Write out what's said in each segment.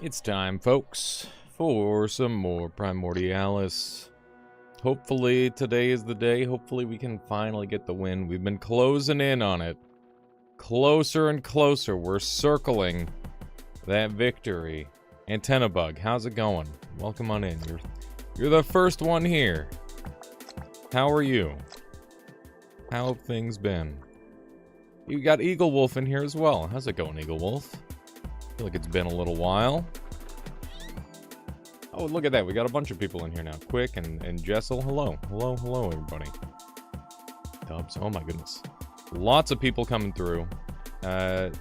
It's time, folks, for some more Primordialis. Hopefully today is the day. Hopefully we can finally get the win. We've been closing in on it. Closer and closer. We're circling that victory. Antenna Bug, how's it going? Welcome on in. You're the first one here. How are you? How have things been? You got Eagle Wolf in here as well. How's it going, Eagle Wolf? I feel like it's been a little while. Oh, look at that. We got a bunch of people in here now. Quick and Jessel. Hello. Hello, hello, everybody. Dubs. Oh, my goodness. Lots of people coming through. How's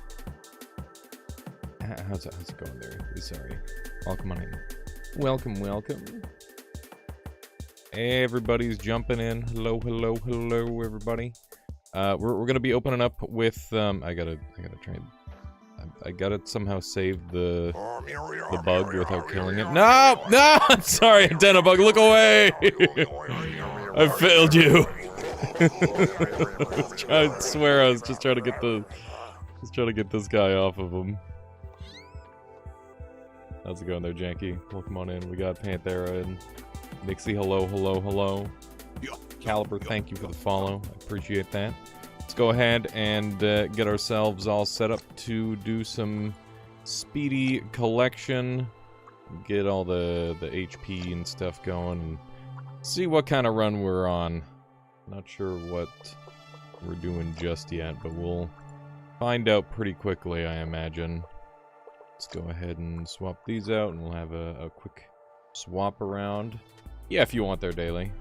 it going there? Sorry. Welcome on in. Welcome, welcome. Everybody's jumping in. Hello, hello, hello, everybody. We're gonna be opening up with I gotta try. I gotta somehow save the bug without killing it. No! No! I'm sorry, Antenna Bug, look away! I failed you. I swear I was just trying to get this guy off of him. How's it going there, Janky? Welcome on in. We got Panthera and Nixie. Hello, hello, hello. Caliber, thank you for the follow. I appreciate that. Let's go ahead and get ourselves all set up to do some speedy collection. Get all the HP and stuff going. And see what kind of run we're on. Not sure what we're doing just yet, but we'll find out pretty quickly, I imagine. Let's go ahead and swap these out, and we'll have a quick swap around. Yeah, if you want there, Daily.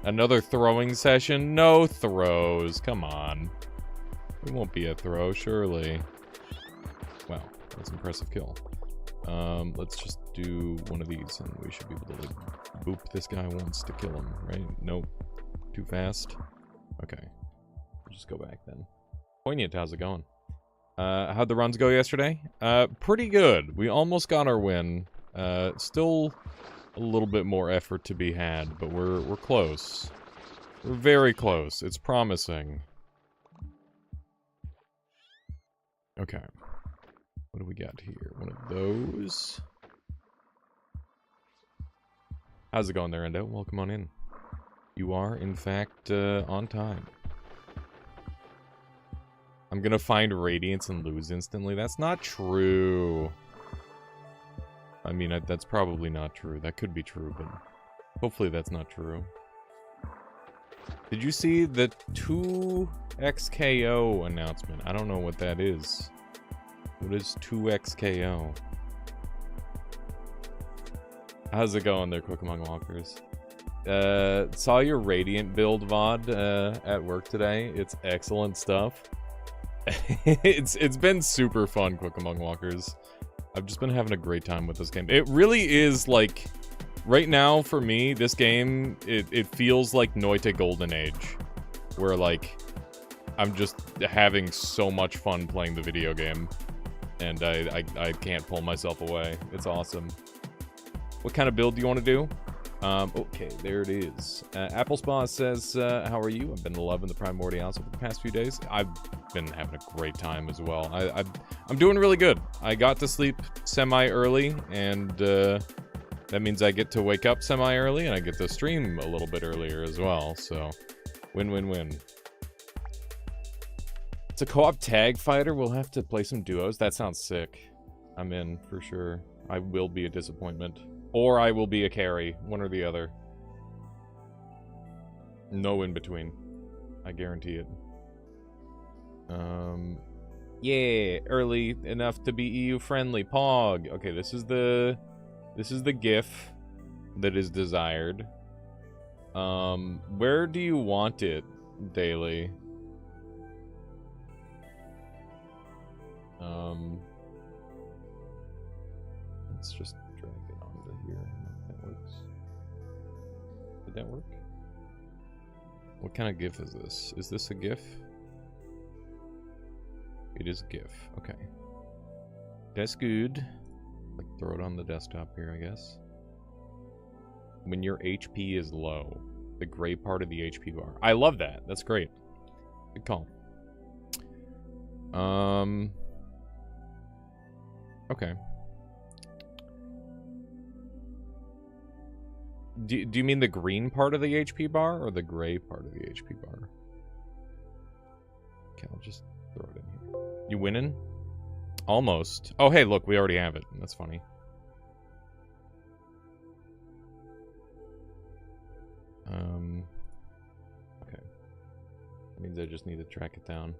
Another throwing session? No throws. Come on. It won't be a throw, surely. Wow, that's an impressive kill. Let's just do one of these, and we should be able to boop this guy once to kill him, right? Nope. Too fast? Okay. We'll just go back then. Poignant, how's it going? How'd the runs go yesterday? Pretty good. We almost got our win. Still a little bit more effort to be had, but we're close. We're very close. It's promising. Okay. What do we got here? One of those. How's it going there, Endo? Welcome on in. You are, in fact, on time. I'm gonna find Radiance and lose instantly. That's not true. I mean, that's probably not true. That could be true, but hopefully that's not true. Did you see the 2xKO announcement? I don't know what that is. What is 2xKO? How's it going there, Pokemon Walkers? Saw your Radiant build VOD at work today. It's excellent stuff. It's been super fun, Pokemon Walkers. I've just been having a great time with this game. It really is, like, right now, for me, this game, it feels like Noite Golden Age. Where, like, I'm just having so much fun playing the video game. And I can't pull myself away. It's awesome. What kind of build do you want to do? Okay, there it is. Apple Spa says, how are you? I've been loving the Primordials over the past few days. I've been having a great time as well. I'm doing really good. I got to sleep semi-early, and that means I get to wake up semi-early, and I get to stream a little bit earlier as well, so win-win-win. It's a co-op tag fighter. We'll have to play some duos. That sounds sick. I'm in, for sure. I will be a disappointment. Or I will be a carry. One or the other. No in between. I guarantee it. Yeah, early enough to be EU friendly. Pog. Okay, this is the GIF that is desired. Where do you want it, Daily? Let's just drag it onto here. That works. Did that work? What kind of GIF is this? Is this a GIF? It is a GIF. Okay. That's good. Like, throw it on the desktop here, I guess. When your HP is low. The gray part of the HP bar. I love that. That's great. Good call. Okay. Do you mean the green part of the HP bar or the gray part of the HP bar? Okay, I'll just throw it in here. You winning? Almost. Oh, hey, look, we already have it. That's funny. Okay. That means I just need to track it down.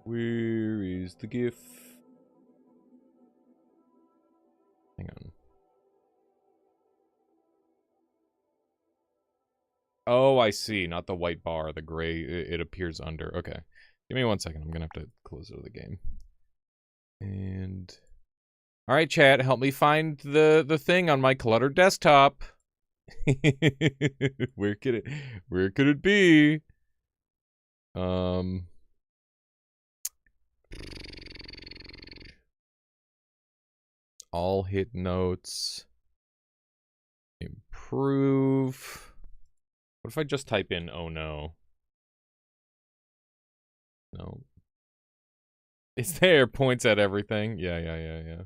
Where is the GIF? Hang on. Oh, I see. Not the white bar, the gray. It appears under. Okay. Give me 1 second. I'm gonna have to close out of the game. And... Alright, chat. Help me find the thing on my cluttered desktop. Where could it be? All hit notes. Improve. What if I just type in, oh no? No. It's there, points at everything. Yeah.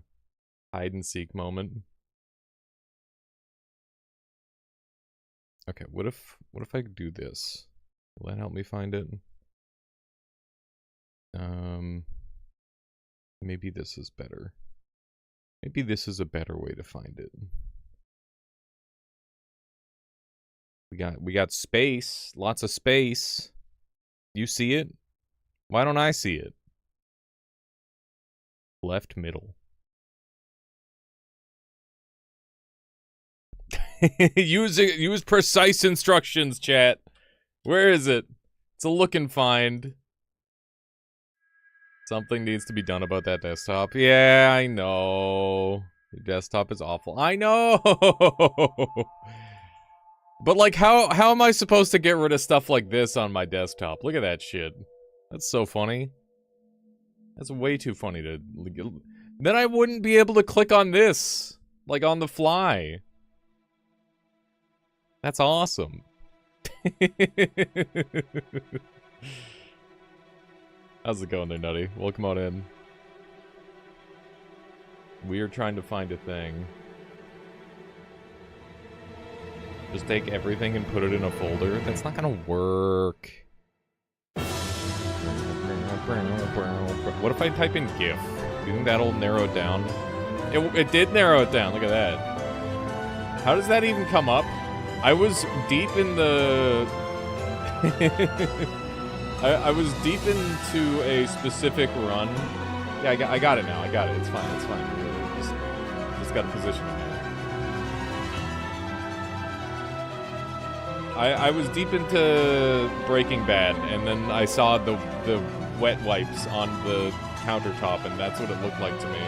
Hide and seek moment. Okay, what if I do this? Will that help me find it? Maybe this is better. Maybe this is a better way to find it. We got space, lots of space. You see it? Why don't I see it? Left middle. Use precise instructions, chat. Where is it? It's a look and find. Something needs to be done about that desktop. Yeah, I know. Your desktop is awful. I know. But like, how am I supposed to get rid of stuff like this on my desktop? Look at that shit. That's so funny. That's way too funny to... Then I wouldn't be able to click on this. Like, on the fly. That's awesome. How's it going there, Nutty? Welcome on in. We are trying to find a thing. Just take everything and put it in a folder? That's not gonna work. What if I type in GIF? Do you think that'll narrow it down? It did narrow it down, look at that. How does that even come up? I was deep in the... I was deep into a specific run. Yeah, I got it now. I got it. It's fine. It's fine. Just got to position it. I was deep into Breaking Bad, and then I saw the wet wipes on the countertop, and that's what it looked like to me.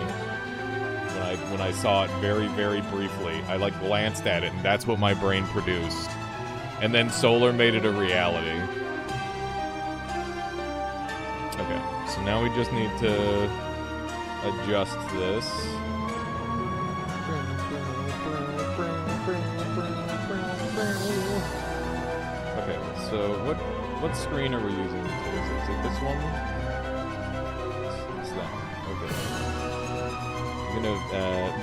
When I saw it very, very briefly, I like glanced at it, and that's what my brain produced. And then Solar made it a reality. Okay, so now we just need to adjust this. Okay, so what screen are we using? Is it this one? It's that one. Okay. I'm gonna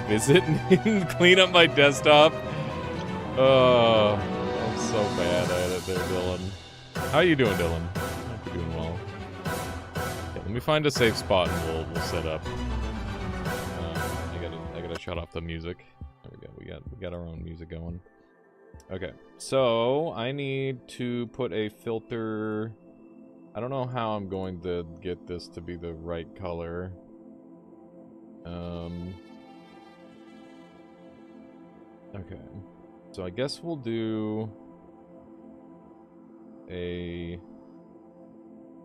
visit and clean up my desktop. Oh, I'm so bad at it there, Dylan. How you doing, Dylan? I hope you're doing well. Okay, let me find a safe spot and we'll set up. I gotta shut off the music. There we go. We got our own music going. Okay, so I need to put a filter. I don't know how I'm going to get this to be the right color. Okay, so I guess we'll do a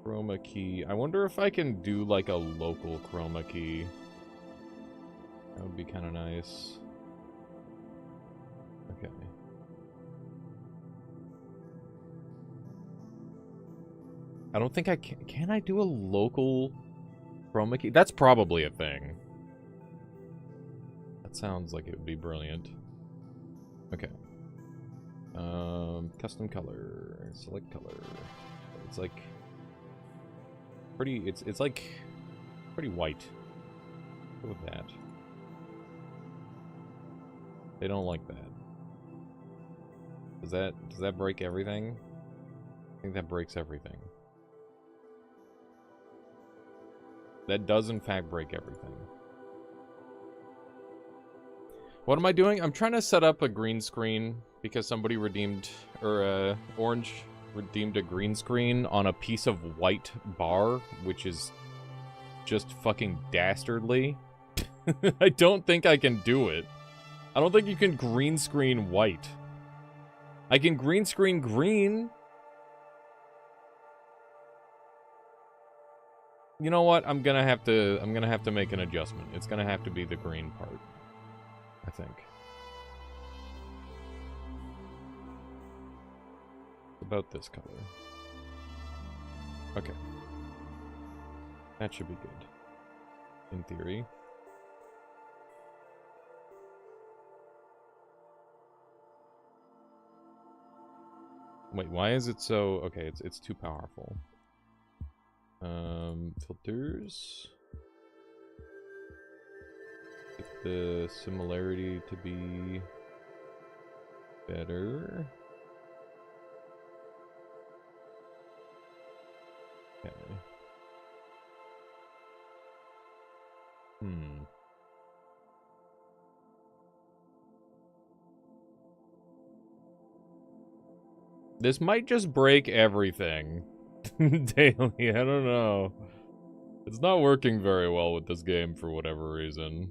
chroma key. I wonder if I can do like a local chroma key. That would be kind of nice. Okay. I don't think I can. Can I do a local chroma key? That's probably a thing. That sounds like it would be brilliant. Okay. Custom color. Select color. It's like pretty. It's like pretty white. Go with that. They don't like that. Does that break everything? I think that breaks everything. That does in fact break everything. What am I doing? I'm trying to set up a green screen because somebody redeemed, or Orange redeemed a green screen on a piece of white bar, which is just fucking dastardly. I don't think I can do it. I don't think you can green screen white. I can green screen green. You know what? I'm gonna have to make an adjustment. It's gonna have to be the green part, I think. About this color. Okay. That should be good. In theory. Wait, why is it so... Okay, it's too powerful. Filters. Get the similarity to be better. Okay. This might just break everything. Daily, I don't know. It's not working very well with this game for whatever reason.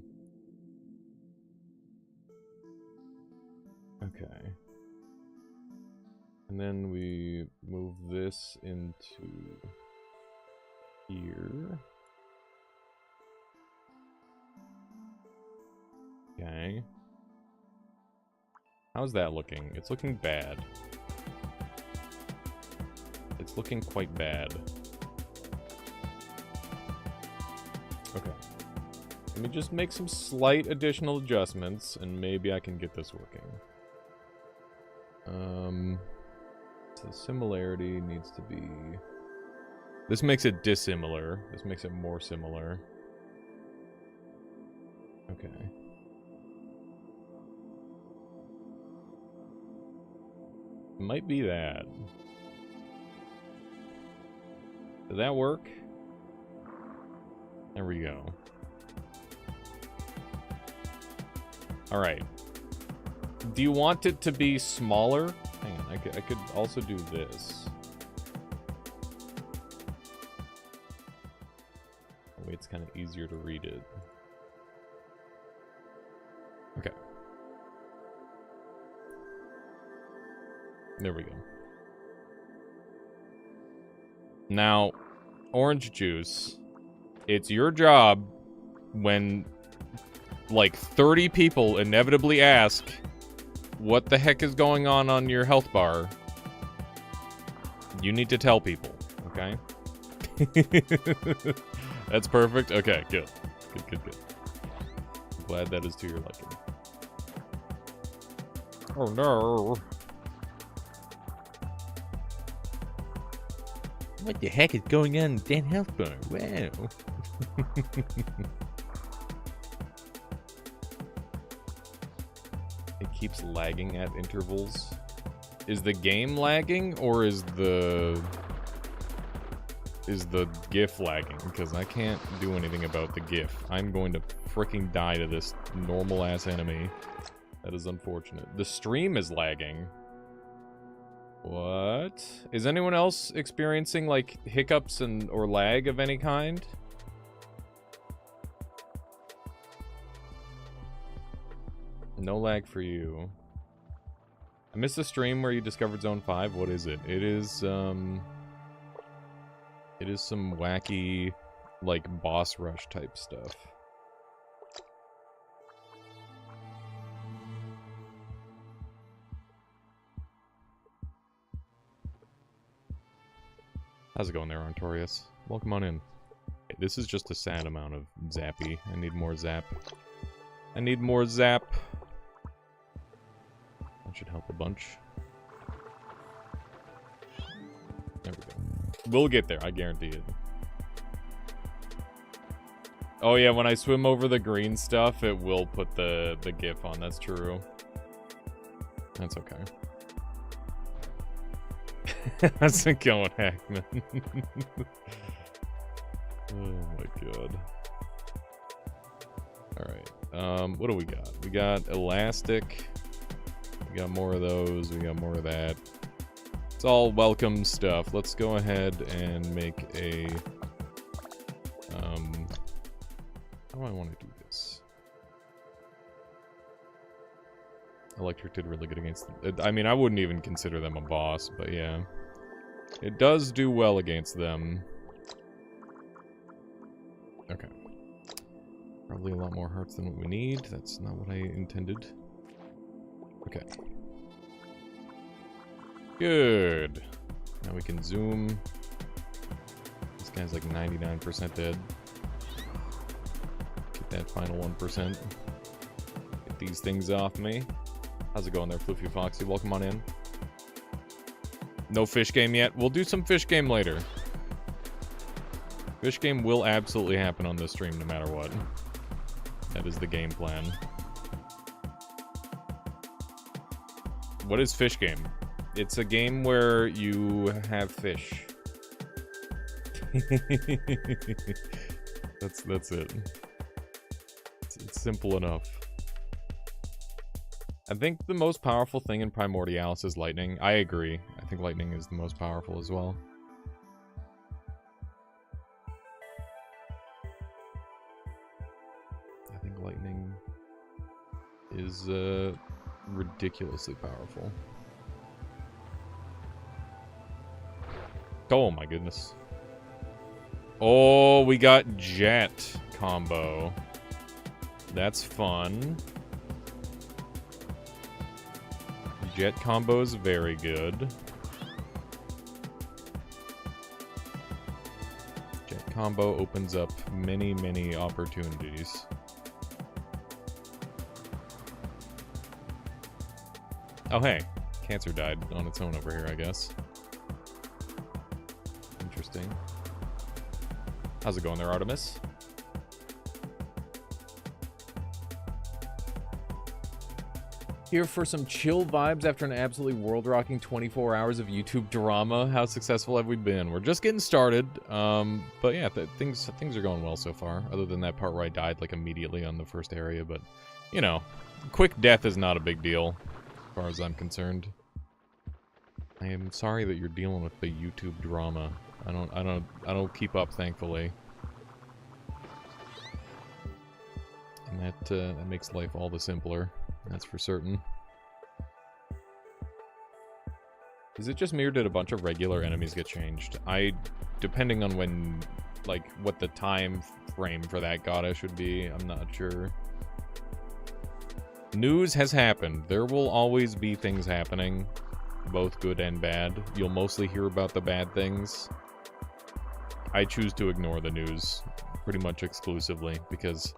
Okay. And then we move this into here. Okay. How's that looking? It's looking bad. It's looking quite bad. Okay. Let me just make some slight additional adjustments, and maybe I can get this working. So similarity needs to be... This makes it dissimilar. This makes it more similar. Okay. It might be that. Did that work? There we go. Alright. Do you want it to be smaller? Hang on, I could also do this. That way it's kind of easier to read it. Okay. There we go. Now, orange juice, it's your job when, like, 30 people inevitably ask, what the heck is going on your health bar? You need to tell people, okay? That's perfect? Okay, good. Good. Glad that is to your liking. Oh no. What the heck is going on with that health bar? Wow. It keeps lagging at intervals. Is the game lagging, or is the GIF lagging? Because I can't do anything about the GIF. I'm going to freaking die to this normal-ass enemy. That is unfortunate. The stream is lagging. What? Is anyone else experiencing, like, hiccups or lag of any kind? No lag for you. I missed the stream where you discovered Zone 5. What is it? It is some wacky, like, boss rush type stuff. How's it going there, Artorius? Welcome on in. Okay, this is just a sad amount of zappy. I need more zap. I need more zap. That should help a bunch. There we go. We'll get there, I guarantee it. Oh yeah, when I swim over the green stuff, it will put the GIF on. That's true. That's okay. How's it going, Hackman? Oh my god. Alright. What do we got? We got elastic. We got more of those. We got more of that. It's all welcome stuff. Let's go ahead and make a... how do I want to do this? Electric did really good against them. I mean, I wouldn't even consider them a boss, but yeah. It does do well against them. Okay. Probably a lot more hearts than what we need. That's not what I intended. Okay. Good. Now we can zoom. This guy's like 99% dead. Get that final 1%. Get these things off me. How's it going there, Floofy Foxy? Welcome on in. No fish game yet. We'll do some fish game later. Fish game will absolutely happen on this stream no matter what. That is the game plan. What is fish game? It's a game where you have fish. That's it. It's simple enough. I think the most powerful thing in Primordialis is lightning. I agree. I think lightning is the most powerful as well. I think lightning is ridiculously powerful. Oh my goodness. Oh, we got jet combo. That's fun. Jet combo is very good. Jet combo opens up many, many opportunities. Oh hey, cancer died on its own over here, I guess. Interesting. How's it going there, Artemis? Here for some chill vibes after an absolutely world-rocking 24 hours of YouTube drama. How successful have we been? We're just getting started, but yeah, things are going well so far. Other than that part where I died like immediately on the first area, but you know, quick death is not a big deal, as far as I'm concerned. I am sorry that you're dealing with the YouTube drama. I don't keep up, thankfully, and that makes life all the simpler. That's for certain. Is it just me or did a bunch of regular enemies get changed? Depending on when, like, what the time frame for that goddess should be, I'm not sure. News has happened. There will always be things happening, both good and bad. You'll mostly hear about the bad things. I choose to ignore the news pretty much exclusively because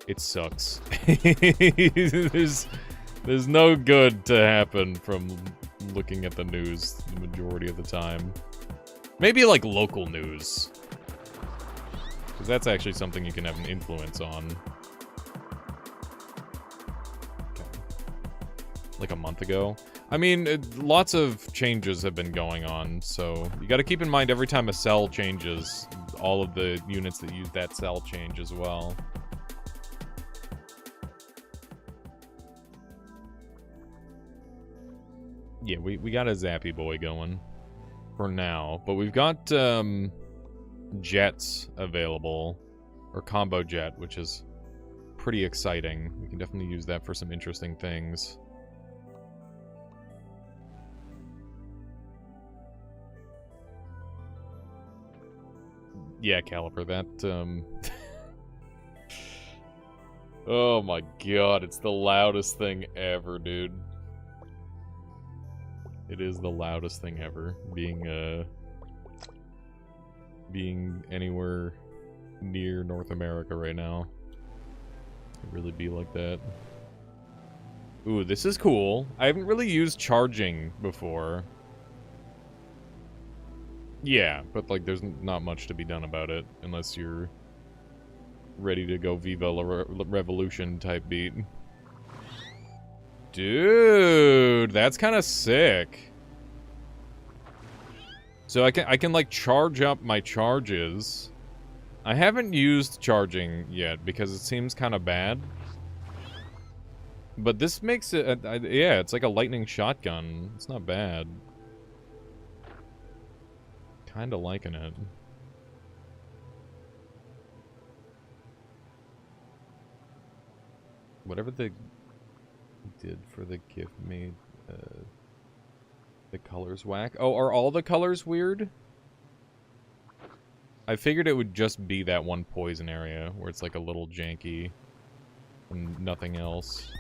it sucks. There's no good to happen from looking at the news the majority of the time. Maybe like local news, because that's actually something you can have an influence on. Okay. Like a month ago. I mean, lots of changes have been going on, so you got to keep in mind every time a cell changes, all of the units that use that cell change as well. Yeah, we got a Zappy boy going for now, but we've got jets available, or combo jet, which is pretty exciting. We can definitely use that for some interesting things. Yeah, Caliper, that oh my god, it's the loudest thing ever, dude. It is the loudest thing ever, being anywhere near North America right now. It really be like that. Ooh, this is cool. I haven't really used charging before. Yeah, but like there's not much to be done about it unless you're ready to go Viva la Revolution type beat. Dude, that's kind of sick. So I can like charge up my charges. I haven't used charging yet because it seems kind of bad. But this makes it, yeah, it's like a lightning shotgun. It's not bad. Kind of liking it. Whatever they did for the gift made the colors whack. Oh, are all the colors weird? I figured it would just be that one poison area where it's like a little janky and nothing else.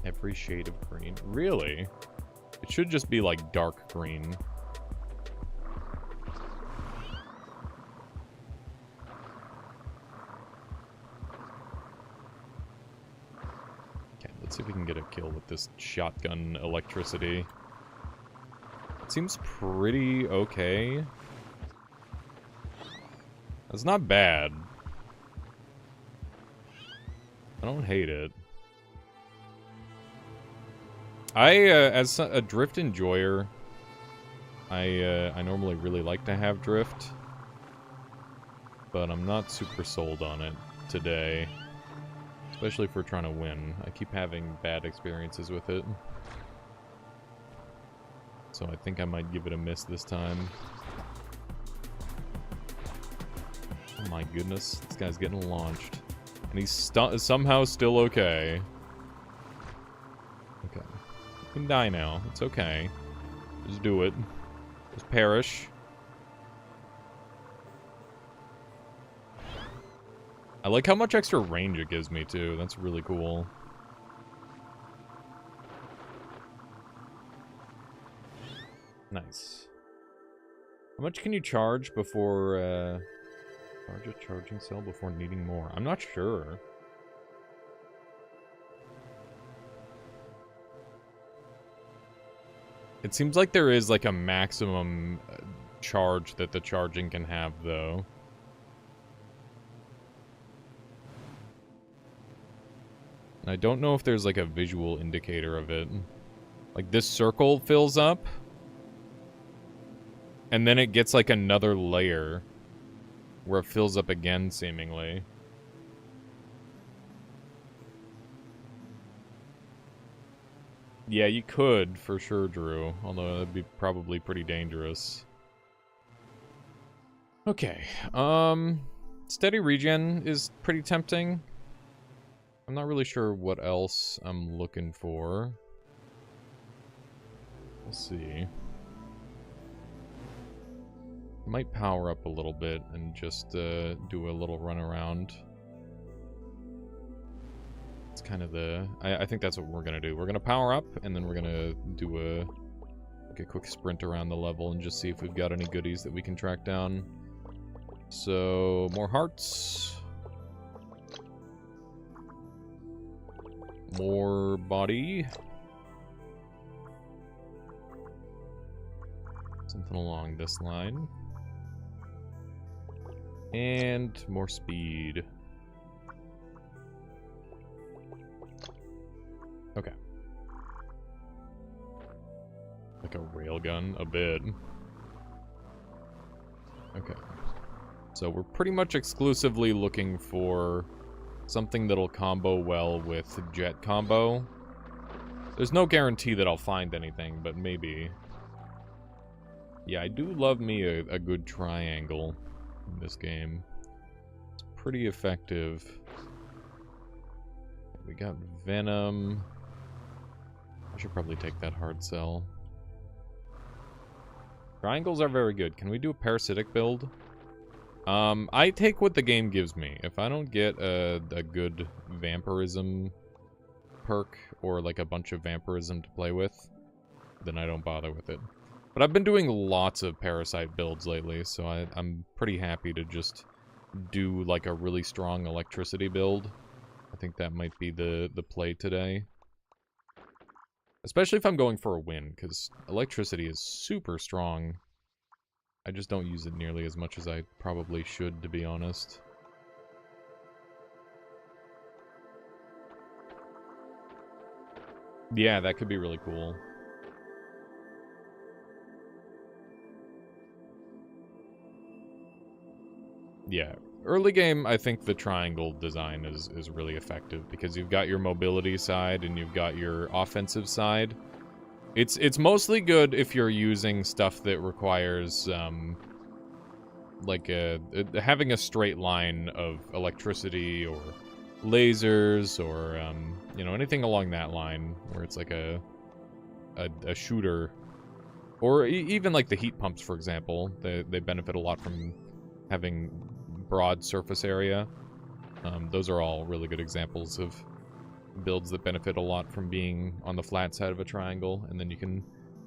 Every shade of green. Really? It should just be like dark green. Okay, let's see if we can get a kill with this shotgun electricity. It seems pretty okay. It's not bad. I don't hate it. As a drift enjoyer, I normally really like to have drift, but I'm not super sold on it today, especially if we're trying to win. I keep having bad experiences with it, so I think I might give it a miss this time. Oh my goodness, this guy's getting launched, and he's somehow still okay. Okay. You can die now. It's okay. Just do it. Just perish. I like how much extra range it gives me, too. That's really cool. Nice. How much can you charge before, charge a charging cell before needing more? I'm not sure. It seems like there is, like, a maximum charge that the charging can have, though. And I don't know if there's, like, a visual indicator of it. Like, this circle fills up. And then it gets, like, another layer. Where it fills up again, seemingly. Yeah, you could, for sure, Drew. Although, that'd be probably pretty dangerous. Okay, steady regen is pretty tempting. I'm not really sure what else I'm looking for. Let's see. Might power up a little bit and just, do a little run around. It's kind of the... I think that's what we're gonna do. We're gonna power up, and then we're gonna do like a quick sprint around the level and just see if we've got any goodies that we can track down. So, more hearts. More body. Something along this line. And more speed. Okay. Like a railgun, a bit. Okay. So we're pretty much exclusively looking for something that'll combo well with jet combo. There's no guarantee that I'll find anything, but maybe. Yeah, I do love me a good triangle in this game. It's pretty effective. We got Venom. I should probably take that hard sell. Triangles are very good. Can we do a parasitic build? I take what the game gives me. If I don't get a good vampirism perk or like a bunch of vampirism to play with, then I don't bother with it. But I've been doing lots of parasite builds lately, so I'm pretty happy to just do like a really strong electricity build. I think that might be the play today. Especially if I'm going for a win, because electricity is super strong. I just don't use it nearly as much as I probably should, to be honest. Yeah, that could be really cool. Yeah. Early game, I think the triangle design is really effective because you've got your mobility side and you've got your offensive side. It's mostly good if you're using stuff that requires like having a straight line of electricity or lasers or you know, anything along that line where it's like a shooter, or even like the heat pumps, for example. They benefit a lot from having broad surface area. Those are all really good examples of builds that benefit a lot from being on the flat side of a triangle, and then you can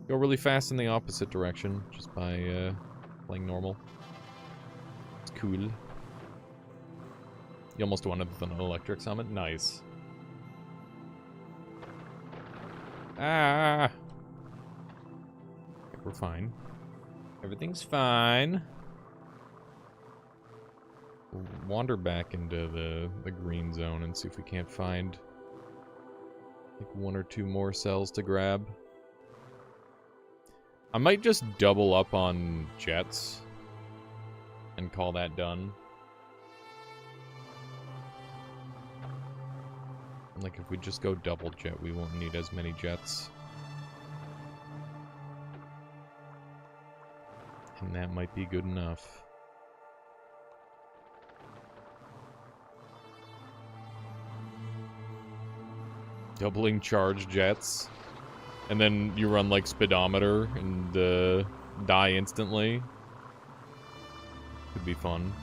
go really fast in the opposite direction just by playing normal. It's cool. You almost won with an electric summon? Nice. Ah! We're fine. Everything's fine. We'll wander back into the green zone and see if we can't find like 1 or 2 more cells to grab. I might just double up on jets and call that done. Like, if we just go double jet, we won't need as many jets. And that might be good enough. Doubling charge jets. And then you run, like, speedometer and die instantly. Could be fun.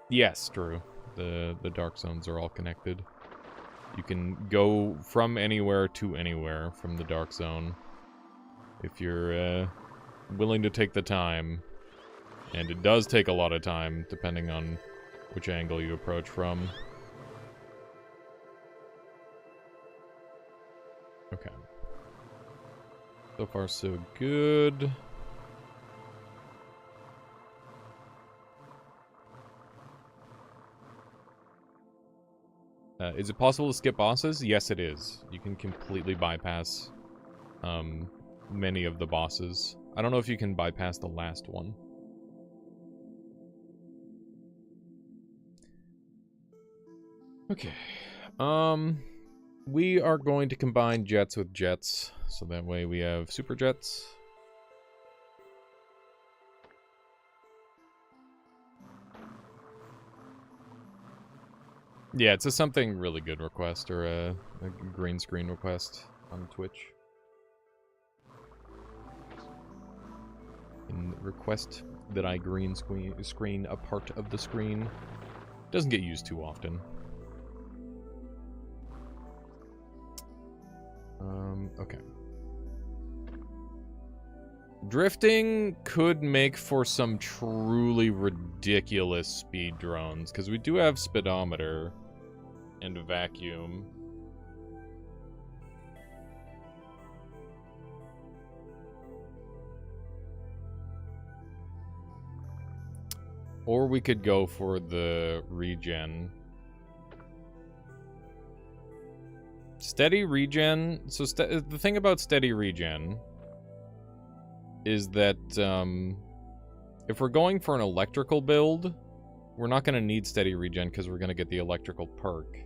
Yes, true. The dark zones are all connected. You can go from anywhere to anywhere from the dark zone if you're willing to take the time. And it does take a lot of time, depending on which angle you approach from. Okay. So far, so good. Is it possible to skip bosses? Yes, it is. You can completely bypass many of the bosses. I don't know if you can bypass the last one. Okay. We are going to combine jets with jets, so that way we have super jets. Yeah, it's a something really good request, or a green screen request on Twitch. And request that I green screen a part of the screen. Doesn't get used too often. Okay. Drifting could make for some truly ridiculous speed drones, because we do have speedometer and vacuum. Or we could go for the regen. Steady regen. So the thing about steady regen is that if we're going for an electrical build, we're not going to need steady regen because we're going to get the electrical perk.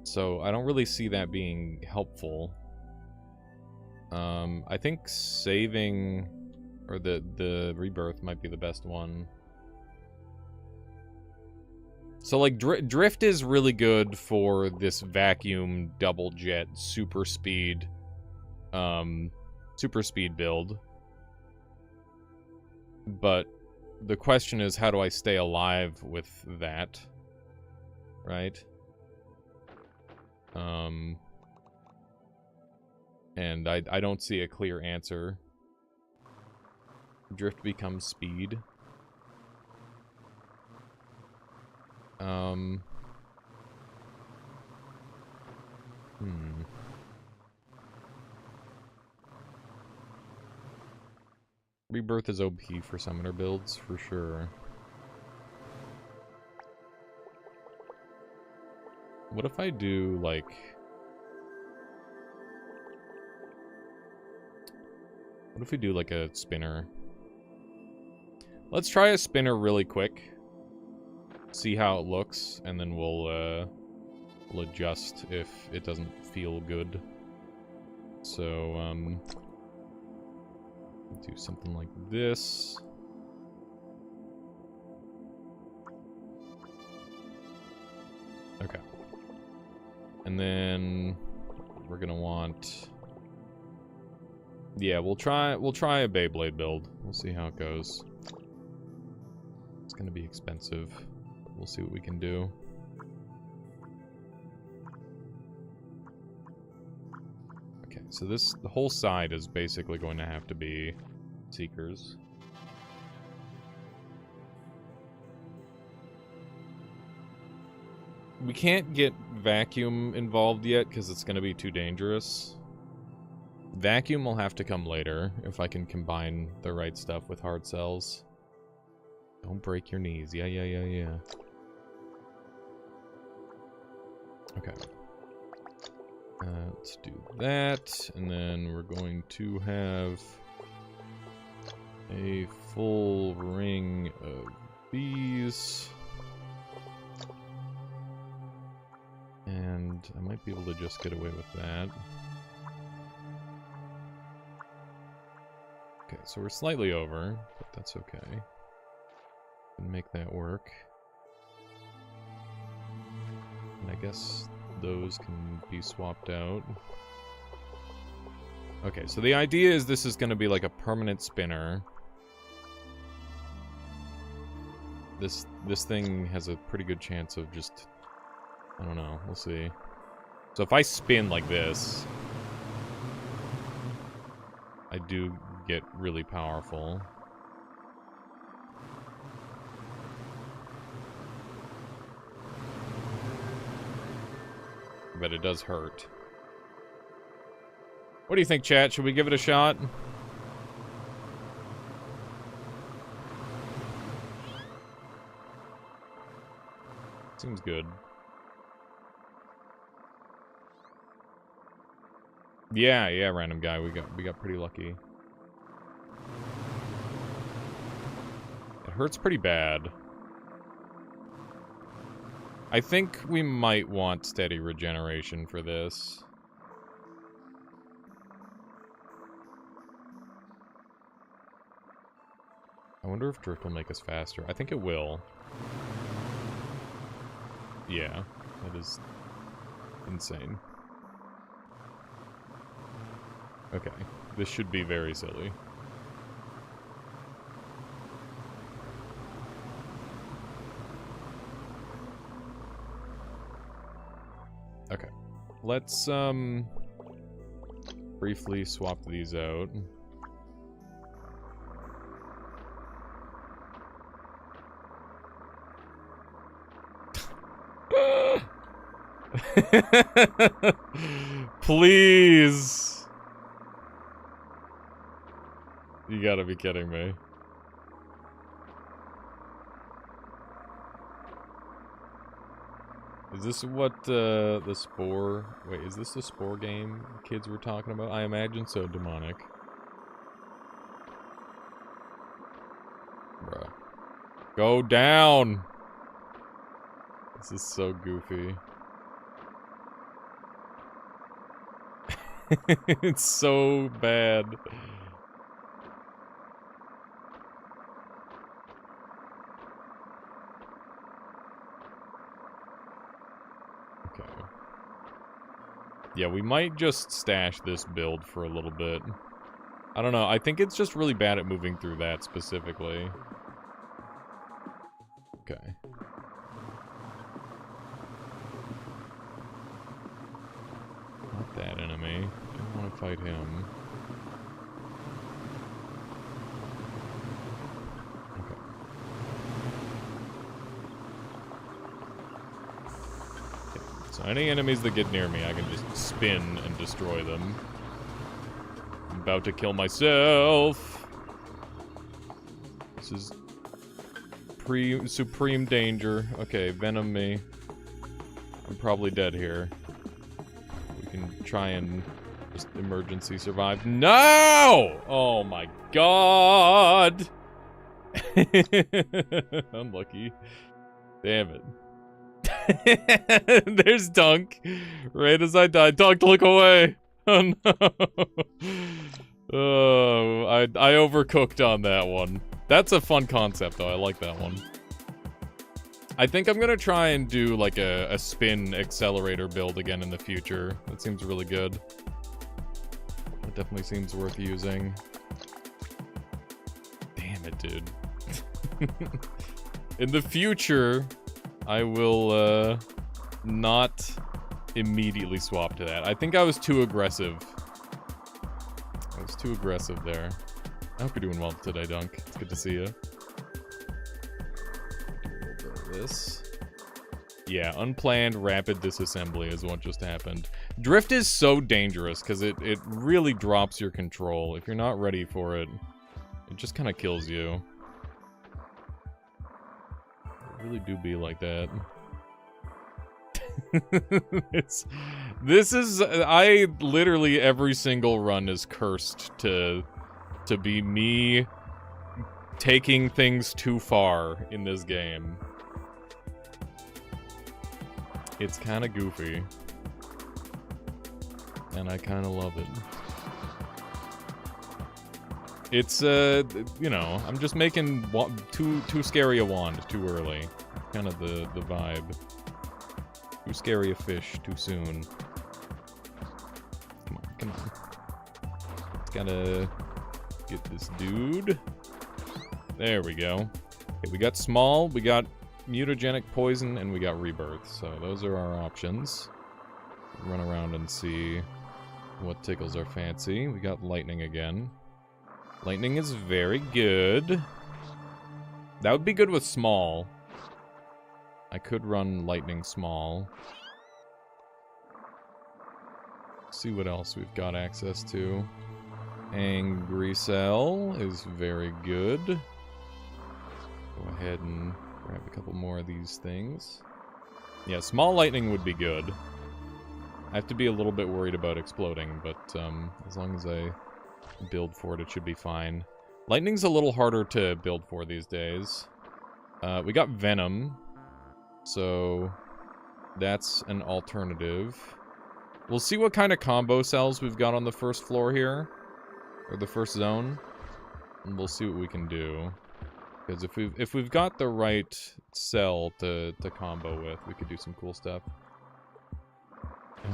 So I don't really see that being helpful. I think saving, or the rebirth might be the best one. So, like, drift is really good for this vacuum double jet super speed build. But the question is, how do I stay alive with that? Right? And I don't see a clear answer. Drift becomes speed. Rebirth is OP for summoner builds, for sure. What if I do, like... What if we do, like, a spinner? Let's try a spinner really quick. See how it looks, and then we'll adjust if it doesn't feel good. So, do something like this. Okay. And then we're gonna want... Yeah, we'll try a Beyblade build. We'll see how it goes. It's gonna be expensive. We'll see what we can do. Okay, so the whole side is basically going to have to be Seekers. We can't get Vacuum involved yet because it's going to be too dangerous. Vacuum will have to come later if I can combine the right stuff with hard cells. Don't break your knees. Yeah. Okay. Let's do that, and then we're going to have a full ring of these. And I might be able to just get away with that. Okay, so we're slightly over, but that's okay. Can make that work. And I guess those can be swapped out. Okay, so the idea is this is going to be like a permanent spinner. This thing has a pretty good chance of just... I don't know, we'll see. So if I spin like this, I do get really powerful. But it does hurt. What do you think, chat? Should we give it a shot? Seems good. Yeah, random guy. We got pretty lucky. It hurts pretty bad. I think we might want steady regeneration for this. I wonder if Drift will make us faster. I think it will. Yeah, that is insane. Okay, this should be very silly. Okay, let's briefly swap these out. Please. You gotta be kidding me. Is this what the Spore... Wait, is this the Spore game kids were talking about? I imagine so, demonic. Bruh. Go down! This is so goofy. It's so bad. Okay. Yeah, we might just stash this build for a little bit. I don't know, I think it's just really bad at moving through that specifically. Okay. Not that enemy. I don't want to fight him. Okay. So any enemies that get near me, I can just spin and destroy them. I'm about to kill myself. This is supreme danger. Okay, venom me. I'm probably dead here. We can try and just emergency survive. No! Oh my god! Unlucky. Damn it. There's Dunk. Right as I died. Dunk, look away! Oh no! Oh, I overcooked on that one. That's a fun concept though, I like that one. I think I'm gonna try and do like a spin accelerator build again in the future. That seems really good. It definitely seems worth using. Damn it, dude. In the future, I will not immediately swap to that. I think I was too aggressive. I was too aggressive there. I hope you're doing well today, Dunk. It's good to see you. Do a little bit of this. Yeah, unplanned rapid disassembly is what just happened. Drift is so dangerous because it really drops your control. If you're not ready for it, it just kind of kills you. It really do be like that. This is I literally every single run is cursed to be me taking things too far in this game. It's kind of goofy. And I kind of love it. It's, you know, I'm just making too scary a wand too early. Kind of the vibe. Too scary a fish too soon. Come on, come on. Gotta get this dude. There we go. Okay, we got small, we got mutagenic poison, and we got rebirth. So those are our options. Run around and see what tickles our fancy. We got lightning again. Lightning is very good. That would be good with small. I could run lightning small. See what else we've got access to. Angry Cell is very good. Go ahead and grab a couple more of these things. Yeah, small lightning would be good. I have to be a little bit worried about exploding, but as long as I build for it, it should be fine. Lightning's a little harder to build for these days. We got Venom, so that's an alternative. We'll see what kind of combo cells we've got on the first floor here, or the first zone, and we'll see what we can do. Because if we've got the right cell to combo with, we could do some cool stuff.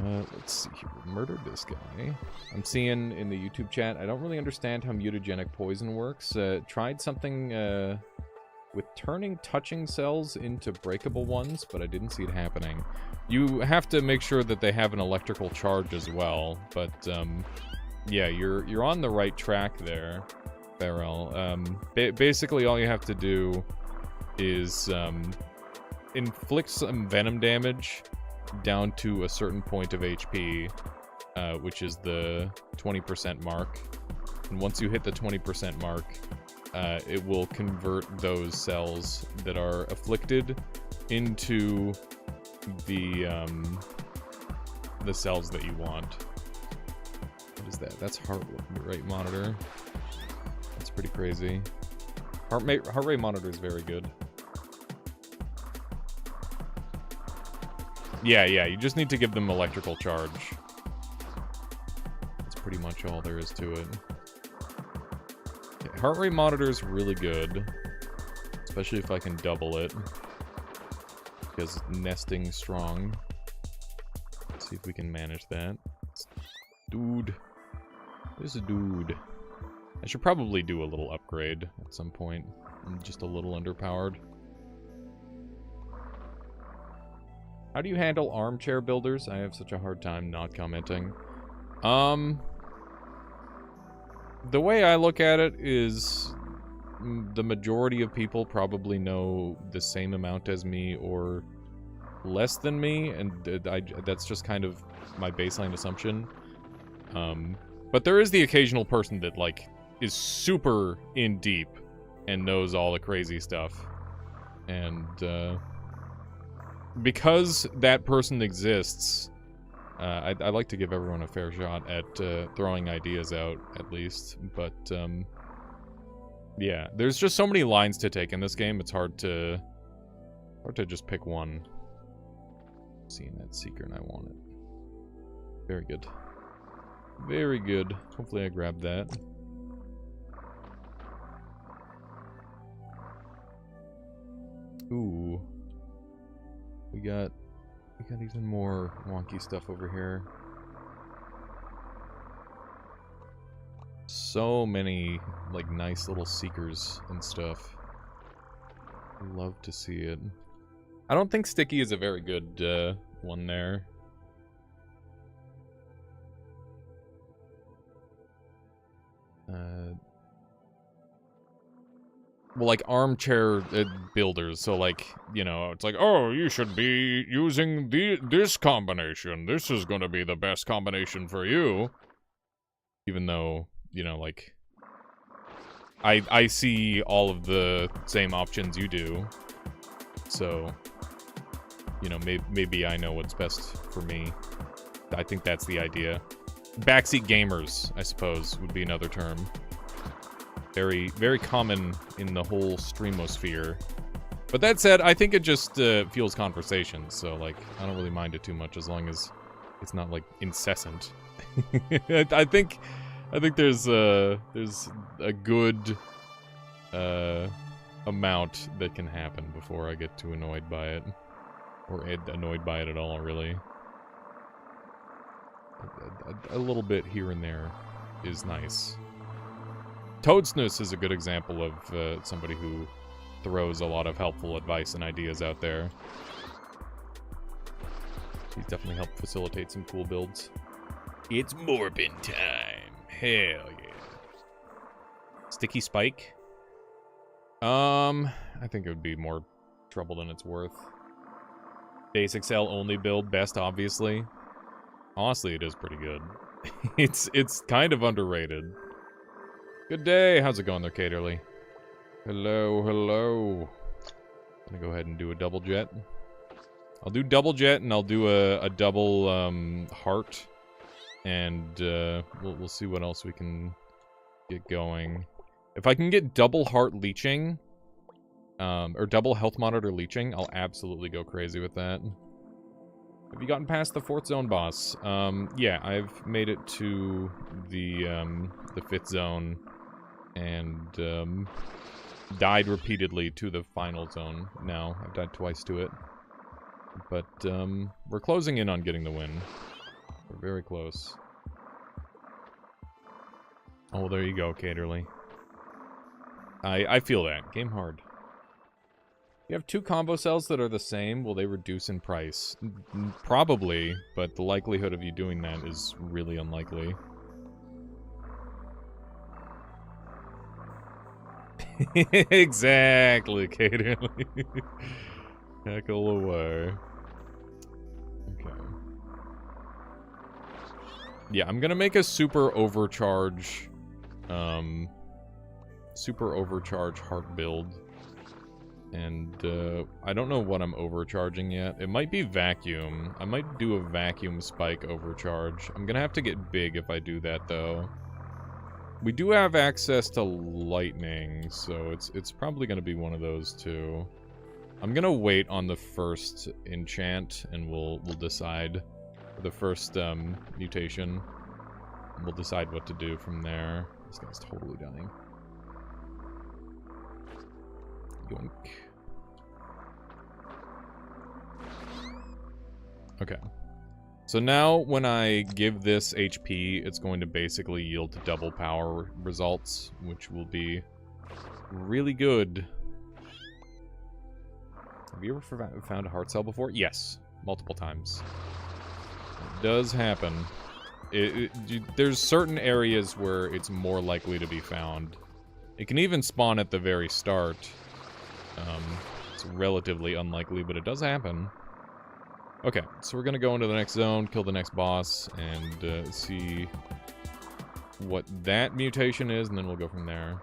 Let's see here. We murdered this guy. I'm seeing in the YouTube chat, I don't really understand how mutagenic poison works. Tried something with turning touching cells into breakable ones, but I didn't see it happening. You have to make sure that they have an electrical charge as well, but yeah, you're on the right track there, Farrell. Basically all you have to do is inflict some venom damage down to a certain point of HP, which is the 20% mark. And once you hit the 20% mark, it will convert those cells that are afflicted into the cells that you want. What is that? That's heart rate monitor. That's pretty crazy. Heart rate monitor is very good. Yeah, you just need to give them electrical charge. That's pretty much all there is to it. Okay, heart rate monitor is really good. Especially if I can double it. Because nesting's strong. Let's see if we can manage that. Dude. There's a dude. I should probably do a little upgrade at some point. I'm just a little underpowered. How do you handle armchair builders? I have such a hard time not commenting. The way I look at it is the majority of people probably know the same amount as me or less than me, and that's just kind of my baseline assumption. But there is the occasional person that, like, is super in deep and knows all the crazy stuff. And, because that person exists, I like to give everyone a fair shot at throwing ideas out, at least. But, yeah, there's just so many lines to take in this game, it's hard to just pick one. Seeing that seeker and I want it. Very good. Very good. Hopefully I grabbed that. Ooh. We got even more wonky stuff over here. So many, like, nice little seekers and stuff. Love to see it. I don't think Sticky is a very good one there. Well, like, armchair builders, so, like, you know, it's like, oh, you should be using this combination. This is gonna be the best combination for you. Even though, you know, like, I see all of the same options you do. So, you know, maybe I know what's best for me. I think that's the idea. Backseat gamers, I suppose, would be another term. Very, very common in the whole streamosphere. But that said, I think it just fuels conversation, so, like, I don't really mind it too much as long as it's not, like, incessant. I think there's a good amount that can happen before I get too annoyed by it. Or annoyed by it at all, really. A little bit here and there is nice. Toadsnus is a good example of somebody who throws a lot of helpful advice and ideas out there. He's definitely helped facilitate some cool builds. It's Morbin time. Hell yeah. Sticky Spike? I think it would be more trouble than it's worth. Basic cell only build, best obviously. Honestly, it is pretty good. It's kind of underrated. Good day. How's it going there, Caterly? Hello, hello. I'm gonna go ahead and do a double jet. I'll do double jet and I'll do a double heart. And we'll see what else we can get going. If I can get double heart leeching, or double health monitor leeching, I'll absolutely go crazy with that. Have you gotten past the 4th zone boss? Yeah, I've made it to the 5th zone and died repeatedly to the final zone. Now I've died twice to it, but we're closing in on getting the win. We're very close. Oh, there you go, Caterly. I feel that. Game hard. You have 2 combo cells that are the same. Will they reduce in price? Probably, but the likelihood of you doing that is really unlikely. Exactly, Caterly. Heckle away. Okay. Yeah, I'm gonna make a super overcharge heart build. And, I don't know what I'm overcharging yet. It might be vacuum. I might do a vacuum spike overcharge. I'm gonna have to get big if I do that, though. We do have access to lightning, so it's probably gonna be one of those, too. I'm gonna wait on the first enchant, and we'll decide. The first, mutation. We'll decide what to do from there. This guy's totally dying. Yoink. Okay. So now when I give this HP, it's going to basically yield to double power results, which will be really good. Have you ever found a heart cell before? Yes, multiple times. It does happen. There's certain areas where it's more likely to be found. It can even spawn at the very start. It's relatively unlikely, but it does happen. Okay, so we're gonna go into the next zone, kill the next boss, and see what that mutation is, and then we'll go from there.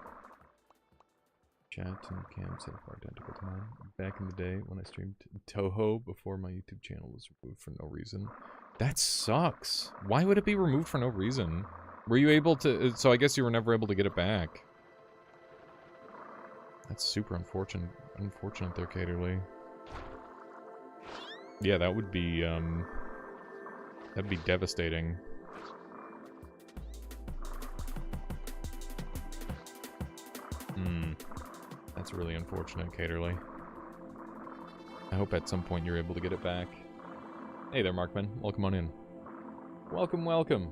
Chat and Cam said for identical time. Back in the day when I streamed Toho before my YouTube channel was removed for no reason. That sucks. Why would it be removed for no reason? Were you able to... So I guess you were never able to get it back. That's super unfortunate. Unfortunate there, Caterly. Yeah, that would be, that'd be devastating. That's really unfortunate, Caterly. I hope at some point you're able to get it back. Hey there, Markman. Welcome on in. Welcome, welcome.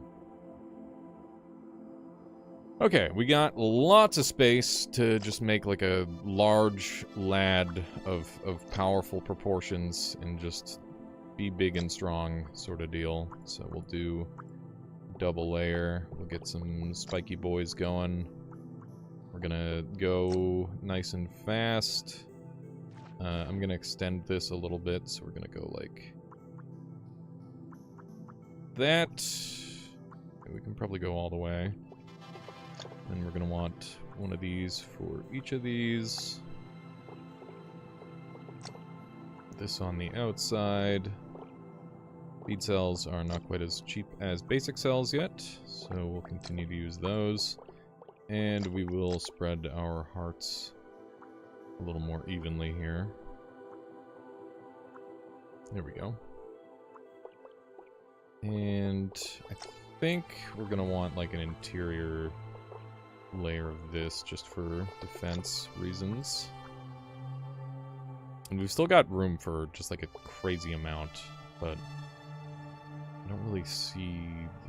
Okay, we got lots of space to just make like a large lad of powerful proportions and just be big and strong sort of deal. So we'll do double layer. We'll get some spiky boys going. We're gonna go nice and fast. I'm gonna extend this a little bit, so we're gonna go like that. We can probably go all the way. And we're gonna want one of these for each of these. This on the outside. Bead cells are not quite as cheap as basic cells yet, so we'll continue to use those. And we will spread our hearts a little more evenly here. There we go. And I think we're gonna want like an interior layer of this just for defense reasons. And we've still got room for just like a crazy amount, but I don't really see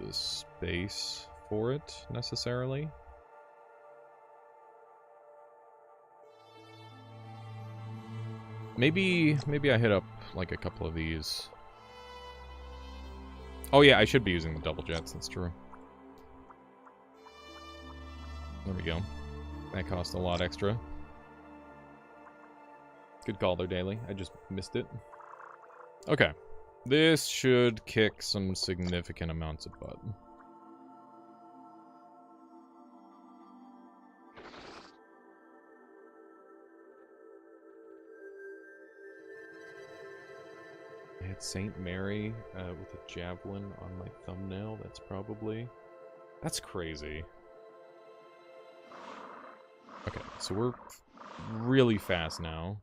the space for it necessarily. Maybe I hit up like a couple of these. Oh yeah, I should be using the double jets, that's true. There we go. That cost a lot extra. Good call there, Daily. I just missed it. Okay. This should kick some significant amounts of butt. I had Saint Mary with a javelin on my thumbnail. That's probably... That's crazy. Okay, so we're really fast now.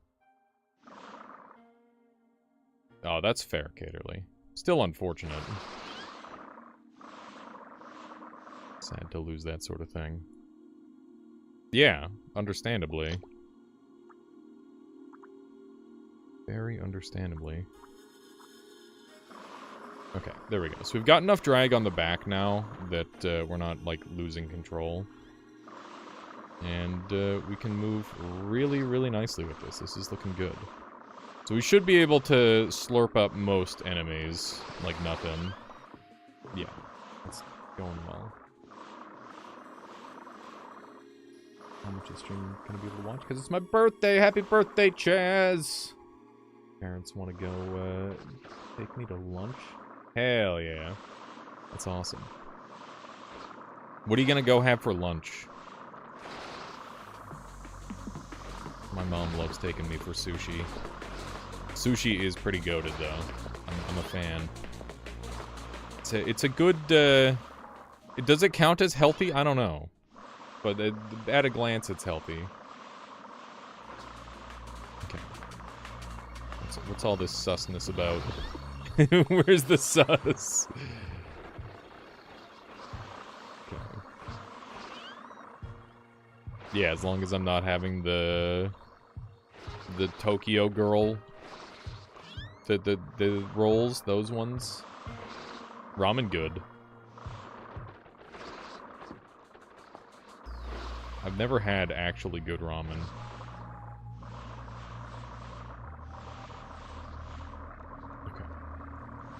Oh, that's fair, Caterly. Still unfortunate. Sad to lose that sort of thing. Yeah, understandably. Very understandably. Okay, there we go. So we've got enough drag on the back now that we're not, like, losing control. And we can move really, really nicely with this. This is looking good. So we should be able to slurp up most enemies like nothing. Yeah, it's going well. How much is stream gonna be able to watch? Because it's my birthday! Happy birthday, Chaz! Parents want to go take me to lunch? Hell yeah. That's awesome. What are you gonna go have for lunch? My mom loves taking me for sushi. Sushi is pretty goated, though. I'm a fan. It's a good, does it count as healthy? I don't know. But at a glance, it's healthy. Okay. What's all this susness about? Where's the sus? Okay. Yeah, as long as I'm not having the Tokyo girl. The rolls, those ones. Ramen good. I've never had actually good ramen. Okay.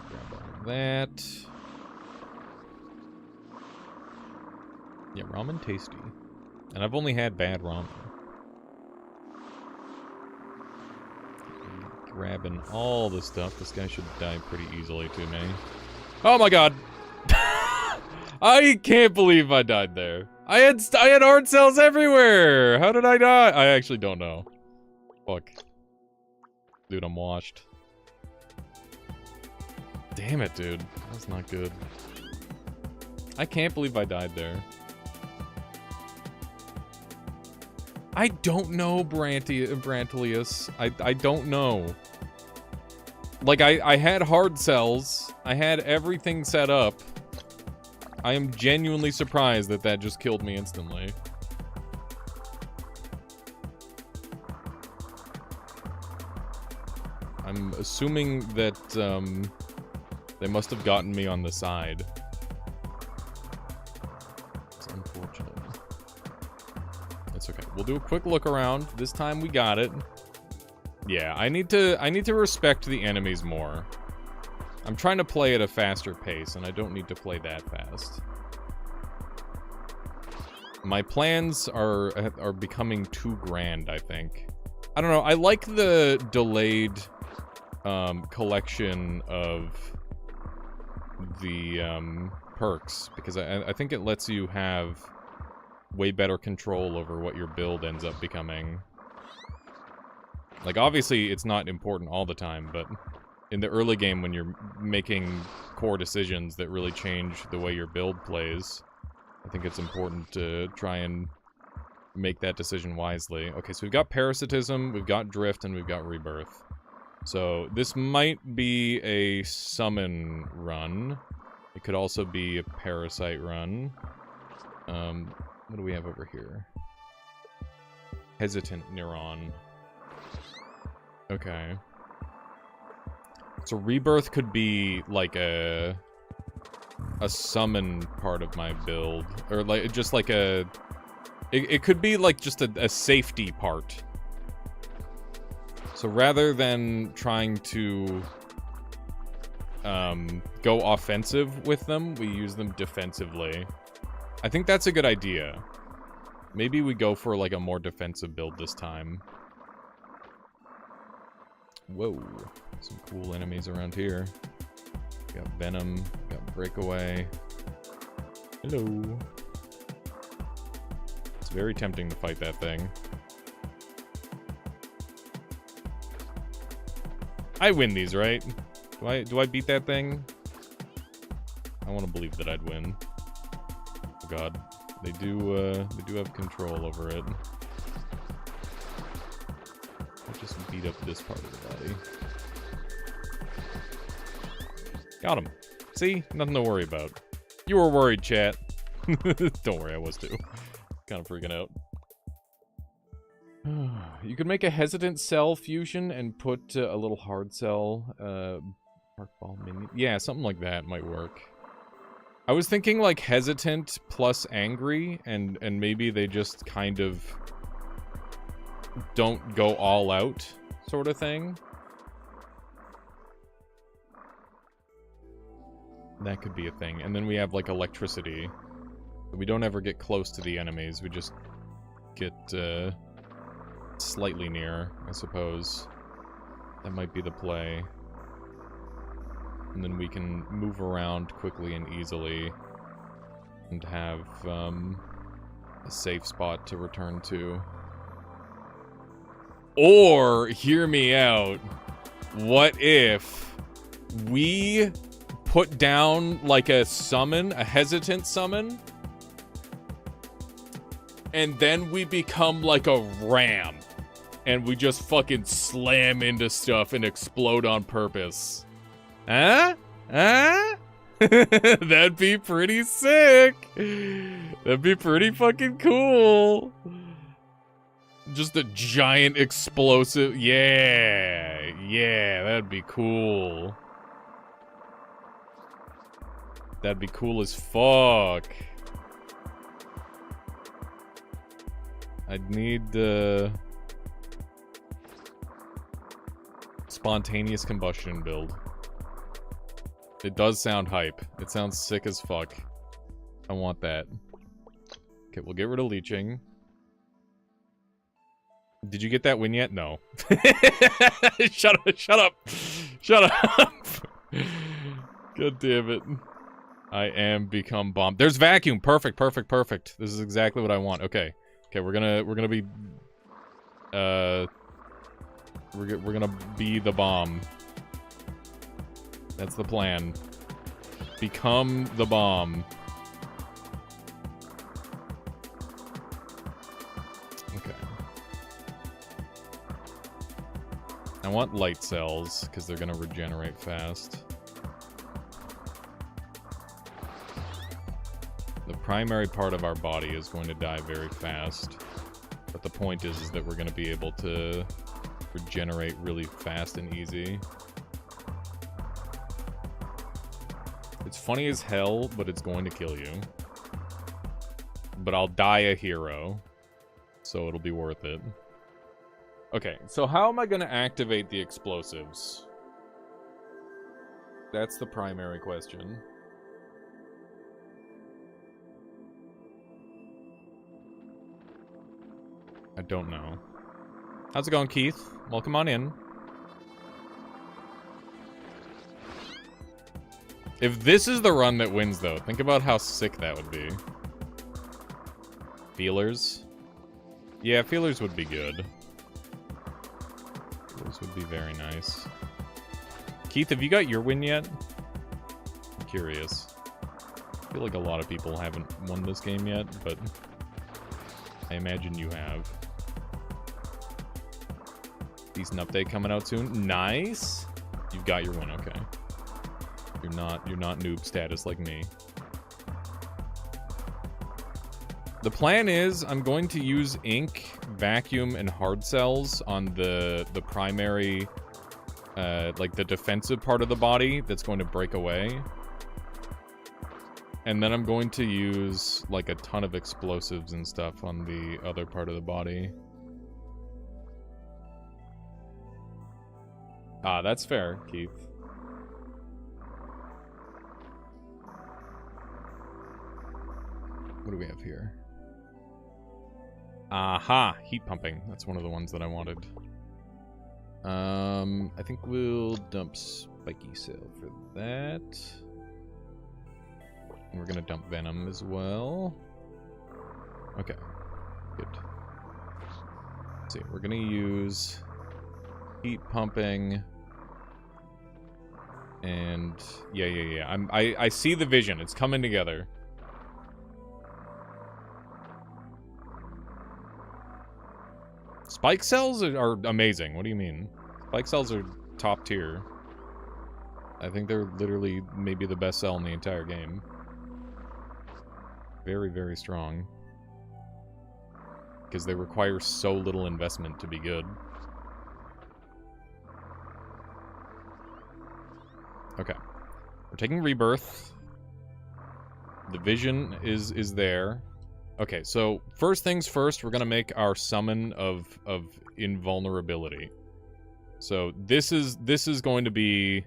Grab all that. Yeah, ramen tasty. And I've only had bad ramen. grabbing all the stuff. This guy should die pretty easily to me. Oh my god! I can't believe I died there. I had hard cells everywhere! How did I die? I actually don't know. Fuck. Dude, I'm washed. Damn it, dude. That's not good. I can't believe I died there. I don't know, Brantelius. I don't know. Like, I had hard cells. I had everything set up. I am genuinely surprised that that just killed me instantly. I'm assuming that, they must have gotten me on the side. It's unfortunate. That's okay. We'll do a quick look around. This time we got it. Yeah, I need to respect the enemies more. I'm trying to play at a faster pace, and I don't need to play that fast. My plans are becoming too grand, I think. I don't know, I like the delayed collection of the perks, because I think it lets you have way better control over what your build ends up becoming. Like, obviously, it's not important all the time, but in the early game when you're making core decisions that really change the way your build plays, I think it's important to try and make that decision wisely. Okay, so we've got Parasitism, we've got Drift, and we've got Rebirth. So this might be a summon run. It could also be a parasite run. What do we have over here? Hesitant Neuron. Okay. So Rebirth could be like a summon part of my build, or like just like a it could be like just a safety part. So rather than trying to go offensive with them, we use them defensively. I think that's a good idea. Maybe we go for like a more defensive build this time. Whoa, some cool enemies around here. Got Venom, got Breakaway. Hello. It's very tempting to fight that thing. I win these, right? Do I beat that thing? I want to believe that I'd win. Oh god, they do have control over it. I'll just beat up this part of the body. Got him. See? Nothing to worry about. You were worried, chat. Don't worry, I was too. Kind of freaking out. You could make a hesitant cell fusion and put a little hard cell Park Ball minion. Yeah, something like that might work. I was thinking like hesitant plus angry, and maybe they just kind of don't go all out sort of thing. That could be a thing. And then we have like electricity. We don't ever get close to the enemies, we just get slightly near, I suppose. That might be the play. And then we can move around quickly and easily and have a safe spot to return to. Or, hear me out, what if we put down like a summon, a hesitant summon, and then we become like a ram and we just fucking slam into stuff and explode on purpose? Huh? Huh? That'd be pretty sick. That'd be pretty fucking cool. Just a giant explosive. Yeah. Yeah, that'd be cool. That'd be cool as fuck. I'd need spontaneous combustion build. It does sound hype. It sounds sick as fuck. I want that. Okay, we'll get rid of leeching. Did you get that win yet? No. Shut up. Shut up. Shut up. God damn it. I am become bomb. There's vacuum. Perfect, perfect, perfect. This is exactly what I want. Okay. Okay, we're gonna be we're gonna be the bomb. That's the plan. Become the bomb. Okay. I want light cells, because they're gonna regenerate fast. The primary part of our body is going to die very fast. But the point is that we're gonna be able to regenerate really fast and easy. It's funny as hell, but it's going to kill you. But I'll die a hero, so it'll be worth it. Okay, so how am I going to activate the explosives? That's the primary question. I don't know. How's it going, Keith? Welcome on in. If this is the run that wins, though, think about how sick that would be. Feelers? Yeah, feelers would be good. Feelers would be very nice. Keith, have you got your win yet? I'm curious. I feel like a lot of people haven't won this game yet, but I imagine you have. Decent update coming out soon. Nice! You've got your win, okay. You're not noob status like me. The plan is I'm going to use ink, vacuum, and hard cells on the primary, like the defensive part of the body that's going to break away. And then I'm going to use like a ton of explosives and stuff on the other part of the body. Ah, that's fair, Keith. What do we have here? Aha! Heat pumping. That's one of the ones that I wanted. I think we'll dump spiky cell for that. And we're gonna dump venom as well. Okay. Good. Let's see, we're gonna use heat pumping. And yeah. I see the vision. It's coming together. Spike cells are amazing. What do you mean? Spike cells are top tier. I think they're literally maybe the best cell in the entire game. Very, very strong. Because they require so little investment to be good. Okay. We're taking rebirth. The vision is there. Okay, so first things first, we're gonna make our summon of invulnerability. So this is going to be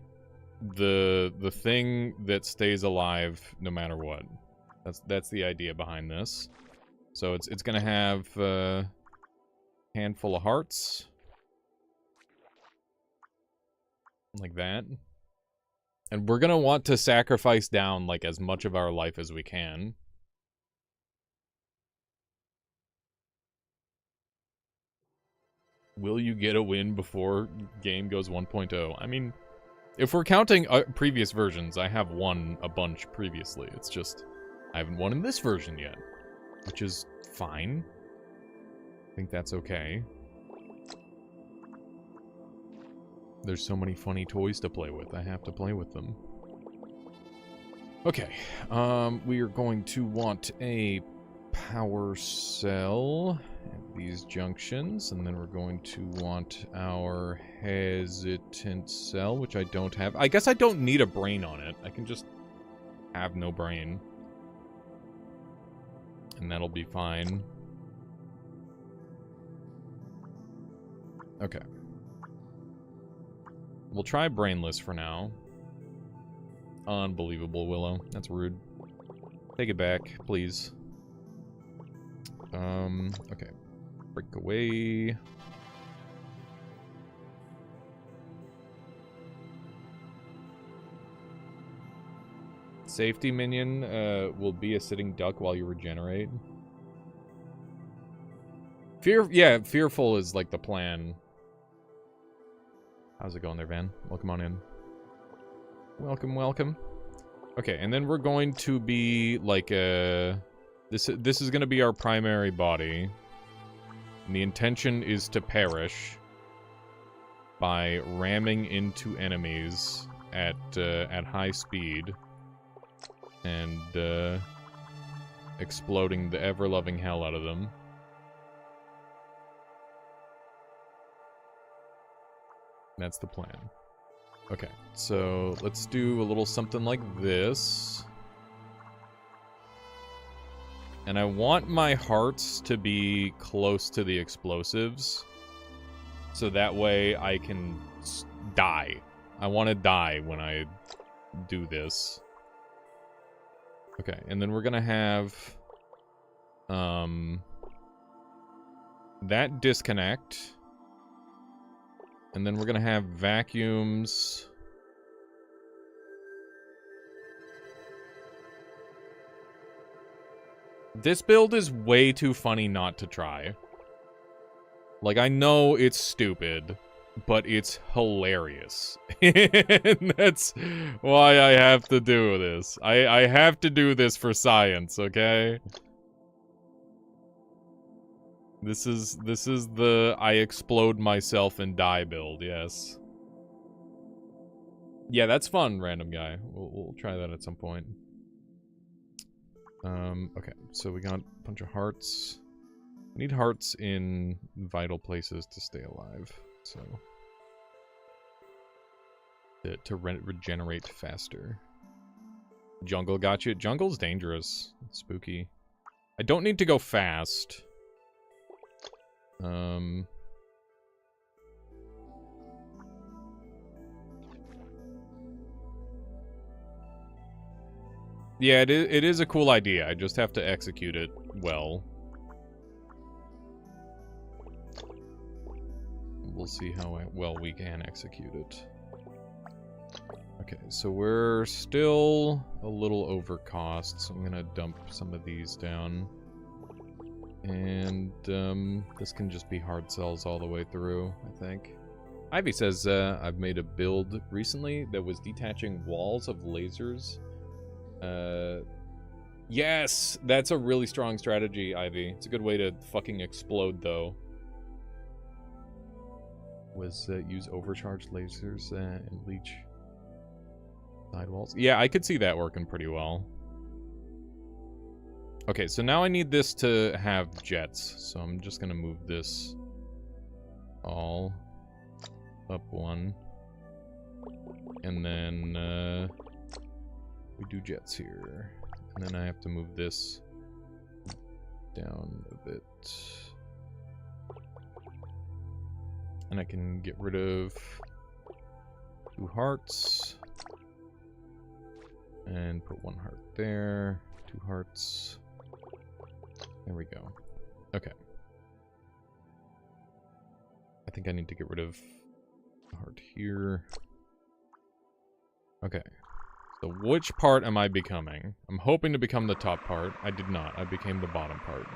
the thing that stays alive no matter what. That's the idea behind this. So it's gonna have a handful of hearts. Like that. And we're gonna want to sacrifice down like as much of our life as we can. Will you get a win before game goes 1.0? I mean, if we're counting previous versions, I have won a bunch previously. It's just, I haven't won in this version yet. Which is fine. I think that's okay. There's so many funny toys to play with. I have to play with them. Okay. We are going to want a power cell at these junctions, and then we're going to want our hesitant cell, which I don't have. I guess I don't need a brain on it. I can just have no brain. And that'll be fine. Okay. We'll try brainless for now. Unbelievable, Willow. That's rude. Take it back, please. Okay. Break away. Safety minion will be a sitting duck while you regenerate. Yeah, fearful is like the plan. How's it going there, Van? Welcome on in. Welcome, welcome. Okay, and then we're going to be like this is going to be our primary body. And the intention is to perish by ramming into enemies at high speed and exploding the ever-loving hell out of them. That's the plan. Okay, so let's do a little something like this. And I want my hearts to be close to the explosives. So that way I can die. I want to die when I do this. Okay, and then we're gonna have that disconnect. And then we're gonna have vacuums. This build is way too funny not to try. Like, I know it's stupid, but it's hilarious. And that's why I have to do this. I have to do this for science, okay? This is the I explode myself and die build, yes. Yeah, that's fun, random guy. We'll try that at some point. Okay, so we got a bunch of hearts. We need hearts in vital places to stay alive, so... To regenerate faster. Jungle got you. Jungle's dangerous. It's spooky. I don't need to go fast. Yeah, it is a cool idea. I just have to execute it well. We'll see how well we can execute it. Okay, so we're still a little over cost, so I'm gonna dump some of these down. And this can just be hard cells all the way through, I think. Ivy says, I've made a build recently that was detaching walls of lasers. Yes! That's a really strong strategy, Ivy. It's a good way to fucking explode, though. Was use overcharge lasers and leech sidewalls. Yeah, I could see that working pretty well. Okay, so now I need this to have jets, so I'm just gonna move this all up one. And then we do jets here. And then I have to move this down a bit. And I can get rid of 2 hearts. And put 1 heart there. 2 hearts. There we go. Okay. I think I need to get rid of a heart here. Okay. So which part am I becoming? I'm hoping to become the top part. I did not. I became the bottom part.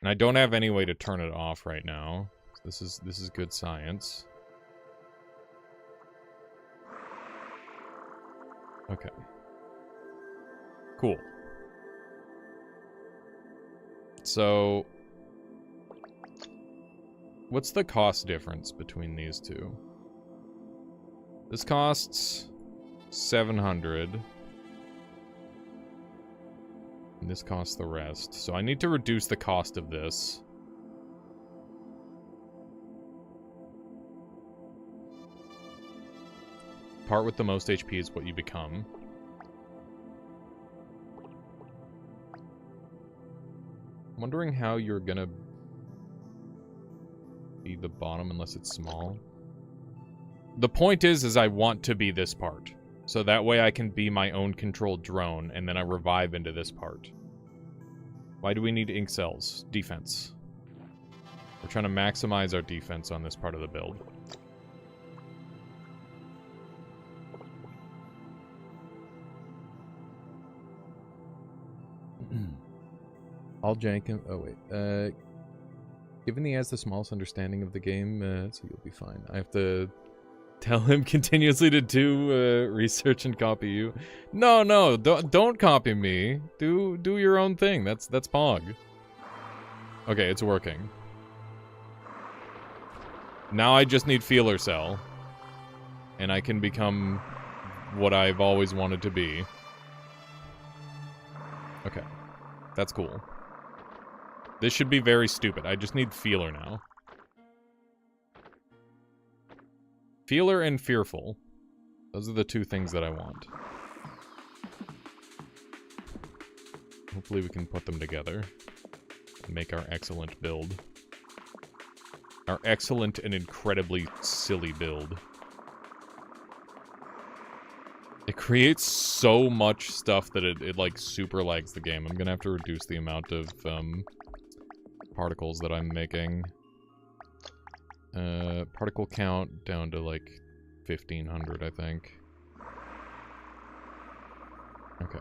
And I don't have any way to turn it off right now. This is good science. Okay. Cool. So, what's the cost difference between these two? This costs 700. And this costs the rest. So I need to reduce the cost of this. Part with the most HP is what you become. I'm wondering how you're gonna be the bottom unless it's small. The point is I want to be this part. So that way I can be my own controlled drone, and then I revive into this part. Why do we need ink cells? Defense. Or We're trying to maximize our defense on this part of the build. All jank him. Oh, wait. Given he has the smallest understanding of the game, so you'll be fine. I have to tell him continuously to do research and copy you. No, don't copy me. Do your own thing. That's Pog. Okay, it's working. Now I just need feeler cell. And I can become what I've always wanted to be. Okay. That's cool. This should be very stupid. I just need feeler now. Feeler and fearful. Those are the two things that I want. Hopefully we can put them together. And make our excellent build. Our excellent and incredibly silly build. It creates so much stuff that it like super lags the game. I'm gonna have to reduce the amount of particles that I'm making. Particle count down to like 1500, I think. Okay.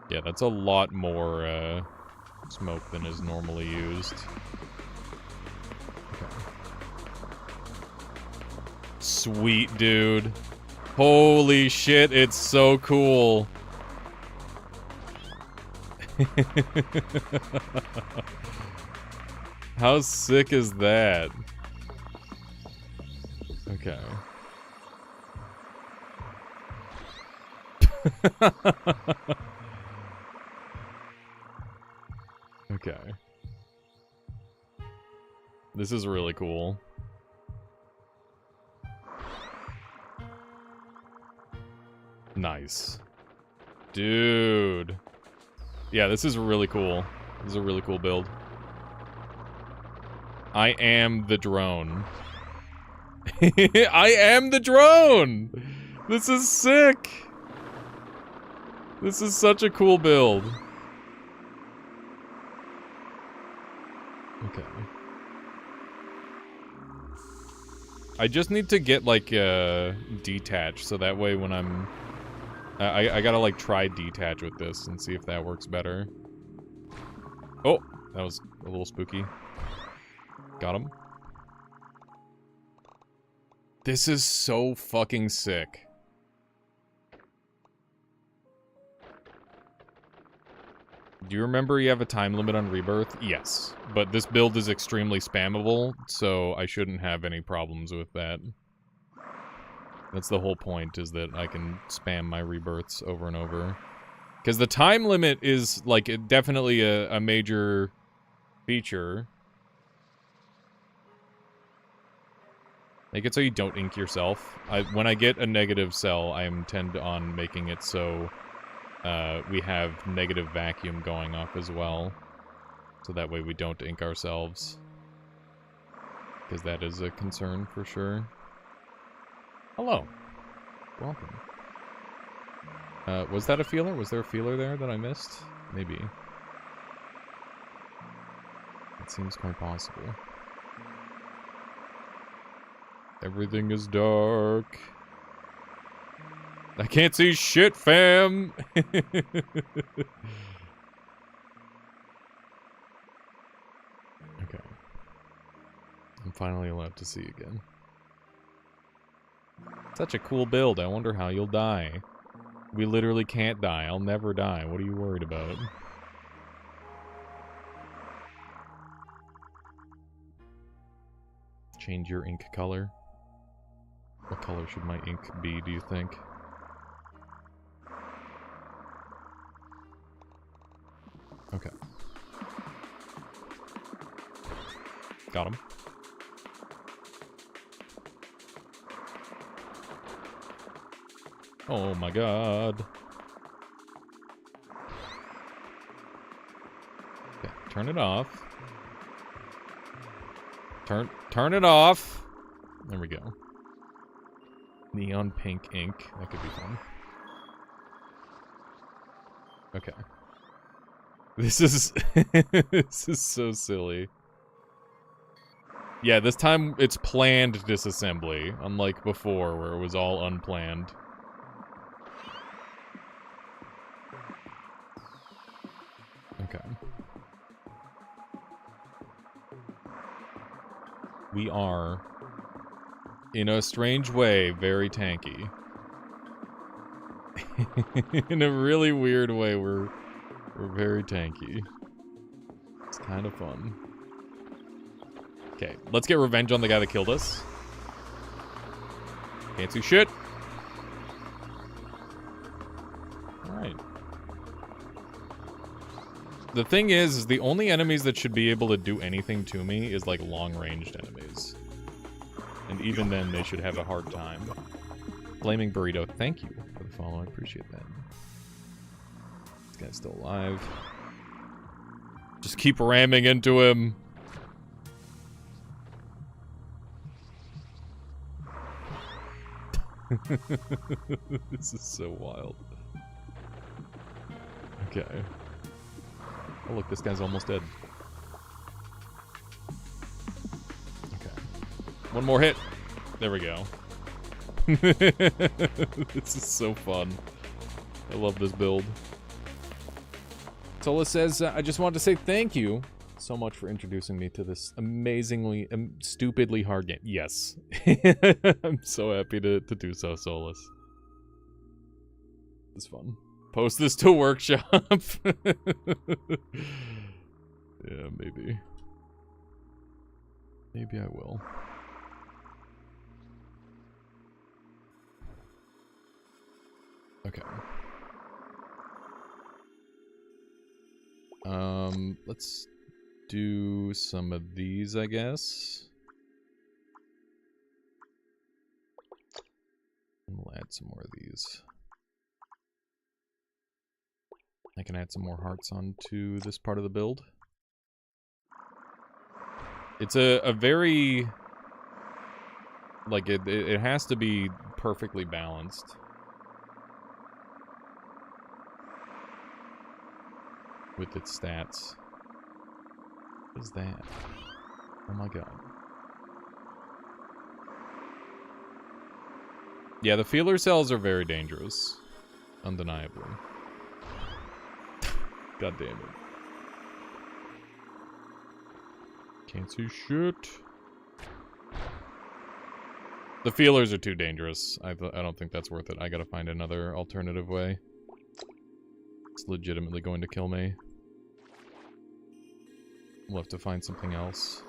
Yeah, that's a lot more smoke than is normally used. Okay. Sweet, dude. Holy shit, it's so cool. How sick is that? Okay. Okay. This is really cool. Nice. Dude. Yeah, this is really cool. This is a really cool build. I am the drone. I am the drone! This is sick! This is such a cool build. Okay. I just need to get, like, detach, so that way when I'm... I gotta, like, try detach with this and see if that works better. Oh! That was a little spooky. Got him. This is so fucking sick. Do you remember you have a time limit on rebirth? Yes. But this build is extremely spammable, so I shouldn't have any problems with that. That's the whole point, is that I can spam my rebirths over and over. Because the time limit is, like, definitely a major feature. Make it so you don't ink yourself. When I get a negative cell, I intend on making it so we have negative vacuum going off as well. So that way we don't ink ourselves. Because that is a concern for sure. Hello. Welcome. Was that a feeler? Was there a feeler there that I missed? Maybe. It seems quite possible. Everything is dark. I can't see shit, fam! Okay. I'm finally allowed to see again. Such a cool build. I wonder how you'll die. We literally can't die. I'll never die. What are you worried about? Change your ink color. What color should my ink be, do you think? Okay. Got him. Oh my god. Okay, turn it off. Turn it off. There we go. Neon pink ink. That could be fun. Okay. This is... this is so silly. Yeah, this time it's planned disassembly, unlike before where it was all unplanned. Okay. We are, in a strange way, very tanky. In a really weird way, we're very tanky. It's kind of fun. Okay, let's get revenge on the guy that killed us. Can't see shit. Alright. The thing is the only enemies that should be able to do anything to me is, like, long-ranged enemies. And even then, they should have a hard time. Flaming Burrito, thank you for the follow. I appreciate that. This guy's still alive. Just keep ramming into him. This is so wild. Okay. Oh look, this guy's almost dead. Okay. One more hit. There we go. This is so fun. I love this build. Tola says, I just wanted to say thank you so much for introducing me to this amazingly, stupidly hard game. Yes. I'm so happy to do so, Solus. It's fun. Post this to workshop. Yeah, maybe. Maybe I will. Okay. Let's do some of these, I guess. And we'll add some more of these. I can add some more hearts onto this part of the build. It's a very... like, it has to be perfectly balanced. With its stats. What is that? Oh my god. Yeah, the feeler cells are very dangerous. Undeniably. God damn it. Can't see shit. The feelers are too dangerous. I don't think that's worth it. I gotta find another alternative way. It's legitimately going to kill me. We'll have to find something else.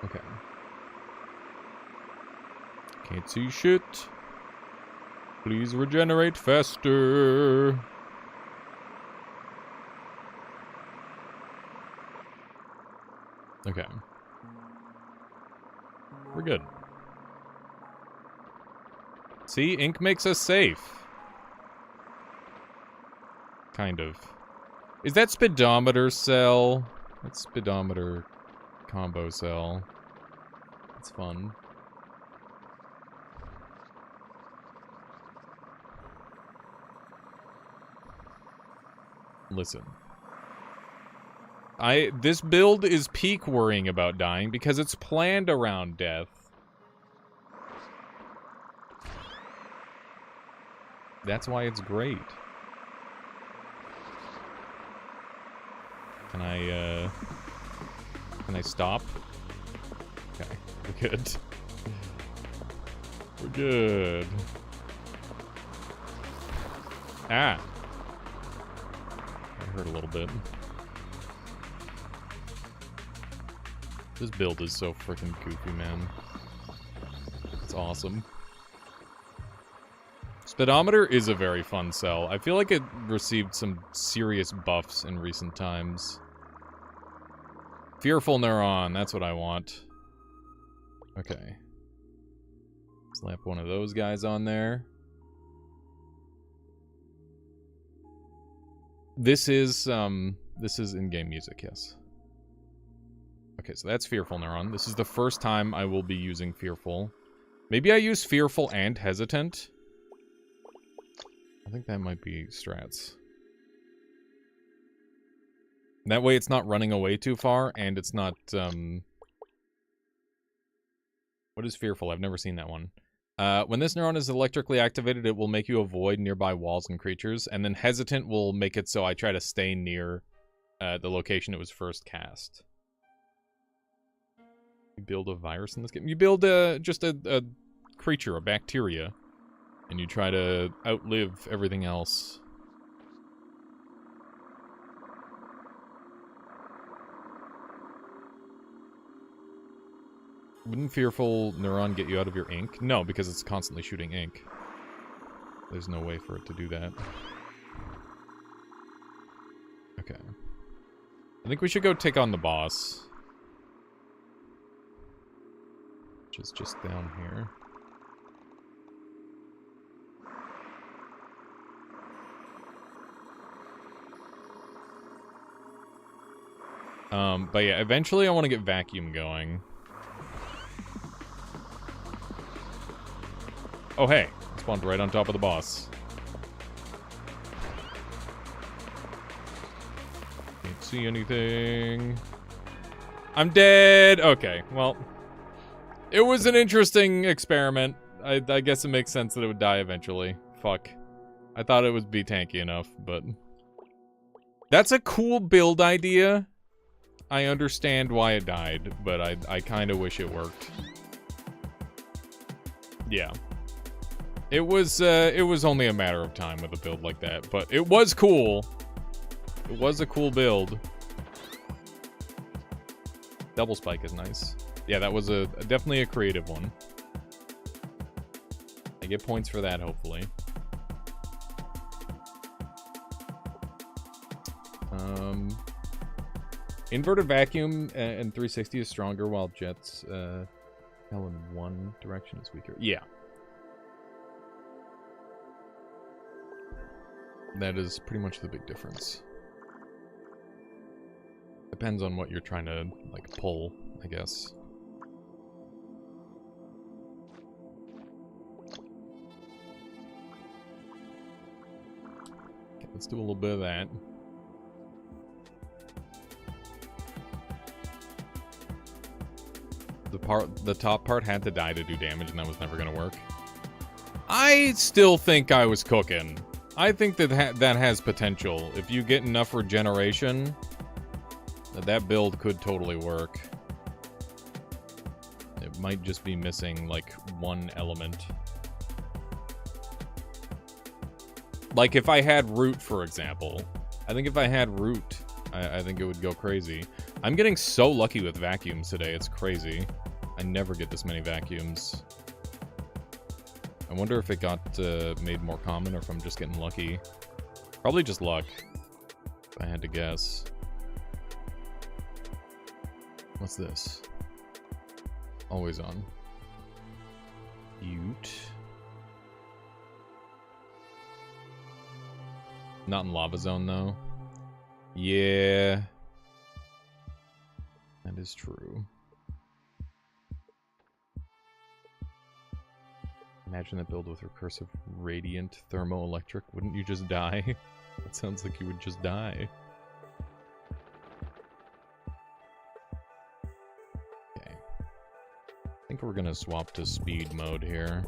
Okay. Can't see shit. Please regenerate faster. Okay. We're good. See, ink makes us safe. Kind of. Is that speedometer cell? That's speedometer combo cell. It's fun. Listen. This build is peak worrying about dying because it's planned around death. That's why it's great. Can I stop? Okay, we're good. We're good. Ah. I hurt a little bit. This build is so freaking goofy, man. It's awesome. Speedometer is a very fun cell. I feel like it received some serious buffs in recent times. Fearful Neuron, that's what I want. Okay. Slap one of those guys on there. This is in-game music, yes. Okay, so that's Fearful Neuron. This is the first time I will be using Fearful. Maybe I use Fearful and Hesitant. think that might be strats. That way it's not running away too far, and it's not, What is fearful? I've never seen that one. When this neuron is electrically activated, it will make you avoid nearby walls and creatures, and then hesitant will make it so I try to stay near the location it was first cast. You build a virus in this game? You build just a creature, a bacteria, and you try to outlive everything else. Wouldn't fearful neuron get you out of your ink? No, because it's constantly shooting ink. There's no way for it to do that. Okay. I think we should go take on the boss. Which is just down here. But yeah, eventually I want to get vacuum going. Oh, hey. It spawned right on top of the boss. Can't see anything. I'm dead! Okay, well. It was an interesting experiment. I guess it makes sense that it would die eventually. Fuck. I thought it would be tanky enough, but... That's a cool build idea. I understand why it died, but I kind of wish it worked. Yeah. It was only a matter of time with a build like that, but it was cool. It was a cool build. Double spike is nice. Yeah, that was definitely a creative one. I get points for that, hopefully. Inverted vacuum and 360 is stronger, while jets hell in one direction is weaker. Yeah. That is pretty much the big difference. Depends on what you're trying to, like, pull, I guess. Okay, let's do a little bit of that. The top part had to die to do damage, and that was never gonna work. I still think I was cooking. I think that that has potential. If you get enough regeneration, that build could totally work. It might just be missing, like, one element. Like, if I had root, for example. I think if I had root, I think it would go crazy. I'm getting so lucky with vacuums today, it's crazy. I never get this many vacuums. I wonder if it got made more common or if I'm just getting lucky. Probably just luck, if I had to guess. What's this? Always on. Ute. Not in lava zone, though. Yeah. That is true. Imagine that build with recursive radiant thermoelectric. Wouldn't you just die? It sounds like you would just die. Okay. I think we're gonna swap to speed mode here.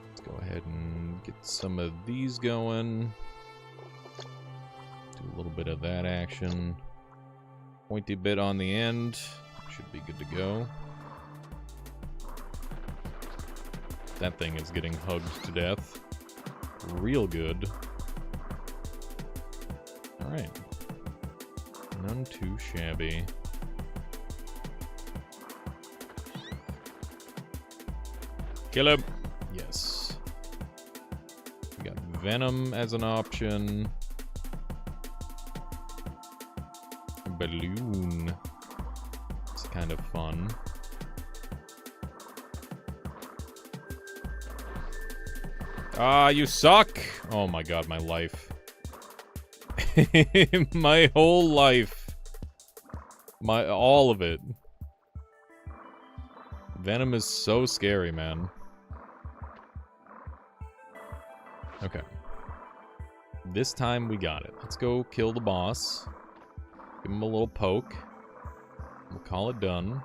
Let's go ahead and get some of these going. Do a little bit of that action. Pointy bit on the end. Should be good to go. That thing is getting hugged to death. Real good. Alright. None too shabby. Kill him! Yes. We got Venom as an option. Balloon. It's kind of fun. Ah, you suck! Oh my god, my life. My whole life. All of it. Venom is so scary, man. This time we got it. Let's go kill the boss. Give him a little poke. We'll call it done.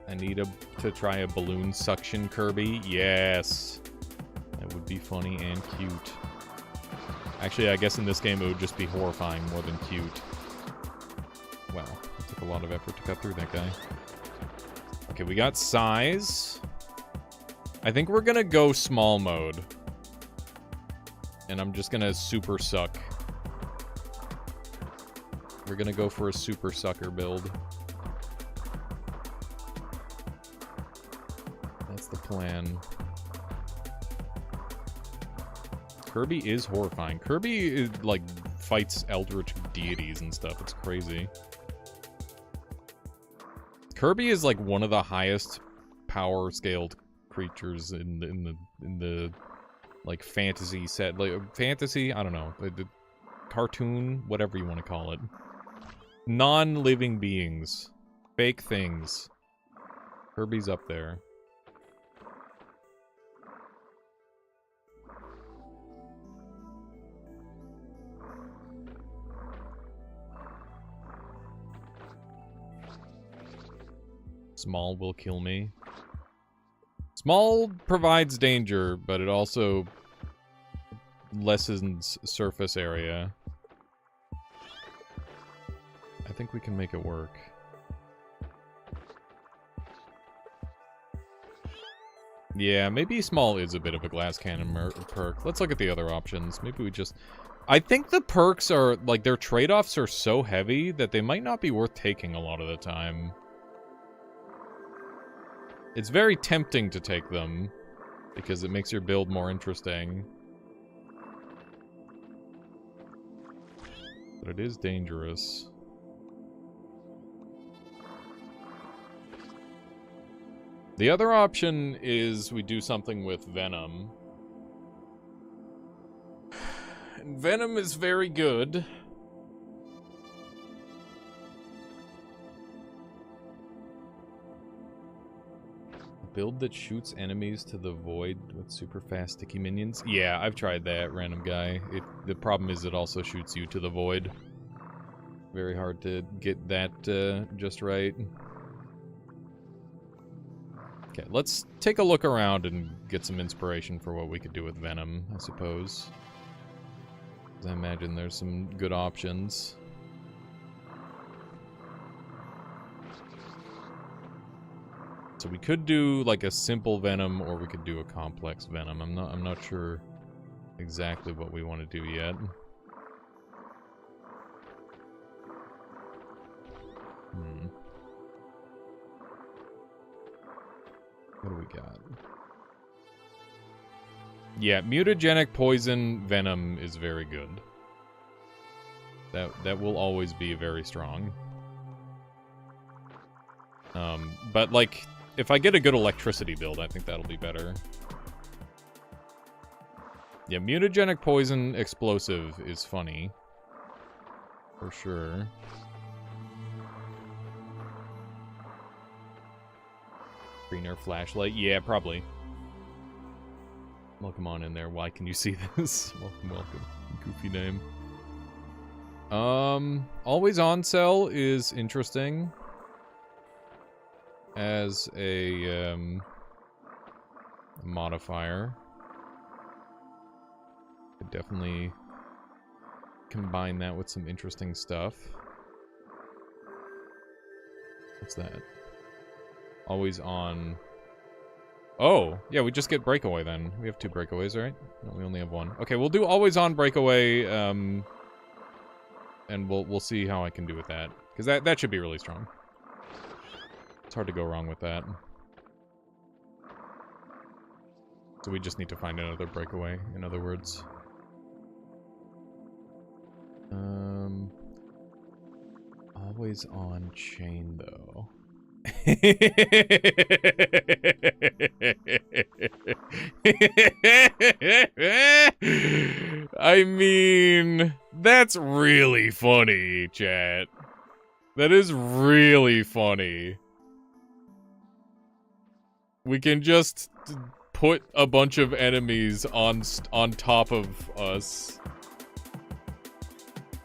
I need to try a balloon suction Kirby. Yes. That would be funny and cute. Actually, I guess in this game it would just be horrifying more than cute. Wow, it took a lot of effort to cut through that guy. Okay, we got size. I think we're gonna go small mode. And I'm just gonna super suck. We're gonna go for a super sucker build. That's the plan. Kirby is horrifying. Kirby is, like, fights eldritch deities and stuff. It's crazy. Kirby is like one of the highest power scaled creatures in the like fantasy set, like fantasy. I don't know, the cartoon, whatever you want to call it. Non-living beings, fake things. Kirby's up there. Small will kill me. Small provides danger, but it also lessens surface area. I think we can make it work. Yeah, maybe small is a bit of a glass cannon perk. Let's look at the other options. Maybe we just... I think the perks are, like, their trade-offs are so heavy that they might not be worth taking a lot of the time. It's very tempting to take them, because it makes your build more interesting. But it is dangerous. The other option is we do something with Venom. And Venom is very good. Build that shoots enemies to the void with super fast sticky minions. Yeah, I've tried that, random guy. The problem is it also shoots you to the void. Very hard to get that just right. Okay, let's take a look around and get some inspiration for what we could do with Venom, I suppose. 'Cause I imagine there's some good options. So we could do like a simple Venom, or we could do a complex Venom. I'm not sure exactly what we want to do yet. What do we got? Yeah, mutagenic poison Venom is very good. That will always be very strong. But like, if I get a good electricity build, I think that'll be better. Yeah, mutagenic poison explosive is funny. For sure. Greener flashlight? Yeah, probably. Welcome on in there. Why can you see this? Welcome. Goofy name. Always on cell is interesting. As a, modifier. Could definitely combine that with some interesting stuff. What's that? Always on. Oh, yeah, we just get breakaway then. We have 2 breakaways, right? No, we only have 1. Okay, we'll do always on breakaway, and we'll see how I can do with that. Because that should be really strong. It's hard to go wrong with that. So we just need to find another breakaway, in other words. Always on chain, though. I mean, that's really funny, chat. That is really funny. We can just put a bunch of enemies on top of us.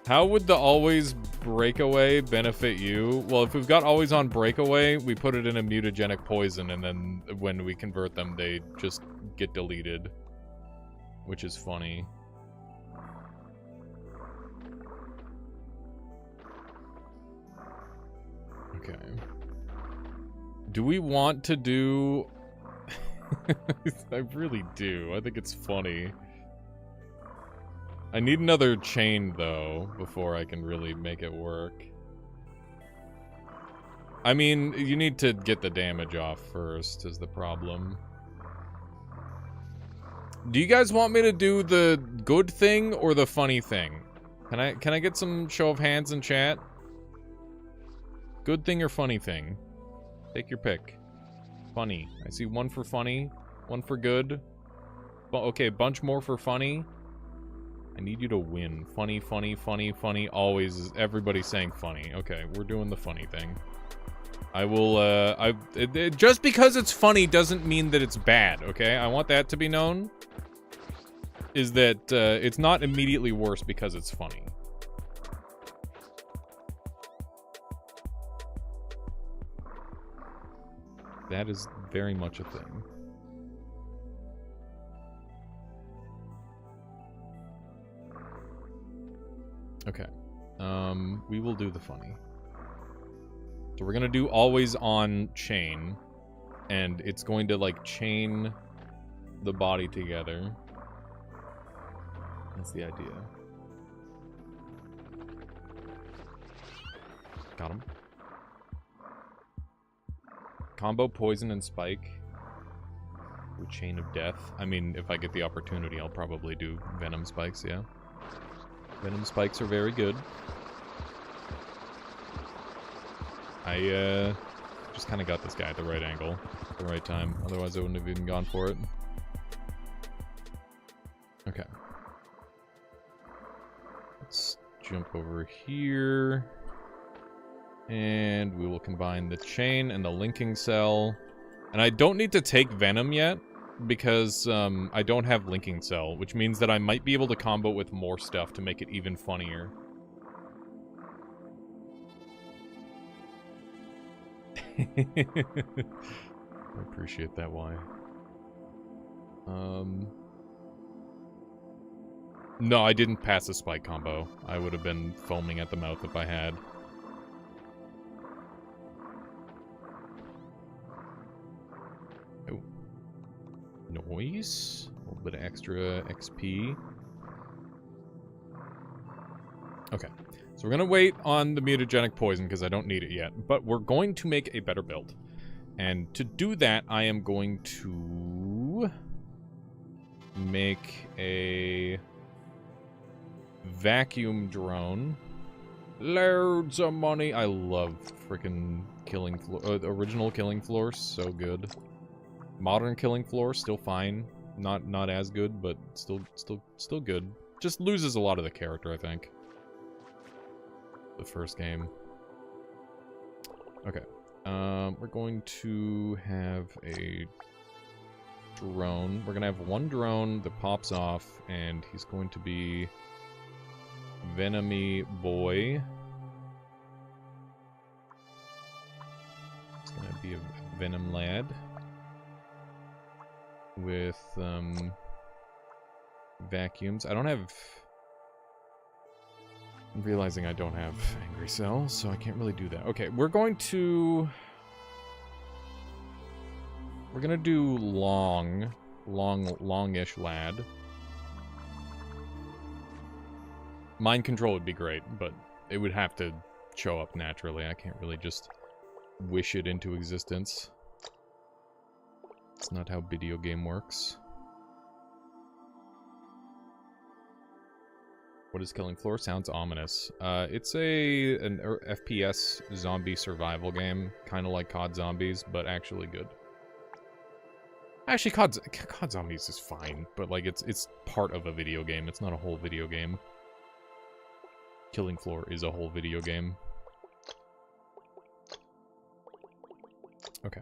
How would the always breakaway benefit you? Well, if we've got always on breakaway, we put it in a mutagenic poison, and then when we convert them, they just get deleted. Which is funny. Okay. Do we want to do... I really do. I think it's funny. I need another chain, though, before I can really make it work. I mean, you need to get the damage off first, is the problem. Do you guys want me to do the good thing or the funny thing? Can I get some show of hands in chat? Good thing or funny thing? Take your pick. Funny. I see one for funny, one for good. Okay, bunch more for funny. I need you to win. Funny, funny, funny, funny. Always, everybody's saying funny. Okay, we're doing the funny thing. I will, just because it's funny doesn't mean that it's bad, okay? I want that to be known. Is that, it's not immediately worse because it's funny. That is very much a thing. Okay. We will do the funny. So we're gonna do always on chain. And it's going to, like, chain the body together. That's the idea. Got him. Combo poison and spike. Ooh, chain of death. I mean, if I get the opportunity, I'll probably do venom spikes, yeah. Venom spikes are very good. I just kind of got this guy at the right angle, at the right time. Otherwise, I wouldn't have even gone for it. Okay. Let's jump over here. And we will combine the chain and the linking cell. And I don't need to take venom yet, because I don't have linking cell, which means that I might be able to combo with more stuff to make it even funnier. I appreciate that, why. No, I didn't pass the spike combo. I would have been foaming at the mouth if I had. Oh. Noise. A little bit of extra XP. Okay. So we're going to wait on the mutagenic poison because I don't need it yet. But we're going to make a better build. And to do that, I am going to make a vacuum drone. Loads of money. I love freaking killing floor. Original killing floor, so good. Modern killing floor, still fine. Not as good, but still good. Just loses a lot of the character, I think. The first game. Okay. We're going to have a drone. We're gonna have one drone that pops off, and he's going to be Venomy Boy. It's gonna be a Venom Lad with vacuums. I don't have. I'm realizing I don't have Angry Cell, so I can't really do that. Okay, we're gonna do longish lad. Mind control would be great, but it would have to show up naturally. I can't really just wish it into existence. It's not how video game works. What is Killing Floor? Sounds ominous. It's an FPS zombie survival game, kind of like COD Zombies, but actually good. Actually, COD Zombies is fine, but like it's part of a video game. It's not a whole video game. Killing Floor is a whole video game. Okay.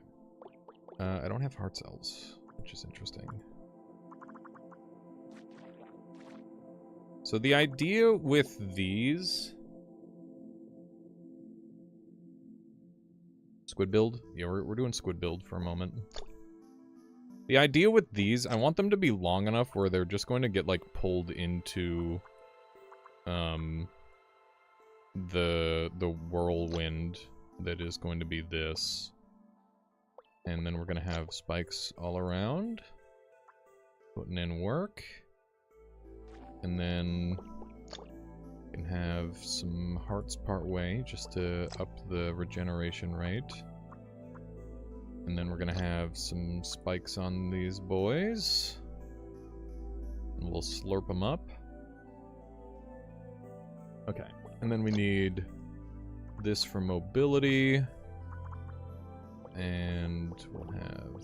I don't have heart cells, which is interesting. So the idea with these... Squid build? Yeah, we're doing squid build for a moment. The idea with these, I want them to be long enough where they're just going to get, like, pulled into... the whirlwind that is going to be this. And then we're going to have spikes all around. Putting in work. And then we can have some hearts part way just to up the regeneration rate. And then we're going to have some spikes on these boys. And we'll slurp them up. Okay. And then we need this for mobility. And we'll have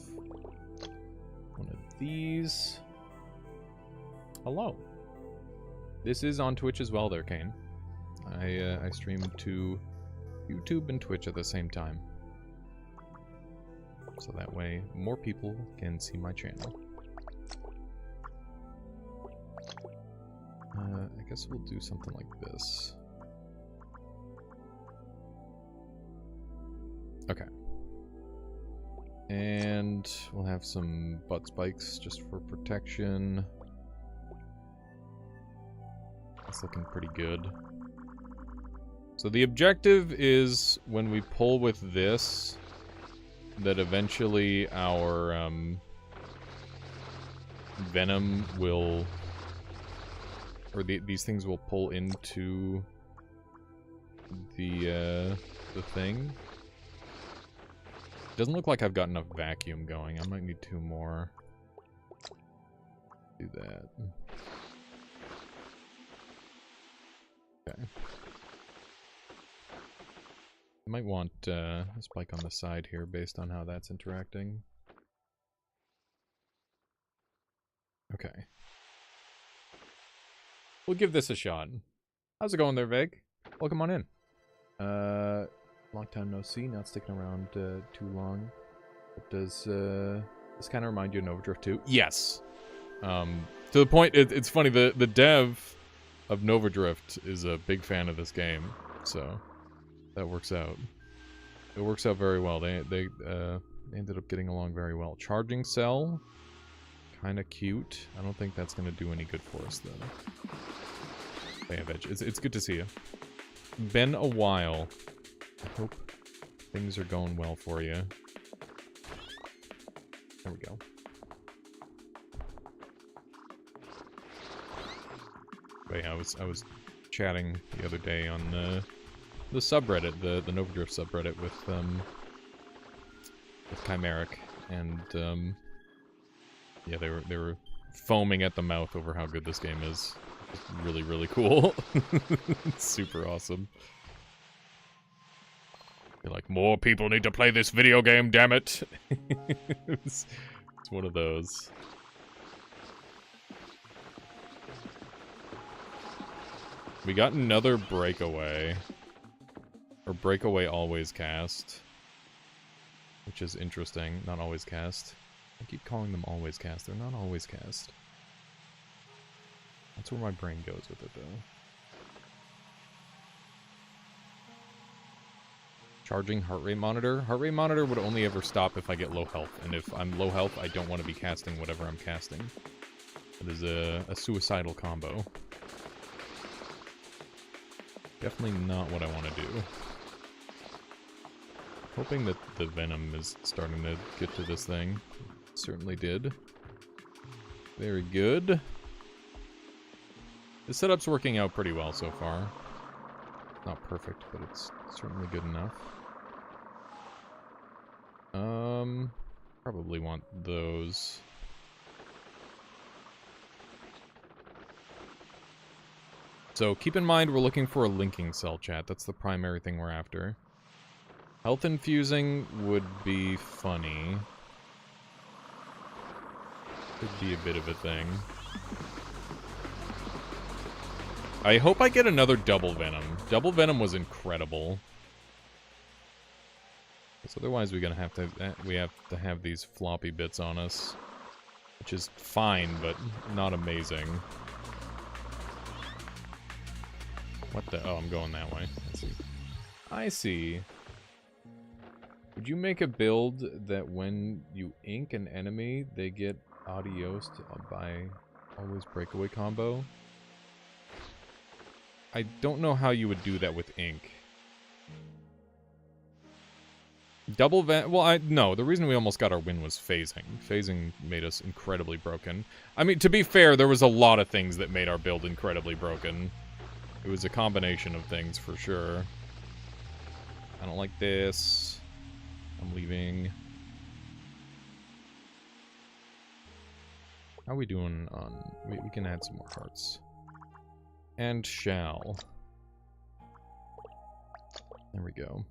one of these. Hello. This is on Twitch as well there, Kane. I stream to YouTube and Twitch at the same time. So that way more people can see my channel. I guess we'll do something like this. Okay. And we'll have some butt spikes just for protection. That's looking pretty good. So the objective is when we pull with this, that eventually our venom will, or these things will pull into the thing. Doesn't look like I've got enough vacuum going. I might need 2 more. Do that. Okay. I might want a spike on the side here based on how that's interacting. Okay. We'll give this a shot. How's it going there, Veg? Welcome on in. Long time no see, not sticking around too long. But does this kind of remind you of Novadrift 2? Yes. To the point, it's funny, the dev of Novadrift is a big fan of this game, so that works out. It works out very well. They ended up getting along very well. Charging cell, kind of cute. I don't think that's going to do any good for us, though. Hey, Veg, it's good to see you. Been a while. I hope things are going well for you. There we go. But yeah, I was chatting the other day on the subreddit, the Novadrift subreddit with Chimeric, and yeah, they were foaming at the mouth over how good this game is. It's really, really cool. It's super awesome. You're like, more people need to play this video game, damn it. It's one of those. We got another breakaway. Or breakaway always cast. Which is interesting. Not always cast. I keep calling them always cast. They're not always cast. That's where my brain goes with it, though. Charging heart rate monitor. Heart rate monitor would only ever stop if I get low health. And if I'm low health, I don't want to be casting whatever I'm casting. It is a suicidal combo. Definitely not what I want to do. Hoping that the venom is starting to get to this thing. Certainly did. Very good. The setup's working out pretty well so far. Not perfect, but it's certainly good enough. Probably want those. So keep in mind we're looking for a linking cell, chat. That's the primary thing we're after. Health infusing would be funny. Could be a bit of a thing. I hope I get another double venom. Double venom was incredible. Because otherwise we have to have these floppy bits on us. Which is fine, but not amazing. What the? Oh, I'm going that way. I see. I see. Would you make a build that when you ink an enemy, they get adios by always breakaway combo? I don't know how you would do that with ink. Double van. Well, no. The reason we almost got our win was phasing. Phasing made us incredibly broken. I mean, to be fair, there was a lot of things that made our build incredibly broken. It was a combination of things for sure. I don't like this. I'm leaving. How are we doing on... We can add some more hearts. And shall. There we go.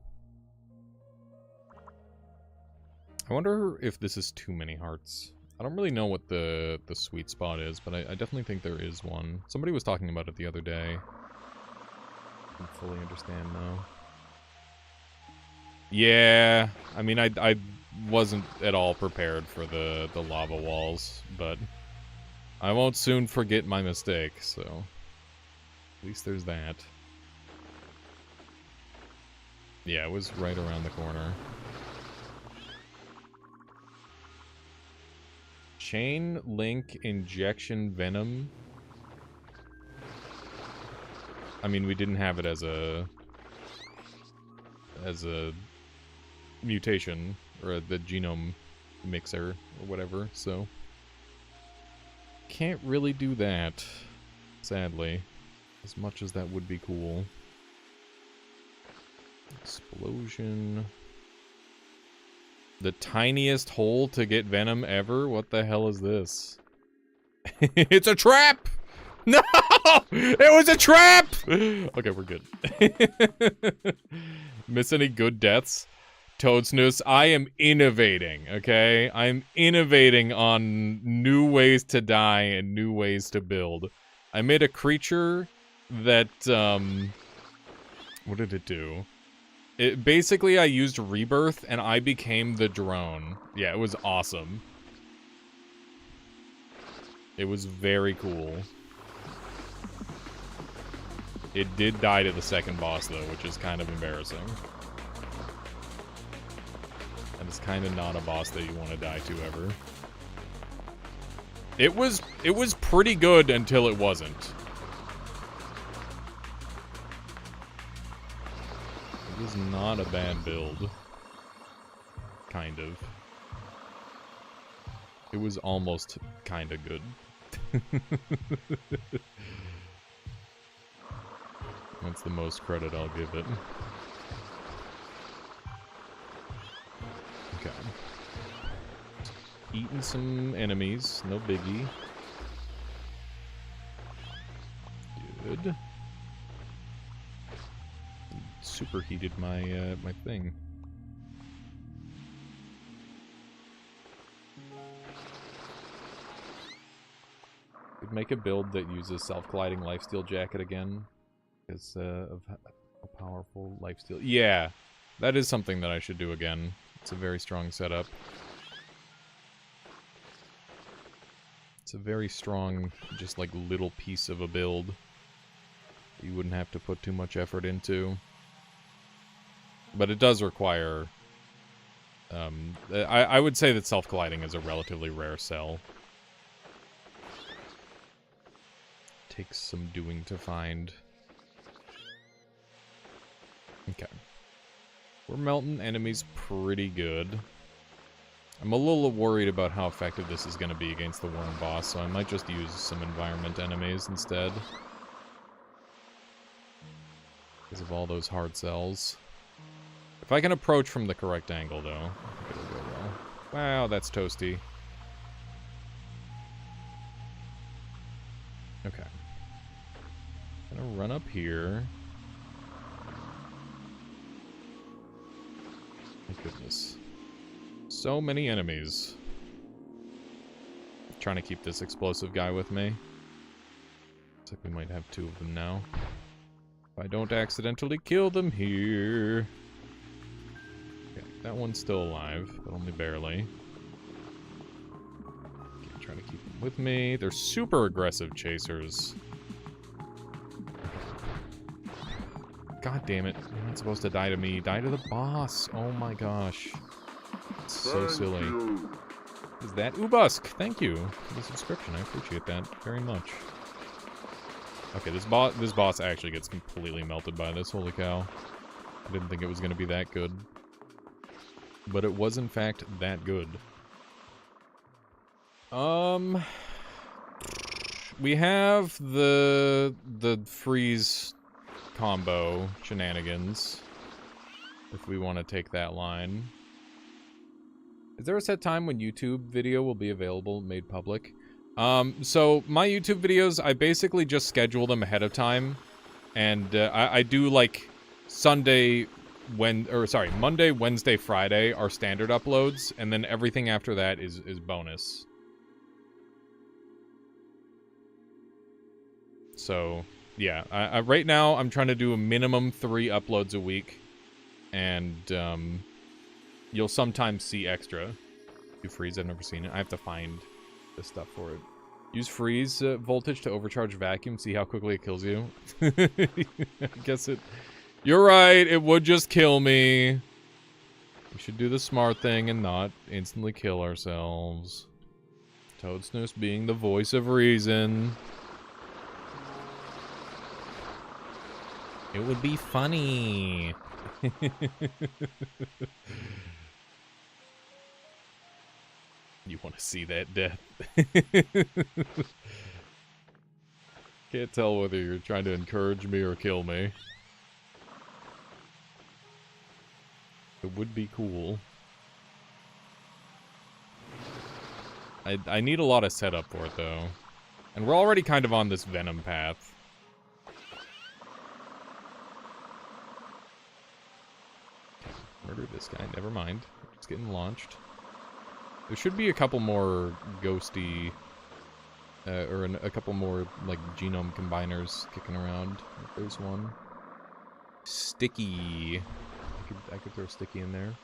I wonder if this is too many hearts. I don't really know what the sweet spot is, but I definitely think there is one. Somebody was talking about it the other day. I don't fully understand, though. Yeah, I mean, I wasn't at all prepared for the lava walls, but I won't soon forget my mistake, so at least there's that. Yeah, it was right around the corner. Chain link injection venom. I mean, we didn't have it as a mutation or the genome mixer or whatever, so can't really do that, sadly, as much as that would be cool. Explosion. The tiniest hole to get venom ever? What the hell is this? It's a trap! No! It was a trap! Okay, we're good. Miss any good deaths? Toadsnoose, I am innovating, okay? I'm innovating on new ways to die and new ways to build. I made a creature that, what did it do? Basically, I used Rebirth, and I became the drone. Yeah, it was awesome. It was very cool. It did die to the second boss, though, which is kind of embarrassing. And it's kind of not a boss that you want to die to, ever. It was pretty good until it wasn't. It was not a bad build. Kind of. It was almost kind of good. That's the most credit I'll give it. Okay. Eating some enemies, no biggie. Good. Superheated my my thing. Could make a build that uses self-colliding lifesteal jacket again, because of how powerful lifesteal. Yeah, that is something that I should do again. It's a very strong setup. It's a very strong, just like little piece of a build you wouldn't have to put too much effort into. But it does require... I would say that self-colliding is a relatively rare cell. Takes some doing to find. Okay. We're melting enemies pretty good. I'm a little worried about how effective this is going to be against the worm boss, so I might just use some environment enemies instead. Because of all those hard cells. If I can approach from the correct angle, though, I think it'll go well. Wow, that's toasty. Okay. Gonna run up here. My goodness. So many enemies. I'm trying to keep this explosive guy with me. Looks like we might have two of them now. If I don't accidentally kill them here. Okay. That one's still alive, but only barely. Okay, I'm trying to keep them with me. They're super aggressive chasers. God damn it. You're not supposed to die to me. Die to the boss. Oh my gosh. It's so silly. Is that Ubusk? Thank you for the subscription. I appreciate that very much. Okay, this boss actually gets completely melted by this. Holy cow. I didn't think it was going to be that good. But it was, in fact, that good. We have the freeze combo shenanigans, if we want to take that line. Is there a set time when YouTube video will be available, made public? So my YouTube videos, I basically just schedule them ahead of time, and I do like Monday, Wednesday, Friday are standard uploads, and then everything after that is bonus. So yeah, right now I'm trying to do a minimum 3 uploads a week, and you'll sometimes see extra. Do freeze? I've never seen it. I have to find the stuff for it. Use freeze voltage to overcharge vacuum. See how quickly it kills you. I guess it. You're right. It would just kill me. We should do the smart thing and not instantly kill ourselves. Toadsnooze being the voice of reason. It would be funny. You want to see that death? Can't tell whether you're trying to encourage me or kill me. It would be cool. I need a lot of setup for it, though. And we're already kind of on this venom path. Murder this guy, never mind. It's getting launched. There should be a couple more ghosty, a couple more, like, genome combiners kicking around. There's one. Sticky. I could throw Sticky in there.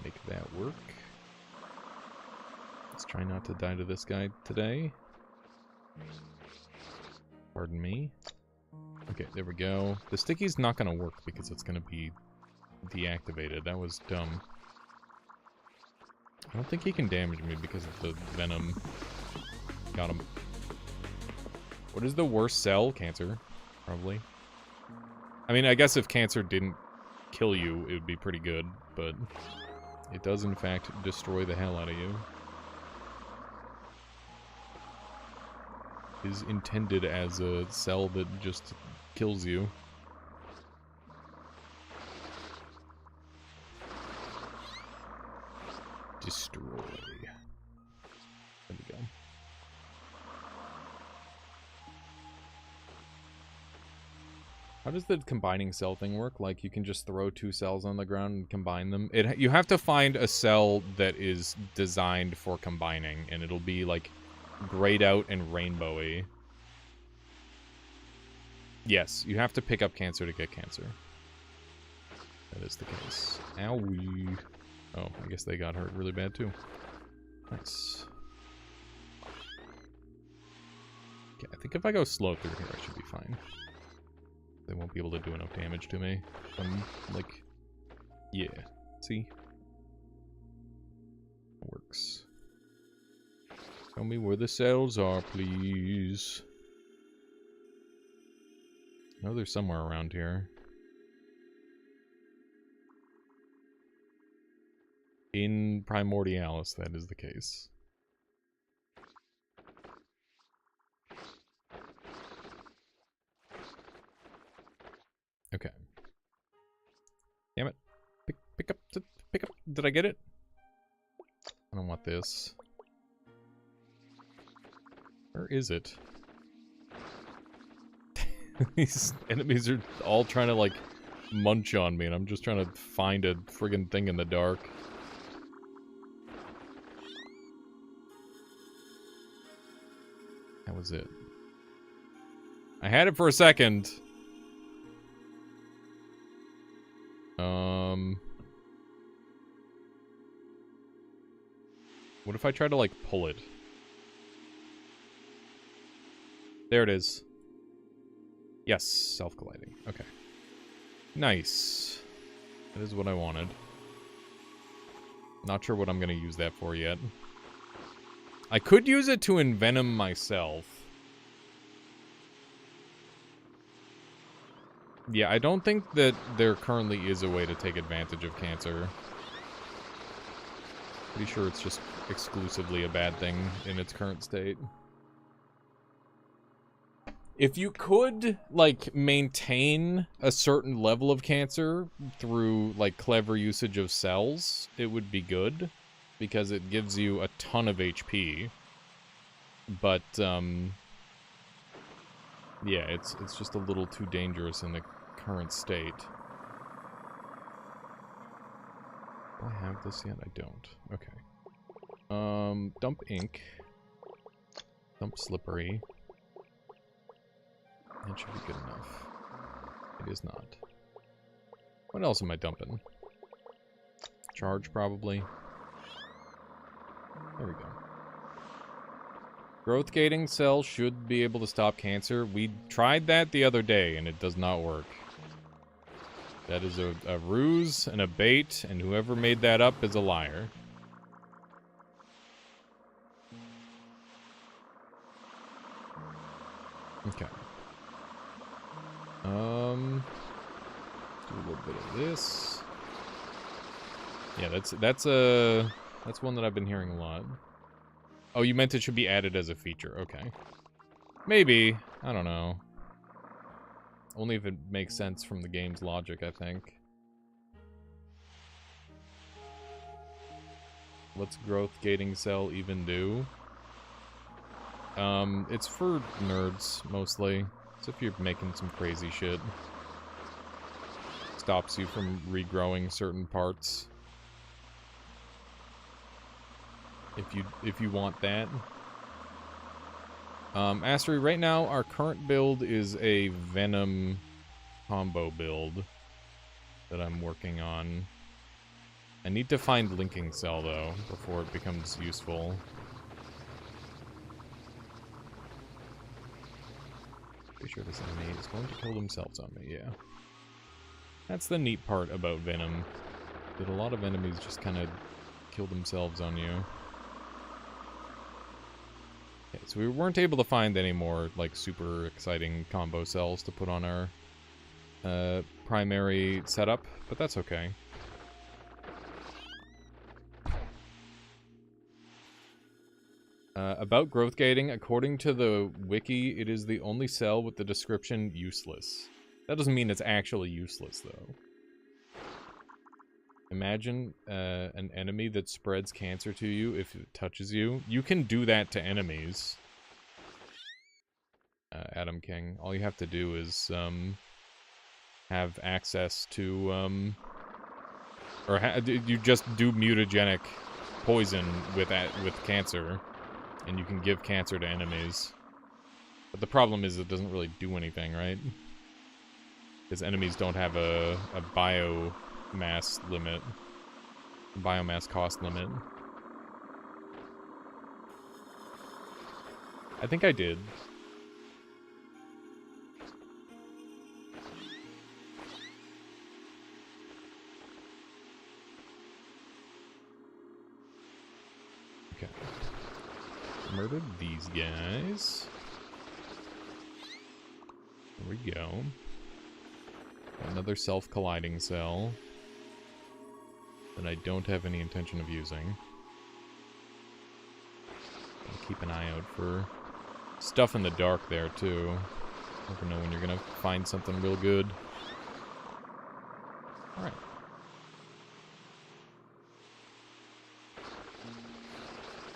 Make that work. Let's try not to die to this guy today. Pardon me. Okay, there we go. The Sticky's not gonna work because it's gonna be deactivated. That was dumb. I don't think he can damage me because of the venom. Got him. What is the worst cell? Cancer. Probably. I mean, I guess if cancer didn't kill you, it would be pretty good, but it does in fact destroy the hell out of you. Is intended as a cell that just kills you. Destroy. There we go. How does the combining cell thing work? Like, you can just throw 2 cells on the ground and combine them? You have to find a cell that is designed for combining, and it'll be, like, grayed out and rainbowy. Yes, you have to pick up cancer to get cancer. That is the case. Owie. Oh, I guess they got hurt really bad too. Nice. Okay, I think if I go slow through here, I should be fine. They won't be able to do enough damage to me. Like, yeah. See? It works. Tell me where the cells are, please. I know they're somewhere around here. In Primordialis, that is the case. Okay. Damn it. Pick up. Did I get it? I don't want this. Where is it? These enemies are all trying to, like, munch on me, and I'm just trying to find a friggin' thing in the dark. That was it. I had it for a second. What if I try to, like, pull it? There it is. Yes, self-colliding. Okay. Nice. That is what I wanted. Not sure what I'm gonna use that for yet. I could use it to envenom myself. Yeah, I don't think that there currently is a way to take advantage of cancer. Pretty sure it's just exclusively a bad thing in its current state. If you could, like, maintain a certain level of cancer through, like, clever usage of cells, it would be good, because it gives you a ton of HP. But, yeah, it's just a little too dangerous in the current state. Do I have this yet? I don't. Okay. Dump ink. Dump slippery. That should be good enough. It is not. What else am I dumping? Charge, probably. There we go. Growth gating cell should be able to stop cancer. We tried that the other day, and it does not work. That is a ruse and a bait, and whoever made that up is a liar. Okay. Do a little bit of this. Yeah, that's one that I've been hearing a lot. Oh, you meant it should be added as a feature. Okay. Maybe. I don't know. Only if it makes sense from the game's logic, I think. What's growth gating cell even do? It's for nerds, mostly. So if you're making some crazy shit. Stops you from regrowing certain parts. If you want that. Astery, right now our current build is a Venom combo build that I'm working on. I need to find linking cell though before it becomes useful. Pretty sure this enemy is going to kill themselves on me, yeah. That's the neat part about Venom. That a lot of enemies just kind of kill themselves on you. Okay, so we weren't able to find any more, like, super exciting combo cells to put on our primary setup, but that's okay. About growth gating, according to the wiki, it is the only cell with the description useless. That doesn't mean it's actually useless, though. Imagine an enemy that spreads cancer to you if it touches you. You can do that to enemies. Adam King. All you have to do is have access to... you just do mutagenic poison with cancer. And you can give cancer to enemies. But the problem is it doesn't really do anything, right? Because enemies don't have a biomass limit. Biomass cost limit. I think I did. Okay. Murdered these guys. There we go. Another self-colliding cell that I don't have any intention of using. I'll keep an eye out for stuff in the dark there, too. Never know when you're gonna find something real good. Alright.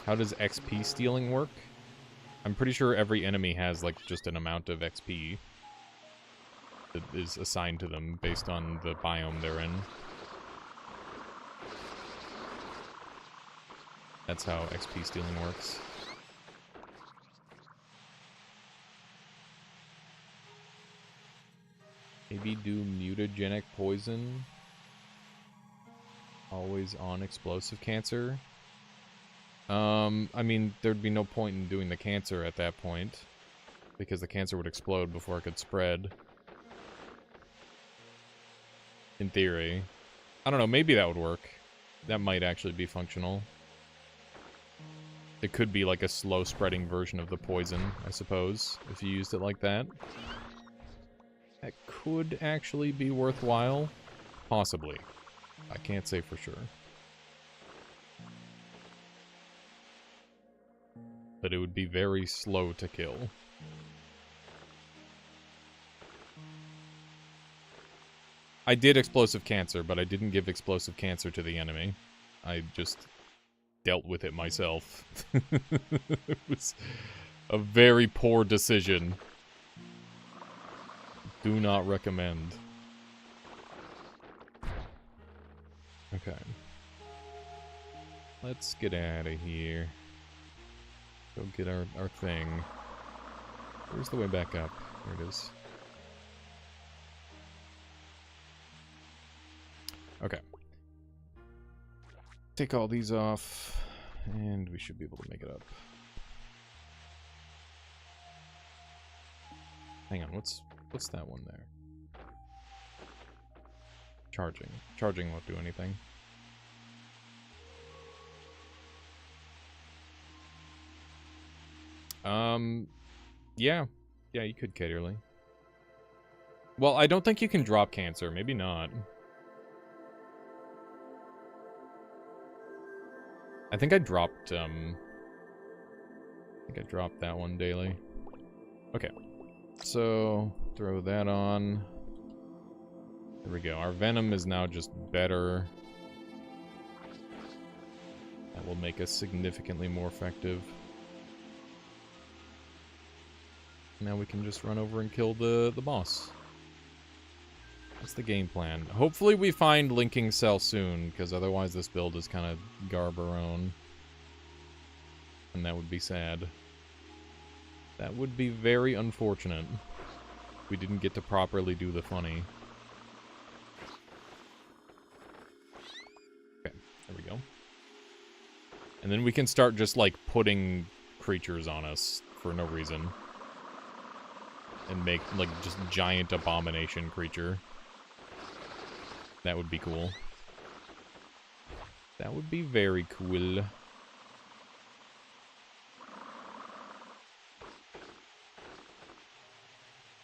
How does XP stealing work? I'm pretty sure every enemy has, like, just an amount of XP that is assigned to them based on the biome they're in. That's how XP stealing works. Maybe do mutagenic poison Always on explosive cancer. I mean, there'd be no point in doing the cancer at that point, because the cancer would explode before it could spread. In theory. I don't know, maybe that would work. That might actually be functional. It could be like a slow-spreading version of the poison, I suppose, if you used it like that. That could actually be worthwhile. Possibly. I can't say for sure. But it would be very slow to kill. I did explosive cancer, but I didn't give explosive cancer to the enemy. I just dealt with it myself. It was a very poor decision. Do not recommend. Okay. Let's get out of here. Go get our thing. Where's the way back up? There it is. Okay. Take all these off, and we should be able to make it up. Hang on, what's that one there? Charging. Charging won't do anything. Yeah. Yeah, you could caterly. Well, I don't think you can drop cancer. Maybe not. I think I dropped that one daily. Okay. So, throw that on. There we go. Our venom is now just better. That will make us significantly more effective. Now we can just run over and kill the boss. That's the game plan. Hopefully we find linking cell soon, because otherwise this build is kind of garbarone. And that would be sad. That would be very unfortunate. We didn't get to properly do the funny. Okay, there we go. And then we can start just, like, putting creatures on us for no reason. And make, like, just giant abomination creature. That would be cool. That would be very cool.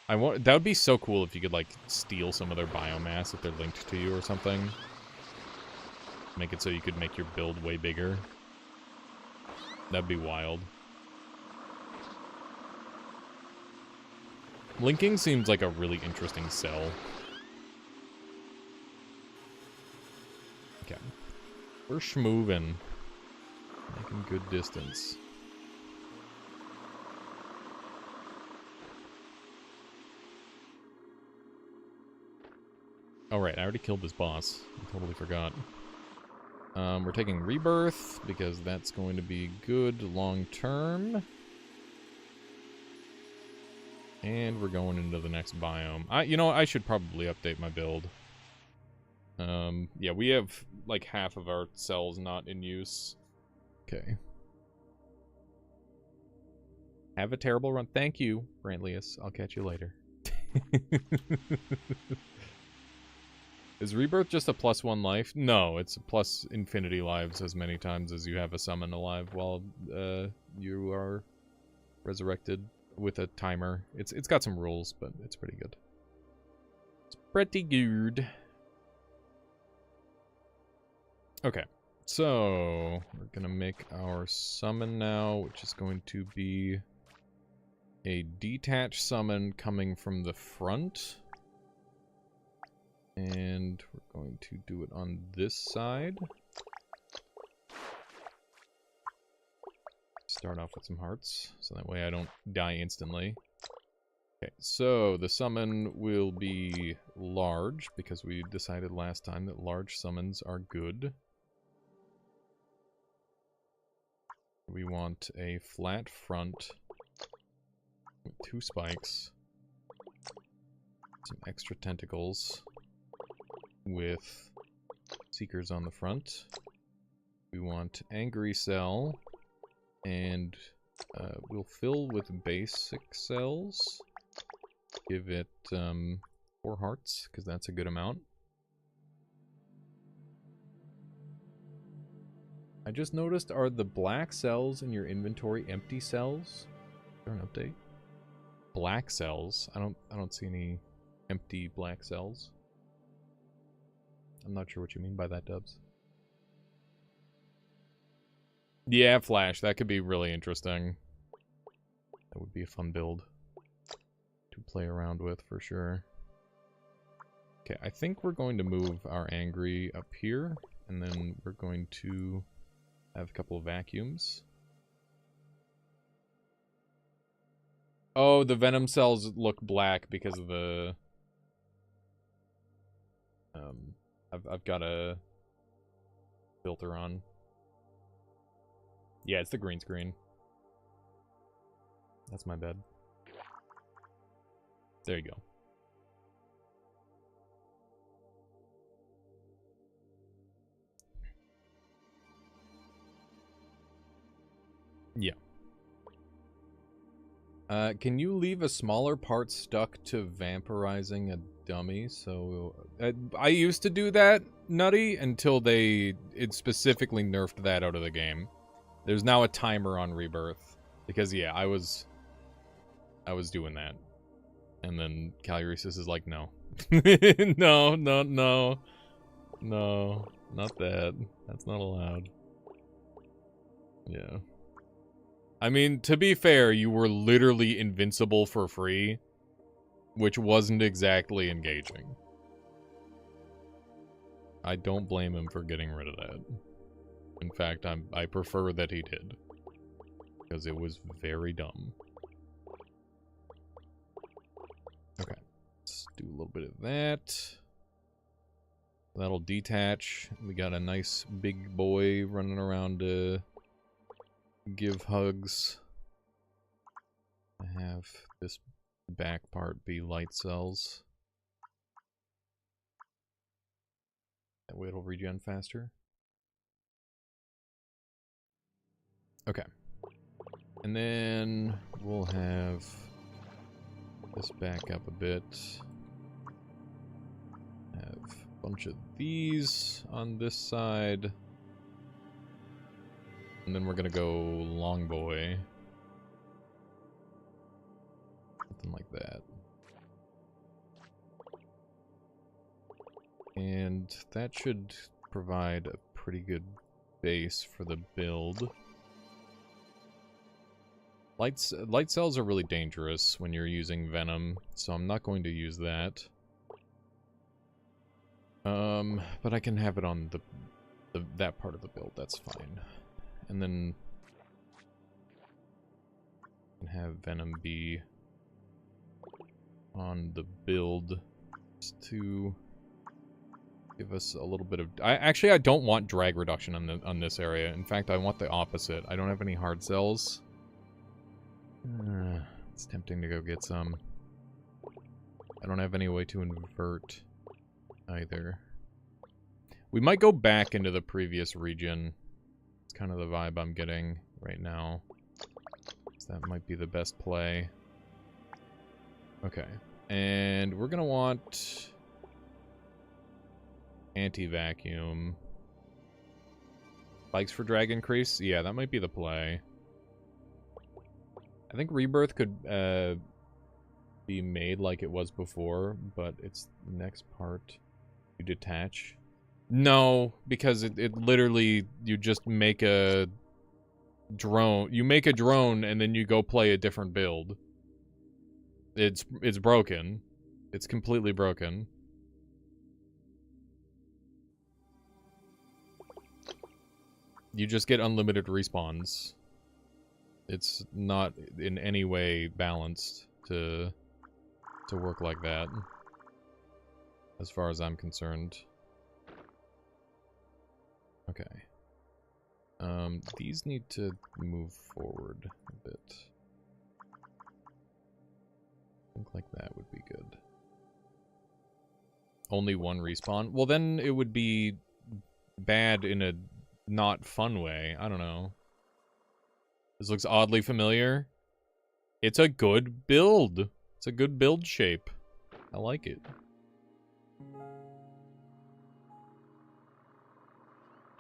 That would be so cool if you could, like, steal some of their biomass if they're linked to you or something. Make it so you could make your build way bigger. That'd be wild. Linking seems like a really interesting cell. Okay. We're schmoovin'. Making good distance. Oh right, I already killed this boss. I totally forgot. We're taking Rebirth, because that's going to be good long-term. And we're going into the next biome. You know, I should probably update my build. Yeah, we have, like, half of our cells not in use. Okay. Have a terrible run. Thank you, Brantlius. I'll catch you later. Is Rebirth just a +1 life? No, it's a plus infinity lives as many times as you have a summon alive while you are resurrected with a timer. It's got some rules, but it's pretty good. It's pretty good. Okay, so we're gonna make our summon now, which is going to be a detached summon coming from the front. And we're going to do it on this side. Start off with some hearts, so that way I don't die instantly. Okay, so the summon will be large, because we decided last time that large summons are good. We want a flat front with 2 spikes, some extra tentacles with seekers on the front. We want angry cell, and we'll fill with basic cells. Give it 4 hearts, because that's a good amount. I just noticed, are the black cells in your inventory empty cells? Is there an update? Black cells? I don't see any empty black cells. I'm not sure what you mean by that, Dubs. Yeah, Flash. That could be really interesting. That would be a fun build to play around with for sure. Okay, I think we're going to move our angry up here, and then we're going to have a couple of vacuums. Oh, the venom cells look black because of the... I've got a filter on. Yeah, it's the green screen. That's my bad. There you go. Yeah. Can you leave a smaller part stuck to vampirizing a dummy? So, I used to do that, Nutty, until it specifically nerfed that out of the game. There's now a timer on Rebirth. Because, yeah, I was doing that. And then Caluresis is like, no. No, not that. That's not allowed. Yeah. I mean, to be fair, you were literally invincible for free, which wasn't exactly engaging. I don't blame him for getting rid of that. In fact, I prefer that he did, because it was very dumb. Okay, let's do a little bit of that. That'll detach. We got a nice big boy running around to give hugs. I have this back part be light cells. That way it'll regen faster. Okay. And then we'll have this back up a bit. Have a bunch of these on this side. And then we're gonna go long boy. Something like that. And that should provide a pretty good base for the build. Light cells are really dangerous when you're using venom, so I'm not going to use that. But I can have it on that part of the build, that's fine. And then have venom be on the build just to give us a little bit of... Actually, I don't want drag reduction on this area. In fact, I want the opposite. I don't have any hard cells. It's tempting to go get some. I don't have any way to invert either. We might go back into the previous region. It's kind of the vibe I'm getting right now. So that might be the best play. Okay. And we're gonna want anti-vacuum. Spikes for drag increase? Yeah, that might be the play. I think Rebirth could be made like it was before, but it's the next part you detach. No, because it literally, you just make a drone. You make a drone and then you go play a different build. It's broken. It's completely broken. You just get unlimited respawns. It's not in any way balanced to work like that, as far as I'm concerned. Okay. These need to move forward a bit. I think like that would be good. Only one respawn? Well, then it would be bad in a not fun way. I don't know. This looks oddly familiar. It's a good build. It's a good build shape. I like it.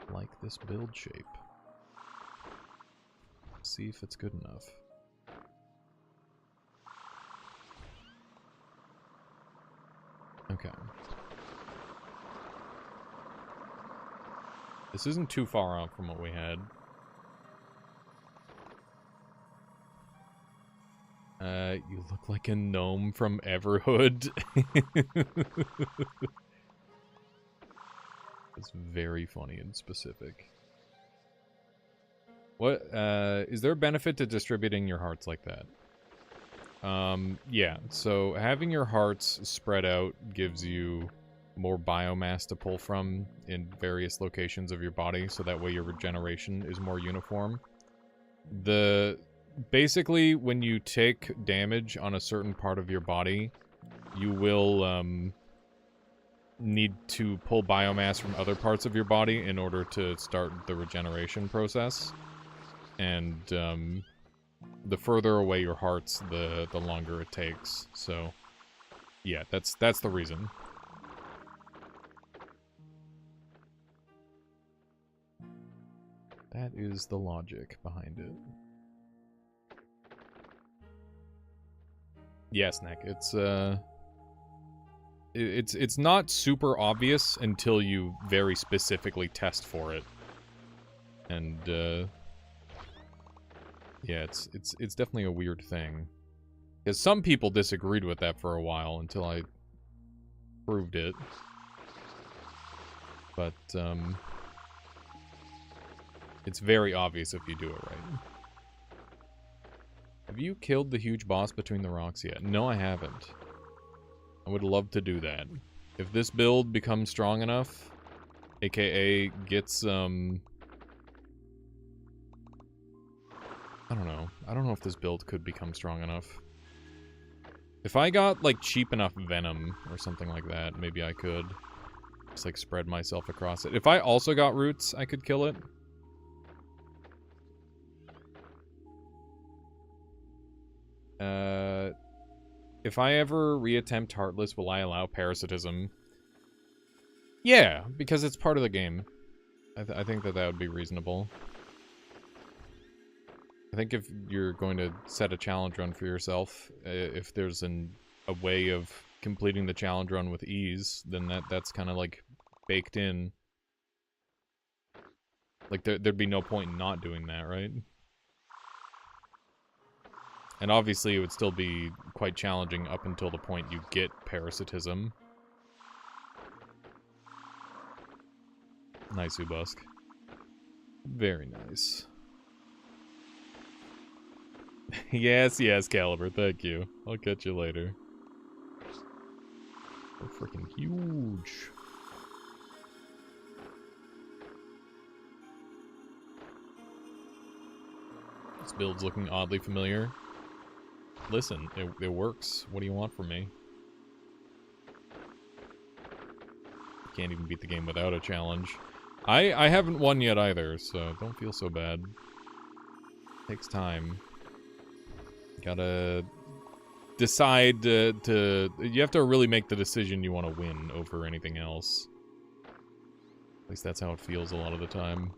I like this build shape. See if it's good enough. Okay. This isn't too far off from what we had. You look like a gnome from Everhood. It's very funny and specific. What, is there a benefit to distributing your hearts like that? Yeah, so having your hearts spread out gives you more biomass to pull from in various locations of your body, so that way your regeneration is more uniform. Basically, when you take damage on a certain part of your body, you will, need to pull biomass from other parts of your body in order to start the regeneration process. And, the further away your hearts, the longer it takes. So, yeah, that's the reason. That is the logic behind it. Yes, Nick, it's not super obvious until you very specifically test for it. And, yeah, it's definitely a weird thing. Because some people disagreed with that for a while until I proved it. But, it's very obvious if you do it right. Have you killed the huge boss between the rocks yet? No, I haven't. I would love to do that. If this build becomes strong enough, aka gets, I don't know. I don't know if this build could become strong enough. If I got, like, cheap enough venom or something like that, maybe I could just, like, spread myself across it. If I also got roots, I could kill it. If I ever reattempt Heartless, will I allow parasitism? Yeah, because it's part of the game. I think that would be reasonable. I think if you're going to set a challenge run for yourself, if there's a way of completing the challenge run with ease, then that's kind of like baked in. Like there'd be no point in not doing that, right? And obviously it would still be quite challenging up until the point you get parasitism. Nice, Ubusk. Very nice. Yes, Caliber, thank you. I'll catch you later. They're freaking huge. This build's looking oddly familiar. Listen, it works. What do you want from me? Can't even beat the game without a challenge. I haven't won yet either, so don't feel so bad. Takes time. Gotta decide to... You have to really make the decision you want to win over anything else. At least that's how it feels a lot of the time.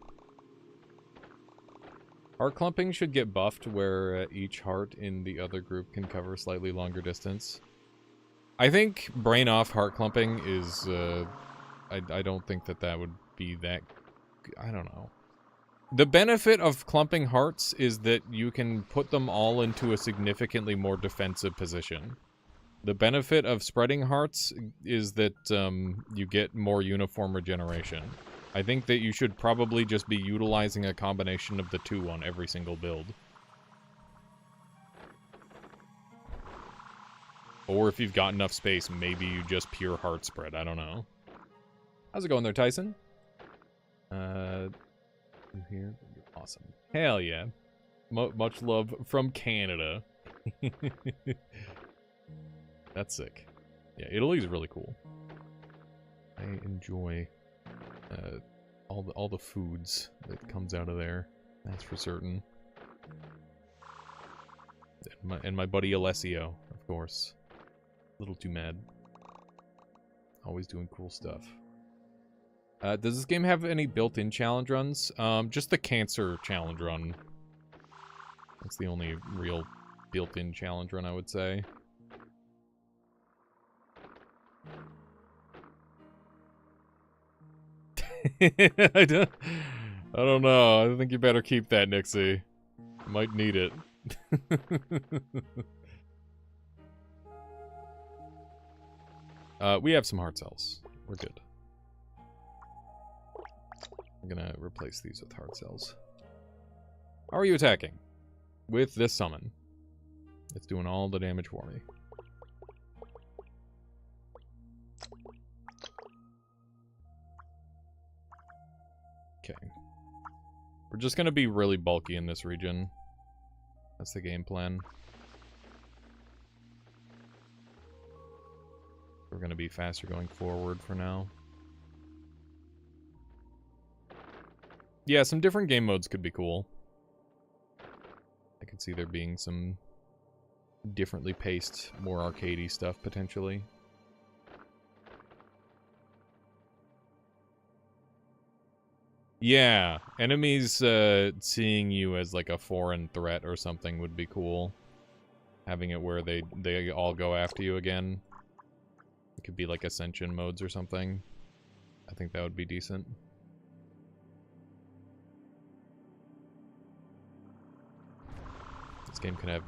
Heart clumping should get buffed where each heart in the other group can cover a slightly longer distance. I think brain off heart clumping is, I don't think that would be that... I don't know. The benefit of clumping hearts is that you can put them all into a significantly more defensive position. The benefit of spreading hearts is that you get more uniform regeneration. I think that you should probably just be utilizing a combination of the two on every single build. Or if you've got enough space, maybe you just pure heart spread. I don't know. How's it going there, Tyson? You here? You're awesome. Hell yeah. Much love from Canada. That's sick. Yeah, Italy's really cool. I enjoy all the foods that comes out of there. That's for certain. And my buddy Alessio, of course. A little too mad. Always doing cool stuff. Does this game have any built-in challenge runs? Just the cancer challenge run. That's the only real built-in challenge run, I would say. I don't know. I think you better keep that, Nixie. You might need it. We have some heart cells. We're good. I'm gonna replace these with heart cells. How are you attacking? With this summon. It's doing all the damage for me. Okay. We're just gonna be really bulky in this region. That's the game plan. We're gonna be faster going forward for now. Yeah, some different game modes could be cool. I could see there being some differently paced, more arcadey stuff, potentially. Yeah, enemies seeing you as like a foreign threat or something would be cool. Having it where they all go after you again. It could be like Ascension modes or something. I think that would be decent. This game can have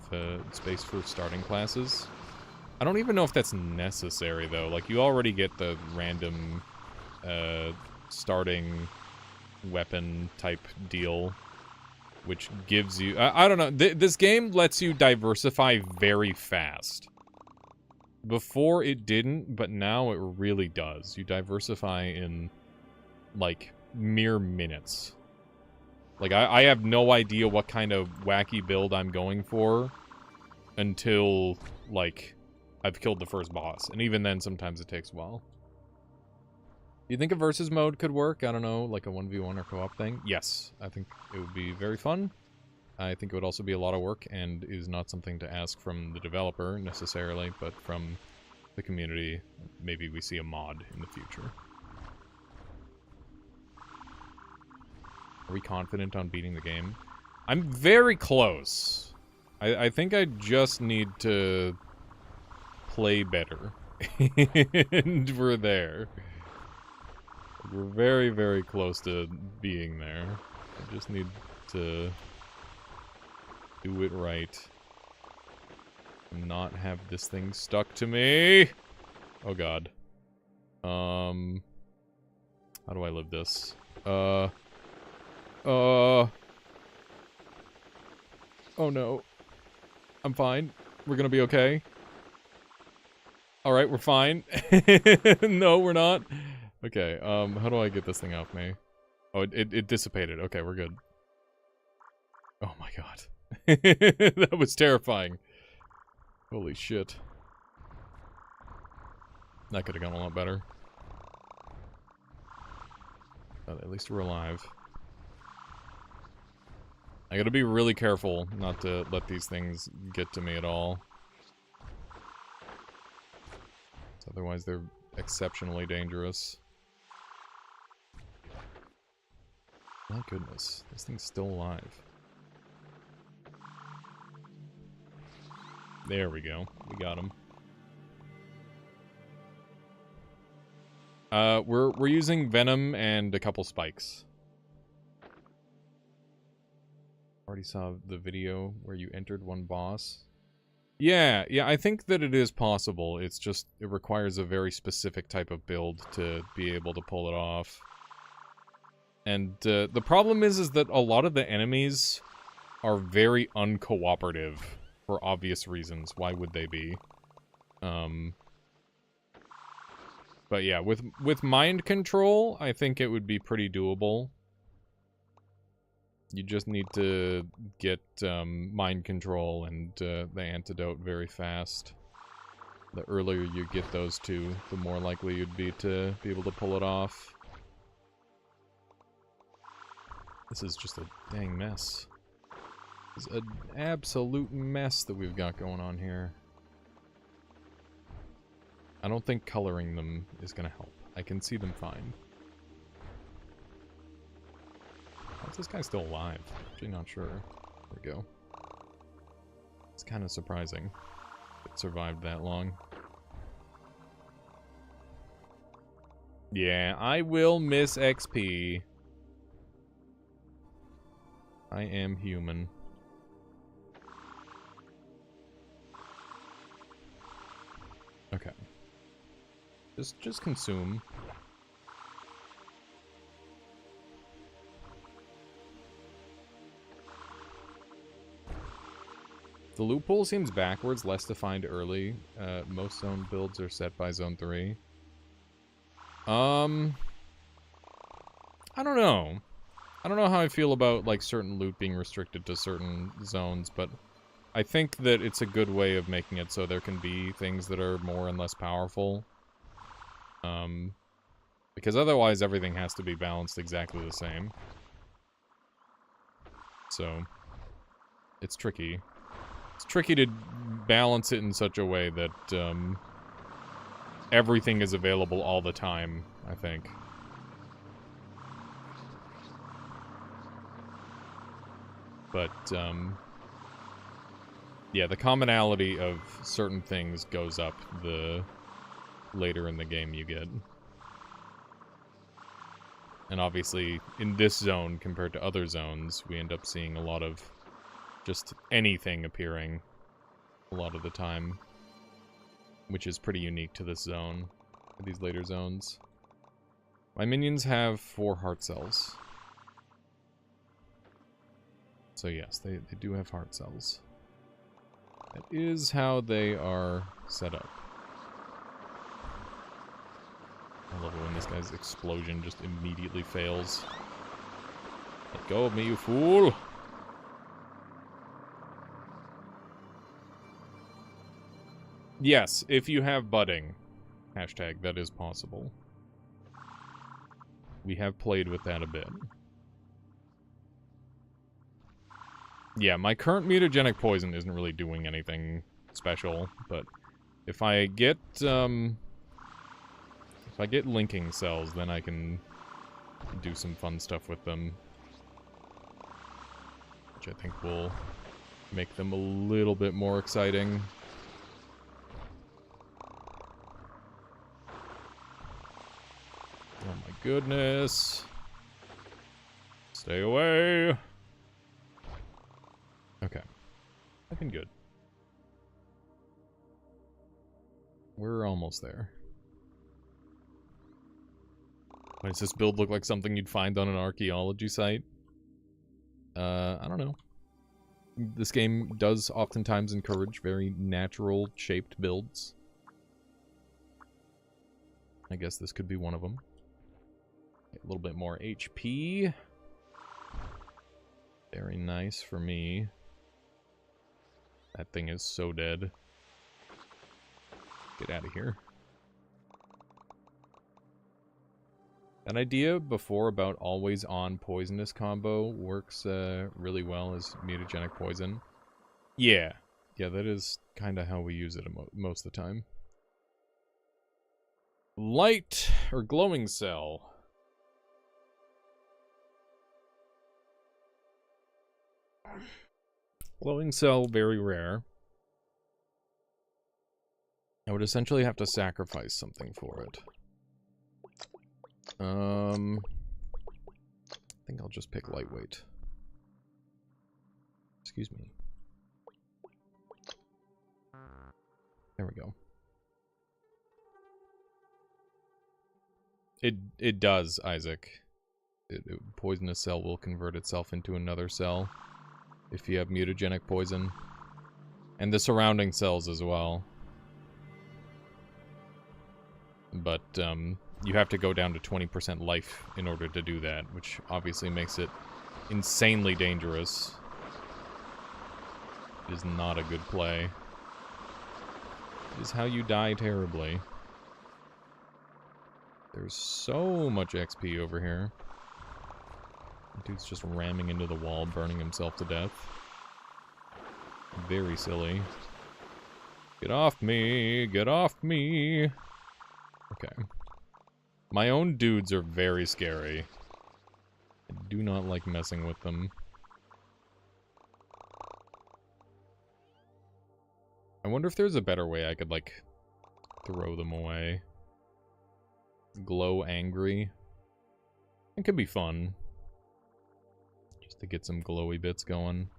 space for starting classes. I don't even know if that's necessary, though. Like, you already get the random starting weapon type deal, which gives you... I don't know. This game lets you diversify very fast. Before it didn't, but now it really does. You diversify in, like, mere minutes. Like, I have no idea what kind of wacky build I'm going for until, like, I've killed the first boss. And even then, sometimes it takes a while. Do you think a versus mode could work? I don't know, like a 1v1 or co-op thing? Yes, I think it would be very fun. I think it would also be a lot of work and is not something to ask from the developer, necessarily, but from the community. Maybe we see a mod in the future. Are we confident on beating the game? I'm very close. I think I just need to play better. And we're there. We're very, very close to being there. I just need to do it right. And not have this thing stuck to me. Oh god. How do I live this? Oh no. I'm fine. We're gonna be okay. Alright, we're fine. No, we're not. Okay, how do I get this thing off me? Oh, it dissipated. Okay, we're good. Oh my god. That was terrifying. Holy shit. That could have gone a lot better. But at least we're alive. I gotta be really careful not to let these things get to me at all. Otherwise they're exceptionally dangerous. My goodness, this thing's still alive. There we go. We got him. We're using venom and a couple spikes. Already saw the video where you entered one boss. Yeah, I think that it is possible. It's just, it requires a very specific type of build to be able to pull it off. And the problem is that a lot of the enemies are very uncooperative for obvious reasons. Why would they be? But yeah, with mind control, I think it would be pretty doable. You just need to get mind control and the antidote very fast. The earlier you get those two, the more likely you'd be to be able to pull it off. This is just a dang mess. It's an absolute mess that we've got going on here. I don't think coloring them is going to help. I can see them fine. How's this guy still alive? Actually not sure. There we go. It's kind of surprising it survived that long. Yeah, I will miss XP. I am human. Okay. Just consume. The loophole seems backwards, less defined early. Most zone builds are set by zone 3. I don't know. I don't know how I feel about, like, certain loot being restricted to certain zones, but I think that it's a good way of making it so there can be things that are more and less powerful. Because otherwise everything has to be balanced exactly the same. So, it's tricky. It's tricky to balance it in such a way that, everything is available all the time, I think. But, yeah, the commonality of certain things goes up the later in the game you get. And obviously, in this zone, compared to other zones, we end up seeing a lot of just anything appearing a lot of the time. Which is pretty unique to this zone, these later zones. My minions have 4 heart cells. So yes, they do have heart cells. That is how they are set up. I love it when this guy's explosion just immediately fails. Let go of me, you fool! Yes, if you have budding. Hashtag, that is possible. We have played with that a bit. Yeah, my current mutagenic poison isn't really doing anything special, but if I get linking cells, then I can do some fun stuff with them. Which I think will make them a little bit more exciting. Oh my goodness. Stay away. Okay. Looking good. We're almost there. Why does this build look like something you'd find on an archaeology site? I don't know. This game does oftentimes encourage very natural shaped builds. I guess this could be one of them. A little bit more HP. Very nice for me. That thing is so dead. Get out of here. That idea before about always on poisonous combo works really well as mutagenic poison. Yeah. Yeah, that is kind of how we use it most of the time. Light or glowing cell. Glowing cell, very rare. I would essentially have to sacrifice something for it. I think I'll just pick lightweight. Excuse me. There we go. It does, Isaac. Poisonous cell will convert itself into another cell if you have mutagenic poison. And the surrounding cells as well. But, you have to go down to 20% life in order to do that, which obviously makes it insanely dangerous. It is not a good play. It is how you die terribly. There's so much XP over here. Dude's just ramming into the wall, burning himself to death. Very silly. Get off me! Get off me! Okay. My own dudes are very scary. I do not like messing with them. I wonder if there's a better way I could, like, throw them away. Glow angry. It could be fun. Just to get some glowy bits going.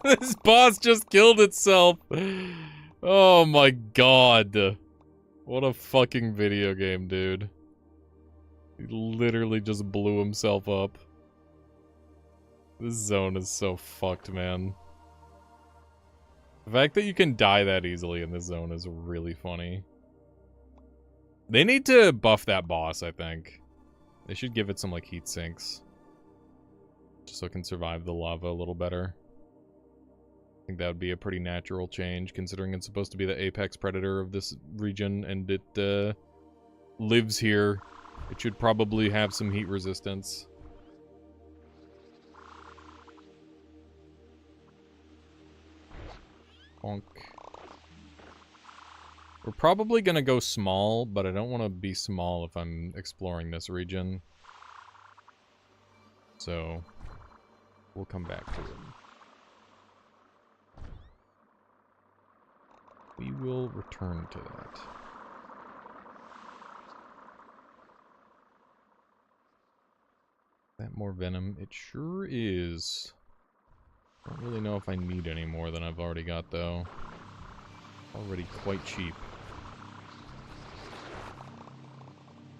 This boss just killed itself. Oh my god. What a fucking video game, dude. He literally just blew himself up. This zone is so fucked, man. The fact that you can die that easily in this zone is really funny. They need to buff that boss, I think. They should give it some, like, heat sinks. Just so it can survive the lava a little better. I think that would be a pretty natural change, considering it's supposed to be the apex predator of this region, and it, lives here. It should probably have some heat resistance. Bonk. We're probably gonna go small, but I don't want to be small if I'm exploring this region. So, we'll come back to it. We will return to that. That more venom? It sure is. I don't really know if I need any more than I've already got, though. Already quite cheap.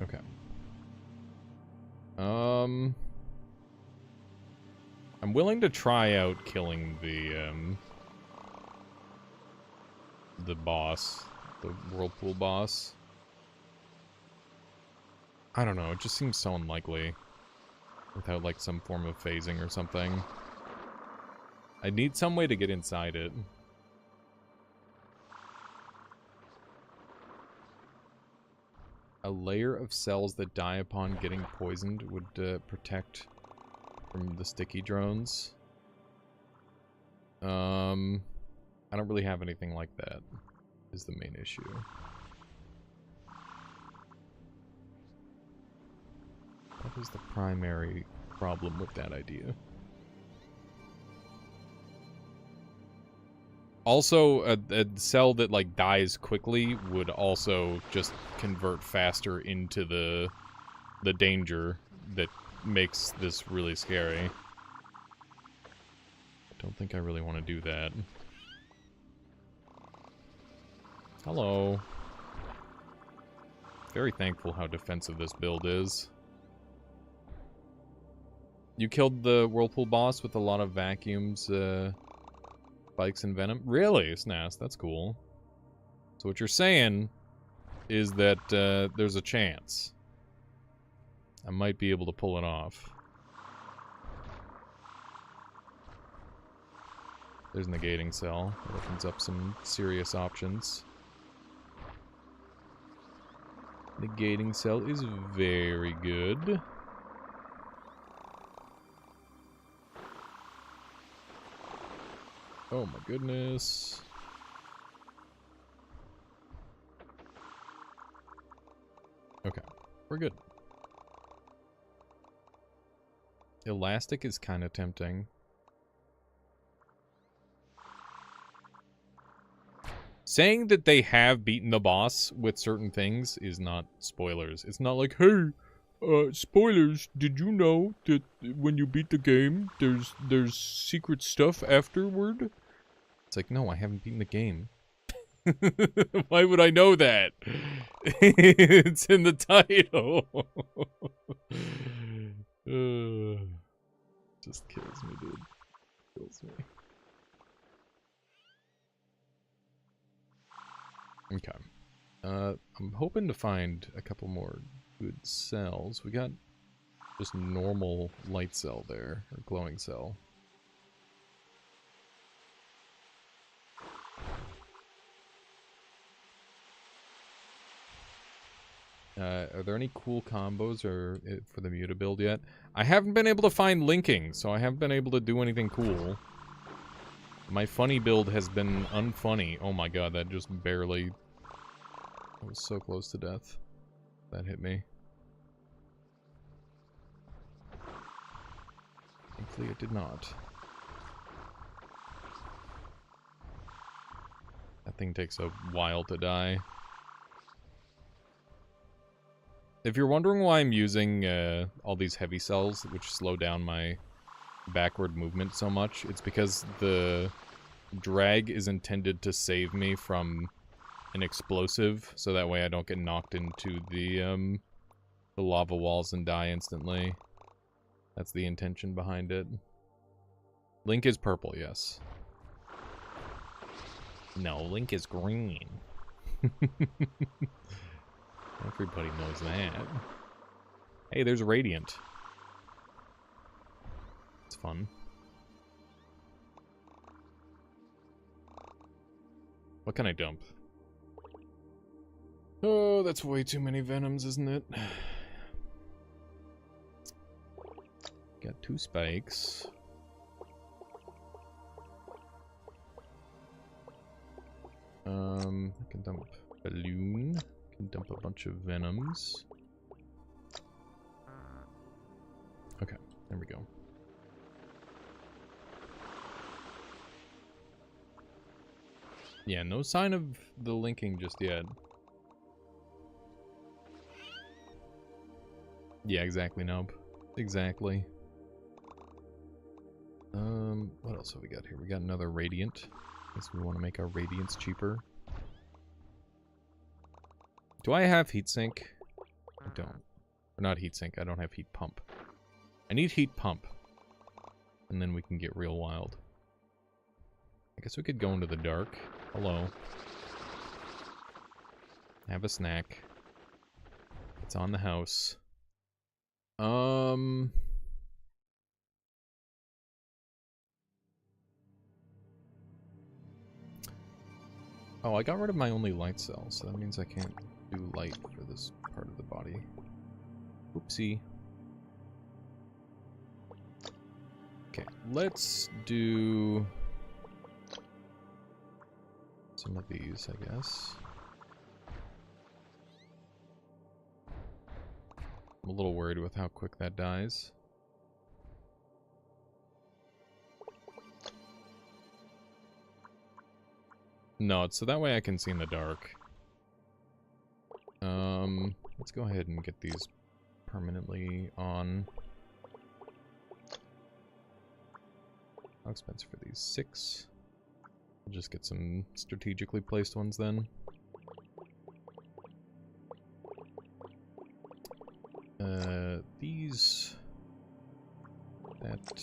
Okay. I'm willing to try out killing the boss, the whirlpool boss. I don't know, it just seems so unlikely without like some form of phasing or something. I need some way to get inside it. A layer of cells that die upon getting poisoned would protect from the sticky drones. I don't really have anything like that, is the main issue. What is the primary problem with that idea? Also, a cell that, like, dies quickly would also just convert faster into the danger that makes this really scary. I don't think I really want to do that. Hello. Very thankful how defensive this build is. You killed the whirlpool boss with a lot of vacuums, spikes and venom? Really? Snaz, that's cool. So what you're saying is that there's a chance I might be able to pull it off. There's a negating cell. That opens up some serious options. Negating cell is very good. Oh my goodness. Okay, we're good. Elastic is kind of tempting. Saying that they have beaten the boss with certain things is not spoilers. It's not like, hey, spoilers, did you know that when you beat the game, there's secret stuff afterward? It's like, no, I haven't beaten the game. Why would I know that? It's in the title. Just kills me, dude. Kills me. Okay. I'm hoping to find a couple more good cells. We got just normal light cell there, or glowing cell. Are there any cool combos or for the Muta build yet? I haven't been able to find linking, so I haven't been able to do anything cool. My funny build has been unfunny. Oh my god, that just barely... I was so close to death. That hit me. Thankfully it did not. That thing takes a while to die. If you're wondering why I'm using all these heavy cells, which slow down my backward movement so much, it's because the drag is intended to save me from an explosive, so that way I don't get knocked into the lava walls and die instantly. That's the intention behind it. Link is purple, yes. No, Link is green. Everybody knows that. Hey, there's Radiant. It's fun. What can I dump? Oh, that's way too many Venoms, isn't it? Got 2 spikes. I can dump Balloon. I can dump a bunch of Venoms. Okay, there we go. Yeah, no sign of the linking just yet. Yeah, exactly, Nob. Exactly. What else have we got here? We got another Radiant. Guess we want to make our Radiants cheaper. Do I have heatsink? I don't. Or not heatsink, I don't have heat pump. I need heat pump. And then we can get real wild. I guess we could go into the dark. Hello. Have a snack. It's on the house. Oh, I got rid of my only light cell, so that means I can't do light for this part of the body. Oopsie. Okay, let's do some of these, I guess. I'm a little worried with how quick that dies. No, it's so that way I can see in the dark. Let's go ahead and get these permanently on. How expensive are these? 6. I'll just get some strategically placed ones then. These... That...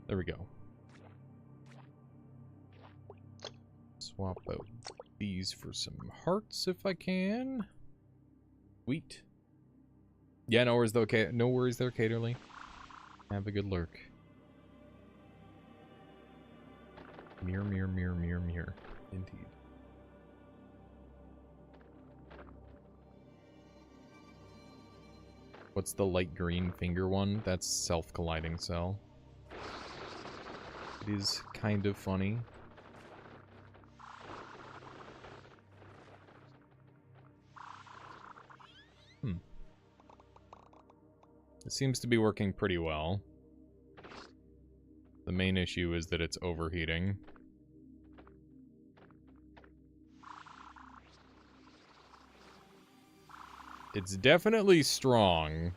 There we go. Swap out these for some hearts if I can. Sweet. Yeah, no worries though, no worries there, Caterly. Have a good lurk. Mirror, mirror, mirror, mirror, mirror. Indeed. What's the light green finger one? That's self-colliding cell. It is kind of funny. It seems to be working pretty well. The main issue is that it's overheating. It's definitely strong.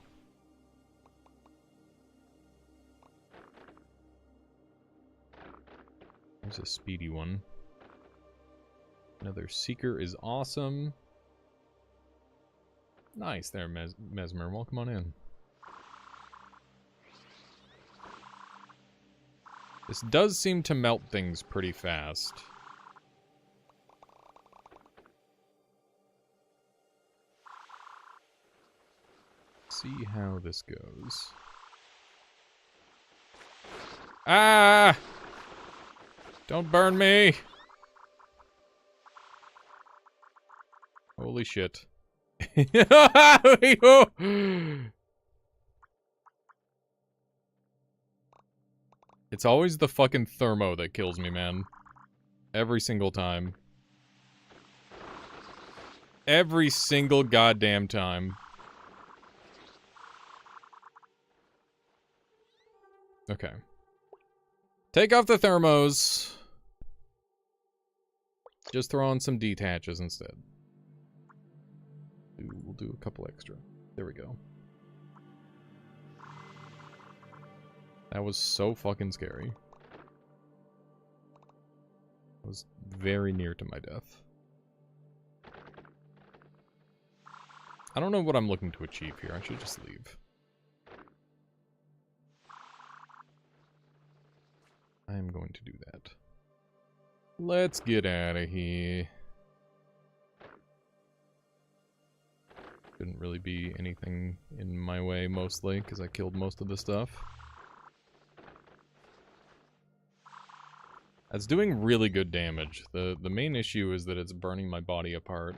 There's a speedy one. Another Seeker is awesome. Nice there, Mesmer. Welcome on in. This does seem to melt things pretty fast. See how this goes. Ah! Don't burn me! Holy shit. It's always the fucking thermo that kills me, man. Every single time. Every single goddamn time. Okay. Take off the thermos. Just throw on some detaches instead. We'll do a couple extra. There we go. That was so fucking scary. I was very near to my death. I don't know what I'm looking to achieve here. I should just leave. I am going to do that. Let's get out of here. Shouldn't really be anything in my way, mostly, because I killed most of the stuff. That's doing really good damage. The main issue is that it's burning my body apart.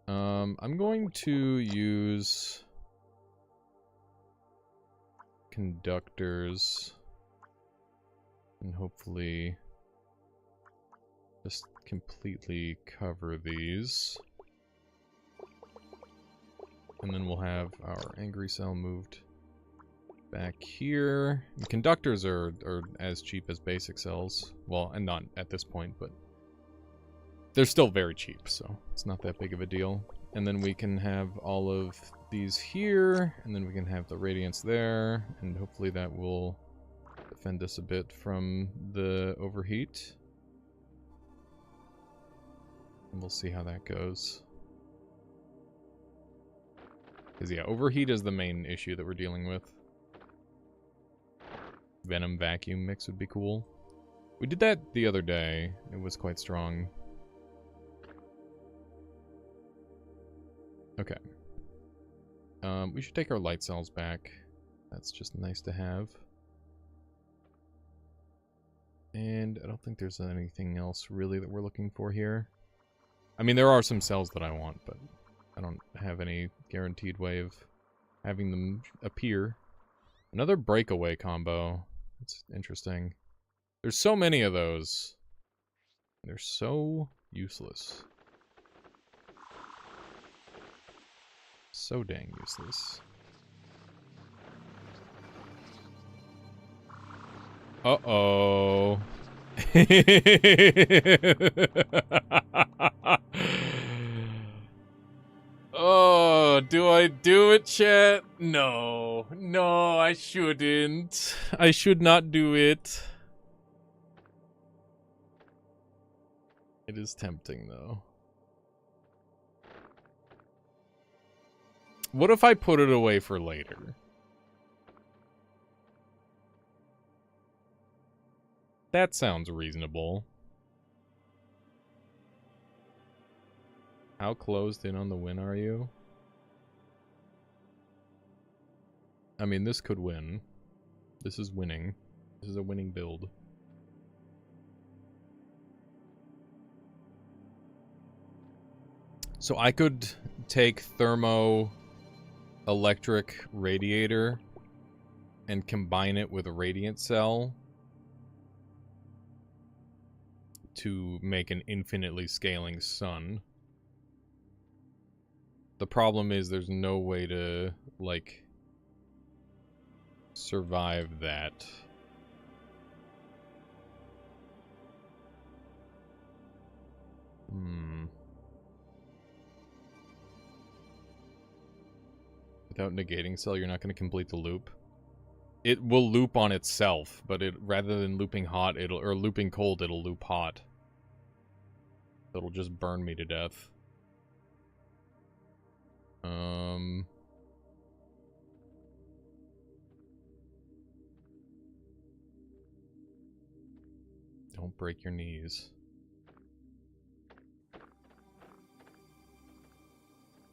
I'm going to use conductors and hopefully just completely cover these. And then we'll have our angry cell moved back here. And conductors are as cheap as basic cells. Well, and not at this point, but they're still very cheap, so it's not that big of a deal. And then we can have all of these here, and then we can have the radiance there, and hopefully that will defend us a bit from the overheat. And we'll see how that goes. Because, yeah, overheat is the main issue that we're dealing with. Venom vacuum mix would be cool. We did that the other day. It was quite strong. Okay. We should take our light cells back. That's just nice to have. And I don't think there's anything else really that we're looking for here. I mean, there are some cells that I want, but I don't have any guaranteed way of having them appear. Another breakaway combo. That's interesting. There's so many of those. They're so useless. So dang useless. Uh-oh. Oh, do I do it, chat? No. No, I shouldn't. I should not do it. It is tempting, though. What if I put it away for later? That sounds reasonable. How closed in on the win are you? I mean, this could win. This is winning. This is a winning build. So I could take thermo electric radiator and combine it with a radiant cell to make an infinitely scaling sun. The problem is there's no way to, like, survive that. Without negating cell, you're not going to complete the loop. It will loop on itself, but it rather than looping hot, or looping cold, it'll loop hot. It'll just burn me to death. Don't break your knees.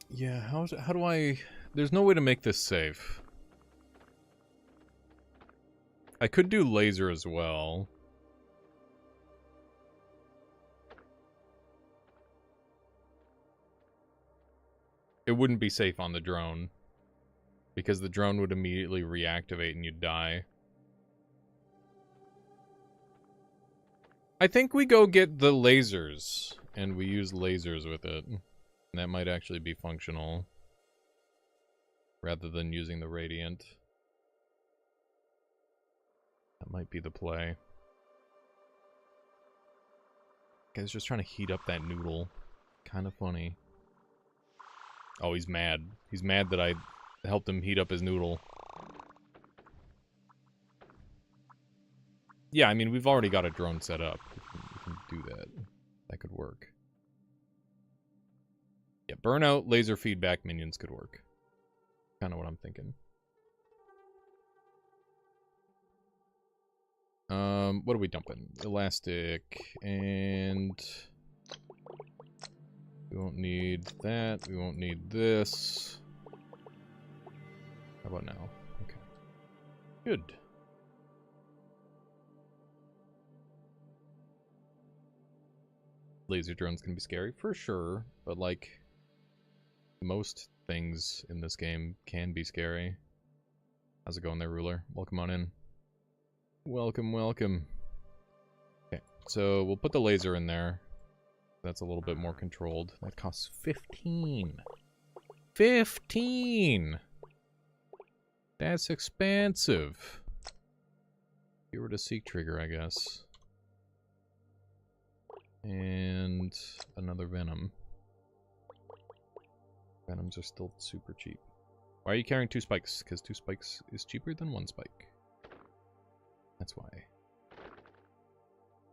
Yeah, how do I... There's no way to make this safe. I could do laser as well. it wouldn't be safe on the drone. Because the drone would immediately reactivate and you'd die. I think we go get the lasers. And we use lasers with it. And that might actually be functional. Rather than using the radiant. That might be the play. Guy's just trying to heat up that noodle. Kind of funny. Oh, he's mad. He's mad that I helped him heat up his noodle. Yeah, I mean, we've already got a drone set up. We can do that. That could work. Yeah, burnout, laser feedback minions could work. Kind of what I'm thinking. What are we dumping? Elastic, and we won't need that. We won't need this. How about now? Okay. Good. Laser drones can be scary, for sure, but like, most things in this game can be scary. How's it going there, Ruler? Welcome on in. Welcome, welcome. Okay, so we'll put the laser in there. That's a little bit more controlled. That costs 15. 15! That's expensive. Give it a seek trigger, I guess. And another venom. Venoms are still super cheap. Why are you carrying 2 spikes? Because 2 spikes is cheaper than 1 spike. That's why.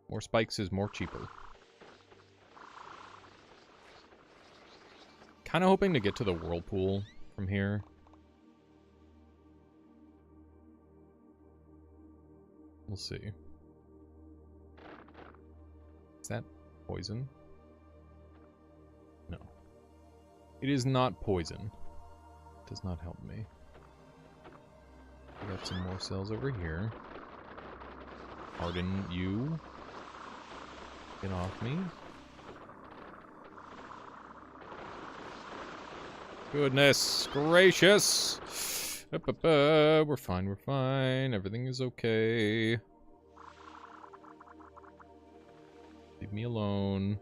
More spikes is more cheaper. Kind of hoping to get to the whirlpool from here. We'll see. Is that poison? No. It is not poison. It does not help me. We got some more cells over here. Pardon you. Get off me. Goodness gracious. We're fine, we're fine. Everything is okay. Leave me alone.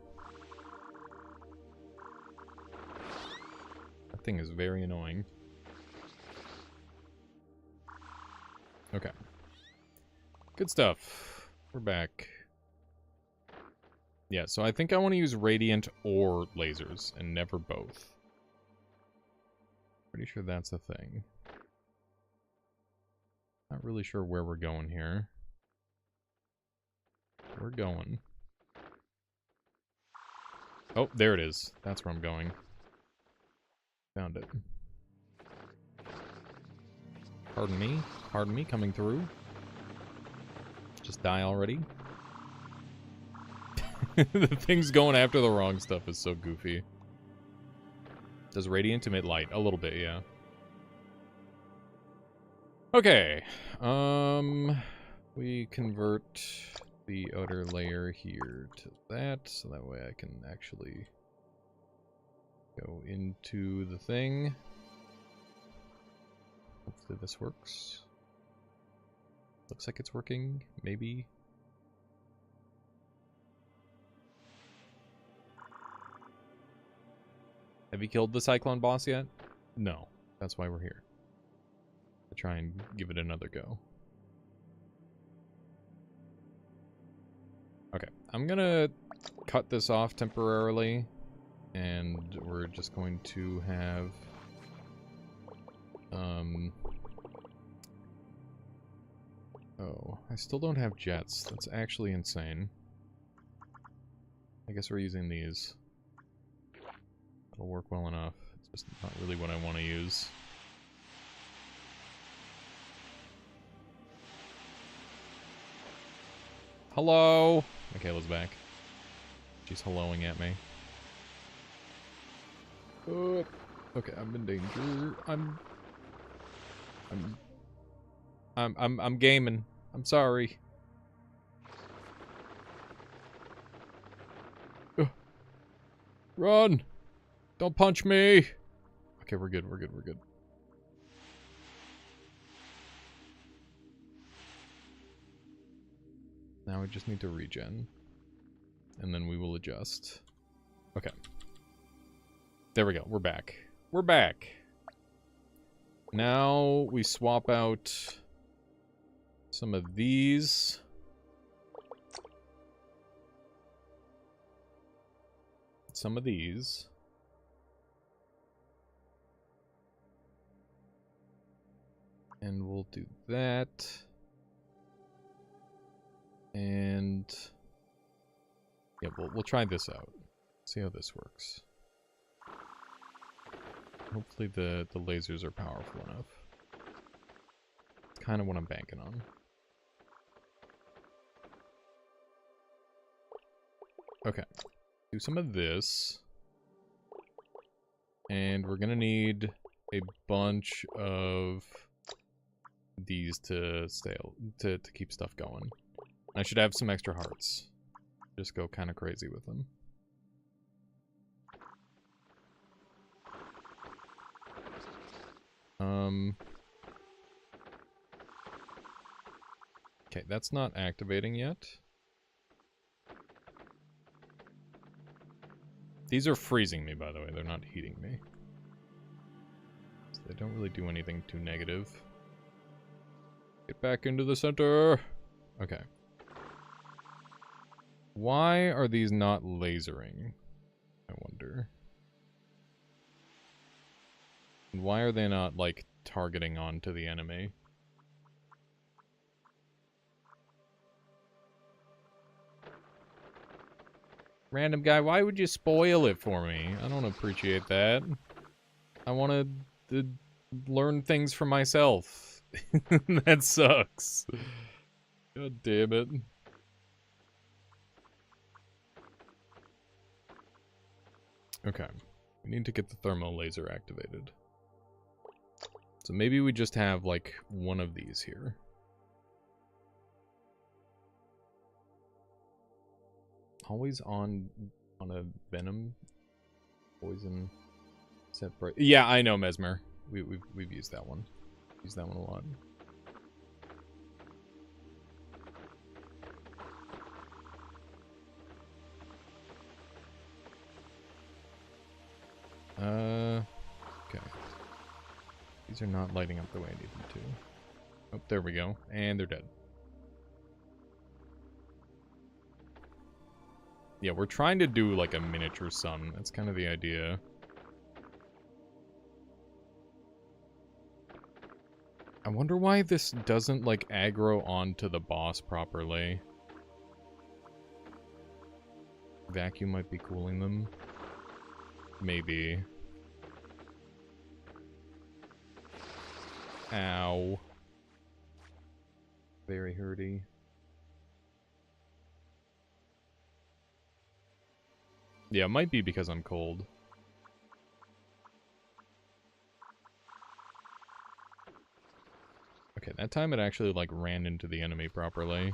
That thing is very annoying. Okay. Good stuff. We're back. Yeah, so I think I want to use radiant or lasers, and never both. Pretty sure that's a thing. Not really sure where we're going here. We're going. Oh, there it is. That's where I'm going. Found it. Pardon me. Pardon me, coming through. Just die already. The thing's going after the wrong stuff is so goofy. Does radiant emit light? A little bit, yeah. Okay. We convert the outer layer here to that, so that way I can actually go into the thing. Hopefully this works. Looks like it's working, maybe. Have you killed the Cyclone boss yet? No. That's why we're here. To try and give it another go. Okay, I'm gonna cut this off temporarily, and we're just going to have oh, I still don't have jets. That's actually insane. I guess we're using these. It'll work well enough. It's just not really what I want to use. Hello! Okay, Kayla's back. She's helloing at me. Okay, I'm in danger. I'm gaming. I'm sorry. Run! Don't punch me! Okay, we're good, we're good, we're good. Now we just need to regen. And then we will adjust. Okay. There we go, we're back. We're back! Now we swap out some of these. Some of these. And we'll do that. And yeah, we'll try this out. See how this works. Hopefully the lasers are powerful enough. It's kind of what I'm banking on. Okay. Do some of this. And we're gonna need a bunch of these to to keep stuff going. I should have some extra hearts. Just go kind of crazy with them. Okay, that's not activating yet. These are freezing me, by the way. They're not heating me. So they don't really do anything too negative. Get back into the center! Okay. Why are these not lasering? I wonder. And why are they not, like, targeting onto the enemy? Random guy, why would you spoil it for me? I don't appreciate that. I want to learn things for myself. That sucks. God damn it. Okay. We need to get the thermal laser activated. So maybe we just have, like, one of these here. Always on a venom poison set bright. Yeah, I know Mesmer. We've used that one. Used that one a lot. Okay. These are not lighting up the way I need them to. Oh, there we go. And they're dead. Yeah, we're trying to do like a miniature sun. That's kind of the idea. I wonder why this doesn't like aggro onto the boss properly. Vacuum might be cooling them. Maybe. Ow. Very hurty. Yeah, it might be because I'm cold. Okay, that time it actually, like, ran into the enemy properly.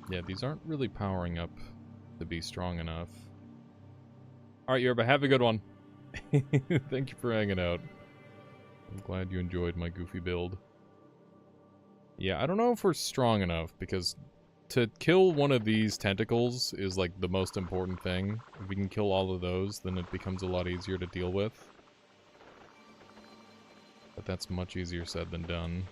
Yeah, these aren't really powering up to be strong enough. Alright, Yerba, have a good one. Thank you for hanging out. I'm glad you enjoyed my goofy build. Yeah, I don't know if we're strong enough, because to kill one of these tentacles is, like, the most important thing. If we can kill all of those, then it becomes a lot easier to deal with. But that's much easier said than done.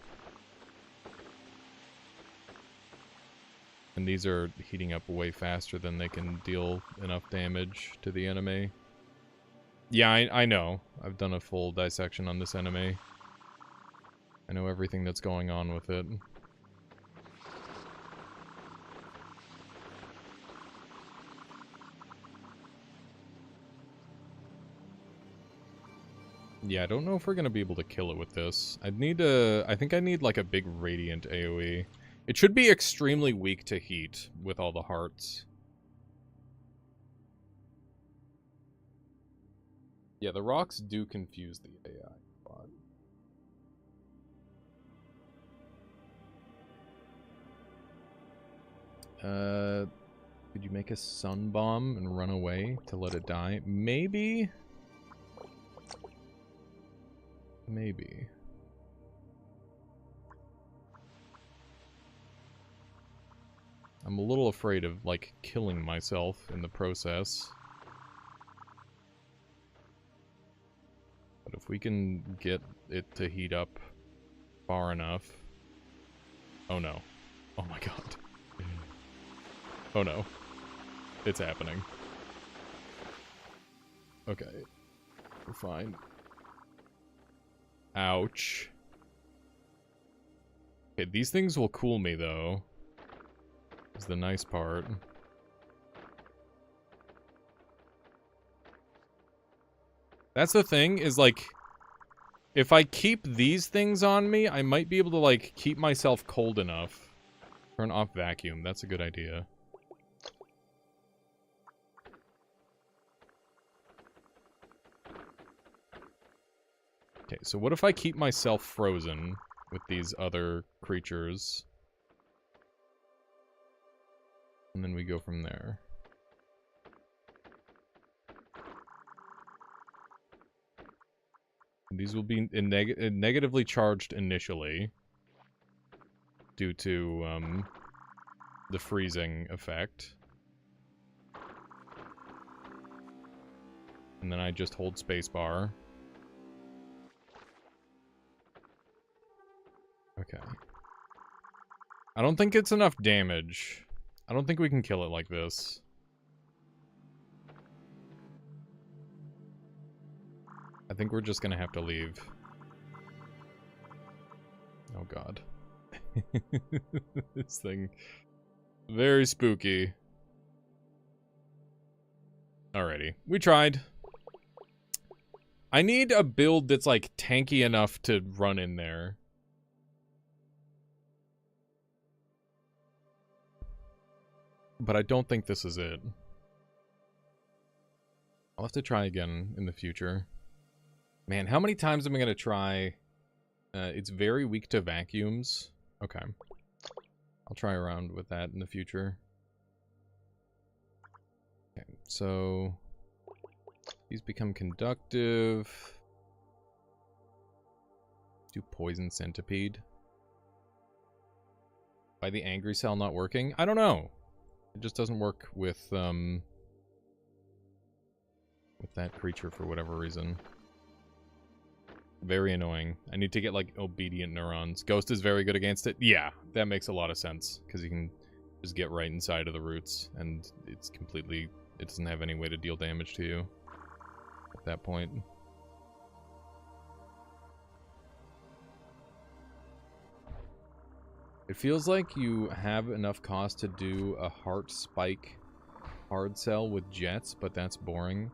And these are heating up way faster than they can deal enough damage to the enemy. Yeah, I know. I've done a full dissection on this enemy. I know everything that's going on with it. Yeah, I don't know if we're gonna be able to kill it with this. I think I need like a big radiant AoE. It should be extremely weak to heat with all the hearts. Yeah, the rocks do confuse the AI. Could you make a sun bomb and run away to let it die? Maybe? Maybe. I'm a little afraid of, like, killing myself in the process. But if we can get it to heat up far enough... Oh no. Oh my god. Oh no. It's happening. Okay. We're fine. Ouch. Okay, these things will cool me, though. Is the nice part. That's the thing, is like... If I keep these things on me, I might be able to, like, keep myself cold enough. Turn off vacuum, that's a good idea. Okay, so what if I keep myself frozen with these other creatures? And then we go from there. These will be negatively charged initially. Due to, the freezing effect. And then I just hold spacebar. Okay. I don't think it's enough damage. I don't think we can kill it like this. I think we're just gonna have to leave. Oh god. This thing... Very spooky. Alrighty. We tried. I need a build that's, like, tanky enough to run in there. But I don't think this is it. I'll have to try again in the future. Man, how many times am I gonna try? It's very weak to vacuums. Okay. I'll try around with that in the future. Okay, so... These become conductive. Do poison centipede. Why the angry cell not working? I don't know. It just doesn't work with that creature for whatever reason. Very annoying. I need to get, like, obedient neurons. Ghost is very good against it. Yeah, that makes a lot of sense. Because you can just get right inside of the roots. And it's completely... It doesn't have any way to deal damage to you. At that point. It feels like you have enough cost to do a heart spike hard cell with jets, but that's boring.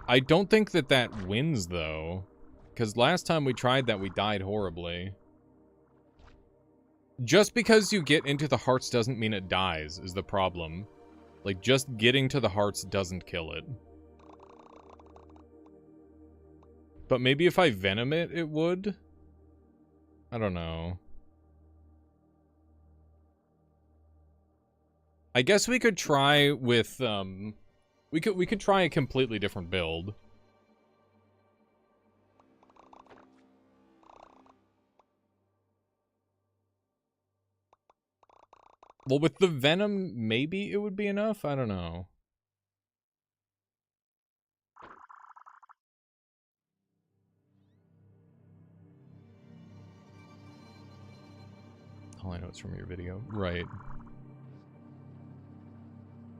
I don't think that that wins, though. Because last time we tried that, we died horribly. Just because you get into the hearts doesn't mean it dies, is the problem. Like, just getting to the hearts doesn't kill it. But maybe if I venom it, it would? I don't know. I guess we could try with, we could try a completely different build. Well, with the venom, maybe it would be enough? I don't know. All I know is from your video. Right.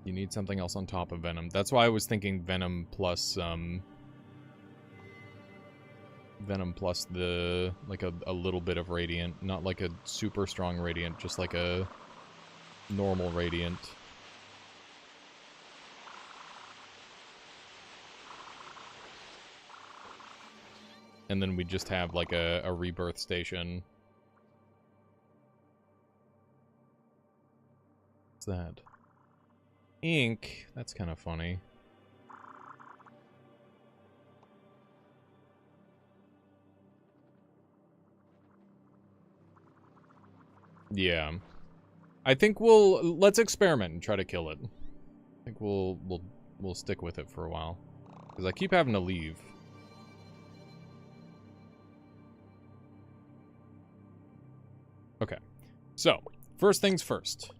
You need something else on top of venom. That's why I was thinking venom plus, venom plus the, like, a little bit of radiant. Not like a super strong radiant, just like a normal radiant. And then we just have, like, a rebirth station. What's that? Ink? That's kind of funny. Yeah. I think let's experiment and try to kill it. I think we'll stick with it for a while. Because I keep having to leave. Okay. So, first things first.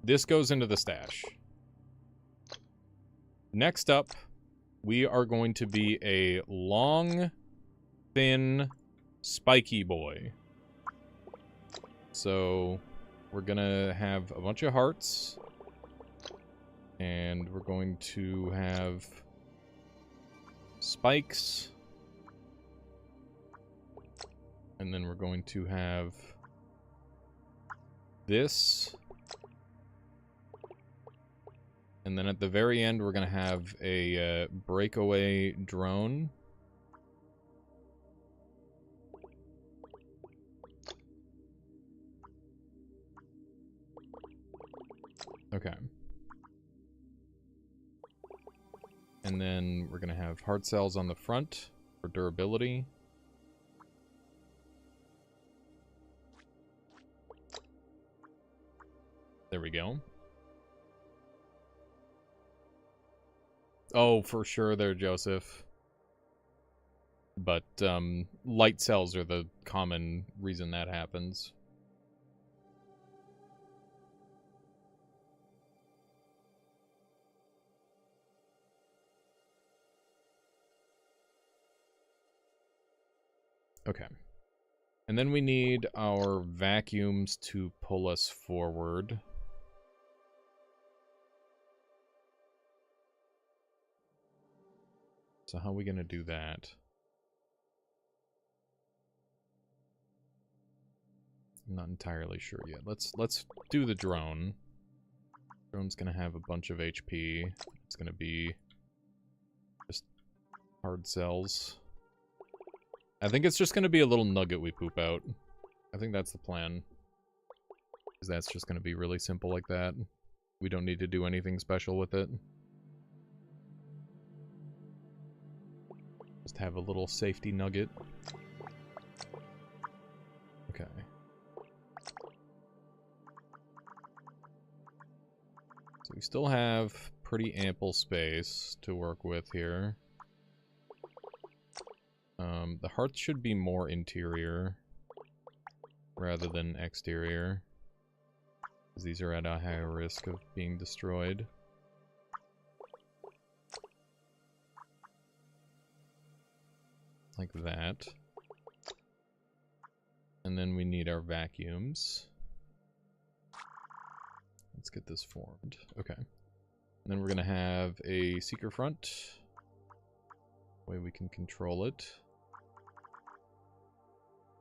This goes into the stash. Next up, we are going to be a long, thin, spiky boy. So, we're gonna have a bunch of hearts. And we're going to have spikes. And then we're going to have this. And then at the very end, we're going to have a breakaway drone. Okay. And then we're going to have heart cells on the front for durability. There we go. Oh, for sure there, Joseph. But, light cells are the common reason that happens. Okay. And then we need our vacuums to pull us forward. So how are we going to do that? I'm not entirely sure yet. Let's do the drone. Drone's going to have a bunch of HP. It's going to be just hard cells. I think it's just going to be a little nugget we poop out. I think that's the plan. Because that's just going to be really simple like that. We don't need to do anything special with it. Just have a little safety nugget. Okay. So we still have pretty ample space to work with here. The hearts should be more interior rather than exterior, because these are at a higher risk of being destroyed. Like that. And then we need our vacuums. Let's get this formed. Okay. And then we're going to have a seeker front. Way we can control it.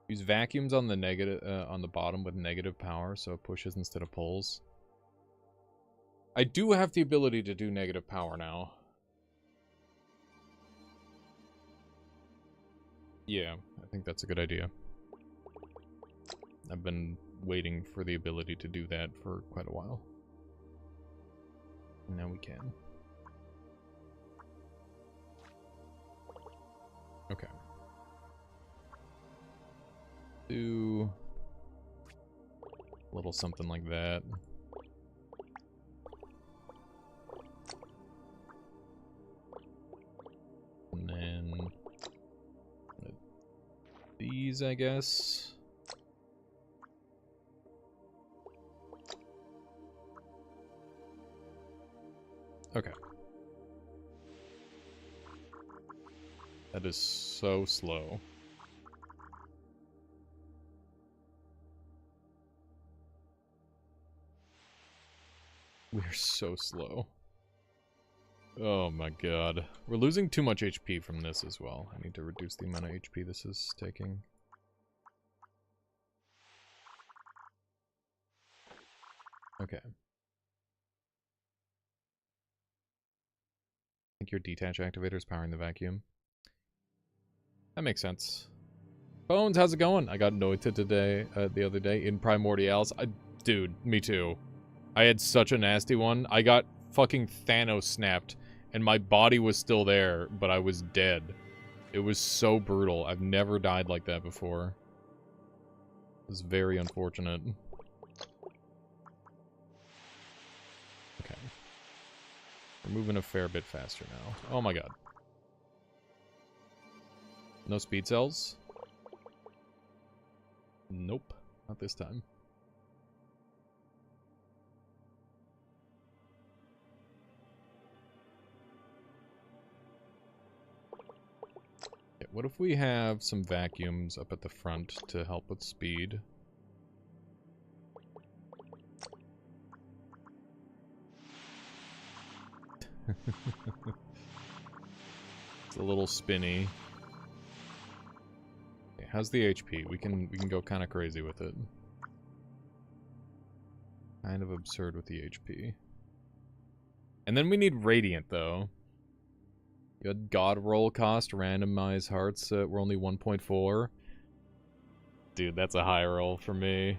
Use vacuums on the negative, on the bottom with negative power, so it pushes instead of pulls. I do have the ability to do negative power now. Yeah, I think that's a good idea. I've been waiting for the ability to do that for quite a while. And now we can. Okay. Do a little something like that. And then these, I guess. Okay. That is so slow. We're so slow. Oh my god. We're losing too much HP from this as well. I need to reduce the amount of HP this is taking. Okay. I think your detach activator is powering the vacuum. That makes sense. Bones, how's it going? I got anointed today, the other day in Primordials. Dude, me too. I had such a nasty one. I got fucking Thanos snapped, and my body was still there, but I was dead. It was so brutal. I've never died like that before. It was very unfortunate. moving a fair bit faster now. Oh my god. No speed cells? Nope. Not this time. Okay, what if we have some vacuums up at the front to help with speed? It's a little spinny. Okay, how's the HP? We can go kind of crazy with it. Kind of absurd with the HP. And then we need Radiant, though. Good God roll cost, randomize hearts, we're only 1.4. Dude, that's a high roll for me.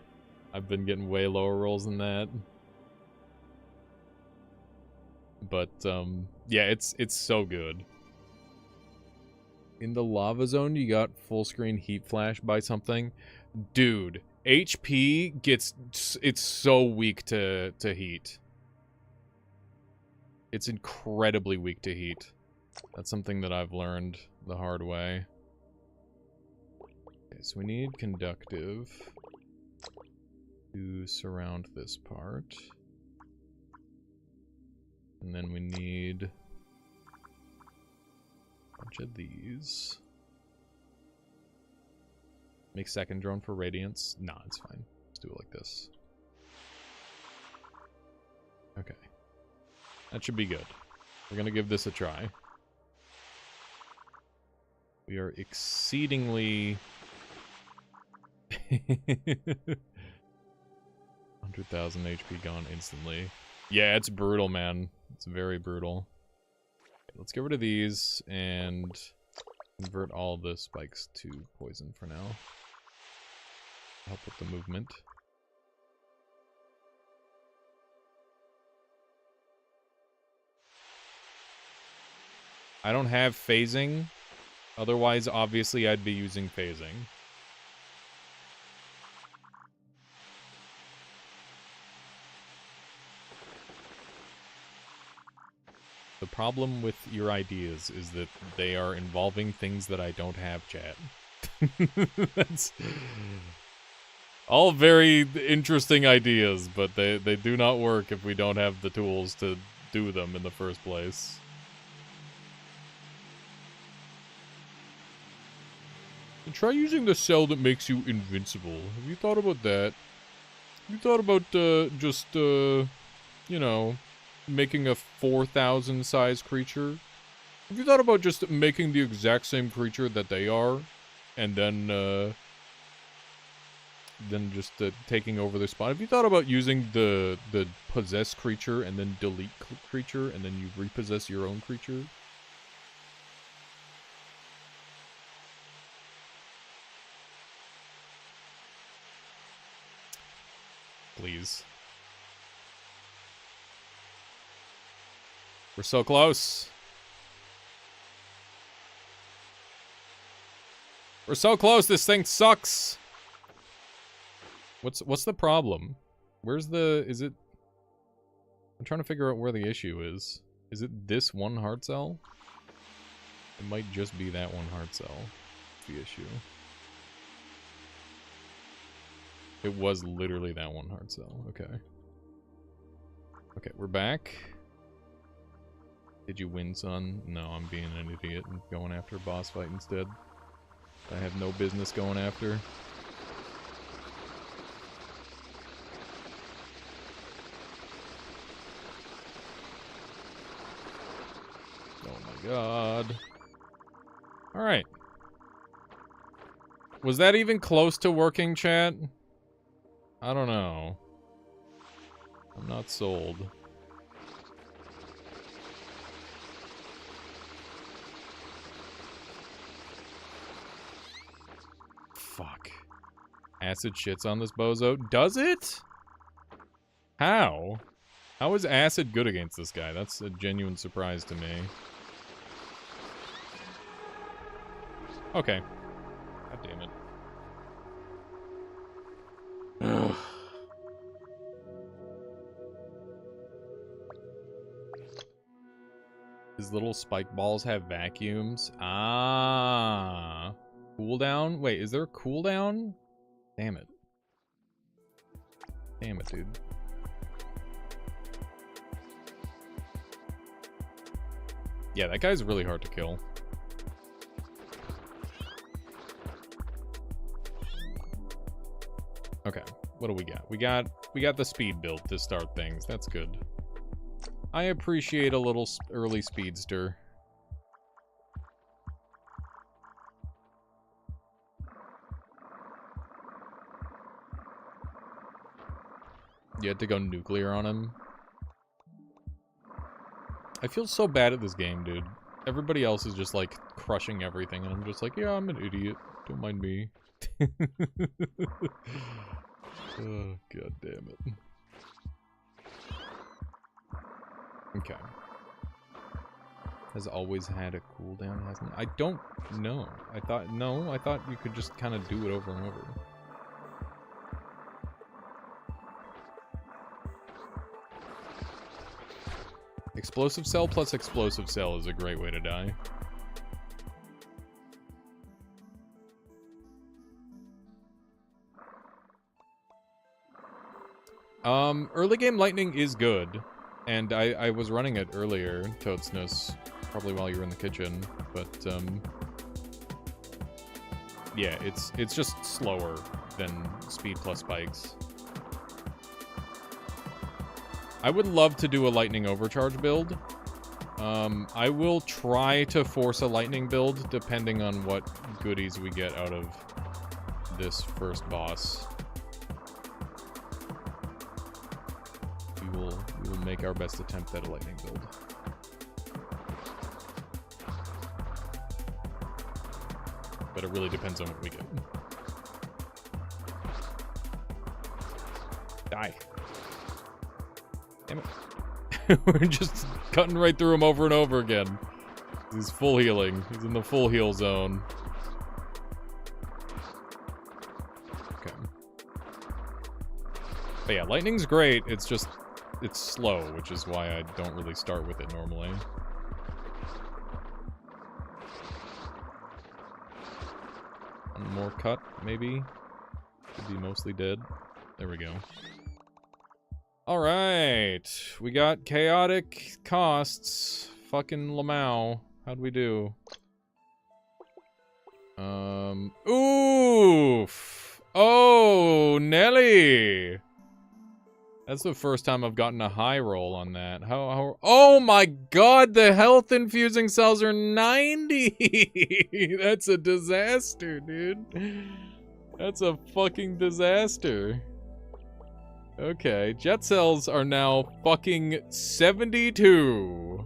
I've been getting way lower rolls than that. But, yeah, it's so good. In the lava zone, you got full screen heat flash by something. Dude, HP gets... It's so weak to heat. It's incredibly weak to heat. That's something that I've learned the hard way. Okay, so we need conductive to surround this part. And then we need a bunch of these. Make second drone for radiance. Nah, it's fine. Let's do it like this. Okay. That should be good. We're gonna give this a try. We are exceedingly... 100,000 HP gone instantly. Yeah, it's brutal, man. It's very brutal. Okay, let's get rid of these and convert all the spikes to poison for now. Help with the movement. I don't have phasing. Otherwise, obviously, I'd be using phasing. The problem with your ideas is that they are involving things that I don't have, chat. That's all very interesting ideas, but they do not work if we don't have the tools to do them in the first place. And try using the cell that makes you invincible. Have you thought about that? Have you thought about, you know, making a 4,000 size creature? Have you thought about just making the exact same creature that they are, and then just taking over their spot? Have you thought about using the possess creature and then delete creature, and then you repossess your own creature? Please. We're so close. We're so close. This thing sucks. What's the problem? Where's the... Is it... I'm trying to figure out where the issue is. Is it this one heart cell? It might just be that one heart cell. That's the issue. It was literally that one heart cell. Okay. Okay, we're back. Did you win, son? No, I'm being an idiot and going after a boss fight instead. I have no business going after. Oh my god. Alright. Was that even close to working, chat? I don't know. I'm not sold. Fuck. Acid shits on this bozo. Does it? How? How is acid good against this guy? That's a genuine surprise to me. Okay. God damn it. Ugh. His little spike balls have vacuums. Ah. Cooldown? Wait, is there a cooldown? Damn it. Damn it, dude. Yeah, that guy's really hard to kill. Okay, what do we got? We got the speed build to start things. That's good. I appreciate a little early speedster. You had to go nuclear on him. I feel so bad at this game, dude. Everybody else is just, like, crushing everything, and I'm just like, yeah, I'm an idiot. Don't mind me. Oh, god damn it. Okay. Has always had a cooldown, hasn't it? I don't know. I thought you could just kind of do it over and over. Explosive cell plus explosive cell is a great way to die. Early game lightning is good. And I was running it earlier, Toadsness, probably while you were in the kitchen, but, yeah, it's just slower than speed plus spikes. I would love to do a lightning overcharge build. I will try to force a lightning build, depending on what goodies we get out of this first boss. We will make our best attempt at a lightning build. But it really depends on what we get. Die. Damn it. We're just cutting right through him over and over again. He's full healing. He's in the full heal zone. Okay. But yeah, lightning's great. It's just... it's slow, which is why I don't really start with it normally. One more cut, maybe? Should be mostly dead. There we go. Alright. We got chaotic costs. Fucking Lamau. How'd we do? Oof! Oh, Nelly! That's the first time I've gotten a high roll on that. How oh my god, the health infusing cells are 90! That's a disaster, dude. That's a fucking disaster. Okay, jet cells are now fucking 72.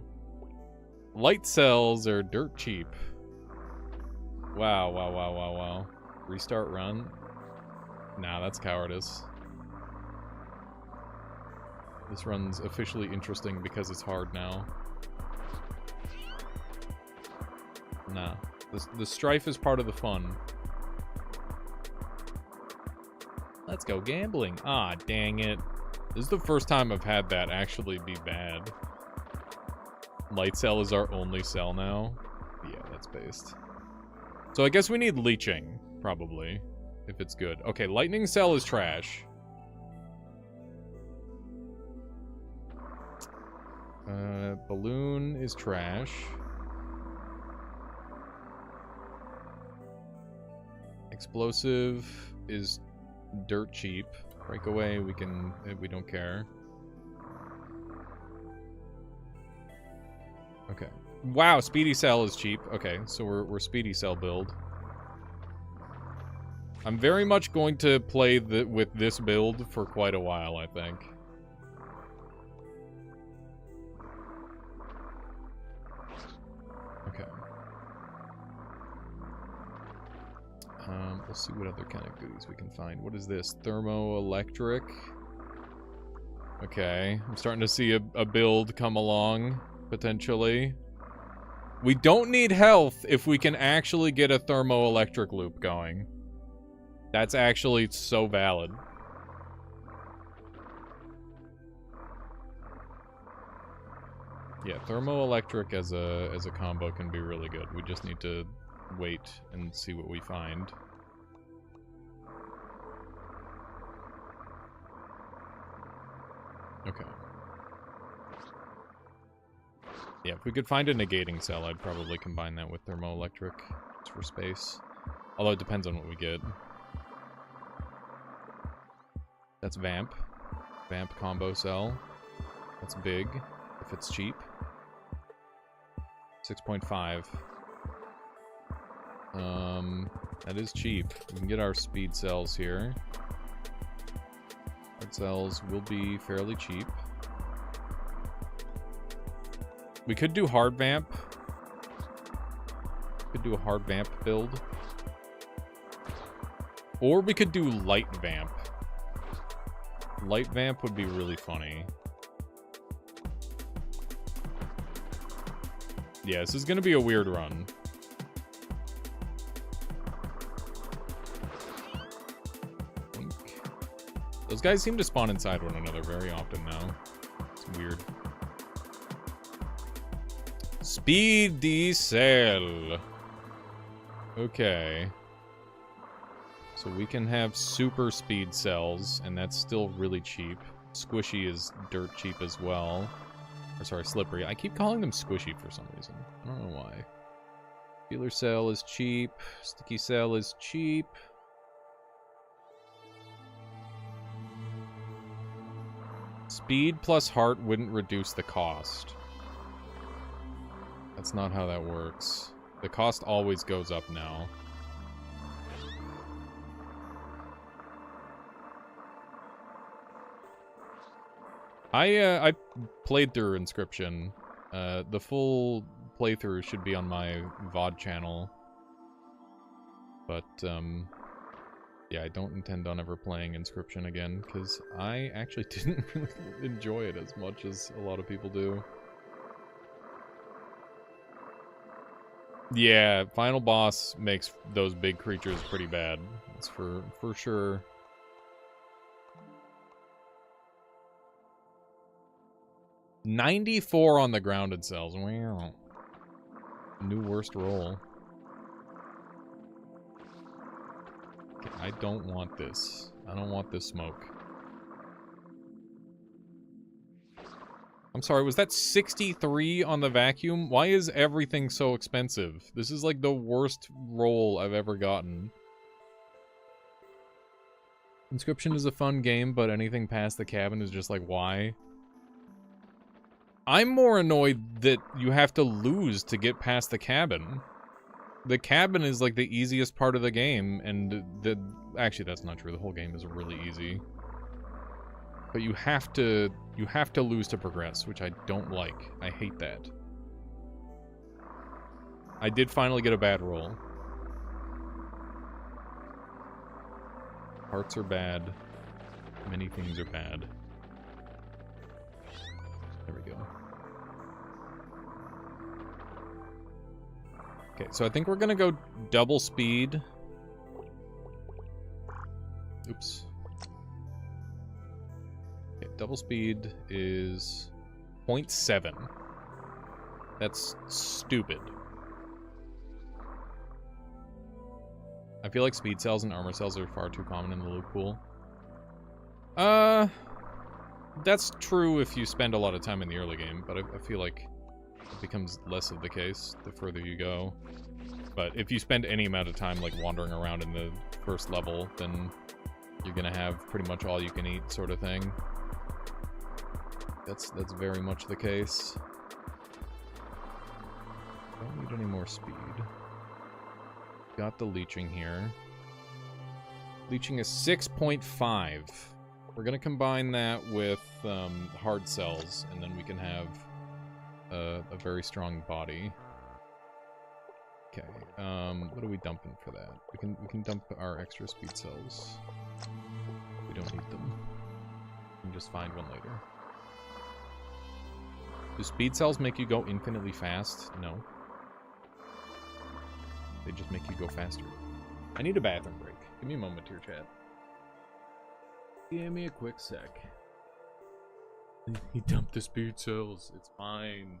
Light cells are dirt cheap. Wow, wow, wow, wow, wow. Restart run? Nah, that's cowardice. This run's officially interesting because it's hard now. Nah. The strife is part of the fun. Let's go gambling. Ah, dang it. This is the first time I've had that actually be bad. Light cell is our only cell now. Yeah, that's based. So I guess we need leeching, probably, if it's good. Okay, lightning cell is trash. Balloon is trash. Explosive is dirt cheap. Breakaway, we don't care. Okay. Wow, speedy cell is cheap. Okay, so we're speedy cell build. I'm very much going to play with this build for quite a while, I think. Okay. We'll see what other kind of goodies we can find. What is this? Thermoelectric? Okay, I'm starting to see a build come along, potentially. We don't need health if we can actually get a thermoelectric loop going. That's actually so valid. Yeah, thermoelectric as a combo can be really good. We just need to wait and see what we find. Okay. Yeah, if we could find a negating cell, I'd probably combine that with thermoelectric just for space. Although it depends on what we get. That's Vamp. Vamp combo cell. That's big, if it's cheap. 6.5. That is cheap. We can get our speed cells here. Hard cells will be fairly cheap. We could do hard vamp. Could do a hard vamp build. Or we could do light vamp. Light vamp would be really funny. Yeah, this is gonna be a weird run. Those guys seem to spawn inside one another very often now. It's weird. Speed diesel. Okay. So we can have super speed cells, and that's still really cheap. Squishy is dirt cheap as well. Or sorry, slippery. I keep calling them squishy for some reason. I don't know why. Feeler cell is cheap. Sticky cell is cheap. Speed plus heart wouldn't reduce the cost. That's not how that works. The cost always goes up now. I played through Inscription. The full playthrough should be on my VOD channel. But, yeah, I don't intend on ever playing Inscription again, because I actually didn't really enjoy it as much as a lot of people do. Yeah, final boss makes those big creatures pretty bad. That's for sure. $94 on the grounded cells. Wow. New worst roll. Okay, I don't want this. I don't want this smoke. I'm sorry, was that 63 on the vacuum? Why is everything so expensive? This is like the worst roll I've ever gotten. Inscription is a fun game, but anything past the cabin is just like, why? I'm more annoyed that you have to lose to get past the cabin. The cabin is like the easiest part of the game, and actually that's not true. The whole game is really easy. But you have to lose to progress, which I don't like. I hate that. I did finally get a bad roll. Hearts are bad. Many things are bad. There we go. Okay, so I think we're gonna go double speed. Oops. Okay, double speed is 0.7. That's stupid. I feel like speed cells and armor cells are far too common in the loot pool. That's true if you spend a lot of time in the early game, but I feel like it becomes less of the case the further you go. But if you spend any amount of time like wandering around in the first level, then you're gonna have pretty much all you can eat sort of thing. That's very much the case. Don't need any more speed. Got the leeching here. Leeching is 6.5. We're gonna combine that with hard cells, and then we can have a very strong body. Okay, what are we dumping for that? We can dump our extra speed cells. We don't need them. We can just find one later. Do speed cells make you go infinitely fast? No. They just make you go faster. I need a bathroom break. Give me a moment here, chat. Give me a quick sec. He dumped the speed cells. It's fine.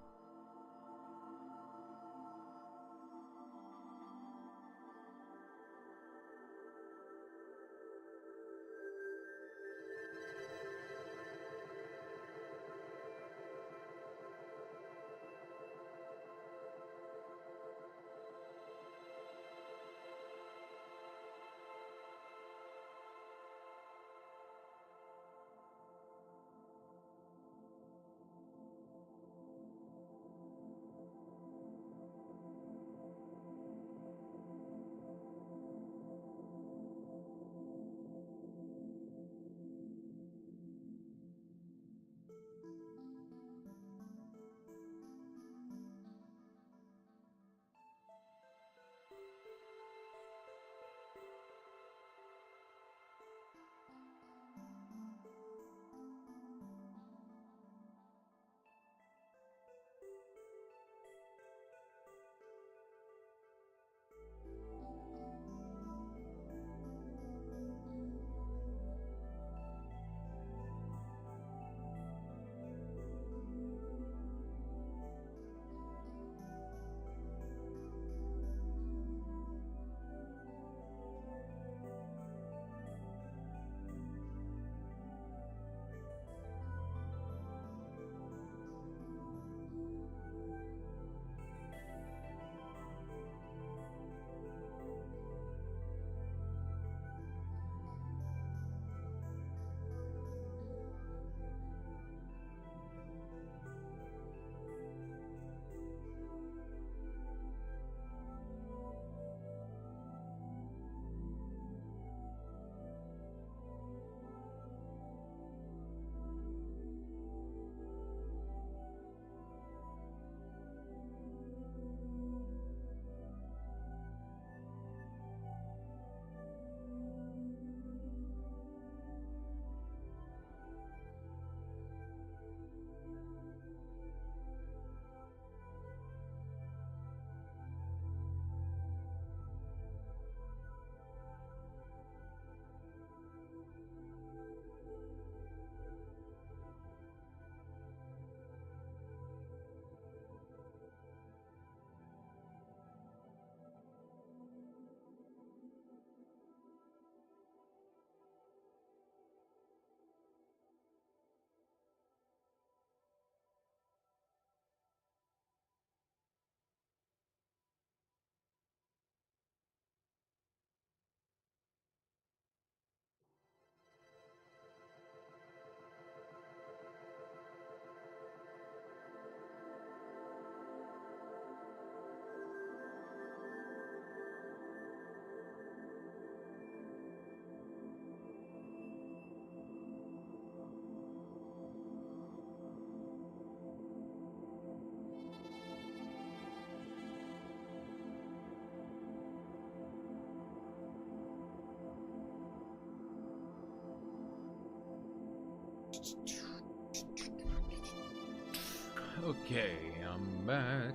Okay, I'm back.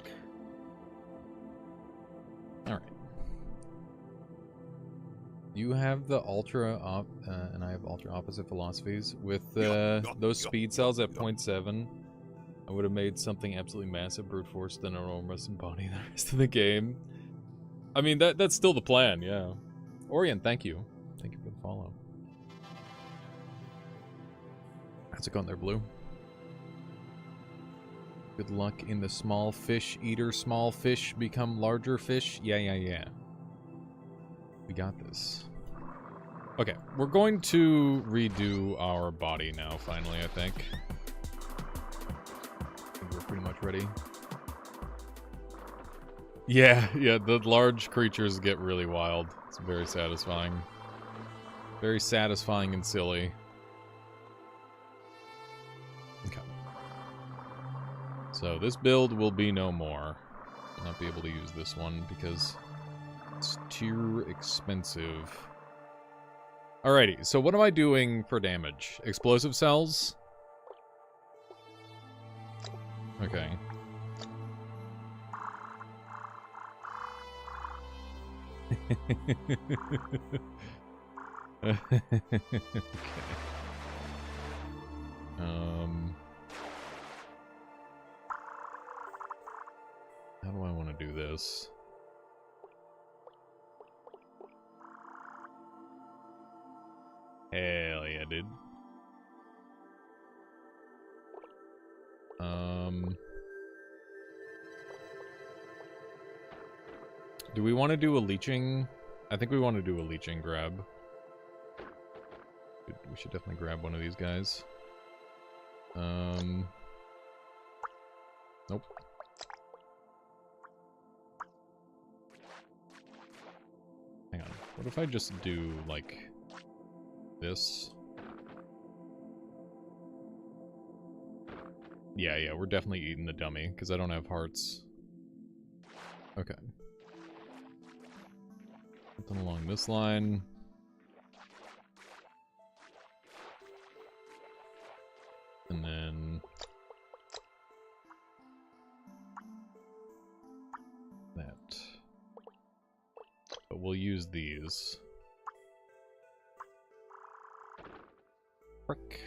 Alright. You have the and I have ultra opposite philosophies. With those speed cells at 0.7, I would have made something absolutely massive, brute force, then enormous, and body the rest of the game. I mean, that's still the plan, yeah. Orion, thank you. Thank you for the follow. How's it going there, Blue? Good luck in the small fish eater. Small fish become larger fish. Yeah. We got this. Okay, we're going to redo our body now, finally, I think. I think we're pretty much ready. Yeah, the large creatures get really wild. It's very satisfying. Very satisfying and silly. Okay. So this build will be no more. I'll not be able to use this one because it's too expensive. Alrighty, so what am I doing for damage? Explosive cells? Okay. Okay. How do I want to do this? Hell yeah, dude. Do we want to do a leeching? I think we want to do a leeching grab. We should definitely grab one of these guys. Nope. Hang on. What if I just do, like, this? Yeah, we're definitely eating the dummy, because I don't have hearts. Okay. Something along this line. And then... that. But we'll use these. Frick.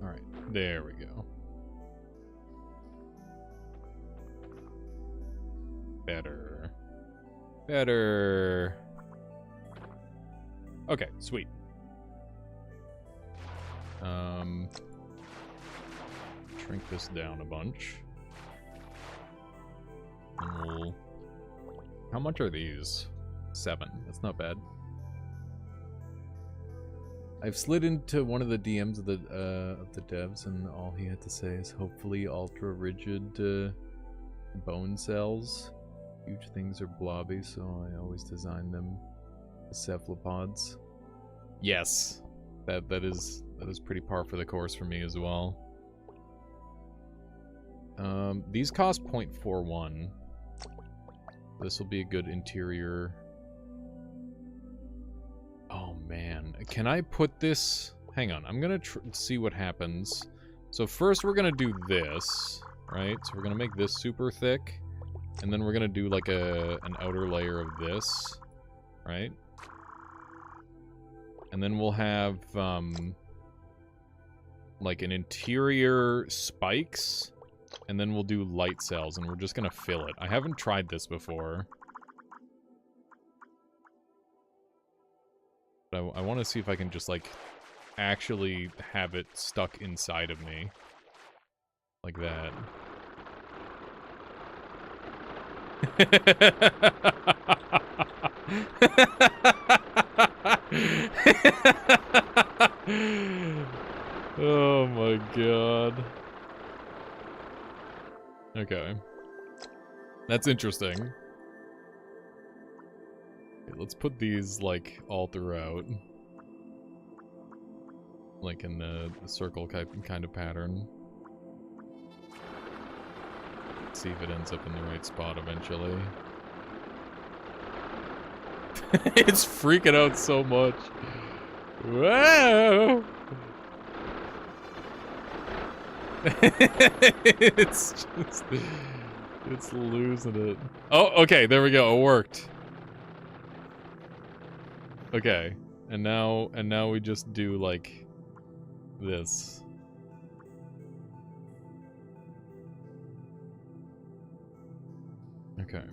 Alright, there we go. Better. Okay, sweet. Shrink this down a bunch. And we'll... How much are these? 7. That's not bad. I've slid into one of the DMs of the devs, and all he had to say is hopefully ultra rigid bone cells. Huge things are blobby, so I always design them as cephalopods. Yes, that is pretty par for the course for me as well. These cost 0.41. This will be a good interior. Oh man, can I put this? Hang on, I'm gonna see what happens. So first we're gonna do this, right? So we're gonna make this super thick. And then we're gonna do like an outer layer of this, right? And then we'll have like an interior spikes, and then we'll do light cells, and we're just gonna fill it. I haven't tried this before, but I want to see if I can just like actually have it stuck inside of me, like that. Oh my god. Okay. That's interesting. Okay, let's put these, like, all throughout. Like in the circle kind of pattern. See if it ends up in the right spot eventually. It's freaking out so much. Whoa! It's just... It's losing it. Oh, okay, there we go. It worked. Okay. And now we just do, like, this. Okay.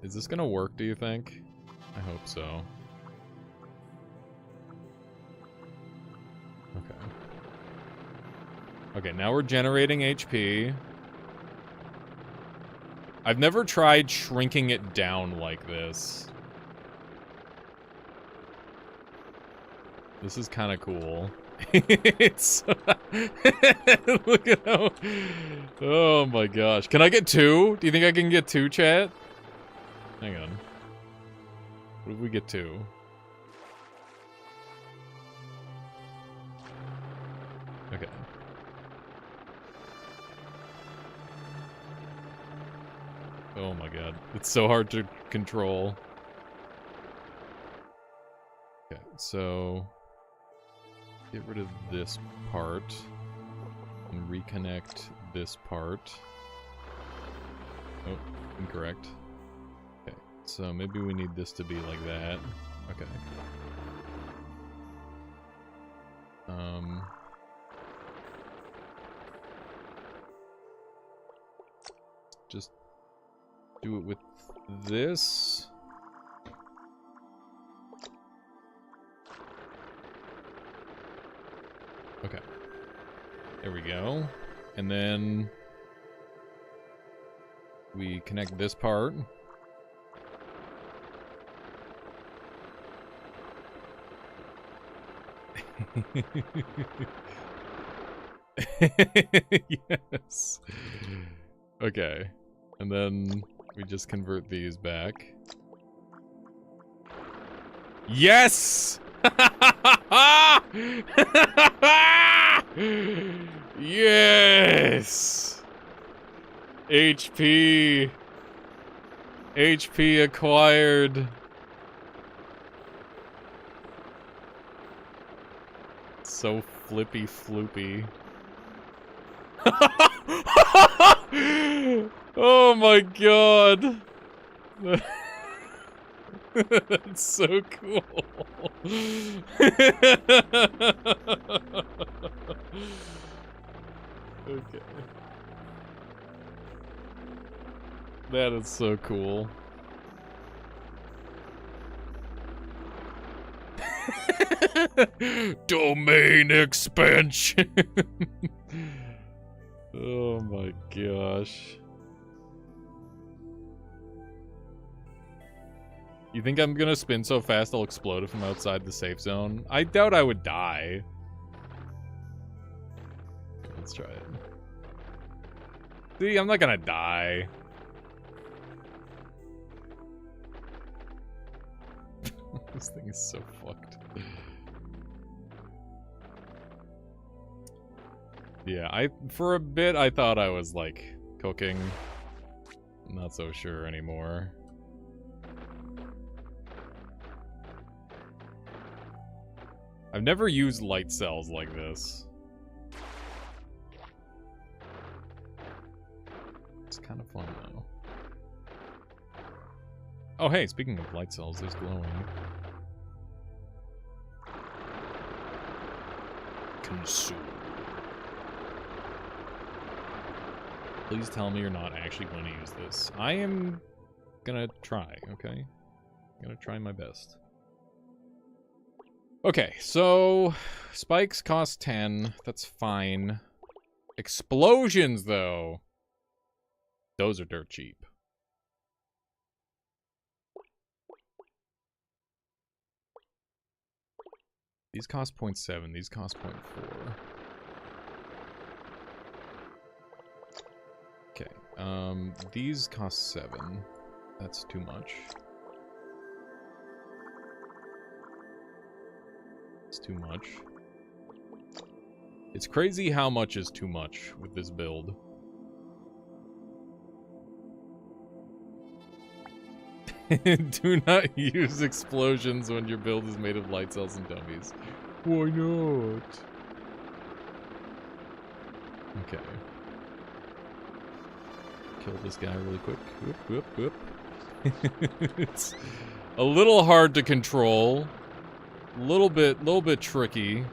Is this gonna work, do you think? I hope so. Okay. Okay, now we're generating HP. I've never tried shrinking it down like this. This is kind of cool. It's... Look at how... Oh my gosh. Can I get 2? Do you think I can get 2, chat? Hang on. What if we get 2? Okay. Oh my god. It's so hard to control. Okay, so... Get rid of this part. And reconnect this part. Oh, incorrect. Okay, so maybe we need this to be like that. Okay. Just do it with this. Okay. There we go. And then we connect this part. Yes. Okay. And then we just convert these back. Yes! Yes! HP. HP acquired. So flippy floopy. Oh my god. That's so cool. Okay. That is so cool. Domain expansion. Oh my gosh. You think I'm gonna spin so fast I'll explode from outside the safe zone? I doubt I would die. Let's try it. See, I'm not gonna die. This thing is so fucked. Yeah, for a bit I thought I was like cooking. I'm not so sure anymore. I've never used light cells like this. It's kind of fun though. Oh hey, speaking of light cells, there's glowing. Consume. Please tell me you're not actually going to use this. I am gonna try, okay? I'm gonna try my best. Okay, so spikes cost 10. That's fine. Explosions, though. Those are dirt cheap. These cost 0.7. These cost 0.4. Okay, these cost 7. That's too much. It's too much. It's crazy how much is too much with this build. Do not use explosions when your build is made of light cells and dummies. Why not? Okay. Kill this guy really quick. Whoop, whoop, whoop. It's a little hard to control. Little bit tricky.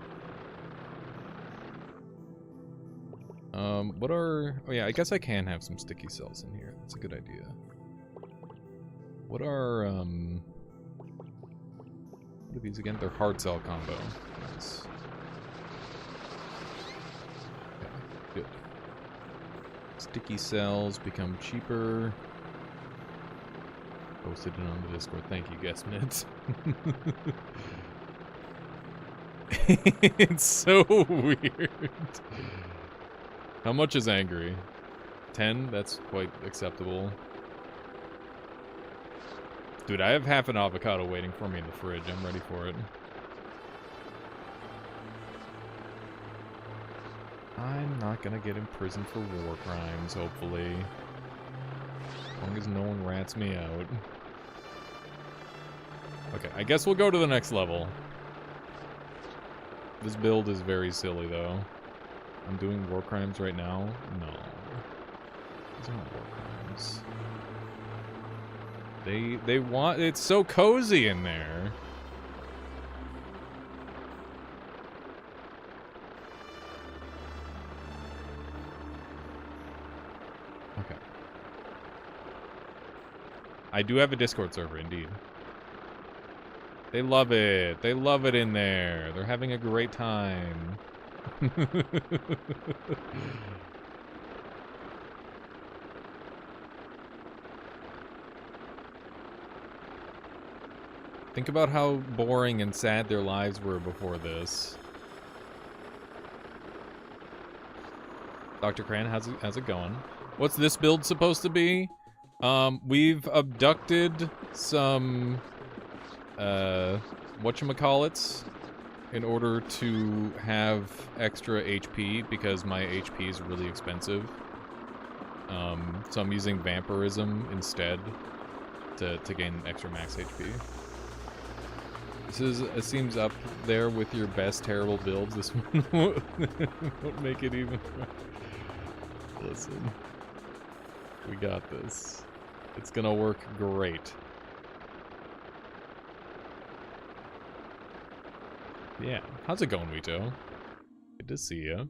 What are... Oh yeah, I guess I can have some sticky cells in here. That's a good idea. What are, what are these again? They're hard cell combo. Nice. Okay, good. Sticky cells become cheaper. Posted it on the Discord. Thank you, guest mids. It's so weird. How much is angry? 10? That's quite acceptable. Dude, I have half an avocado waiting for me in the fridge. I'm ready for it. I'm not gonna get imprisoned for war crimes, hopefully. As long as no one rats me out. Okay, I guess we'll go to the next level. This build is very silly, though. I'm doing war crimes right now? No. These aren't war crimes. They want... It's so cozy in there. Okay. I do have a Discord server, indeed. They love it. They love it in there. They're having a great time. Think about how boring and sad their lives were before this. Dr. Cran, how's it going? What's this build supposed to be? We've abducted some, whatchamacallits in order to have extra HP because my HP is really expensive. So I'm using vampirism instead to gain extra max HP. It seems up there with your best terrible builds. This one won't make it even. Listen, we got this. It's gonna work great. Yeah, how's it going, Vito? Good to see you.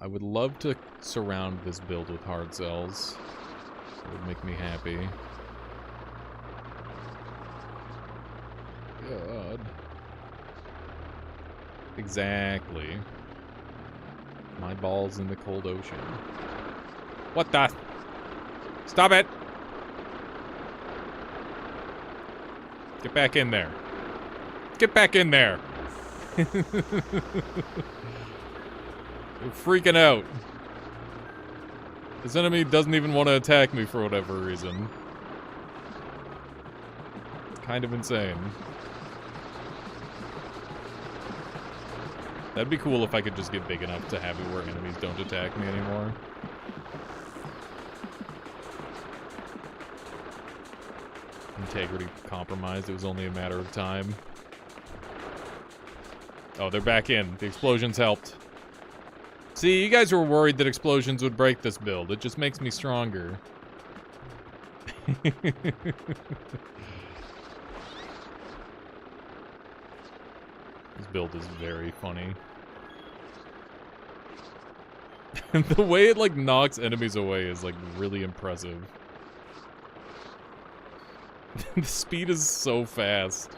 I would love to surround this build with hard cells. It would make me happy. God. Exactly. My balls in the cold ocean. What the? Stop it! Get back in there. Get back in there! You're freaking out. This enemy doesn't even want to attack me for whatever reason. It's kind of insane. That'd be cool if I could just get big enough to have it where enemies don't attack me anymore. Integrity compromised. It was only a matter of time. Oh, they're back in. The explosions helped. See, you guys were worried that explosions would break this build. It just makes me stronger. This build is very funny. The way it, like, knocks enemies away is, like, really impressive. The speed is so fast.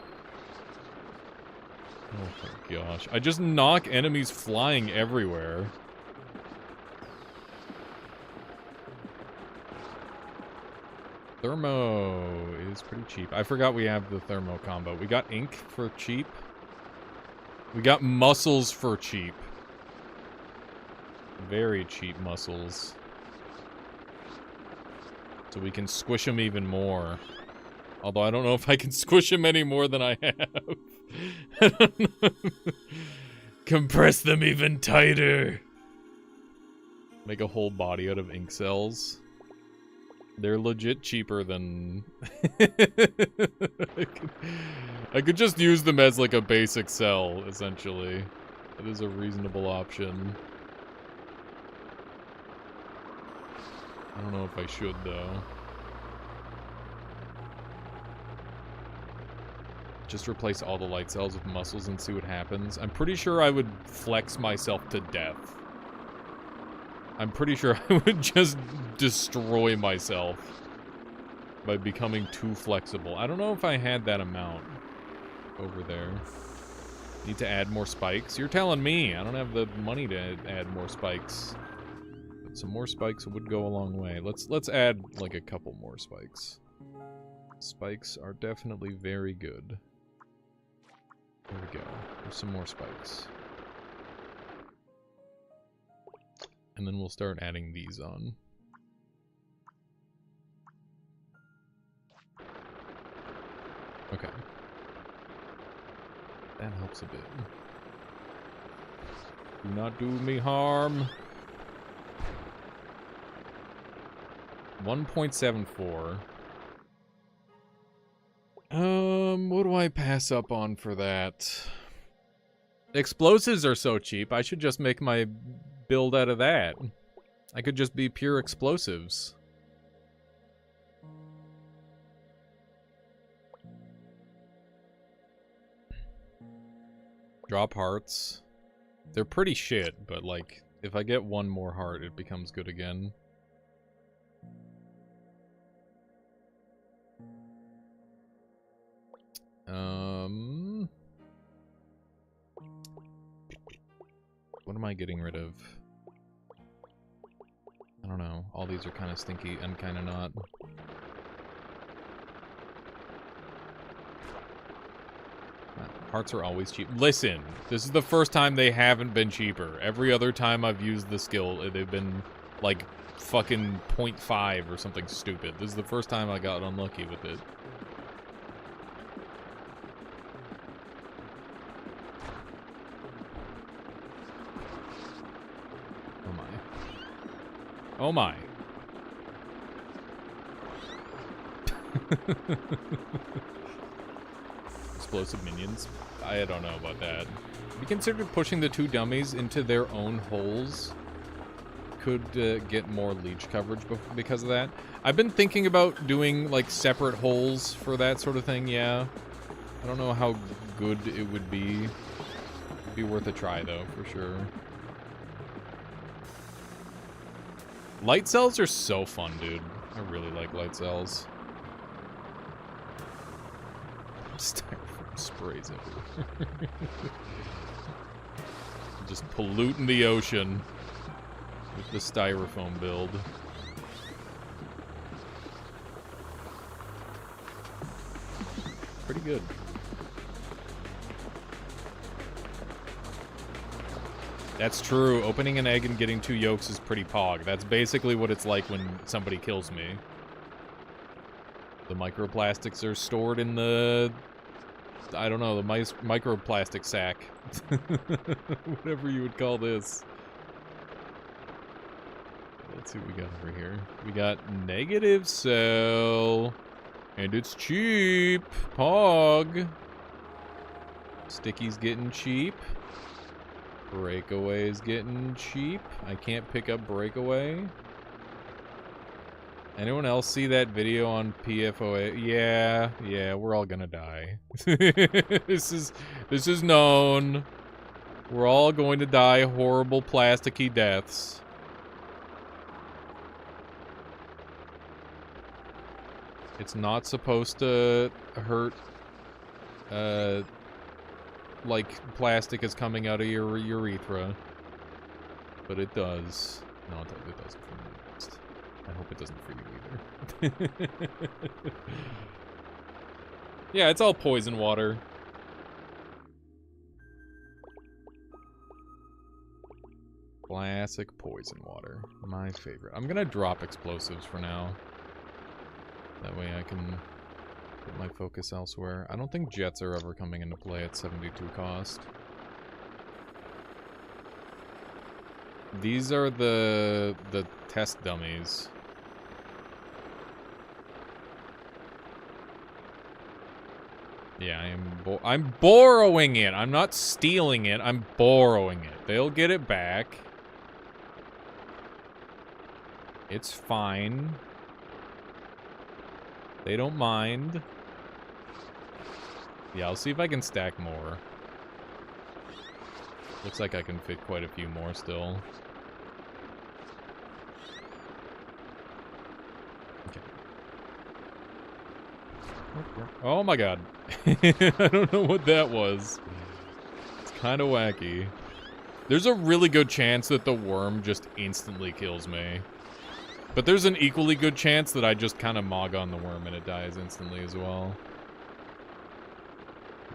Oh my gosh. I just knock enemies flying everywhere. Thermo is pretty cheap. I forgot we have the thermo combo. We got ink for cheap. We got muscles for cheap. Very cheap muscles. So we can squish them even more. Although I don't know if I can squish them any more than I have. I don't know. Compress them even tighter. Make a whole body out of ink cells. They're legit cheaper than... I could just use them as like a basic cell, essentially. It is a reasonable option. I don't know if I should, though. Just replace all the light cells with muscles and see what happens. I'm pretty sure I would flex myself to death. I'm pretty sure I would just destroy myself by becoming too flexible. I don't know if I had that amount over there. Need to add more spikes? You're telling me. I don't have the money to add more spikes. But some more spikes would go a long way. Let's add like a couple more spikes. Spikes are definitely very good. There we go. There's some more spikes. And then we'll start adding these on. Okay. That helps a bit. Do not do me harm. 1.74. What do I pass up on for that? Explosives are so cheap, I should just make my build out of that. I could just be pure explosives. Drop hearts. They're pretty shit, but like, if I get one more heart, it becomes good again. What am I getting rid of? I don't know. All these are kind of stinky and kind of not. Hearts are always cheap. Listen, this is the first time they haven't been cheaper. Every other time I've used the skill, they've been like fucking 0.5 or something stupid. This is the first time I got unlucky with it. Oh my. Explosive minions? I don't know about that. Have you considered pushing the two dummies into their own holes? Could get more leech coverage because of that. I've been thinking about doing like separate holes for that sort of thing, yeah. I don't know how good it would be. It'd be worth a try though, for sure. Light cells are so fun, dude. I really like light cells. Styrofoam sprays everywhere. Just polluting the ocean with the styrofoam build. Pretty good. That's true. Opening an egg and getting 2 yolks is pretty pog. That's basically what it's like when somebody kills me. The microplastics are stored in the... I don't know, the microplastic sack. Whatever you would call this. Let's see what we got over here. We got negative cell. And it's cheap. Pog. Sticky's getting cheap. Breakaway is getting cheap. I can't pick up Breakaway. Anyone else see that video on PFOA? Yeah, we're all gonna die. This is known. We're all going to die horrible plasticky deaths. It's not supposed to hurt like plastic is coming out of your urethra, but it does. No, it doesn't for me. I hope it doesn't for you either. Yeah, it's all poison water. Classic poison water. My favorite. I'm gonna drop explosives for now. That way I can put my focus elsewhere. I don't think jets are ever coming into play at 72 cost. These are the test dummies. Yeah, I'm borrowing it. I'm not stealing it. I'm borrowing it. They'll get it back. It's fine. They don't mind. Yeah, I'll see if I can stack more. Looks like I can fit quite a few more still. Okay. Oh my god. I don't know what that was. It's kind of wacky. There's a really good chance that the worm just instantly kills me. But there's an equally good chance that I just kind of mog on the worm and it dies instantly as well.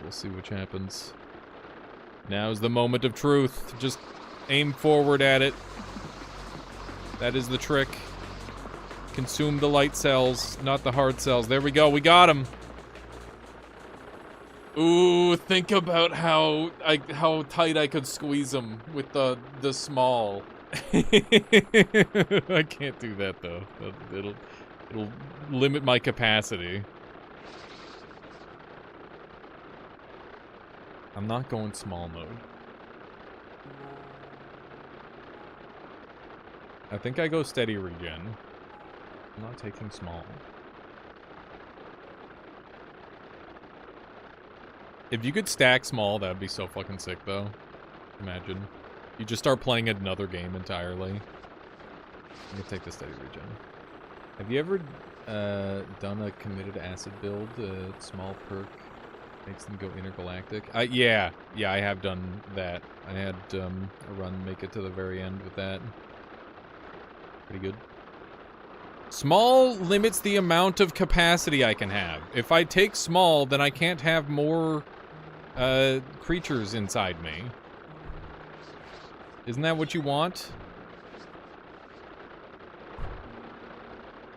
We'll see which happens. Now's the moment of truth. Just aim forward at it. That is the trick. Consume the light cells, not the hard cells. There we go. We got him. Ooh, think about how tight I could squeeze him with the small. I can't do that though. It'll limit my capacity. I'm not going small mode. I think I go steady regen. I'm not taking small. If you could stack small, that'd be so fucking sick though. Imagine. You just start playing another game entirely. I'm gonna take the steady regen. Have you ever done a committed acid build? Small perk makes them go intergalactic. Yeah, I have done that. I had a run make it to the very end with that. Pretty good. Small limits the amount of capacity I can have. If I take small, then I can't have more creatures inside me. Isn't that what you want?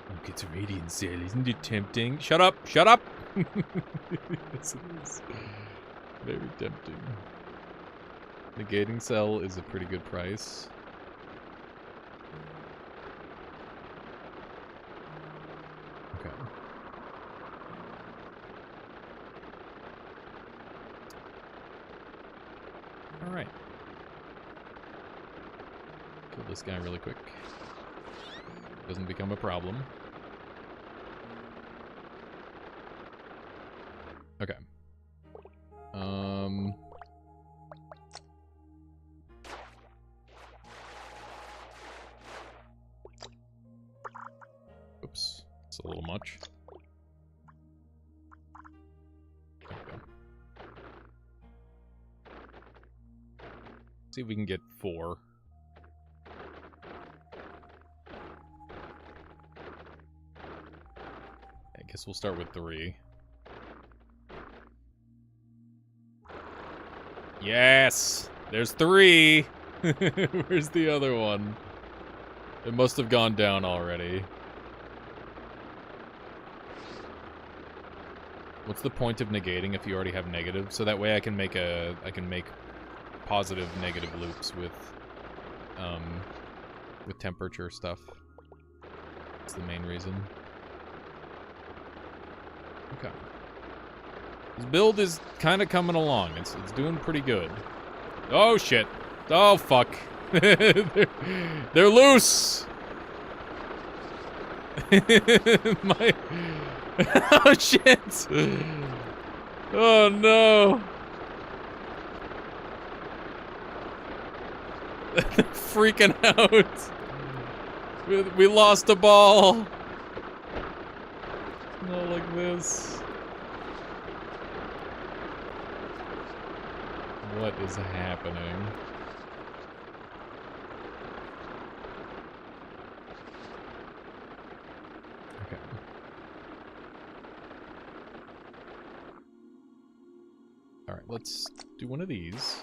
Look, it's a radiant cell. Isn't it tempting? Shut up! Shut up! Yes, it is. Very tempting. Negating cell is a pretty good price. Okay. Alright. Kill this guy really quick. Doesn't become a problem. Okay. Oops. It's a little much. There we go. See if we can get 4. I guess we'll start with 3. Yes! There's 3! Where's the other one? It must have gone down already. What's the point of negating if you already have negative? So that way I can make positive negative loops with temperature stuff. That's the main reason. Okay. This build is kind of coming along. It's doing pretty good. Oh shit! Oh fuck! they're loose. My oh shit! Oh no! Freaking out! We lost a ball. Not like this. What is happening? Okay. Alright, let's do one of these.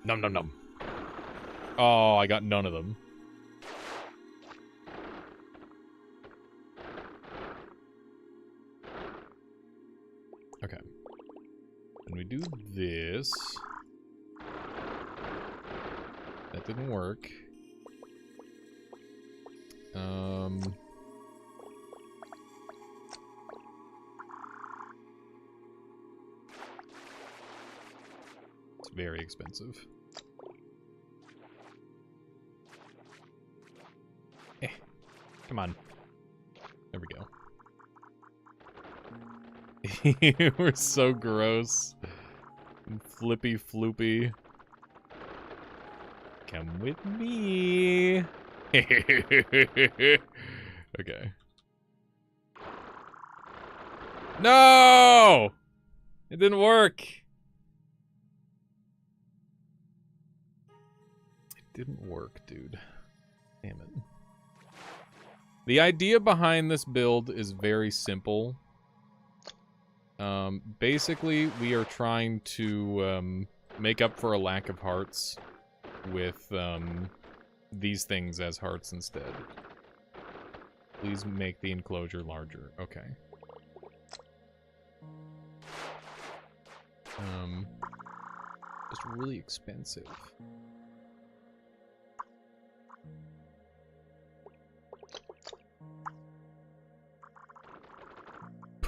Num num num. Oh, I got none of them. Okay. And we do this. That didn't work. It's very expensive. Come on. There we go. We're so gross. And flippy floopy. Come with me. Okay. No! It didn't work. It didn't work, dude. Damn it. The idea behind this build is very simple. Basically, we are trying to make up for a lack of hearts with these things as hearts instead. Please make the enclosure larger. Okay. Just really expensive.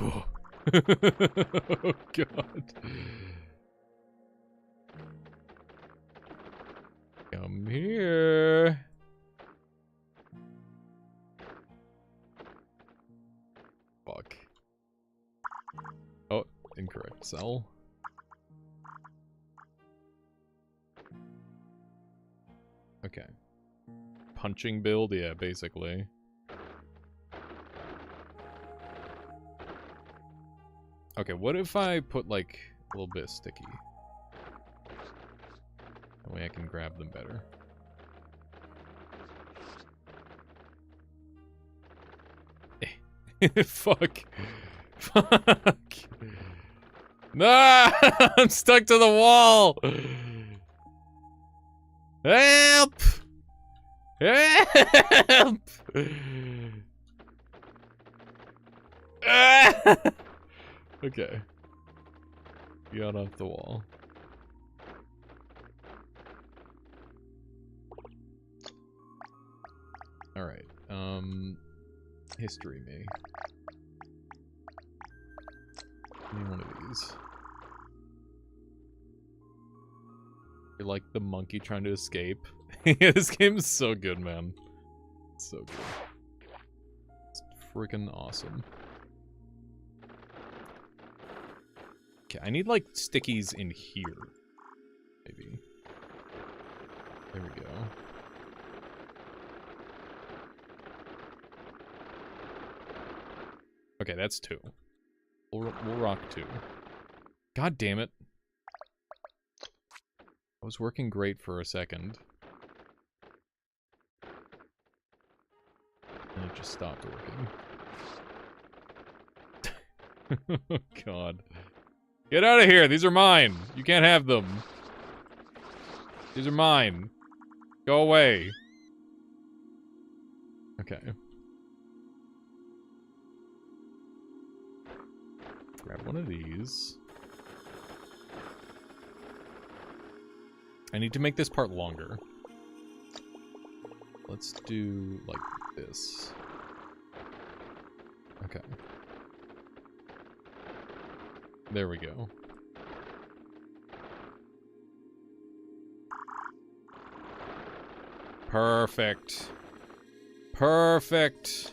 Oh. Oh god. Come here. Fuck. Oh, incorrect cell. Okay. Punching build? Yeah, basically. Okay, what if I put, like, a little bit sticky? That way I can grab them better. Fuck. Fuck. No! I'm stuck to the wall! Help! Help! Okay. Got off the wall. Alright, history me. Give me one of these. You're like the monkey trying to escape. Yeah, this game is so good, man. So good. It's freaking awesome. Okay, I need, like, stickies in here. Maybe. There we go. Okay, that's 2. We'll rock 2. God damn it. I was working great for a second. And it just stopped working. Oh, God. Get out of here! These are mine! You can't have them. These are mine. Go away. Okay. Grab one of these. I need to make this part longer. Let's do, like, this. Okay. There we go. Perfect. Perfect.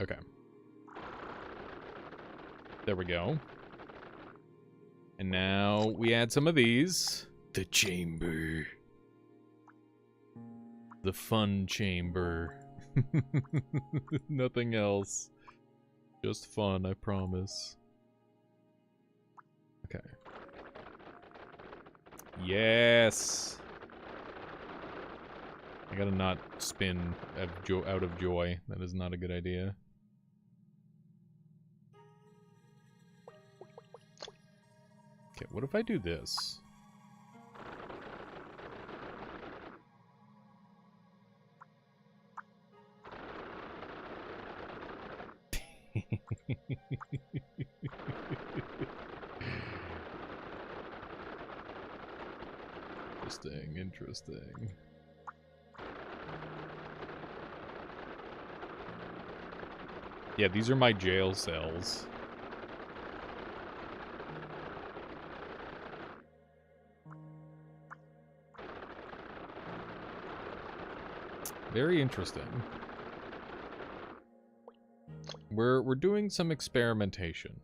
Okay. There we go. And now we add some of these. The chamber. The fun chamber. Nothing else. Just fun, I promise. Okay. Yes! I gotta not spin out of joy. That is not a good idea. Okay, what if I do this? Interesting, interesting. Yeah, these are my jail cells. Very interesting. We're doing some experimentation.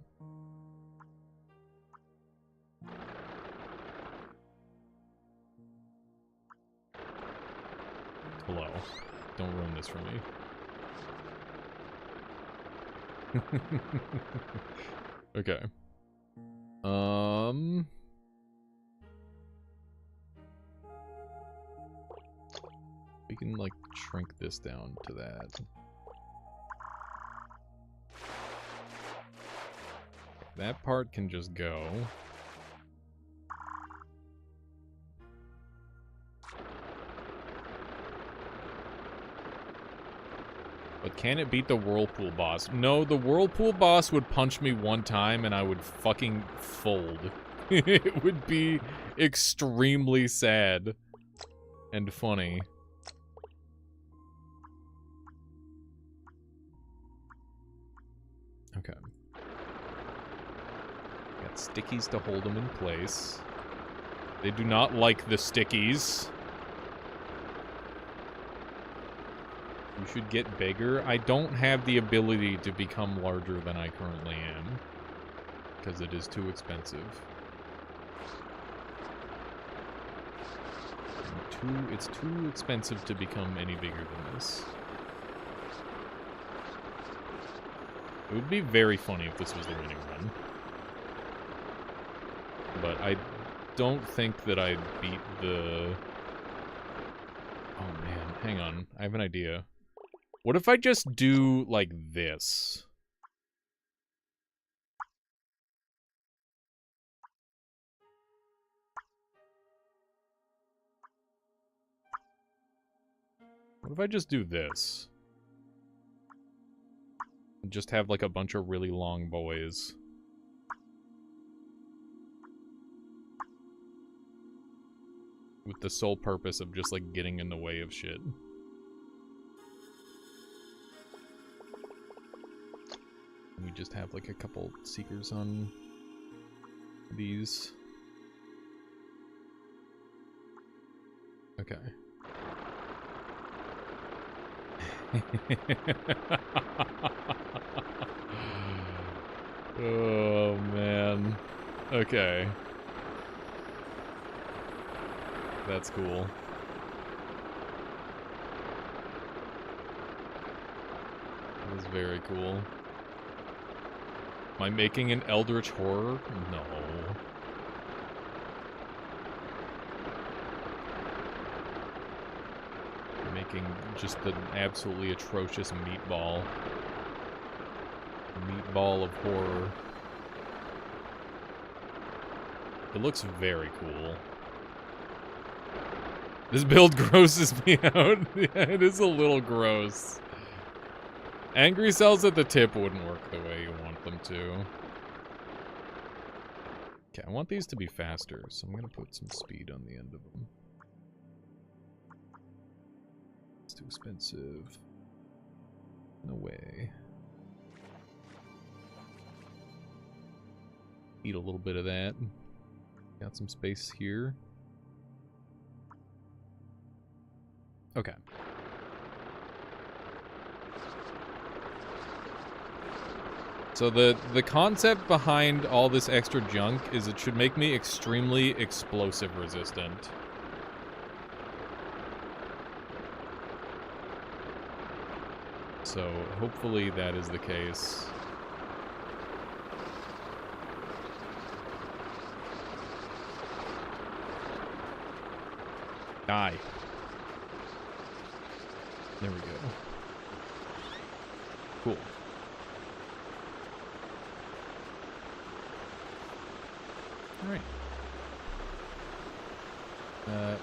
Hello. Don't ruin this for me. Okay. We can, like, shrink this down to that. That part can just go. But can it beat the Whirlpool boss? No, the Whirlpool boss would punch me one time and I would fucking fold. It would be extremely sad and funny. Okay. Got stickies to hold them in place. They do not like the stickies. You should get bigger. I don't have the ability to become larger than I currently am, because it is too expensive. It's too expensive to become any bigger than this. It would be very funny if this was the winning run. But I don't think that I'd beat the... Oh man, hang on. I have an idea. What if I just do, like, this? What if I just do this? And just have, like, a bunch of really long boys. With the sole purpose of just, like, getting in the way of shit. We just have, like, a couple seekers on these. Okay. Oh, man. Okay. That's cool. That is very cool. Am I making an eldritch horror? No. I'm making just an absolutely atrocious meatball. Meatball of horror. It looks very cool. This build grosses me out. Yeah, it is a little gross. Angry cells at the tip wouldn't work the way you want them to. Okay, I want these to be faster, so I'm gonna put some speed on the end of them. It's too expensive. No way. Eat a little bit of that. Got some space here. Okay. So the concept behind all this extra junk is it should make me extremely explosive resistant. So hopefully that is the case. Die. There we go. Cool. Alright.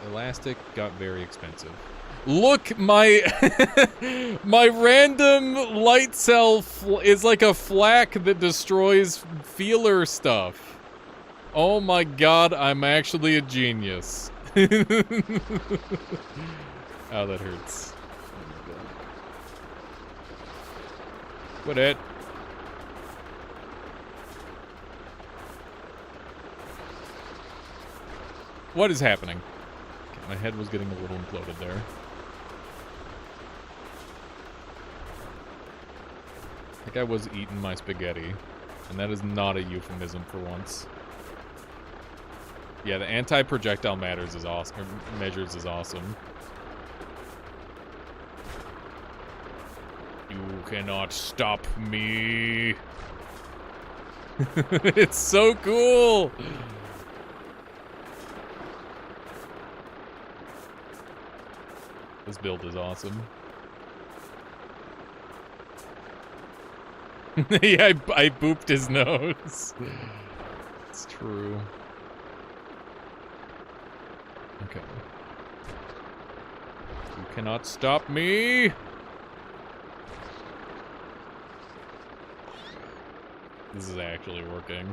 Elastic got very expensive. Look, my my random light cell is like a flak that destroys feeler stuff. Oh my god, I'm actually a genius. Oh, that hurts. Oh my god. Quit it. What is happening? Okay, my head was getting a little imploded there. I think I was eating my spaghetti. And that is not a euphemism for once. Yeah, the anti-projectile matters is awesome. Measures is awesome. You cannot stop me. It's so cool. This build is awesome. Yeah, I booped his nose. It's true. Okay. You cannot stop me. This is actually working.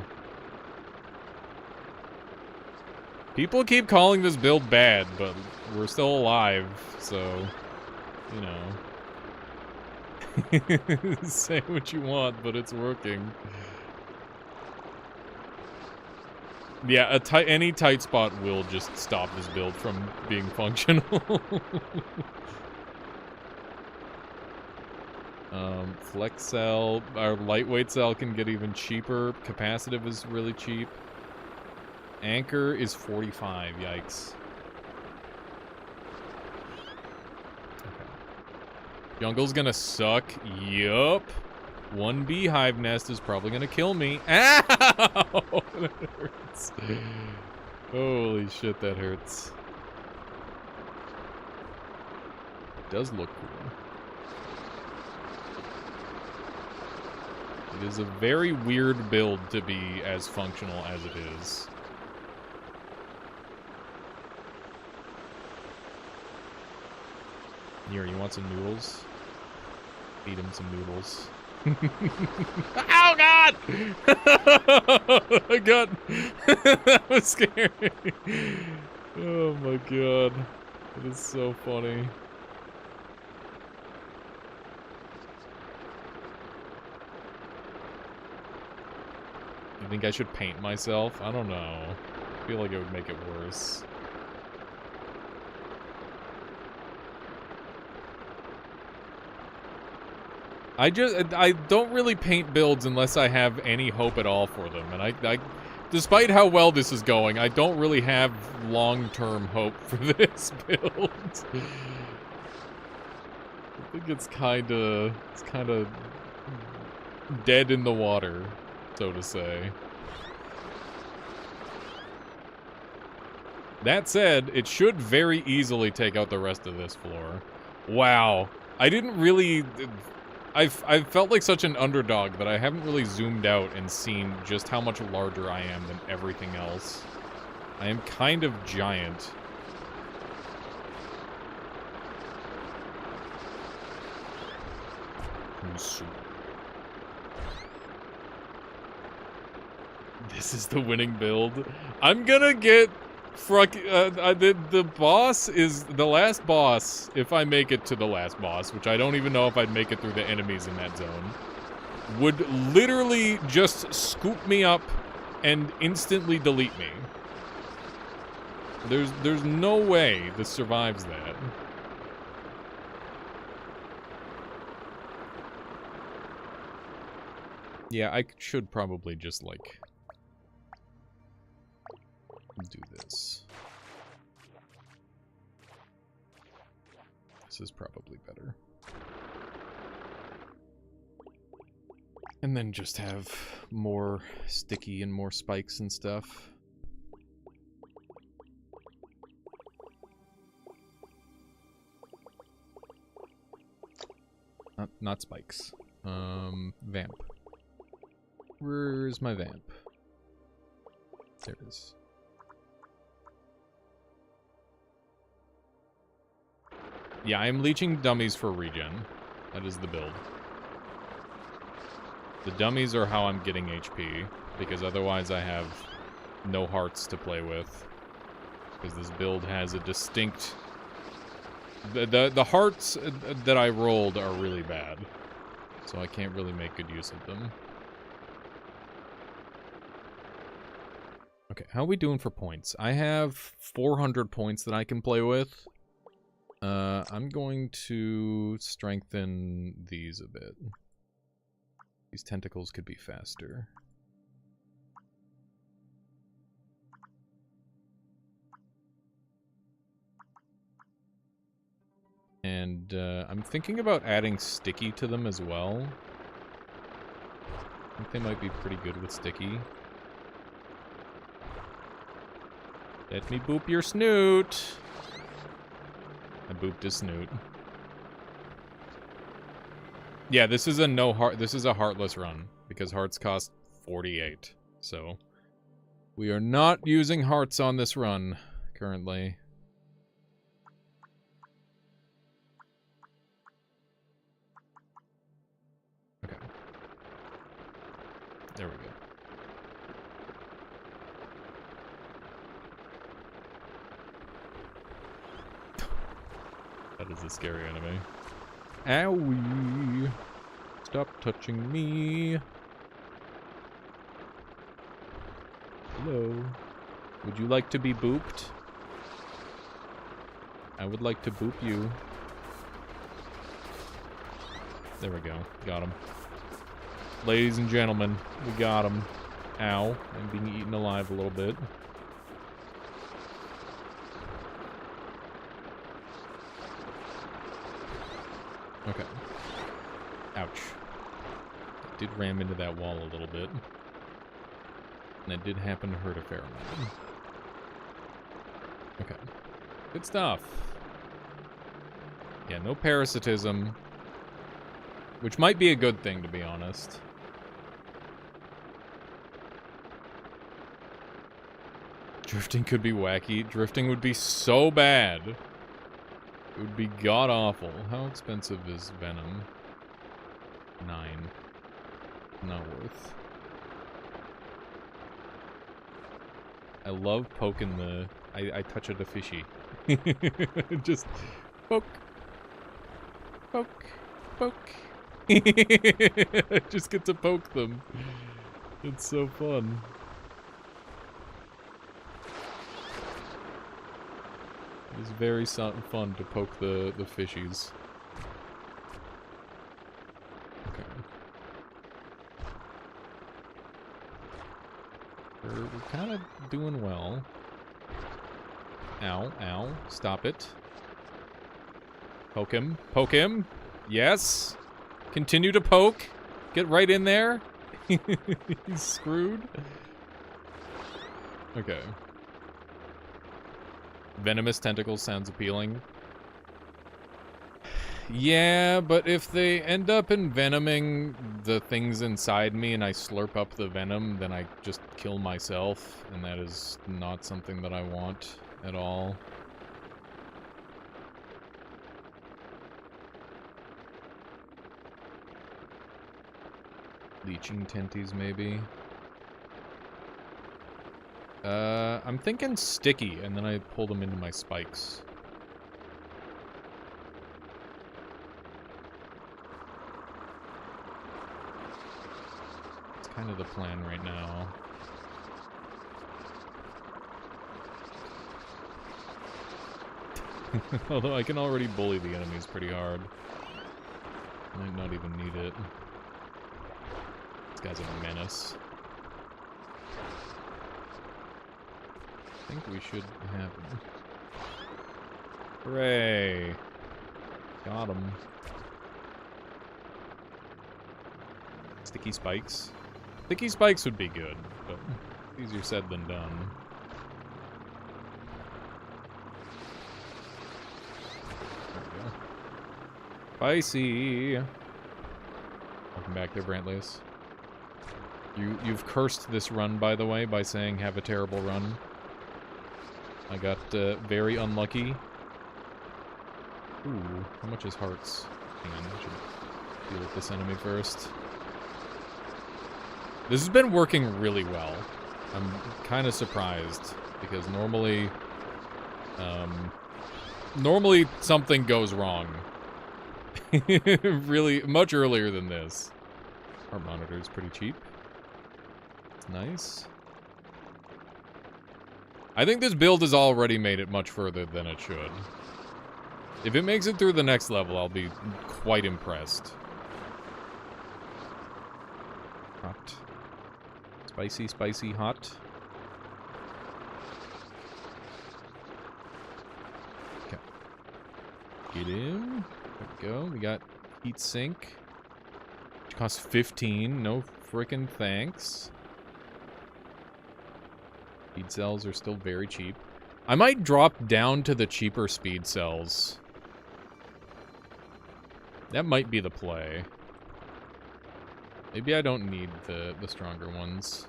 People keep calling this build bad, but we're still alive, so, you know. Say what you want, but it's working. Yeah, any tight spot will just stop this build from being functional. Flex cell, our lightweight cell can get even cheaper. Capacitive is really cheap. Anchor is 45, yikes. Okay. Jungle's gonna suck, yup. One beehive nest is probably gonna kill me. Ow! That hurts. Holy shit, that hurts. It does look cool. It is a very weird build to be as functional as it is. Here, you want some noodles? Feed him some noodles. Oh god! I got... That was scary. Oh my god. It is so funny. You think I should paint myself? I don't know. I feel like it would make it worse. I don't really paint builds unless I have any hope at all for them. And I despite how well this is going, I don't really have long-term hope for this build. I think it's kind of dead in the water, so to say. That said, it should very easily take out the rest of this floor. Wow. I didn't really... I've felt like such an underdog that I haven't really zoomed out and seen just how much larger I am than everything else. I am kind of giant. This is the winning build. I'm gonna get... the boss is the last boss, if I make it to the last boss, which I don't even know if I'd make it through the enemies in that zone, would literally just scoop me up and instantly delete me. There's no way this survives that. Yeah, I should probably just, like... do this. This is probably better. And then just have more sticky and more spikes and stuff. Not spikes. Vamp. Where's my vamp? There it is. Yeah, I'm leeching dummies for regen. That is the build. The dummies are how I'm getting HP, because otherwise I have no hearts to play with. Because this build has a distinct... The hearts that I rolled are really bad. so I can't really make good use of them. Okay, how are we doing for points? I have 400 points that I can play with. I'm going to strengthen these a bit. These tentacles could be faster. And I'm thinking about adding sticky to them as well. I think they might be pretty good with sticky. Let me boop your snoot. I booped his snoot. Yeah, this is a heartless run because hearts cost 48. So we are not using hearts on this run currently. Okay. There we go. That is a scary enemy. Owie! Stop touching me. Hello. Would you like to be booped? I would like to boop you. There we go. Got him. Ladies and gentlemen, we got him. Ow. I'm being eaten alive a little bit. Okay. Ouch. I did ram into that wall a little bit. And it did happen to hurt a fair amount. Okay. Good stuff. Yeah, no parasitism. Which might be a good thing, to be honest. Drifting could be wacky. Drifting would be so bad. It would be god-awful. How expensive is Venom? 9. Not worth. I love poking the... I touch it a fishy. Just poke. Poke. Poke. I just get to poke them. It's so fun. It's very fun to poke the fishies. Okay. We're kind of doing well. Ow, ow. Stop it. Poke him. Poke him. Yes. Continue to poke. Get right in there. He's screwed. Okay. Venomous tentacles sounds appealing. Yeah, but if they end up envenoming the things inside me and I slurp up the venom, then I just kill myself, and that is not something that I want at all. Leeching tenties, maybe. I'm thinking sticky, and then I pull them into my spikes. It's kind of the plan right now. Although I can already bully the enemies pretty hard. Might not even need it. This guy's a menace. I think we should have him. Hooray! Got him. Sticky spikes. Sticky spikes would be good, but easier said than done. There we go. Spicy! Welcome back there, Brantleys. You've cursed this run, by the way, by saying have a terrible run. I got very unlucky. Ooh, how much is hearts? Hang on, I should deal with this enemy first. This has been working really well. I'm kind of surprised, because normally... normally something goes wrong. Really, much earlier than this. Our monitor is pretty cheap. It's nice. I think this build has already made it much further than it should. If it makes it through the next level, I'll be quite impressed. Hot. Spicy, spicy, hot. Okay. Get in. There we go. We got heat sink. Which costs 15. No frickin' thanks. Speed cells are still very cheap. I might drop down to the cheaper speed cells. That might be the play. Maybe I don't need the stronger ones.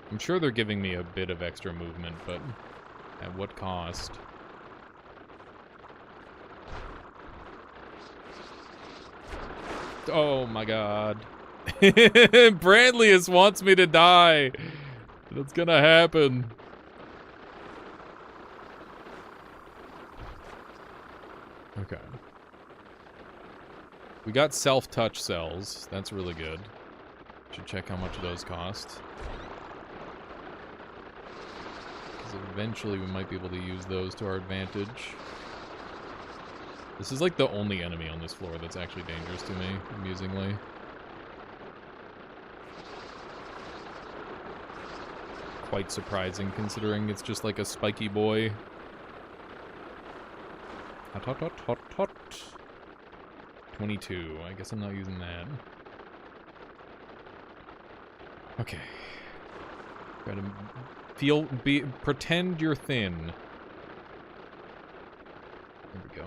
I'm sure they're giving me a bit of extra movement, but at what cost? Oh my god. Brandlius wants me to die. That's gonna happen. Okay. We got self-touch cells. That's really good. Should check how much those cost. Because eventually we might be able to use those to our advantage. This is like the only enemy on this floor that's actually dangerous to me, amusingly. Quite surprising considering it's just like a spiky boy. Hot, hot, hot, hot, hot. 22. I guess I'm not using that. Okay. Gotta pretend you're thin. There we go.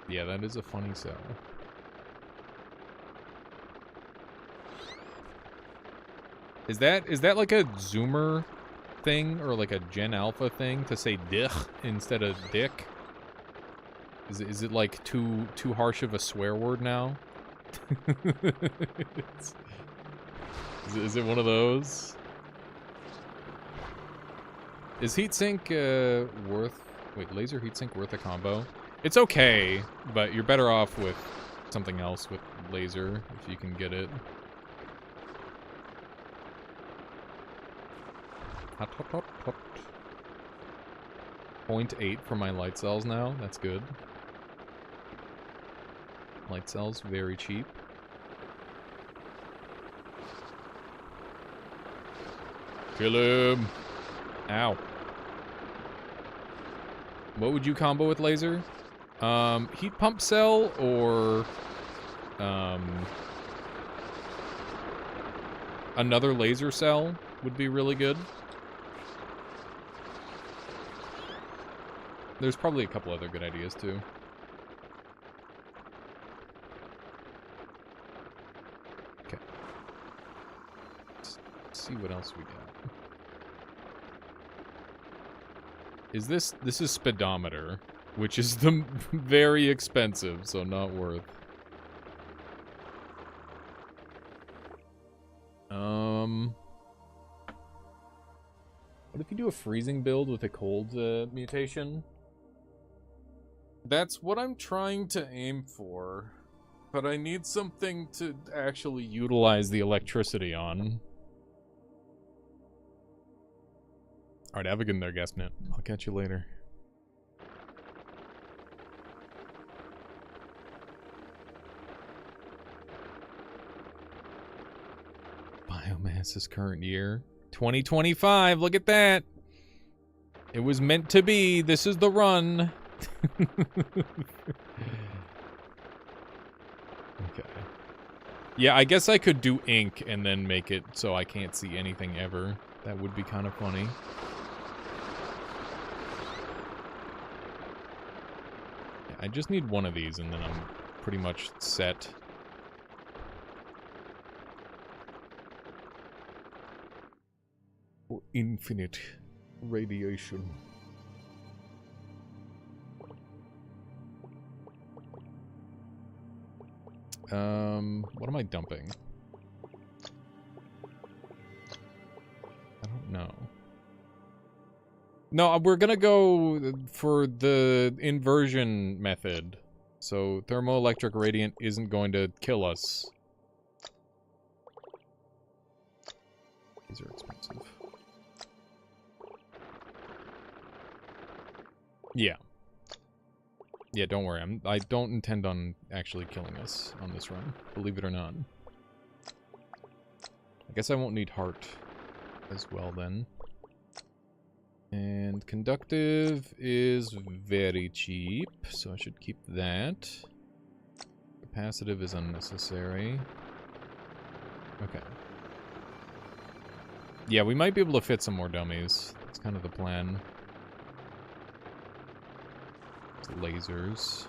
Yeah, that is a funny cell. Is that like a zoomer thing or like a Gen Alpha thing to say dich instead of dick? Is it like too harsh of a swear word now? Is it one of those? Is heatsink worth... Wait, laser heatsink worth a combo? It's okay, but you're better off with something else with laser, if you can get it. Hot, hot, hot, hot. 0.8 for my light cells now, that's good. Light cells, very cheap. Kill him! Ow. What would you combo with laser? Heat pump cell or another laser cell would be really good. There's probably a couple other good ideas too. Okay. Let's see what else we got. This is speedometer, which is the very expensive, so not worth. What if you do a freezing build with a cold mutation? That's what I'm trying to aim for, but I need something to actually utilize the electricity on. Alright, have a good there, Gasnet. I'll catch you later. Biomass is current year. 2025, look at that! It was meant to be, this is the run. Okay. Yeah, I guess I could do ink and then make it so I can't see anything ever. That would be kind of funny. I just need one of these and then I'm pretty much set. For infinite radiation. What am I dumping? No, we're gonna go for the inversion method. So thermoelectric radiant isn't going to kill us. These are expensive. Yeah. Yeah, don't worry. I don't intend on actually killing us on this run, believe it or not. I guess I won't need heart as well then. And conductive is very cheap, so I should keep that. Capacitive is unnecessary. Okay. Yeah, we might be able to fit some more dummies. That's kind of the plan. Lasers.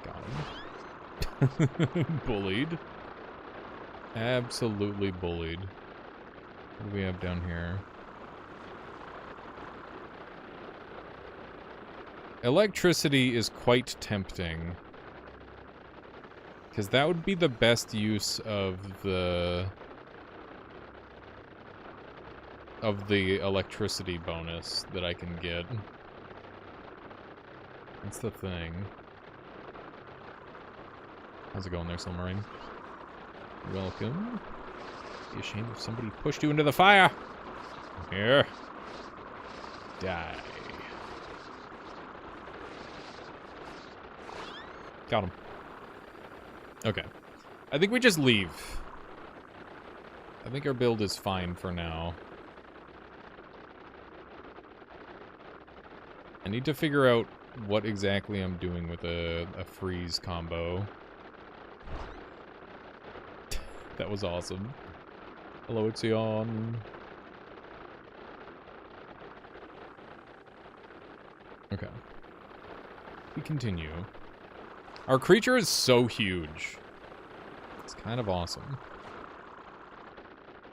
Got him. Bullied. Absolutely bullied. What do we have down here? Electricity is quite tempting. Because that would be the best use of the electricity bonus that I can get. That's the thing. How's it going there, Silmarine? Welcome. Be ashamed if somebody pushed you into the fire. Here. Die. Got him. Okay. I think we just leave. I think our build is fine for now. I need to figure out what exactly I'm doing with a freeze combo. That was awesome. Hello, it's Yon. Okay. We continue. Our creature is so huge. It's kind of awesome.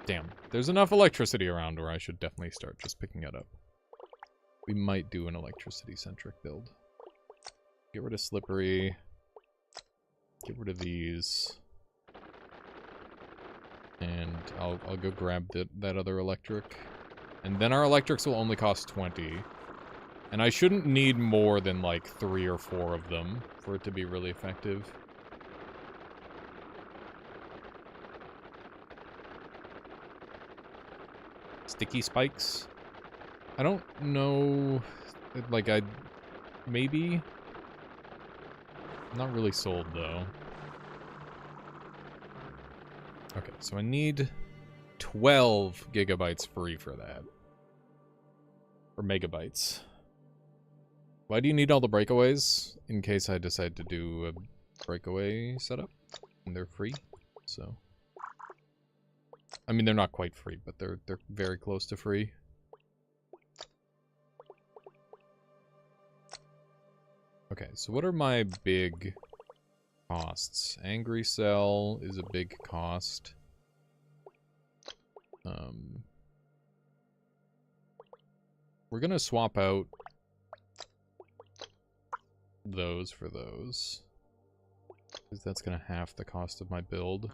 Damn. There's enough electricity around where I should definitely start just picking it up. We might do an electricity-centric build. Get rid of Slippery. Get rid of these. And I'll go grab that other electric. And then our electrics will only cost 20. And I shouldn't need more than like 3 or 4 of them for it to be really effective. Sticky spikes? I don't know, like maybe? I'm not really sold though. Okay, so I need 12 gigabytes free for that. Or megabytes. Why do you need all the breakaways? In case I decide to do a breakaway setup. And they're free, so. I mean, they're not quite free, but they're very close to free. Okay, so what are my big costs? Angry Cell is a big cost. We're gonna swap out those for those. Because that's gonna half the cost of my build.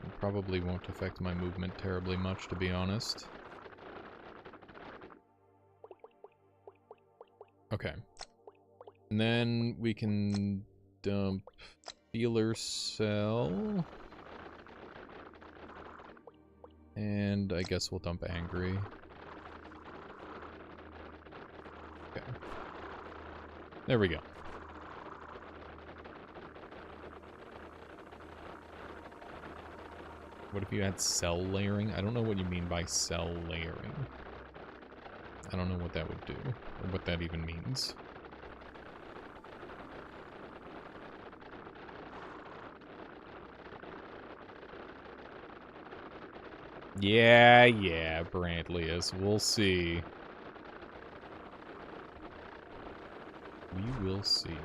And probably won't affect my movement terribly much, to be honest. Okay. And then we can dump Feeler Cell. And I guess we'll dump Angry. Okay. There we go. What if you had cell layering? I don't know what you mean by cell layering. I don't know what that would do, or what that even means. Yeah, Brantlius. We'll see. We will see.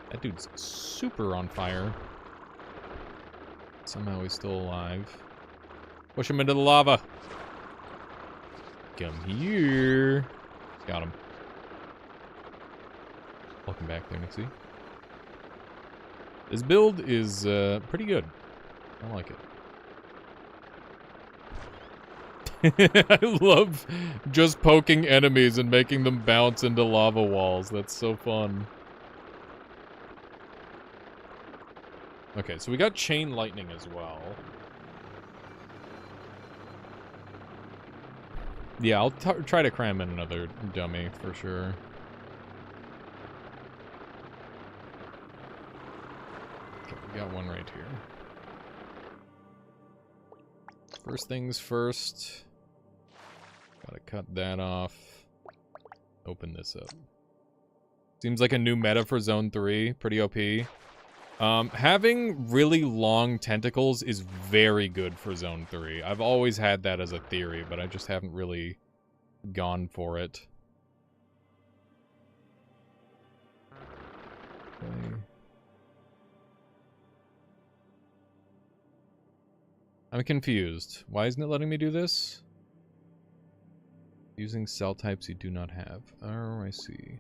That dude's super on fire. Somehow he's still alive. Push him into the lava. Come here. Got him. Welcome back there, Nixie. This build is pretty good. I like it. I love just poking enemies and making them bounce into lava walls. That's so fun. Okay, so we got chain lightning as well. Yeah, I'll try to cram in another dummy for sure. Okay, we got one right here. First things first. Gotta cut that off. Open this up. Seems like a new meta for Zone 3. Pretty OP. Having really long tentacles is very good for Zone 3. I've always had that as a theory, but I just haven't really gone for it. Okay. I'm confused. Why isn't it letting me do this? Using cell types you do not have. Oh, I see.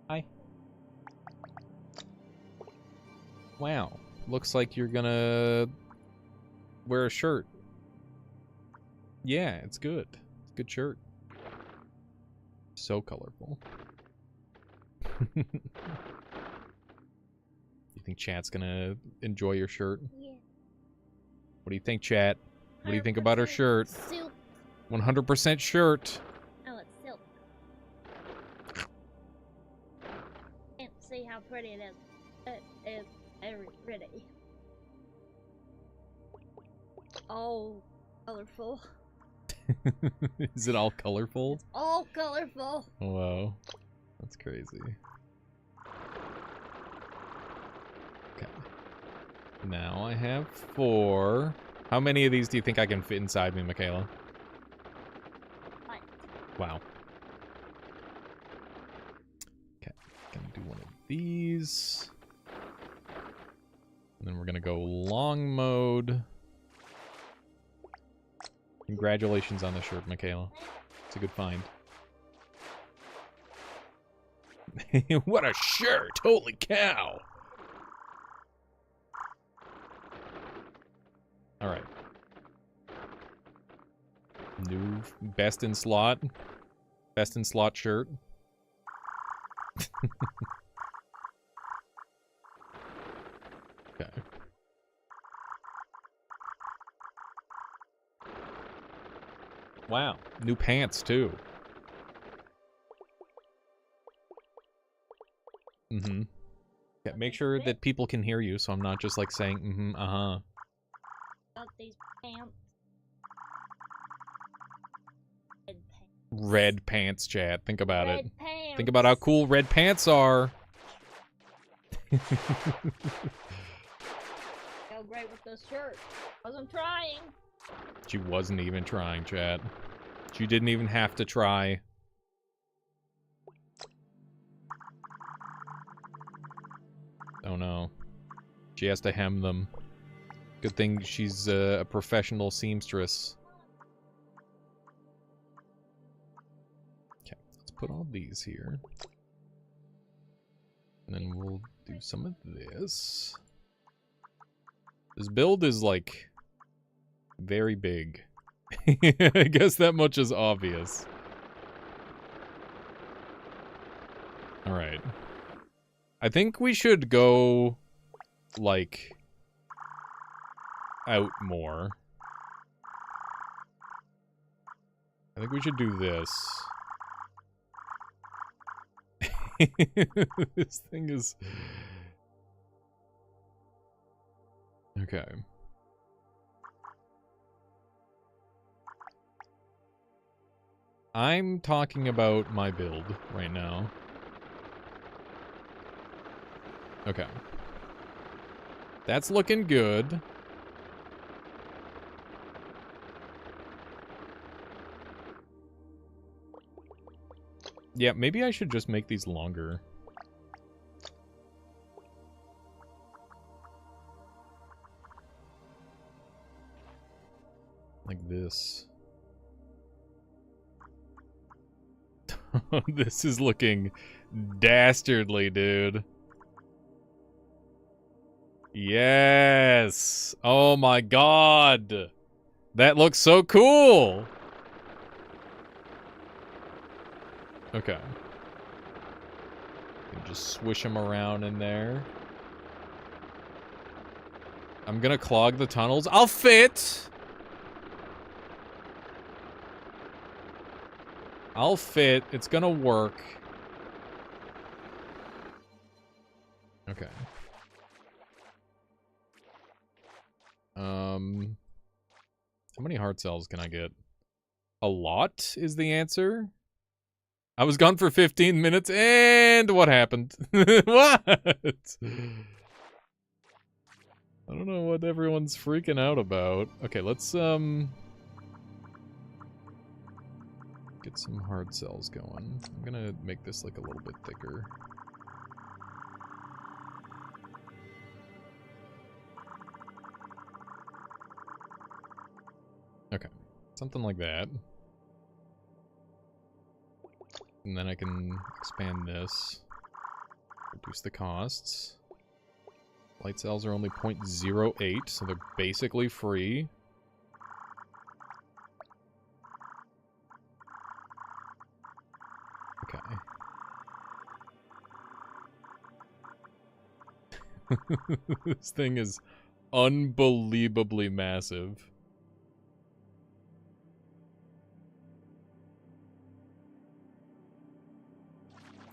Hi. Wow. Looks like you're gonna wear a shirt. Yeah, it's good. It's a good shirt. So colorful. You think chat's gonna enjoy your shirt? Yeah. What do you think, chat? What do you think about her shirt? Silk. 100% shirt. Oh, it's silk. Can't see how pretty it is. It is very pretty. All colorful. Is it all colorful? It's all colorful. Wow. That's crazy. Okay. Now I have 4. How many of these do you think I can fit inside me, Michaela? What? Wow. Okay. Gonna do one of these. And then we're gonna go long mode. Congratulations on the shirt, Michaela. It's a good find. What a shirt! Holy cow! Alright. New best in slot. Best in slot shirt. Okay. Wow. New pants, too. Mm-hmm. Yeah, make sure that people can hear you, so I'm not just, like, saying, mm-hmm, uh-huh. Got these pants. Red pants, chat. Think about it. Red pants. Think about how cool red pants are. Go great with this shirt. Wasn't trying. She wasn't even trying, chat. She didn't even have to try. Oh no. She has to hem them. Good thing she's a professional seamstress. Okay, let's put all these here. And then we'll do some of this. This build is, like, very big. I guess that much is obvious. Alright. I think we should go, like, out more. I think we should do this. This thing is... Okay. I'm talking about my build right now. Okay. That's looking good. Yeah, maybe I should just make these longer. Like this. This is looking dastardly, dude. Yes! Oh my god! That looks so cool! Okay. You just swish them around in there. I'm gonna clog the tunnels. I'll fit! I'll fit. It's gonna work. Okay. How many heart cells can I get? A lot is the answer. I was gone for 15 minutes, and what happened? What? I don't know what everyone's freaking out about. Okay, let's, get some hard cells going. I'm gonna make this, like, a little bit thicker. Okay, something like that. And then I can expand this. Reduce the costs. Light cells are only 0.08, so they're basically free. Okay. This thing is unbelievably massive.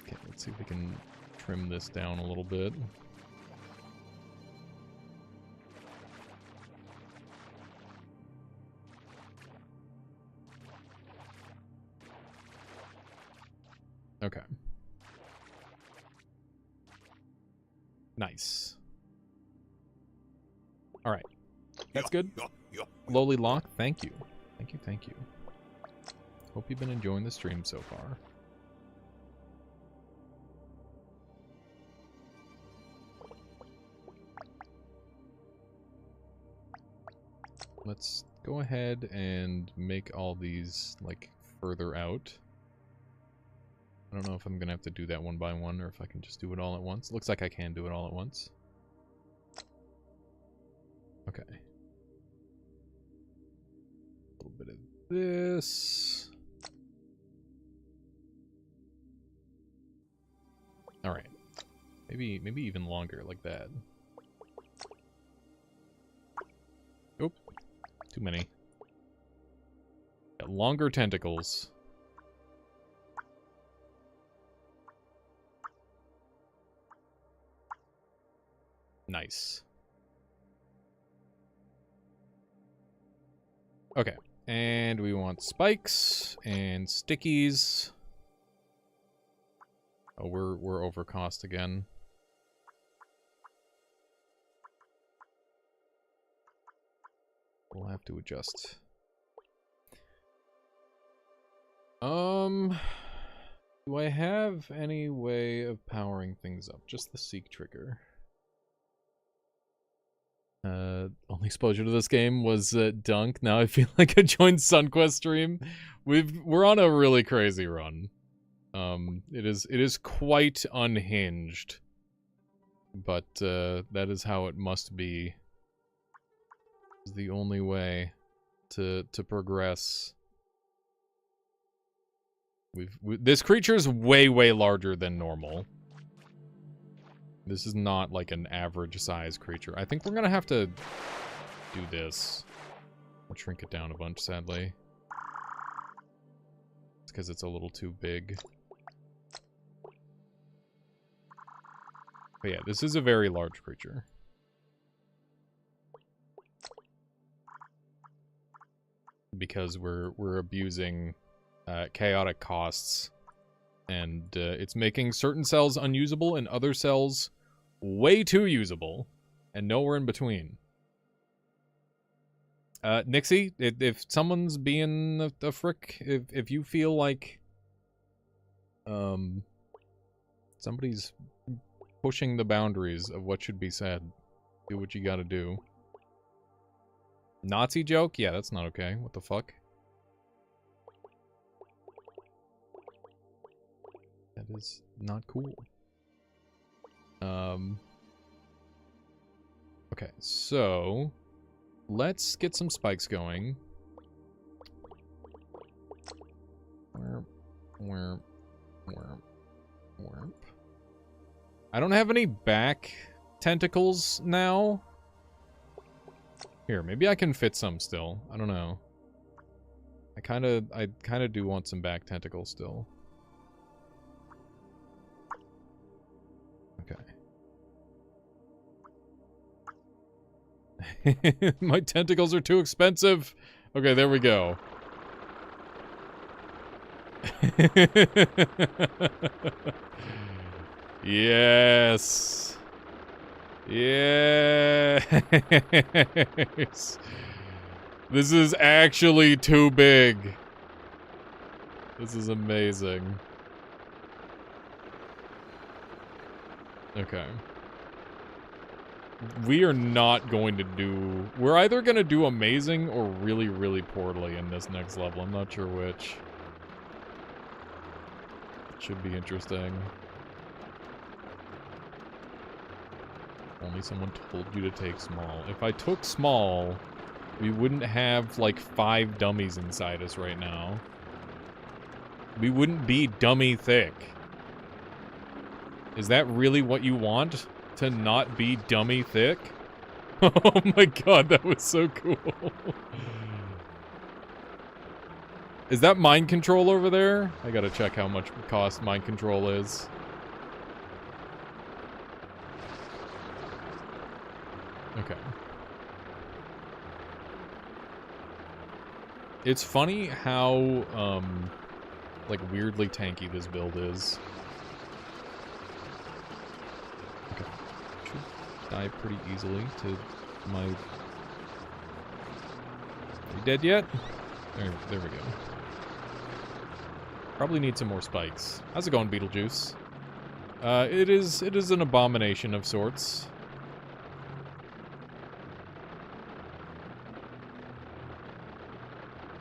Okay, let's see if we can trim this down a little bit. Okay. Nice. Alright. That's good. Lowly Lock, thank you. Thank you, thank you. Hope you've been enjoying the stream so far. Let's go ahead and make all these, like, further out. I don't know if I'm gonna have to do that one by one or if I can just do it all at once. Looks like I can do it all at once. Okay. A little bit of this. Alright. Maybe even longer, like that. Oop. Too many. Got longer tentacles. Nice. Okay. And we want spikes and stickies. Oh, we're over cost again. We'll have to adjust. Do I have any way of powering things up? Just the seek trigger. Only exposure to this game was Dunk. Now I feel like I joined SunQuest stream. We're on a really crazy run. It is quite unhinged, but that is how it must be. It's the only way to progress. This creature is way larger than normal. This is not like an average size creature. I think we're gonna have to do this. I'll shrink it down a bunch, sadly. It's because it's a little too big. But yeah, this is a very large creature. Because we're abusing chaotic costs. And it's making certain cells unusable and other cells way too usable. And nowhere in between. Nixie, if someone's being a frick, if you feel like somebody's pushing the boundaries of what should be said, do what you gotta do. Nazi joke? Yeah, that's not okay. What the fuck? That is not cool. Okay, so let's get some spikes going. Worm. Worm. I don't have any back tentacles now. Here, maybe I can fit some still. I don't know. I kind of do want some back tentacles still. Okay. My tentacles are too expensive. Okay, there we go. Yes. Yes. This is actually too big. This is amazing. Okay. We are not going to do... We're either going to do amazing or really, really poorly in this next level. I'm not sure which. It should be interesting. Only someone told you to take small. If I took small, we wouldn't have, like, 5 dummies inside us right now. We wouldn't be dummy thick. Is that really what you want? To not be dummy thick? Oh my god, that was so cool. Is that mind control over there? I gotta check how much cost mind control is. Okay. It's funny how, like, weirdly tanky this build is. Okay. Should die pretty easily to my... Are you dead yet? There we go. Probably need some more spikes. How's it going, Beetlejuice? It is an abomination of sorts.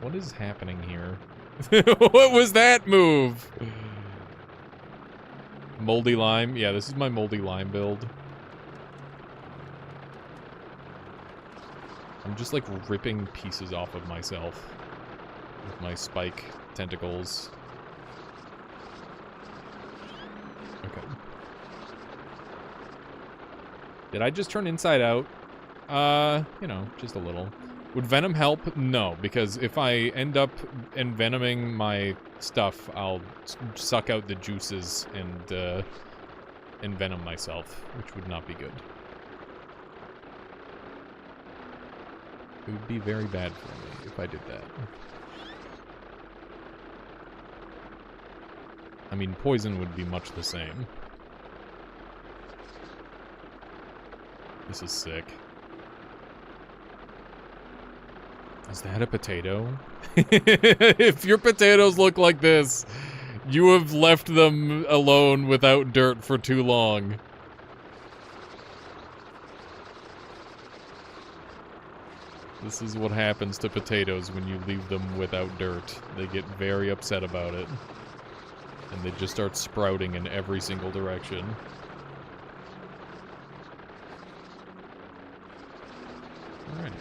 What is happening here? What was that move? Moldy lime? Yeah, this is my moldy lime build. I'm just like ripping pieces off of myself with my spike tentacles. Okay. Did I just turn inside out? You know, just a little. Would venom help? No, because if I end up envenoming my stuff, I'll suck out the juices and envenom myself, which would not be good. It would be very bad for me if I did that. I mean, poison would be much the same. This is sick. Is that a potato? If your potatoes look like this, you have left them alone without dirt for too long. This is what happens to potatoes when you leave them without dirt. They get very upset about it. And they just start sprouting in every single direction. Alright.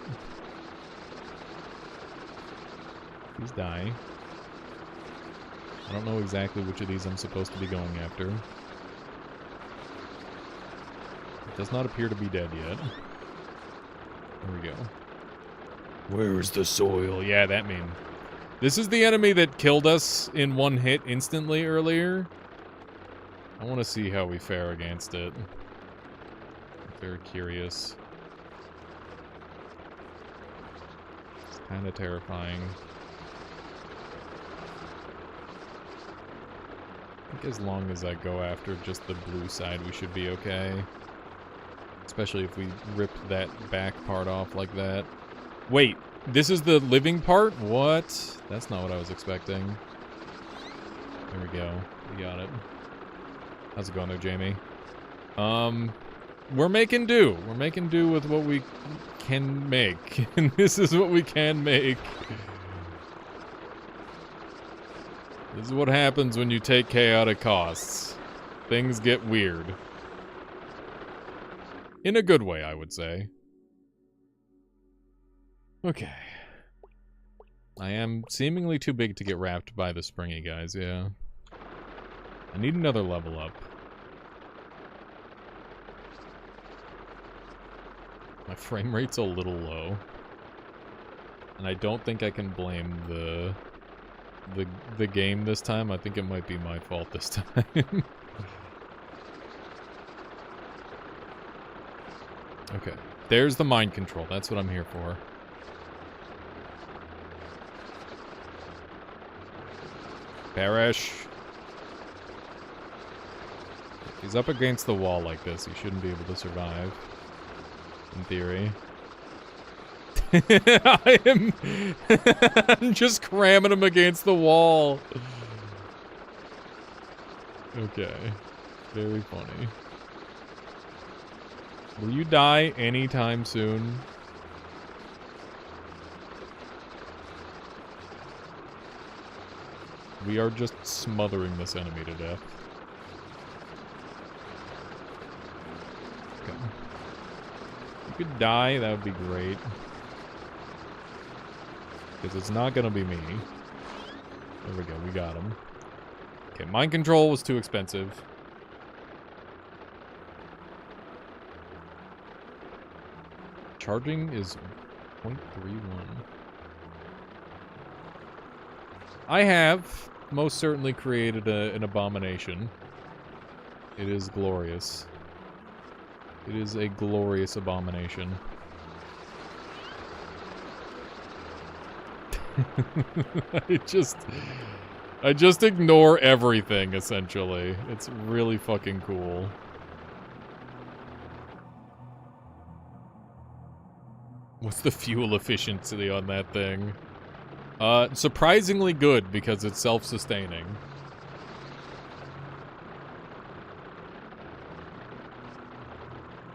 Please die. I don't know exactly which of these I'm supposed to be going after. It does not appear to be dead yet. There we go. Where's the soil? Yeah, that meme. This is the enemy that killed us in one hit instantly earlier. I want to see how we fare against it. I'm very curious. It's kind of terrifying. I think as long as I go after just the blue side, we should be okay. Especially if we rip that back part off like that. Wait, this is the living part? What? That's not what I was expecting. There we go. We got it. How's it going there, Jamie? We're making do. We're making do with what we can make. And this is what we can make. This is what happens when you take chaotic costs. Things get weird. In a good way, I would say. Okay. I am seemingly too big to get wrapped by the springy guys, yeah. I need another level up. My frame rate's a little low. And I don't think I can blame the game this time. I think it might be my fault this time. Okay. There's the mind control. That's what I'm here for. Perish. If he's up against the wall like this, he shouldn't be able to survive. In theory. I'm just cramming him against the wall. Okay. Very funny. Will you die anytime soon? We are just smothering this enemy to death. Okay. If you could die, that would be great. Because it's not gonna be me. There we go, we got him. Okay, mind control was too expensive. Charging is 0.31. I have most certainly created an abomination. It is glorious. It is a glorious abomination. I just ignore everything, essentially. It's really fucking cool. What's the fuel efficiency on that thing? Surprisingly good, because it's self-sustaining.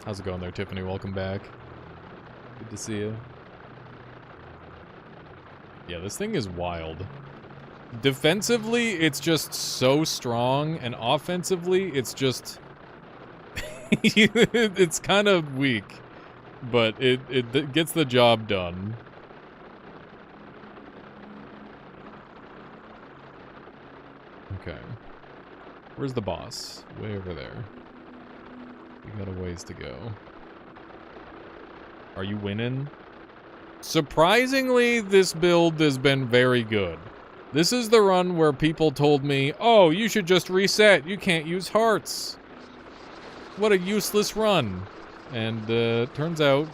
How's it going there, Tiffany? Welcome back. Good to see you. Yeah, this thing is wild. Defensively, it's just so strong, and offensively, it's just... it's kind of weak. But it gets the job done. Okay. Where's the boss? Way over there. We got a ways to go. Are you winning? Surprisingly, this build has been very good. This is the run where people told me, oh, you should just reset. You can't use hearts. What a useless run. And, turns out,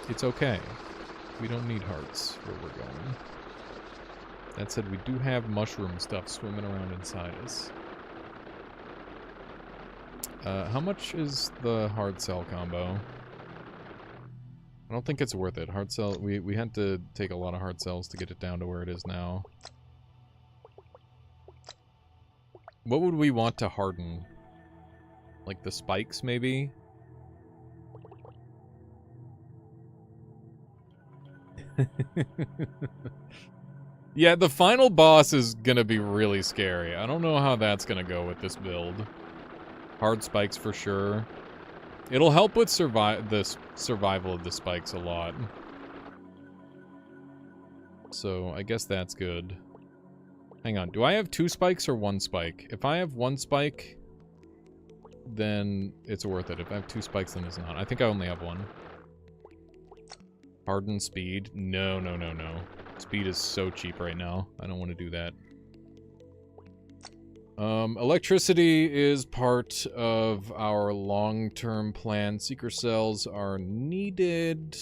it's okay. We don't need hearts where we're going. That said, we do have mushroom stuff swimming around inside us. How much is the hard cell combo? I don't think it's worth it. Hard cell, we had to take a lot of hard cells to get it down to where it is now. What would we want to harden? Like the spikes, maybe? Yeah, the final boss is gonna be really scary. I don't know how that's gonna go with this build. Hard spikes for sure. It'll help with the survival of the spikes a lot. So, I guess that's good. Hang on, do I have 2 spikes or 1 spike? If I have 1 spike, then it's worth it. If I have 2 spikes, then it's not. I think I only have 1. Harden speed? No, no, no, no. Speed is so cheap right now. I don't want to do that. Electricity is part of our long-term plan. Seeker cells are needed.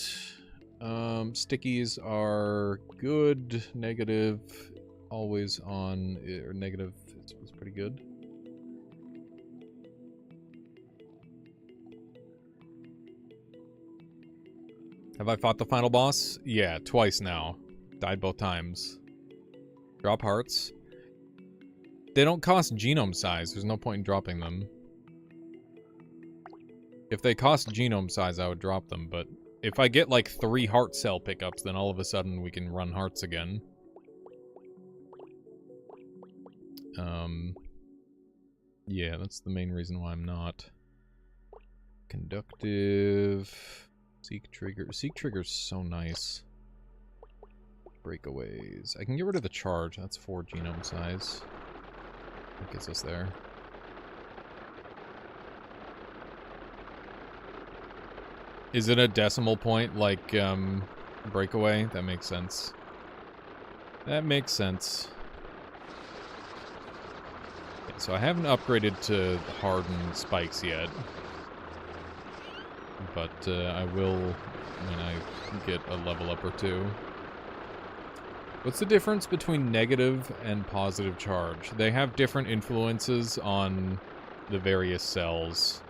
Stickies are good. Negative, always on, or negative is pretty good. Have I fought the final boss? Yeah, twice now. Died both times. Drop hearts. They don't cost genome size. There's no point in dropping them. If they cost genome size, I would drop them, but if I get like 3 heart cell pickups, then all of a sudden we can run hearts again. Yeah, that's the main reason why I'm not. Conductive. Seek trigger. Seek trigger's so nice. Breakaways. I can get rid of the charge. That's 4 genome size. That gets us there. Is it a decimal point like breakaway? That makes sense. That makes sense. Okay, so I haven't upgraded to hardened spikes yet. But I will when I get a level up or two. What's the difference between negative and positive charge? They have different influences on the various cells.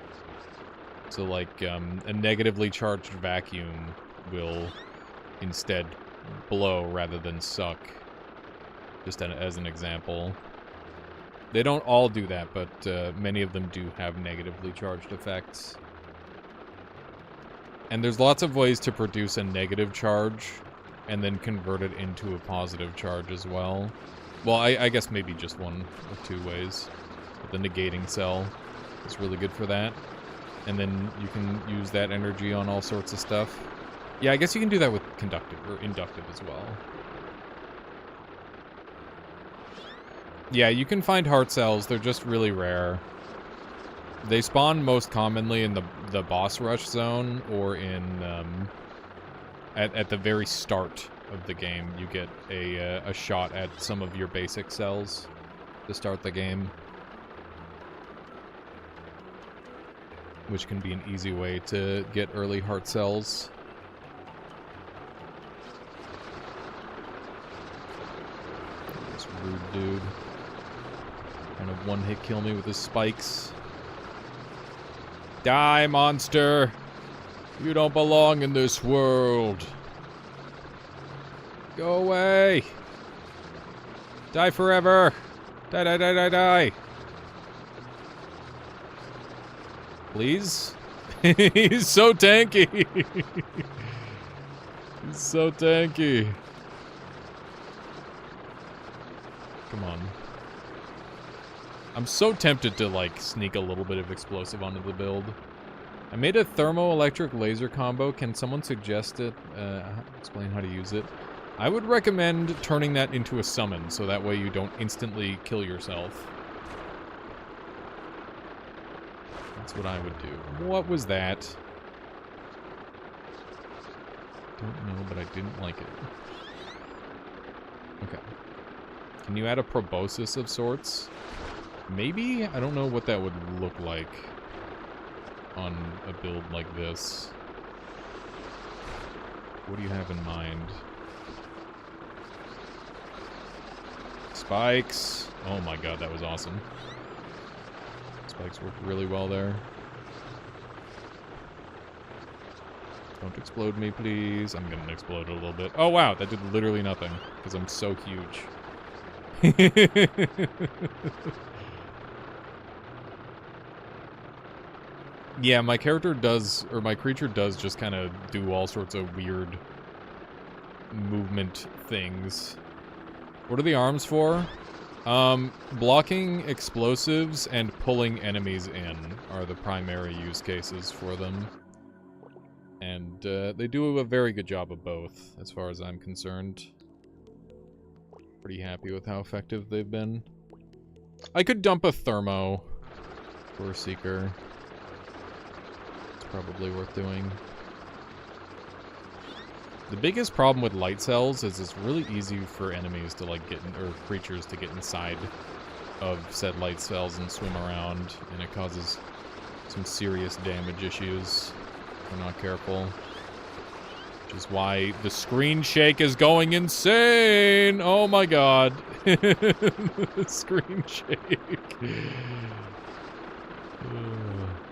So, like, a negatively charged vacuum will instead blow rather than suck. Just as an example. They don't all do that, but many of them do have negatively charged effects. And there's lots of ways to produce a negative charge and then convert it into a positive charge as well. Well, I guess maybe just one of two ways. But the negating cell is really good for that. And then you can use that energy on all sorts of stuff. Yeah, I guess you can do that with conductive or inductive as well. Yeah, you can find heart cells. They're just really rare. They spawn most commonly in the boss rush zone or in at the very start of the game. You get a shot at some of your basic cells to start the game, which can be an easy way to get early heart cells. This rude dude. Kind of one-hit kill me with his spikes. Die, monster! You don't belong in this world. Go away! Die forever! Die, die, die, die, die! Please? He's so tanky! He's so tanky. Come on. I'm so tempted to, like, sneak a little bit of explosive onto the build. I made a thermoelectric laser combo. Can someone suggest it? Explain how to use it. I would recommend turning that into a summon, so that way you don't instantly kill yourself. That's what I would do. What was that? Don't know, but I didn't like it. Okay. Can you add a proboscis of sorts? Maybe? I don't know what that would look like on a build like this. What do you have in mind? Spikes! Oh my god, that was awesome. Spikes worked really well there. Don't explode me, please. I'm gonna explode a little bit. Oh wow, that did literally nothing, because I'm so huge. Yeah, my character does, or my creature does just kind of do all sorts of weird movement things. What are the arms for? Blocking explosives and pulling enemies in are the primary use cases for them. And they do a very good job of both, as far as I'm concerned. Pretty happy with how effective they've been. I could dump a thermo for a seeker. Probably worth doing. The biggest problem with light cells is it's really easy for enemies to like get in, or creatures to get inside of said light cells and swim around, and it causes some serious damage issues if we're not careful. Which is why the screen shake is going insane! Oh my god. The screen shake.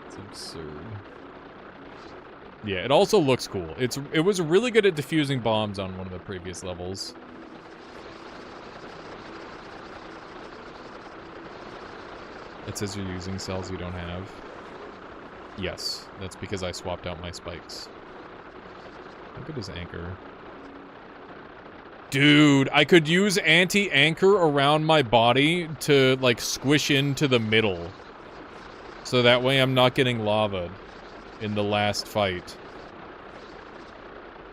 It's absurd. Yeah, it also looks cool. It was really good at defusing bombs on one of the previous levels. It says you're using cells you don't have. Yes, that's because I swapped out my spikes. How good is anchor? Dude, I could use anti-anchor around my body to, like, squish into the middle. So that way I'm not getting lavaed in the last fight.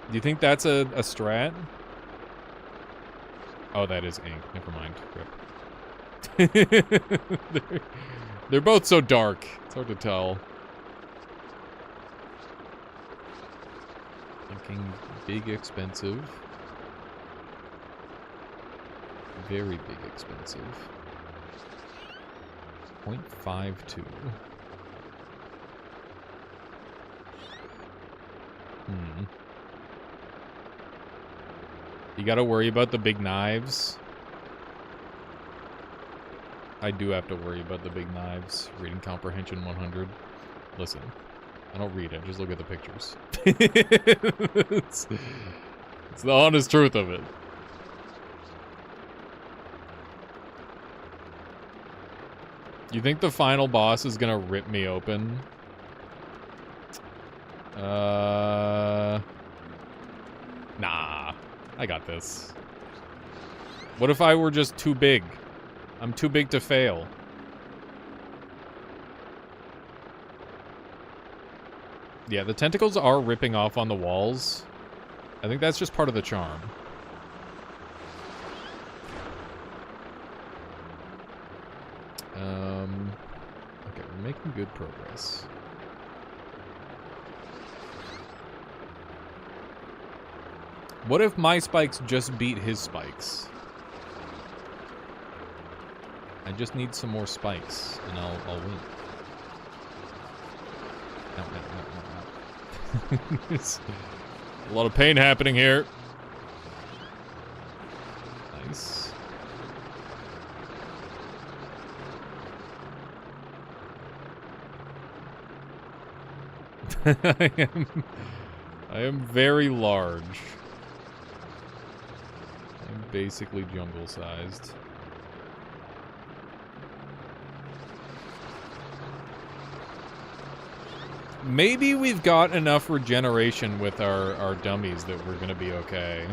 Do you think that's a strat? Oh, that is ink. Never mind. Rip. They're both so dark. It's hard to tell. Thinking big expensive. Very big expensive. 0.52. You gotta worry about the big knives. I do have to worry about the big knives. Reading comprehension 100. Listen, I don't read it, just look at the pictures. It's the honest truth of it. You think the final boss is gonna rip me open? Nah. I got this. What if I were just too big? I'm too big to fail. Yeah, the tentacles are ripping off on the walls. I think that's just part of the charm. Okay, we're making good progress. What if my spikes just beat his spikes? I just need some more spikes, and I'll win. No. There's a lot of pain happening here. Nice. I am very large. I'm basically jungle-sized. Maybe we've got enough regeneration with our dummies that we're gonna be okay.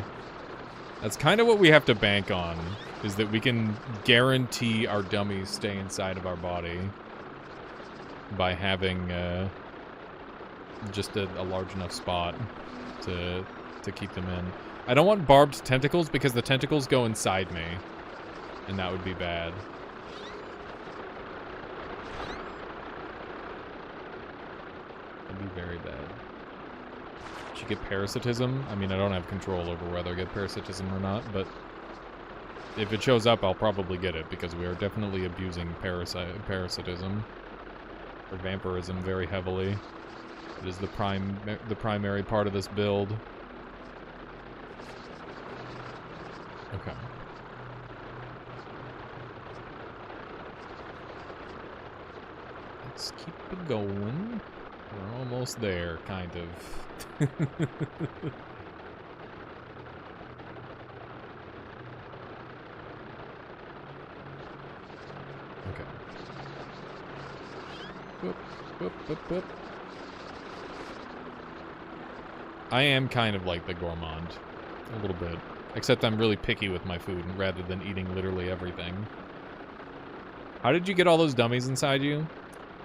That's kind of what we have to bank on, is that we can guarantee our dummies stay inside of our body by having just a large enough spot to keep them in. I don't want barbed tentacles because the tentacles go inside me, and that would be bad. That'd be very bad. Should get parasitism? I mean, I don't have control over whether I get parasitism or not, but if it shows up, I'll probably get it, because we are definitely abusing parasitism, or vampirism very heavily. It is the primary part of this build. Okay. Let's keep it going. We're almost there, kind of. Okay. Whoop, whoop, whoop, whoop. I am kind of like the gourmand. A little bit. Except I'm really picky with my food rather than eating literally everything. How did you get all those dummies inside you?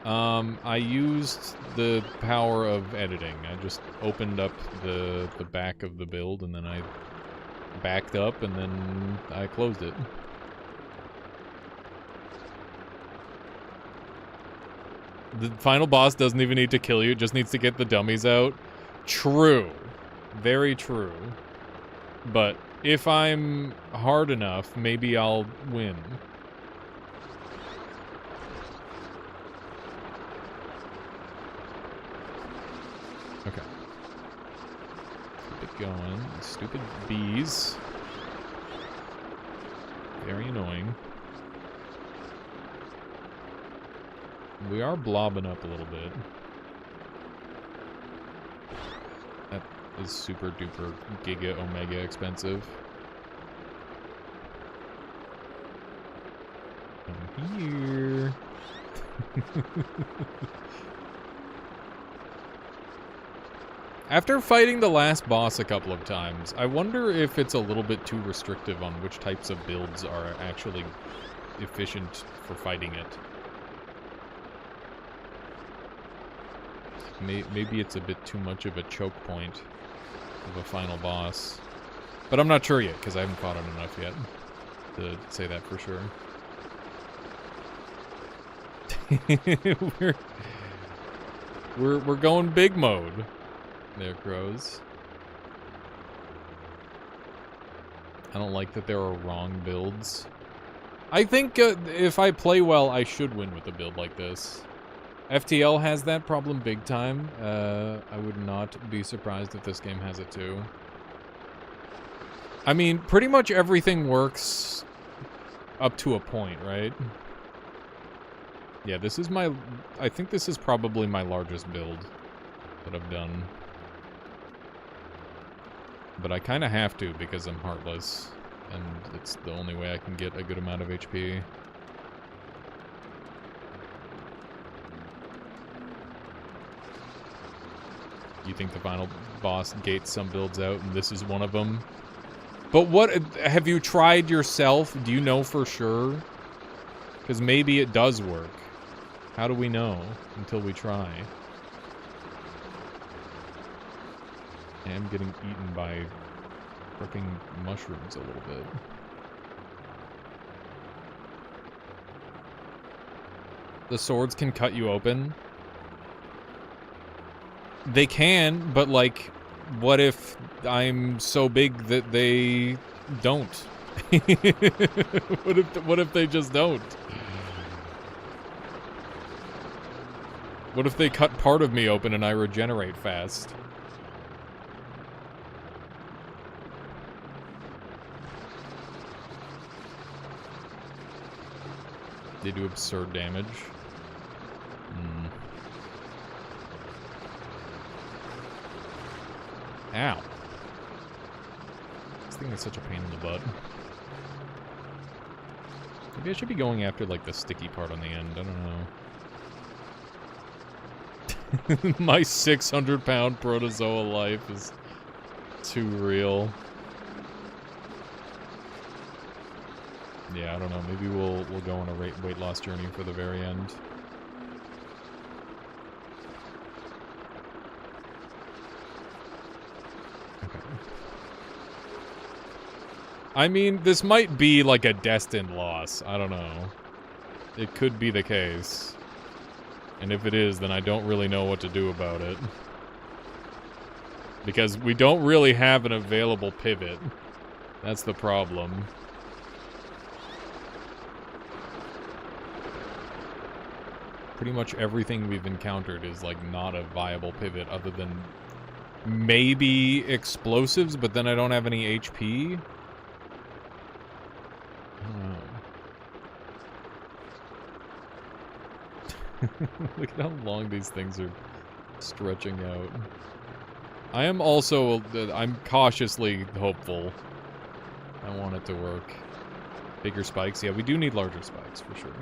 I used the power of editing. I just opened up the back of the build, and then I backed up, and then I closed it. The final boss doesn't even need to kill you, it just needs to get the dummies out. True. Very true. But if I'm hard enough, maybe I'll win. Okay. Keep it going. Stupid bees. Very annoying. We are blobbing up a little bit. That is super duper giga omega expensive. Come here. After fighting the last boss a couple of times, I wonder if it's a little bit too restrictive on which types of builds are actually efficient for fighting it. Maybe it's a bit too much of a choke point of a final boss. But I'm not sure yet, because I haven't fought it enough yet to say that for sure. we're going big mode. There, crows. I don't like that there are wrong builds. I think if I play well, I should win with a build like this. FTL has that problem big time. I would not be surprised if this game has it too. I mean, pretty much everything works up to a point, right? Yeah, this is my... I think this is probably my largest build that I've done. But I kind of have to because I'm heartless. And it's the only way I can get a good amount of HP. You think the final boss gates some builds out, and this is one of them? But what... Have you tried yourself? Do you know for sure? Because maybe it does work. How do we know until we try? I am getting eaten by fricking mushrooms a little bit. The swords can cut you open. They can, but like, what if I'm so big that they don't? What if they just don't? What if they cut part of me open and I regenerate fast? They do absurd damage. Ow. This thing is such a pain in the butt. Maybe I should be going after, like, the sticky part on the end. I don't know. My 600-pound protozoa life is too real. Yeah, I don't know. Maybe we'll go on a weight loss journey for the very end. Okay. I mean, this might be like a destined loss. I don't know. It could be the case. And if it is, then I don't really know what to do about it. Because we don't really have an available pivot. That's the problem. Pretty much everything we've encountered is, like, not a viable pivot other than maybe explosives, but then I don't have any HP. I don't know. Look at how long these things are stretching out. I am also... I'm cautiously hopeful. I want it to work. Bigger spikes? Yeah, we do need larger spikes, for sure.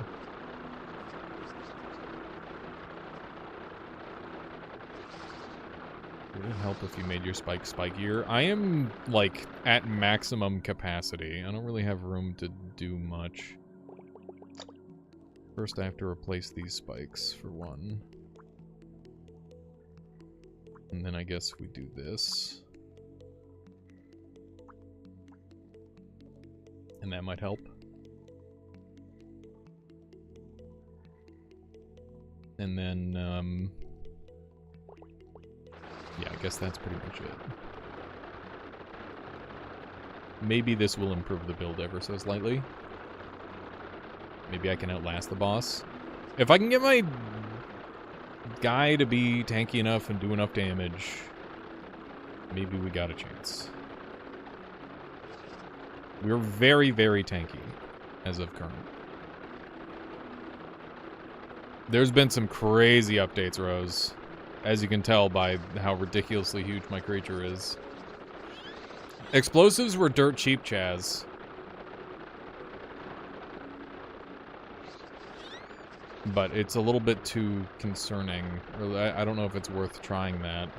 Would it help if you made your spike spikier? I am, like, at maximum capacity. I don't really have room to do much. First, I have to replace these spikes, for one. And then I guess we do this. And that might help. And then, yeah, I guess that's pretty much it. Maybe this will improve the build ever so slightly. Maybe I can outlast the boss. If I can get my guy to be tanky enough and do enough damage, maybe we got a chance. We're very, very tanky as of current. There's been some crazy updates, Rose. As you can tell by how ridiculously huge my creature is. Explosives were dirt cheap, Chaz. But it's a little bit too concerning. I don't know if it's worth trying that.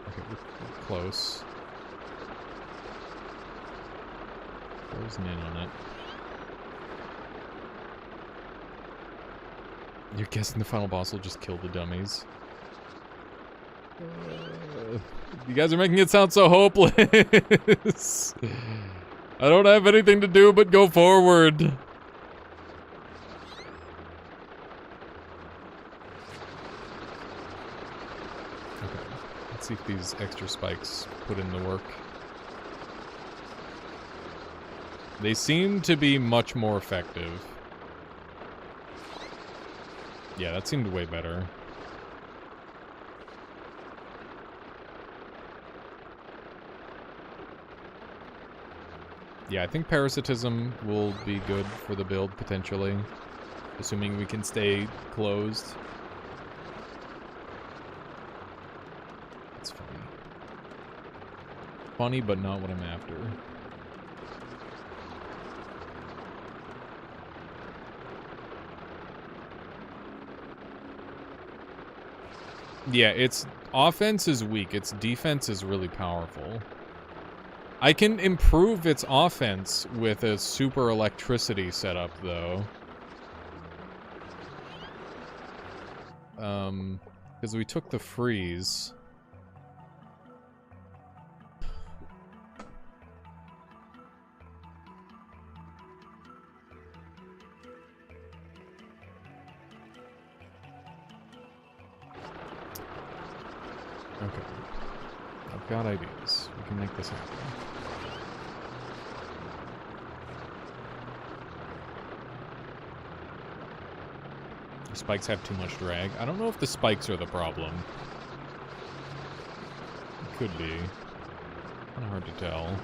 Okay, we're close. Closing in on it. You're guessing the final boss will just kill the dummies? You guys are making it sound so hopeless. I don't have anything to do but go forward. Let's see if these extra spikes put in the work. They seem to be much more effective. Yeah, that seemed way better. Yeah, I think parasitism will be good for the build, potentially. Assuming we can stay closed. It's funny. Funny, but not what I'm after. Yeah, its offense is weak. Its defense is really powerful. I can improve its offense with a super electricity setup, though. Because we took the freeze. Okay. I've got ideas. We can make this happen. The spikes have too much drag. I don't know if the spikes are the problem. It could be. Kind of hard to tell.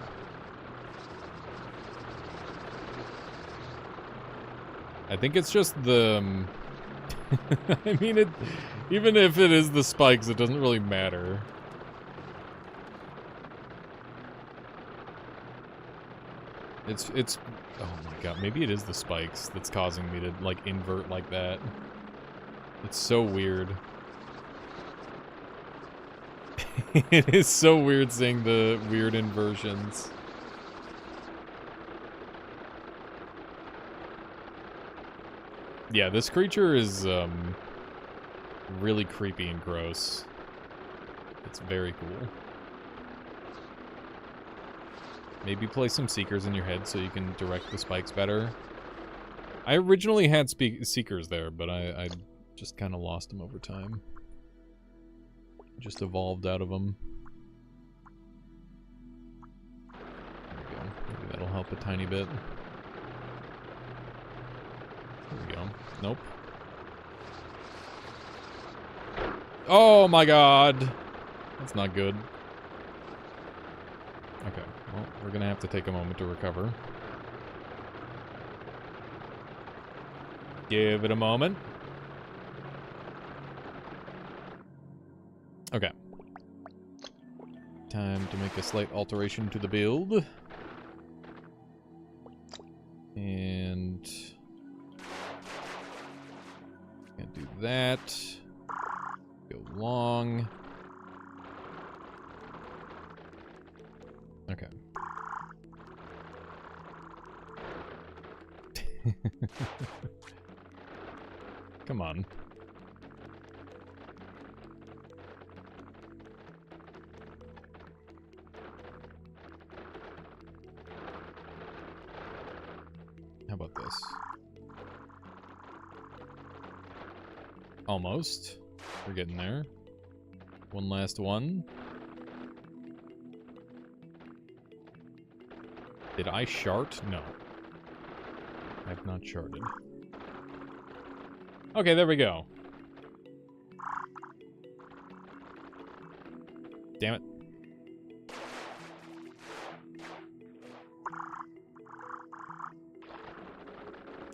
I think it's just the... I mean, even if it is the spikes, it doesn't really matter. It's... Oh my god, maybe it is the spikes that's causing me to, like, invert like that. It's so weird. It is so weird seeing the weird inversions. Yeah, this creature is, really creepy and gross. It's very cool. Maybe play some Seekers in your head so you can direct the spikes better. I originally had Seekers there, but I just kind of lost them over time. Just evolved out of them. There we go. Maybe that'll help a tiny bit. There we go. Nope. Oh my god! That's not good. Okay, well, we're gonna have to take a moment to recover. Give it a moment. Okay. Time to make a slight alteration to the build. And... can't do that. Go long. Okay. Come on. How about this? Almost. We're getting there. One last one. Did I shart? No. I've not sharted. Okay, there we go. Damn it.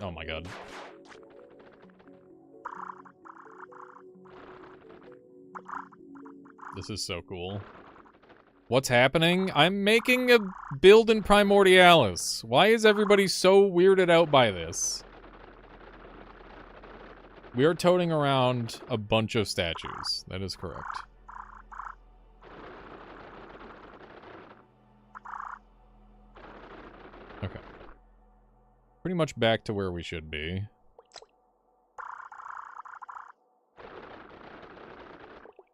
Oh my god. This is so cool. What's happening? I'm making a build in Primordialis. Why is everybody so weirded out by this? We are toting around a bunch of statues. That is correct. Okay. Pretty much back to where we should be.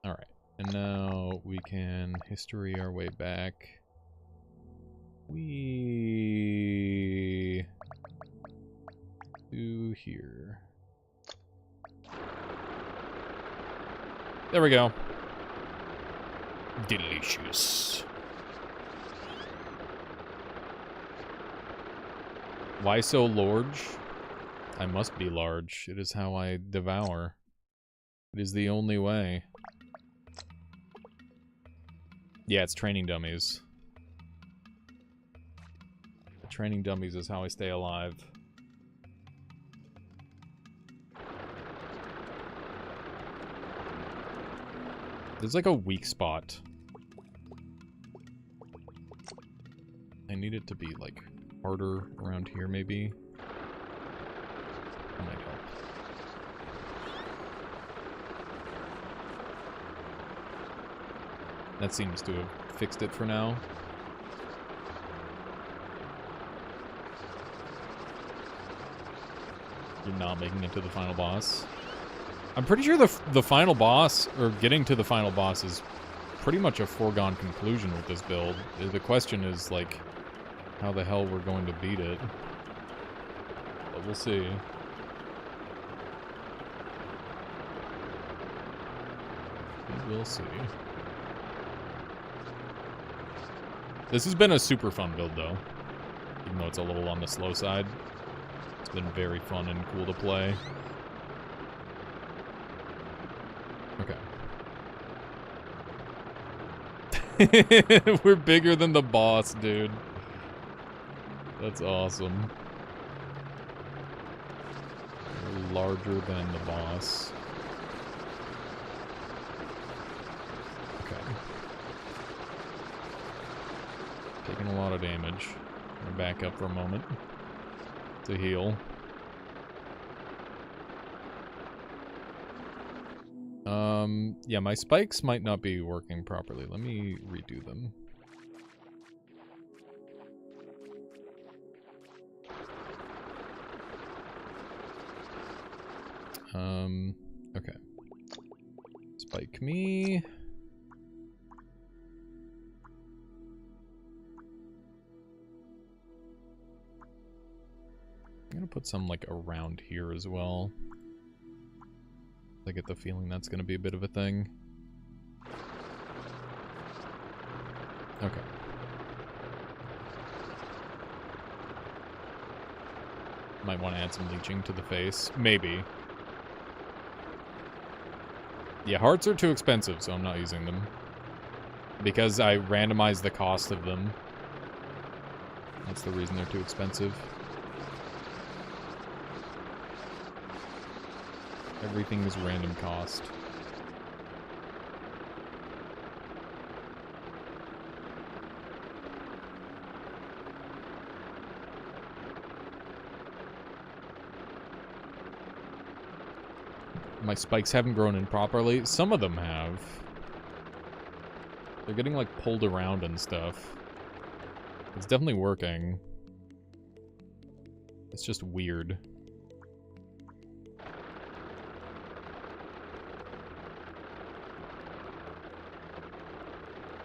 Alright. And now we can history our way back. We... to here. There we go. Delicious. Why so large? I must be large. It is how I devour. It is the only way. Yeah, it's training dummies. The training dummies is how I stay alive. There's like a weak spot. I need it to be like harder around here maybe. That might help. That seems to have fixed it for now. You're not making it to the final boss. I'm pretty sure the final boss, or getting to the final boss, is pretty much a foregone conclusion with this build. The question is, like, how the hell we're going to beat it. But we'll see. We will see. This has been a super fun build, though. Even though it's a little on the slow side. It's been very fun and cool to play. Okay. We're bigger than the boss, dude. That's awesome. We're larger than the boss. Okay. Taking a lot of damage. I'm gonna back up for a moment to heal. Yeah, my spikes might not be working properly. Let me redo them. Okay. Spike me. I'm gonna put some, like, around here as well. I get the feeling that's gonna be a bit of a thing. Okay. Might want to add some leeching to the face. Maybe. Yeah, hearts are too expensive, so I'm not using them. Because I randomized the cost of them. That's the reason they're too expensive. Everything is random cost. My spikes haven't grown in properly. Some of them have. They're getting, like, pulled around and stuff. It's definitely working. It's just weird.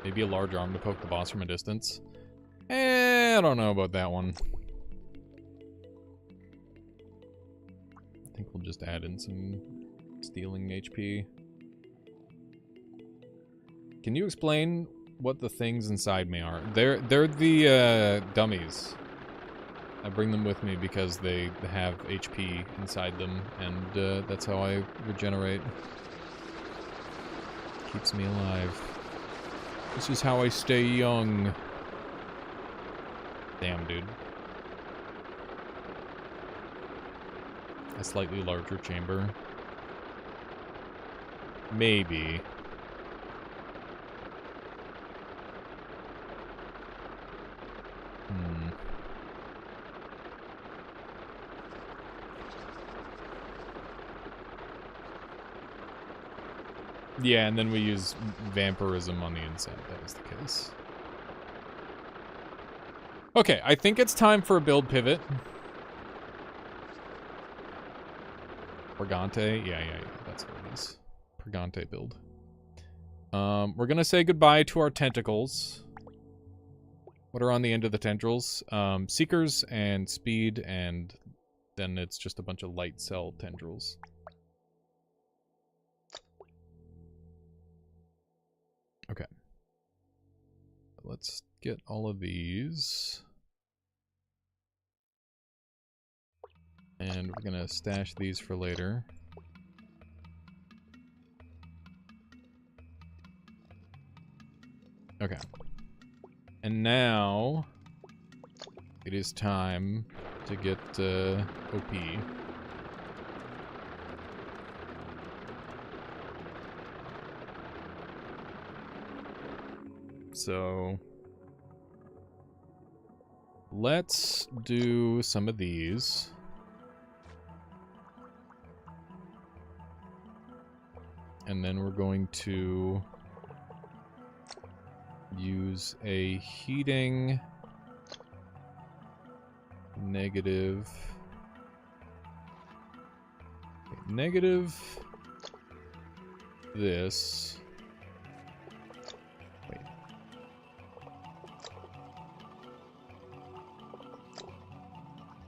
Maybe a large arm to poke the boss from a distance. I don't know about that one. I think we'll just add in some stealing HP. Can you explain what the things inside me are? They're the dummies. I bring them with me because they have HP inside them, and that's how I regenerate. Keeps me alive. This is how I stay young. Damn, dude. A slightly larger chamber. Maybe. Yeah, and then we use vampirism on the inside. That is the case. Okay, I think it's time for a build pivot. Purgante? Yeah, that's what it is. Purgante build. We're gonna say goodbye to our tentacles. What are on the end of the tendrils? Seekers and speed, and then it's just a bunch of light cell tendrils. Okay. let's get all of these. And we're gonna stash these for later. Okay. And now it is time to get OP. So let's do some of these. And then we're going to use a heating negative. Okay, negative this. Wait.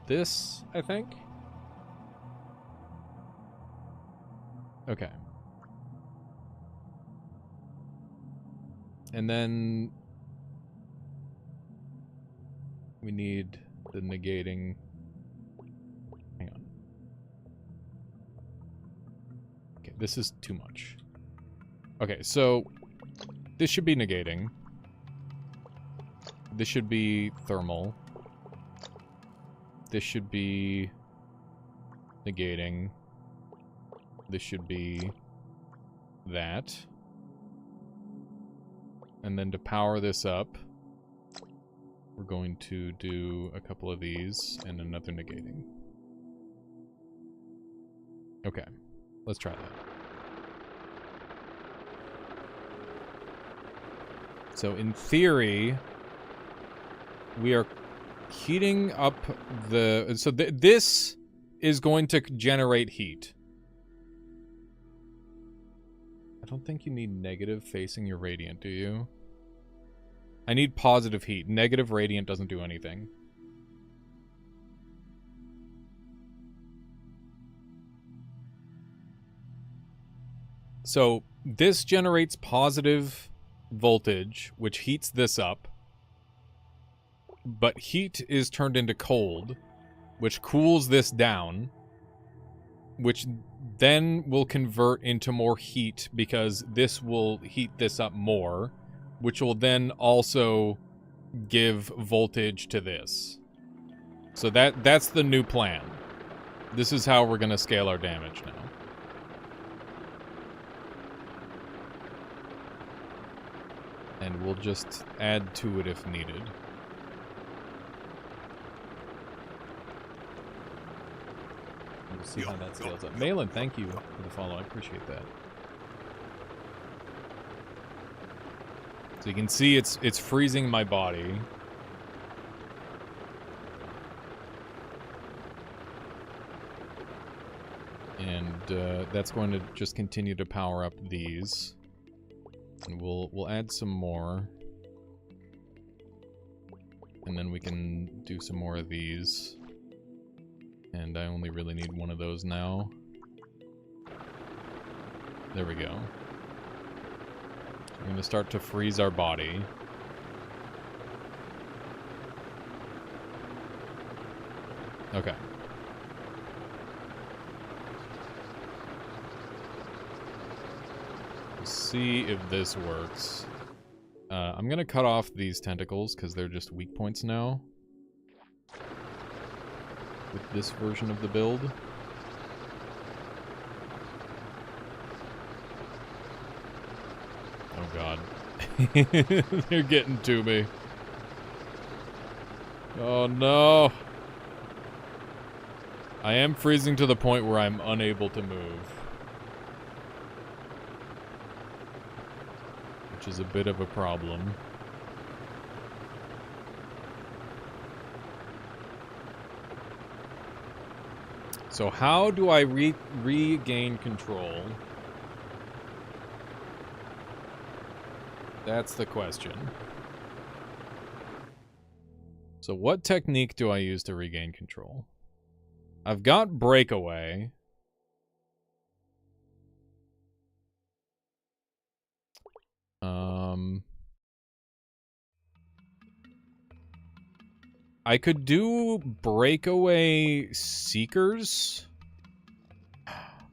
This, I think. Okay. And then we need the negating. Hang on. Okay, this is too much. Okay, so this should be negating. This should be thermal. This should be negating. This should be that. And then to power this up, we're going to do a couple of these and another negating. Okay, let's try that. So in theory, we are heating up the... So this is going to generate heat. I don't think you need negative facing your radiant, do you? I need positive heat. Negative radiant doesn't do anything. So this generates positive voltage, which heats this up. But heat is turned into cold, which cools this down, which then will convert into more heat because this will heat this up more, which will then also give voltage to this. So that's the new plan. This is how we're going to scale our damage now. And we'll just add to it if needed. We'll see how that scales up. Malin, thank you for the follow. I appreciate that. So you can see it's freezing my body. And that's going to just continue to power up these. And we'll add some more. And then we can do some more of these. And I only really need one of those now. There we go. We're going to start to freeze our body. Okay. Let's see if this works. I'm going to cut off these tentacles because they're just weak points now. With this version of the build. Oh god. They're getting to me. Oh no. I am freezing to the point where I'm unable to move. Which is a bit of a problem. So how do I regain control? That's the question. So what technique do I use to regain control? I've got breakaway. I could do breakaway seekers.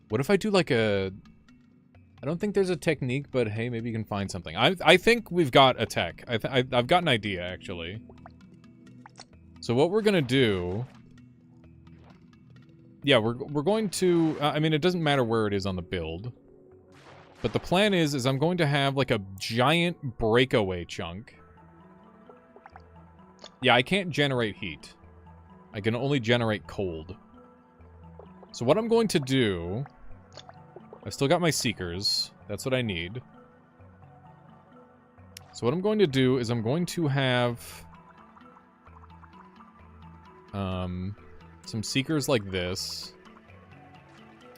What if I do like a... I don't think there's a technique, but hey, maybe you can find something. I think we've got a tech. I've got an idea, actually. So what we're gonna do... Yeah, we're going to... I mean, it doesn't matter where it is on the build. But the plan is I'm going to have like a giant breakaway chunk. Yeah, I can't generate heat. I can only generate cold. So what I'm going to do... I've still got my seekers. That's what I need. So what I'm going to do is I'm going to have... some seekers like this.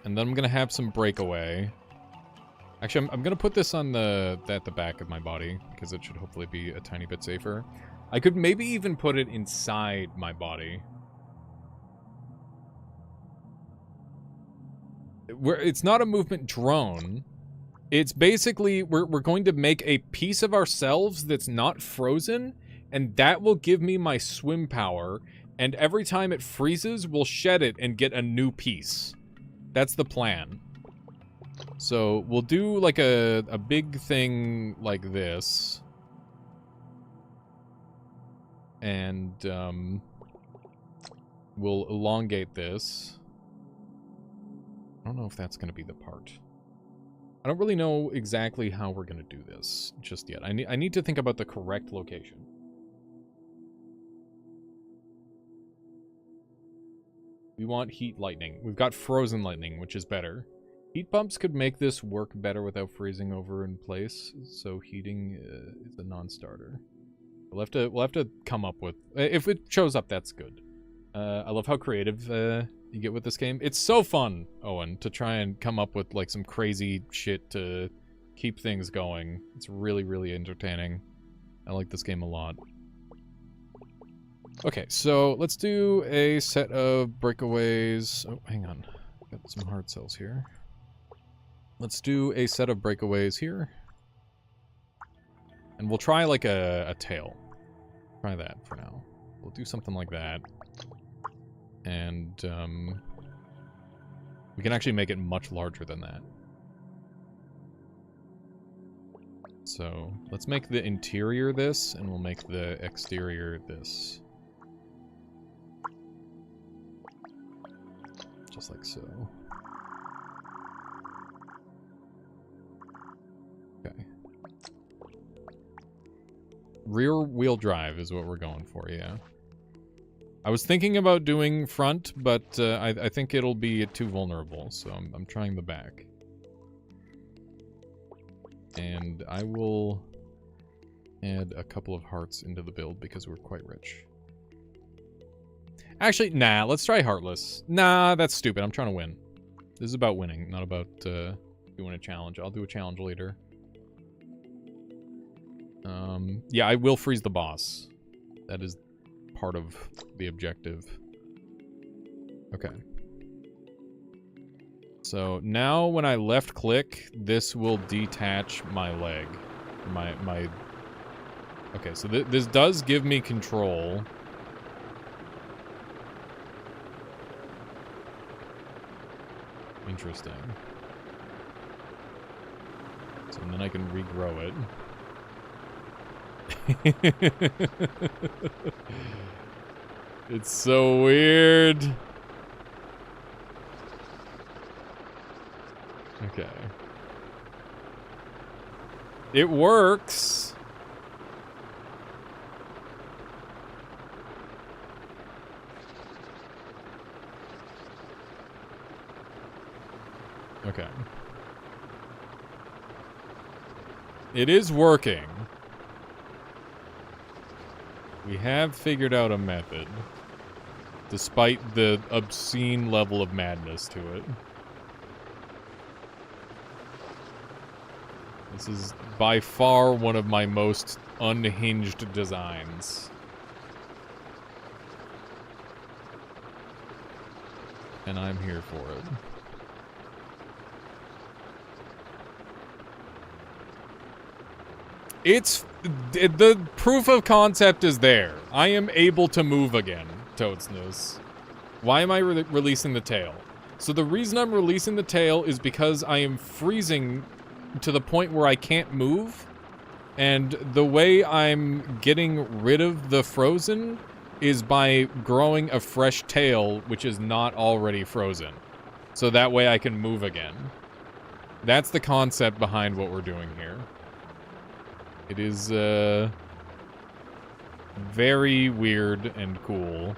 And then I'm going to have some breakaway. Actually, I'm going to put this on at the back of my body, because it should hopefully be a tiny bit safer. I could maybe even put it inside my body. It's not a movement drone. It's basically, we're going to make a piece of ourselves that's not frozen, and that will give me my swim power, and every time it freezes, we'll shed it and get a new piece. That's the plan. So, we'll do like a big thing like this. And, we'll elongate this. I don't know if that's going to be the part. I don't really know exactly how we're going to do this just yet. I need to think about the correct location. We want heat lightning. We've got frozen lightning, which is better. Heat pumps could make this work better without freezing over in place, so heating is a non-starter. We'll have to come up with... If it shows up, that's good. I love how creative you get with this game. It's so fun, Owen, to try and come up with like some crazy shit to keep things going. It's really, really entertaining. I like this game a lot. Okay, so let's do a set of breakaways. Oh, hang on. Got some hard cells here. Let's do a set of breakaways here. And we'll try like a tail. Try that for now. We'll do something like that. And we can actually make it much larger than that. So let's make the interior this, and we'll make the exterior this. Just like so. Okay. Rear wheel drive is what we're going for, yeah. I was thinking about doing front, but I think it'll be too vulnerable, so I'm trying the back. And I will add a couple of hearts into the build because we're quite rich. Actually, nah, let's try heartless. Nah, that's stupid. I'm trying to win. This is about winning, not about doing a challenge. I'll do a challenge later. Yeah, I will freeze the boss. That is part of the objective. Okay. So now when I left click, this will detach my leg. My... Okay, so this does give me control. Interesting. So then I can regrow it. It's so weird. Okay. It works. Okay. It is working. We have figured out a method, despite the obscene level of madness to it. This is by far one of my most unhinged designs. And I'm here for it. It's... The proof of concept is there. I am able to move again, Toadsness. Why am I releasing the tail? So the reason I'm releasing the tail is because I am freezing to the point where I can't move. And the way I'm getting rid of the frozen is by growing a fresh tail, which is not already frozen. So that way I can move again. That's the concept behind what we're doing here. It is, very weird and cool.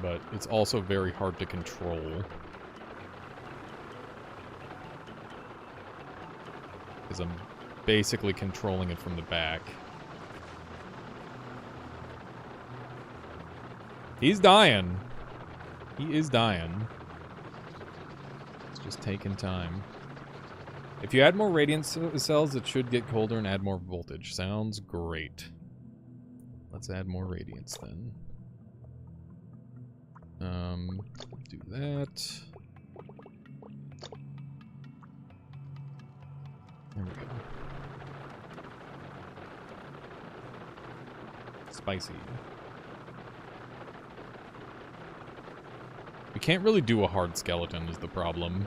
But it's also very hard to control. Because I'm basically controlling it from the back. He's dying. He is dying. It's just taking time. If you add more radiant cells, it should get colder and add more voltage. Sounds great. Let's add more radiance then. Do that. There we go. Spicy. We can't really do a hard skeleton is the problem.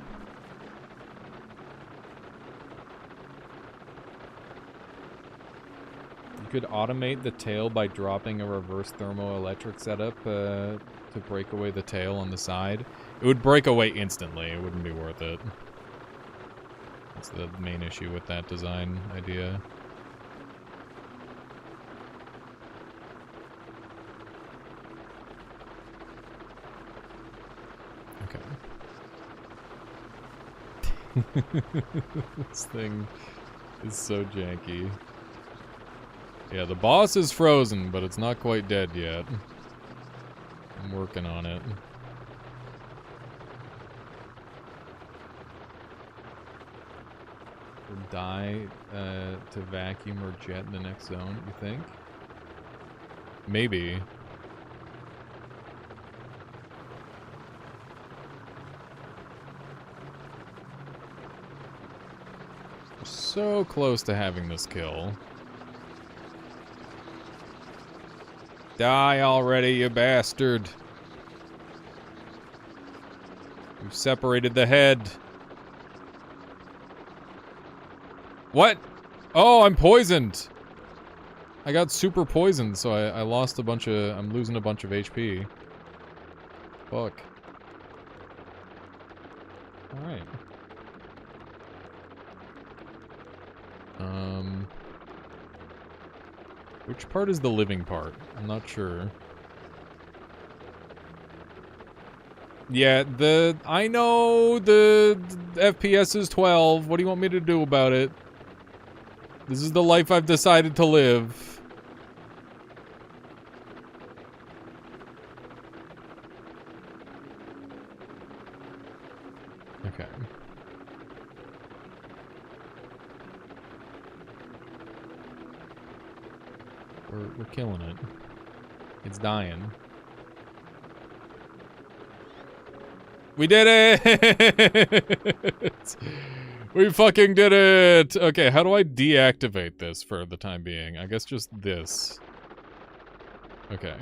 You could automate the tail by dropping a reverse thermoelectric setup to break away the tail on the side. It would break away instantly. It wouldn't be worth it. That's the main issue with that design idea. Okay. This thing is so janky. Yeah, the boss is frozen, but it's not quite dead yet. I'm working on it. Will die to vacuum or jet in the next zone, you think? Maybe. We're so close to having this kill. Die already, you bastard. We've separated the head. What? Oh, I'm poisoned. I got super poisoned, so I lost a bunch of... I'm losing a bunch of HP. Fuck. Alright. Which part is the living part? I'm not sure. Yeah, I know the FPS is 12. What do you want me to do about it? This is the life I've decided to live. Okay. We're killing it. It's dying. We did it! We fucking did it! Okay, how do I deactivate this for the time being? I guess just this. Okay.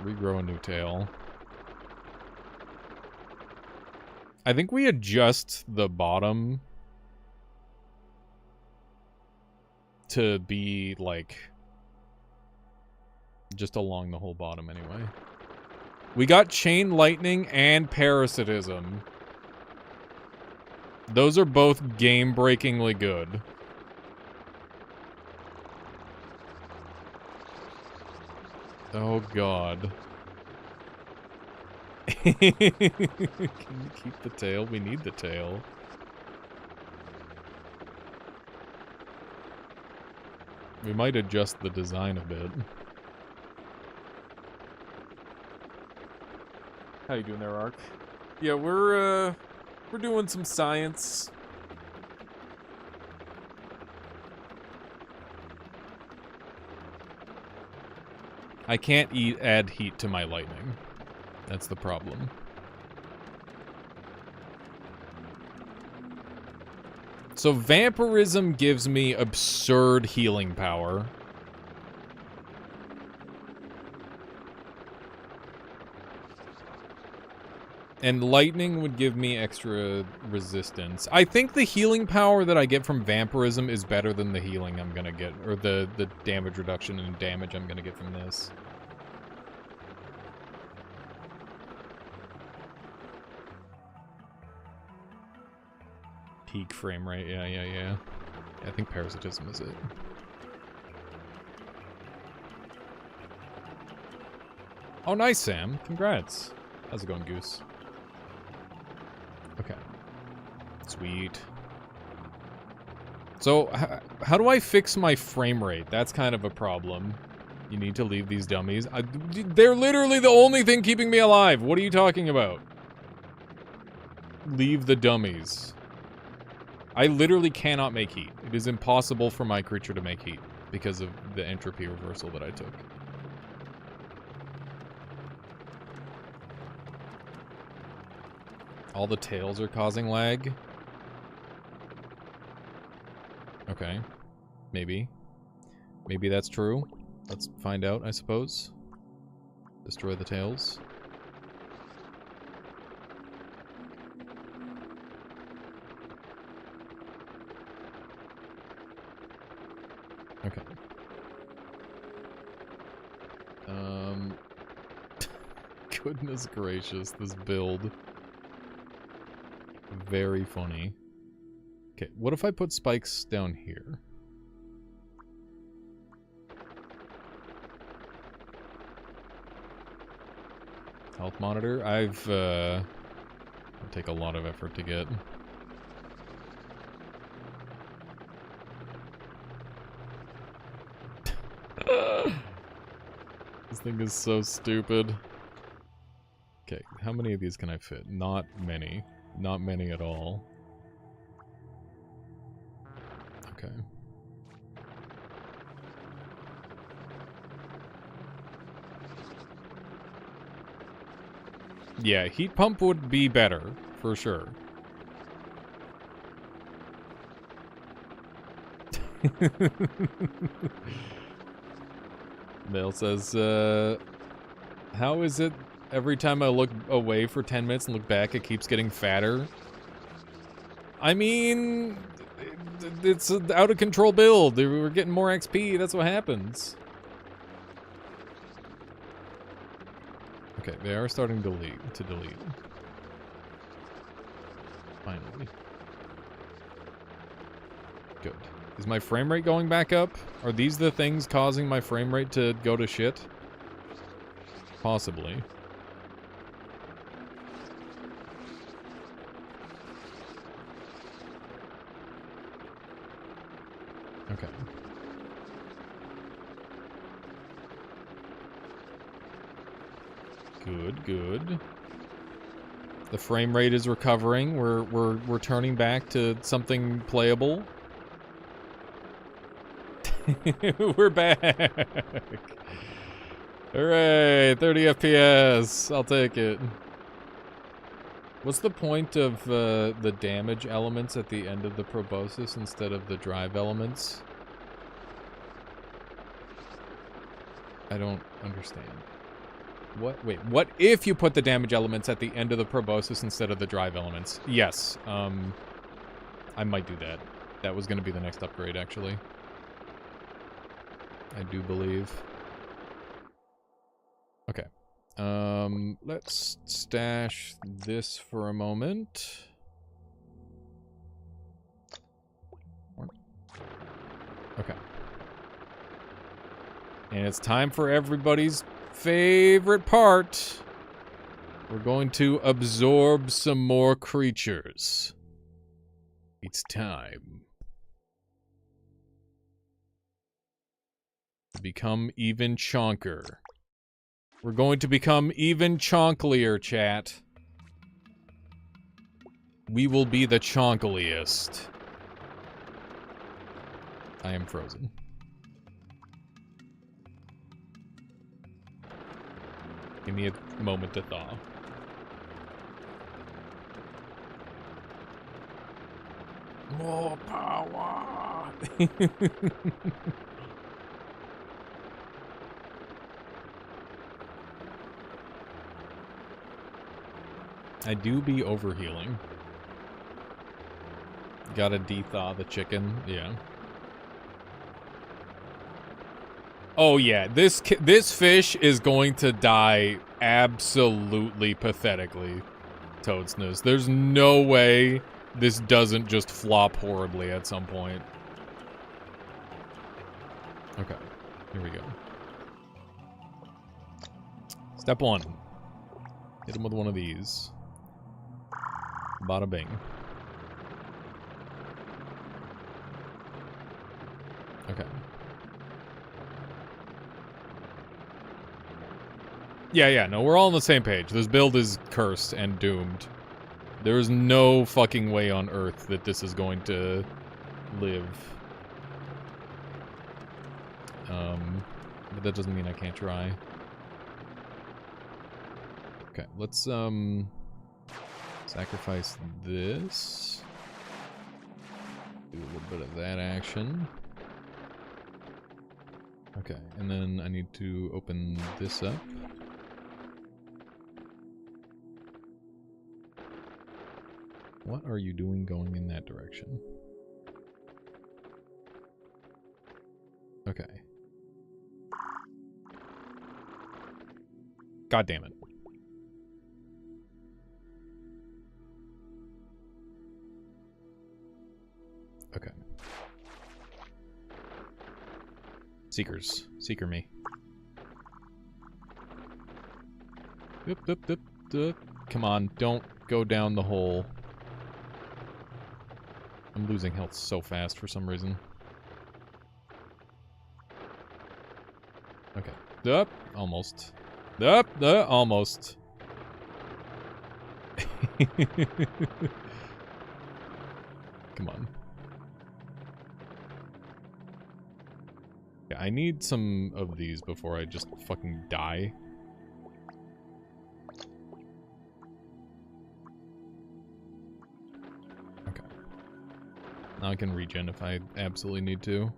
Regrow a new tail. I think we adjust the bottom to be, like, just along the whole bottom anyway. We got chain lightning and parasitism. Those are both game-breakingly good. Oh god. Can you keep the tail? We need the tail. We might adjust the design a bit. How you doing there, Ark? Yeah, we're doing some science. I can't add heat to my lightning. That's the problem. So vampirism gives me absurd healing power. And lightning would give me extra resistance. I think the healing power that I get from vampirism is better than the healing I'm gonna get, or the damage reduction and damage I'm gonna get from this. Peak frame rate, yeah. I think parasitism is it. Oh, nice, Sam. Congrats. How's it going, Goose? Okay. Sweet. So, how do I fix my frame rate? That's kind of a problem. You need to leave these dummies. They're literally the only thing keeping me alive. What are you talking about? Leave the dummies. I literally cannot make heat. It is impossible for my creature to make heat because of the entropy reversal that I took. All the tails are causing lag. Okay. Maybe. Maybe that's true. Let's find out, I suppose. Destroy the tails. Okay. Goodness gracious, this build. Very funny. Okay, what if I put spikes down here? Health monitor? it'll take a lot of effort to get. This thing is so stupid. Okay, how many of these can I fit? Not many. Not many at all. Okay. Yeah, heat pump would be better, for sure. Mail says, how is it every time I look away for 10 minutes and look back, it keeps getting fatter? I mean, it's an out-of-control build. We're getting more XP. That's what happens. Okay, they are starting to delete. Finally. Good. Is my frame rate going back up? Are these the things causing my frame rate to go to shit? Possibly. Okay. Good, good. The frame rate is recovering. We're turning back to something playable. We're back. Hooray, 30 FPS. I'll take it. What's the point of the damage elements at the end of the proboscis instead of the drive elements? I don't understand. What? Wait, what if you put the damage elements at the end of the proboscis instead of the drive elements? Yes, I might do that. That was going to be the next upgrade, actually. I do believe. Okay. Let's stash this for a moment. Okay. And it's time for everybody's favorite part. We're going to absorb some more creatures. It's time. To become even chonker. We're going to become even chonklier, chat. We will be the chonkliest. I am frozen. Give me a moment to thaw. More power! I do be overhealing. Gotta de-thaw the chicken, yeah. Oh yeah, this fish is going to die absolutely pathetically, Toadsness. There's no way this doesn't just flop horribly at some point. Okay, here we go. Step 1. Hit him with one of these. Bada bing. Okay. Yeah, no, we're all on the same page. This build is cursed and doomed. There is no fucking way on Earth that this is going to live. But that doesn't mean I can't try. Okay, let's, sacrifice this. Do a little bit of that action. Okay, and then I need to open this up. What are you doing going in that direction? Okay. God damn it. Okay. Seekers. Seeker me. Come on, don't go down the hole. I'm losing health so fast for some reason. Okay. Up. Almost. Up. Almost. Come on. Yeah, I need some of these before I just fucking die. Okay. Now I can regen if I absolutely need to.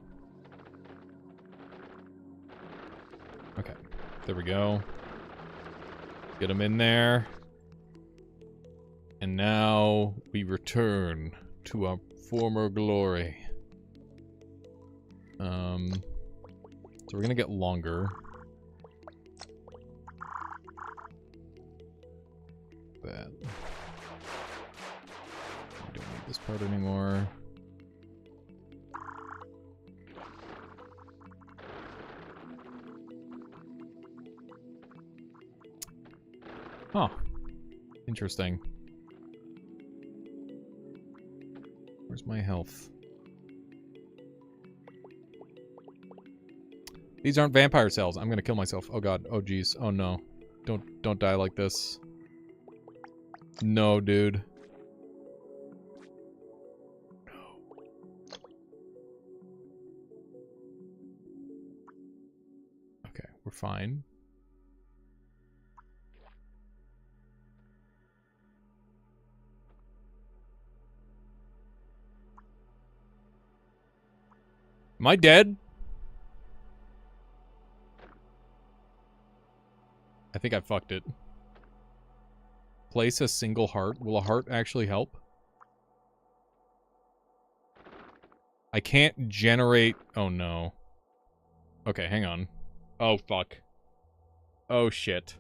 Okay. There we go. Get them in there. And now we return to our former glory. So we're gonna get longer. That. I don't need this part anymore. Huh. Interesting. Where's my health? These aren't vampire cells. I'm gonna kill myself. Oh god. Oh jeez. Oh no. Don't die like this. No, dude. No. Okay, we're fine. Am I dead? I think I fucked it. Place a single heart. Will a heart actually help? I can't generate... Oh, no. Okay, hang on. Oh, fuck. Oh, shit.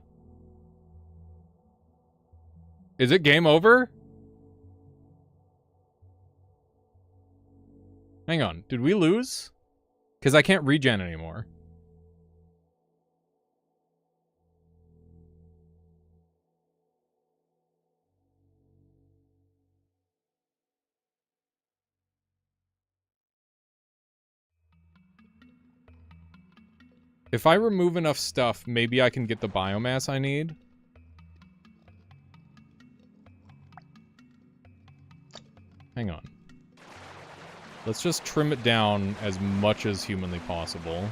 Is it game over? Hang on. Did we lose? Because I can't regen anymore. If I remove enough stuff, maybe I can get the biomass I need. Hang on. Let's just trim it down as much as humanly possible.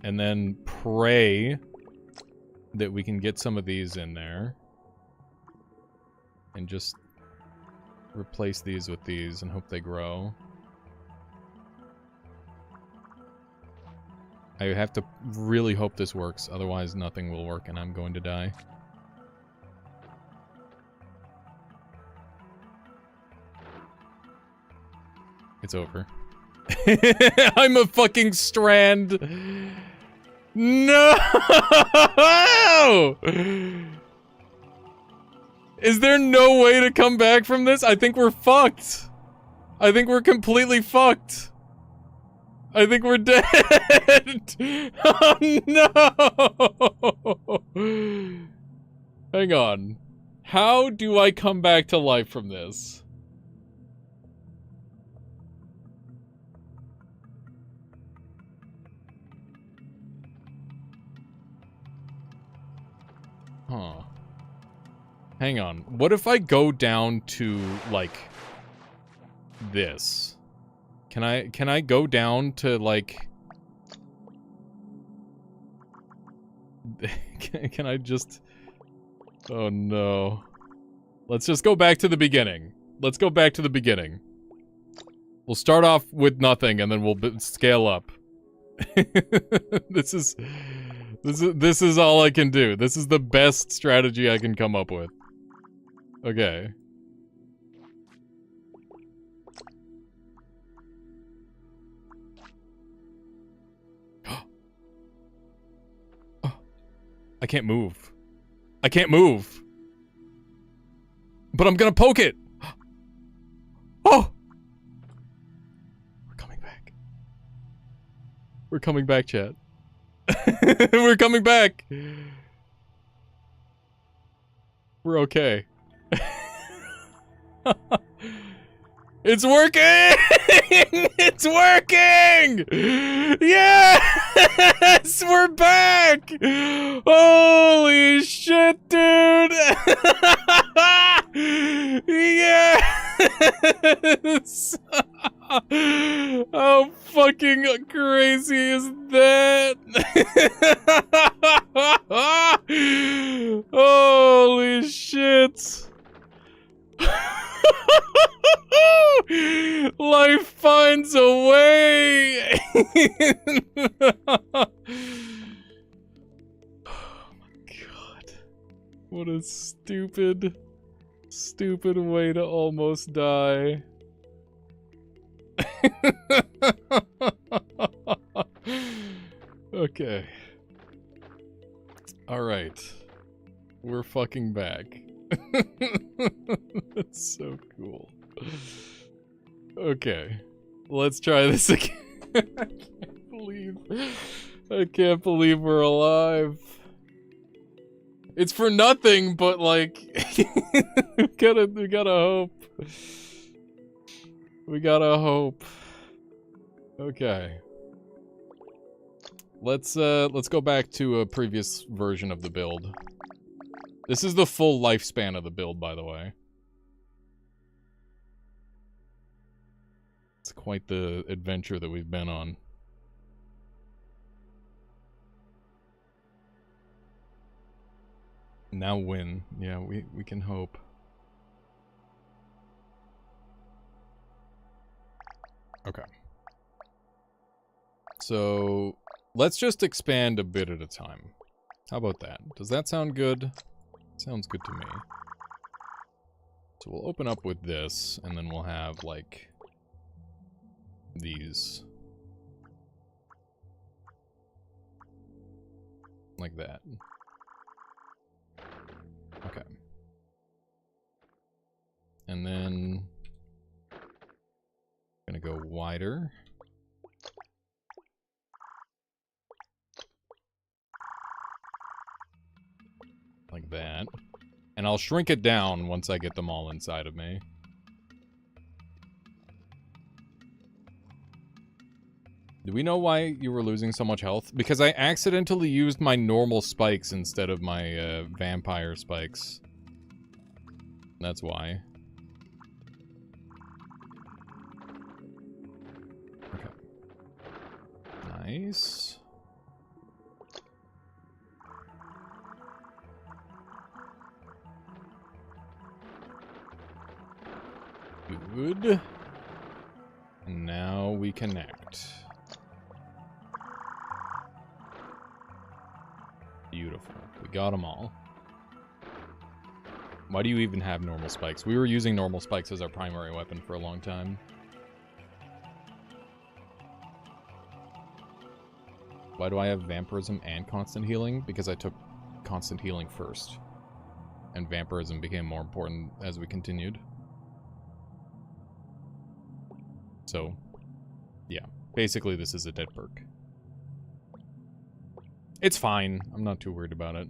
And then pray that we can get some of these in there. And just replace these with these and hope they grow. I have to really hope this works, otherwise nothing will work and I'm going to die. It's over. I'm a fucking strand. No! Is there no way to come back from this? I think we're fucked. I think we're completely fucked. I think we're dead. Oh no! Hang on. How do I come back to life from this? Huh. Hang on. What if I go down to, like, this? Can I go down to, like... Can I just... Oh, no. Let's just go back to the beginning. Let's go back to the beginning. We'll start off with nothing, and then we'll scale up. This is all I can do. This is the best strategy I can come up with. Okay. Oh, I can't move. I can't move. But I'm gonna poke it. Oh! We're coming back. We're coming back, chat. We're coming back. We're okay. It's working! It's working! Yes! We're back! Holy shit, dude! Yes! How fucking crazy is that? Holy shit! Life finds a way! Oh my god. What a stupid way to almost die. Okay. Alright. We're fucking back. That's so cool. Okay. Let's try this again. I can't believe we're alive. It's for nothing, but like we gotta hope. We gotta hope. Okay. Let's go back to a previous version of the build. This is the full lifespan of the build, by the way. It's quite the adventure that we've been on. Now win. Yeah, we can hope. Okay. So, let's just expand a bit at a time. How about that? Does that sound good? Sounds good to me. So we'll open up with this, and then we'll have, like, these. Like that. Okay. And then gonna go wider. Like that. And I'll shrink it down once I get them all inside of me. Do we know why you were losing so much health? Because I accidentally used my normal spikes instead of my vampire spikes. That's why. Okay. Nice. Good. And now we connect. Beautiful. We got them all. Why do you even have normal spikes? We were using normal spikes as our primary weapon for a long time. Why do I have vampirism and constant healing? Because I took constant healing first. And vampirism became more important as we continued. So, yeah. Basically, this is a dead perk. It's fine. I'm not too worried about it.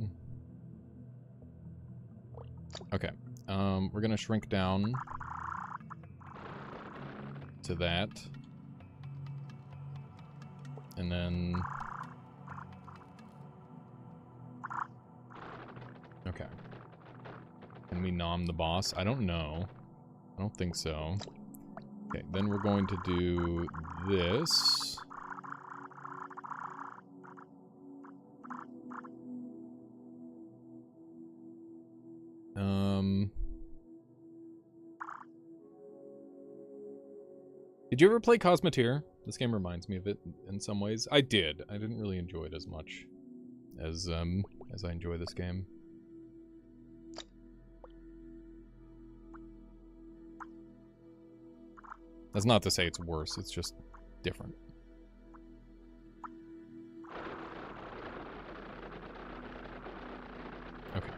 Okay. We're gonna shrink down to that. And then... Okay. Can we nom the boss? I don't know. I don't think so. Okay, then we're going to do this. Did you ever play Cosmoteer? This game reminds me of it in some ways. I did. I didn't really enjoy it as much as I enjoy this game. That's not to say it's worse, it's just different. Okay.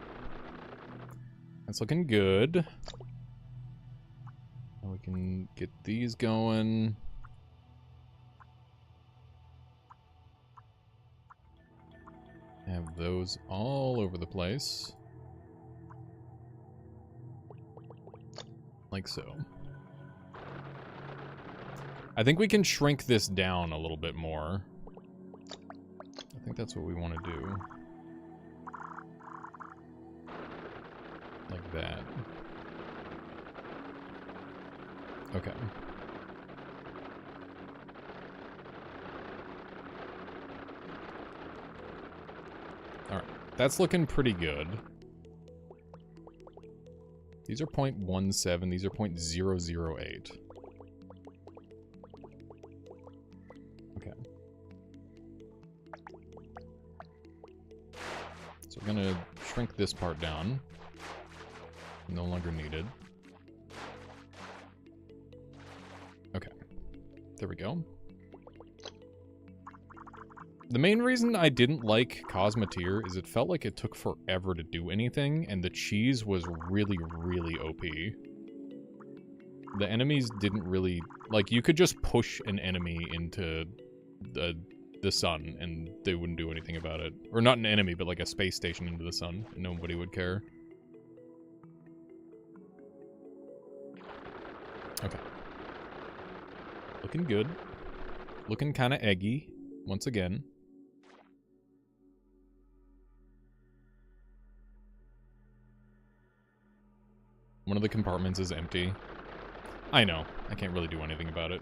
That's looking good. Now we can get these going. Have those all over the place. Like so. I think we can shrink this down a little bit more. I think that's what we want to do. Like that. Okay. Alright. That's looking pretty good. These are 0.17. These are 0.008. Okay. So we're gonna shrink this part down. No longer needed. Okay. There we go. The main reason I didn't like Cosmoteer is it felt like it took forever to do anything, and the cheese was really, really OP. The enemies didn't really... Like, you could just push an enemy into the sun, and they wouldn't do anything about it. Or not an enemy, but like a space station into the sun, and nobody would care. Okay. Looking good. Looking kind of eggy, once again. One of the compartments is empty. I know. I can't really do anything about it.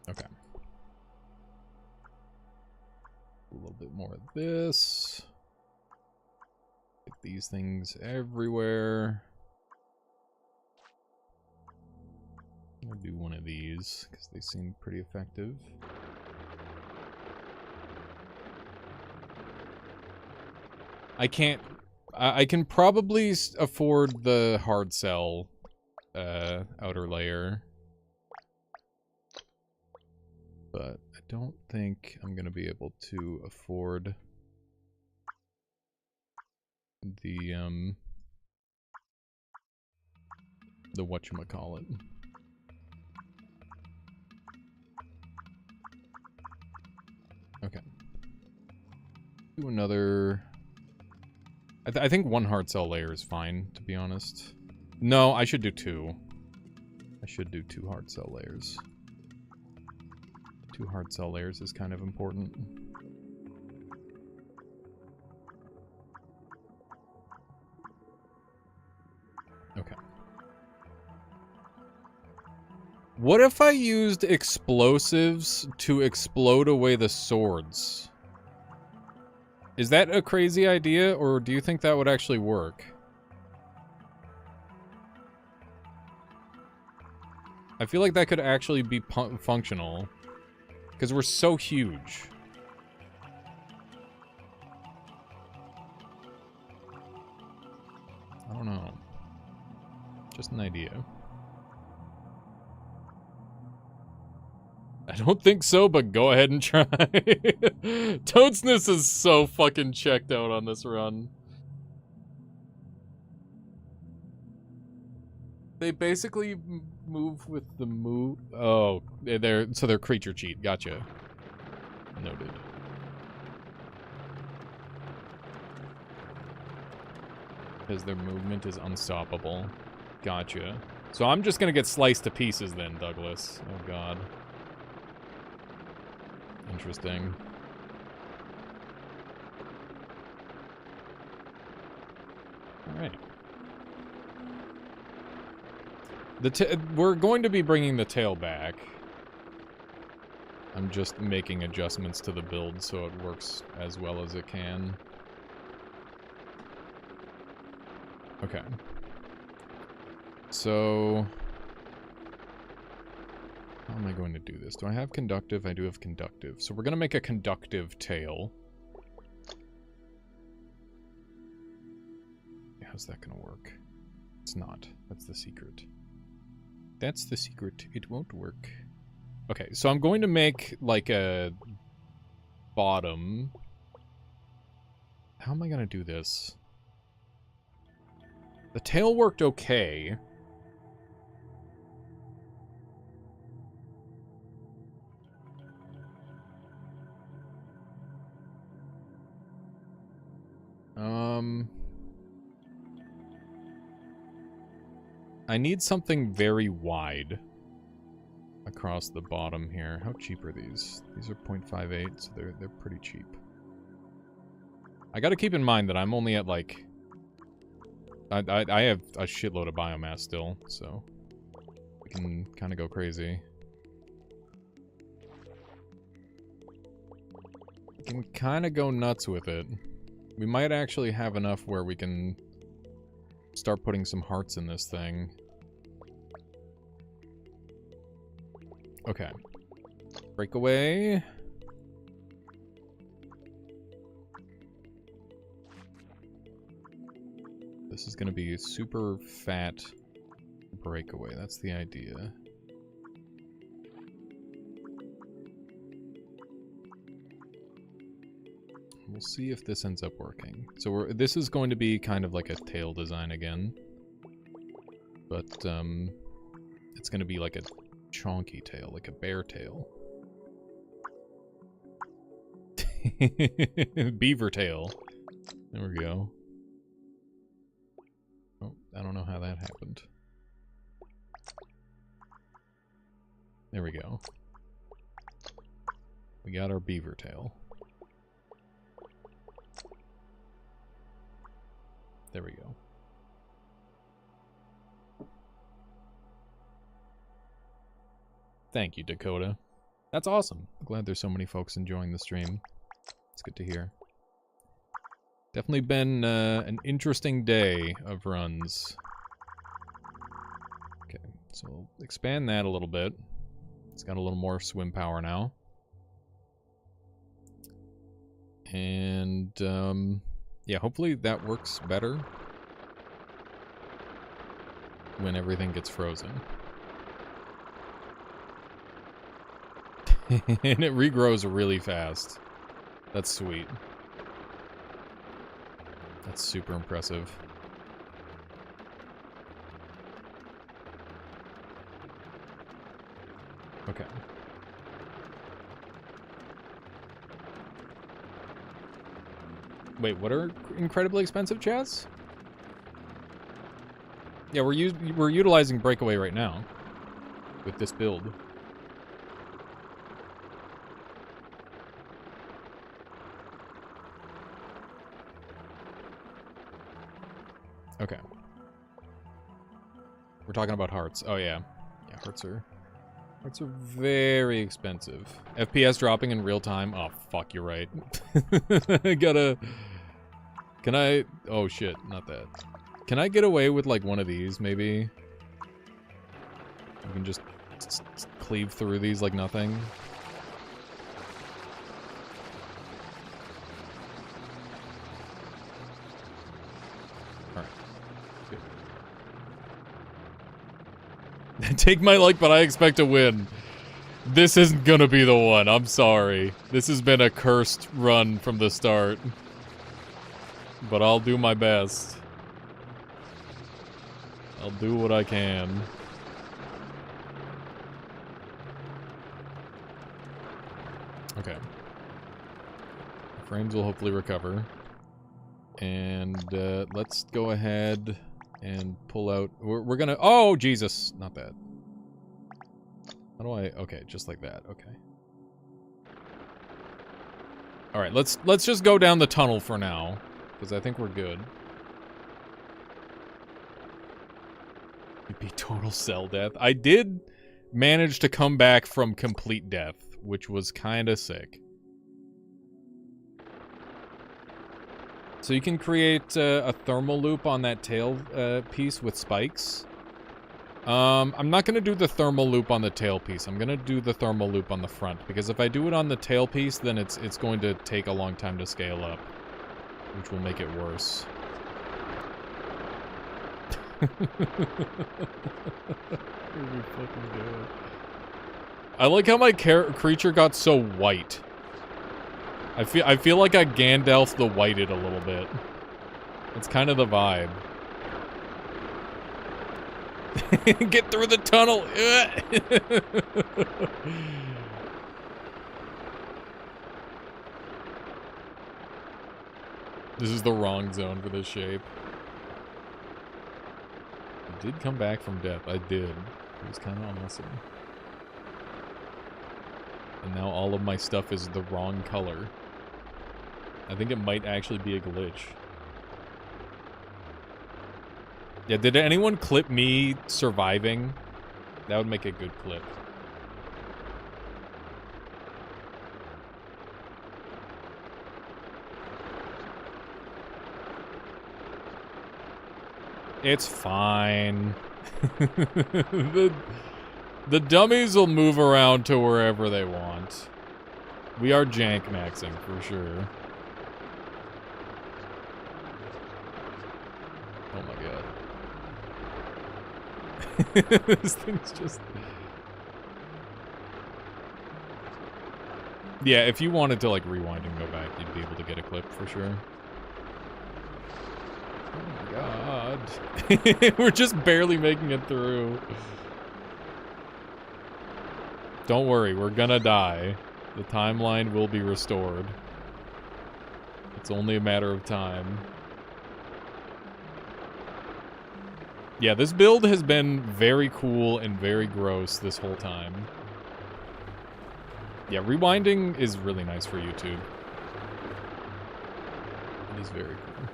Okay. A little bit more of this. Get these things everywhere. I'm gonna do one of these, because they seem pretty effective. I can probably afford the hard cell outer layer. But I don't think I'm gonna be able to afford the whatchamacallit. Okay. Do another... I think one hard cell layer is fine, to be honest. No, I should do two. I should do 2 hard cell layers. 2 hard cell layers is kind of important. Okay. What if I used explosives to explode away the swords? Is that a crazy idea, or do you think that would actually work? I feel like that could actually be functional. Because we're so huge. I don't know. Just an idea. I don't think so, but go ahead and try. Toadsness is so fucking checked out on this run. They basically move with the move. Oh, they're creature cheat. Gotcha. Noted. Because their movement is unstoppable. Gotcha. So I'm just gonna get sliced to pieces then, Douglas. Oh god. Interesting. Alright. We're going to be bringing the tail back. I'm just making adjustments to the build so it works as well as it can. Okay. So... how am I going to do this? Do I have conductive? I do have conductive. So we're going to make a conductive tail. How's that going to work? It's not. That's the secret. That's the secret. It won't work. Okay, so I'm going to make, like, a bottom. How am I going to do this? The tail worked okay. I need something very wide across the bottom here. How cheap are these? These are 0.58, so they're pretty cheap. I gotta keep in mind that I'm only at, like... I have a shitload of biomass still, so... we can kind of go crazy. We can kind of go nuts with it. We might actually have enough where we can start putting some hearts in this thing. Okay. Breakaway. This is going to be a super fat breakaway. That's the idea. We'll see if this ends up working. So this is going to be kind of like a tail design again. But, it's going to be like a chonky tail, like a bear tail. Beaver tail. There we go. Oh, I don't know how that happened. There we go. We got our beaver tail. There we go. Thank you, Dakota. That's awesome. I'm glad there's so many folks enjoying the stream. It's good to hear. Definitely been an interesting day of runs. Okay, so we'll expand that a little bit. It's got a little more swim power now. And, yeah, hopefully that works better when everything gets frozen. And it regrows really fast. That's sweet. That's super impressive. Okay. Wait, what are incredibly expensive, Chaz? Yeah, we're utilizing breakaway right now with this build. Okay. We're talking about hearts. Oh, yeah. Yeah, hearts are Parts are very expensive. FPS dropping in real time. Oh, fuck, you're right. I gotta... Can I... Oh, shit, not that. Can I get away with, like, one of these, maybe? You can just cleave through these like nothing. Alright. Take my luck, but I expect to win. This isn't gonna be the one, I'm sorry. This has been a cursed run from the start. But I'll do my best. I'll do what I can. Okay. Frames will hopefully recover. And let's go ahead and pull out... We're gonna... Oh, Jesus! Not that. How do I... Okay, just like that. Okay. Alright, let's just go down the tunnel for now. Because I think we're good. It'd be total cell death. I did manage to come back from complete death, which was kinda sick. So you can create a thermal loop on that tail piece with spikes. I'm not gonna do the thermal loop on the tail piece. I'm gonna do the thermal loop on the front, because if I do it on the tail piece, then it's going to take a long time to scale up, which will make it worse. I like how my creature got so white. I feel like I Gandalf the whited a little bit. It's kind of the vibe. Get through the tunnel! This is the wrong zone for this shape. I did come back from death. I did. It was kind of awesome. And now all of my stuff is the wrong color. I think it might actually be a glitch. Yeah, did anyone clip me surviving? That would make a good clip. It's fine. The dummies will move around to wherever they want. We are jank maxing for sure. Oh my god. This thing's just... Yeah, if you wanted to like rewind and go back, you'd be able to get a clip for sure. Oh my god. We're just barely making it through. Don't worry, we're gonna die. The timeline will be restored. It's only a matter of time. Yeah, this build has been very cool and very gross this whole time. Yeah, rewinding is really nice for YouTube. It is very cool.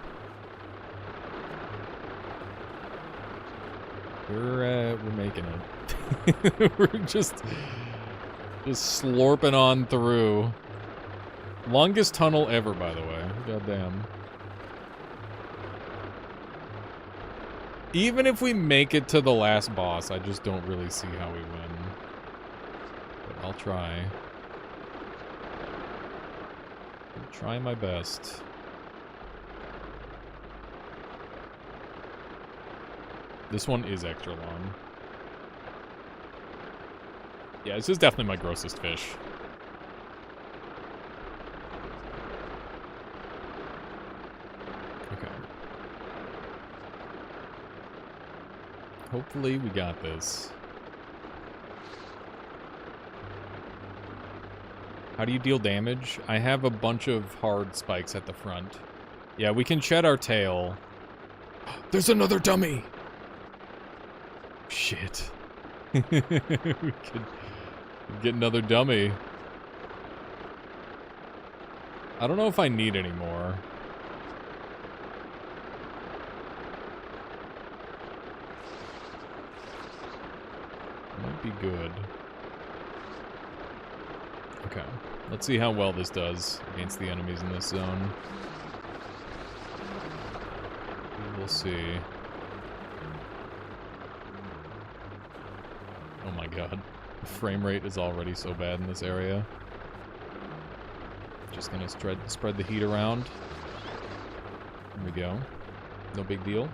We're making it. We're just slurping on through. Longest tunnel ever, by the way. Goddamn. Even if we make it to the last boss, I just don't really see how we win. But I'll try. I'll try my best. This one is extra long. Yeah, this is definitely my grossest fish. Okay. Hopefully we got this. How do you deal damage? I have a bunch of hard spikes at the front. Yeah, we can shed our tail. There's another dummy! Shit. We could get another dummy. I don't know if I need any more. Might be good. Okay. Let's see how well this does against the enemies in this zone. We'll see. Oh my god. The frame rate is already so bad in this area. Just gonna spread the heat around. There we go. No big deal.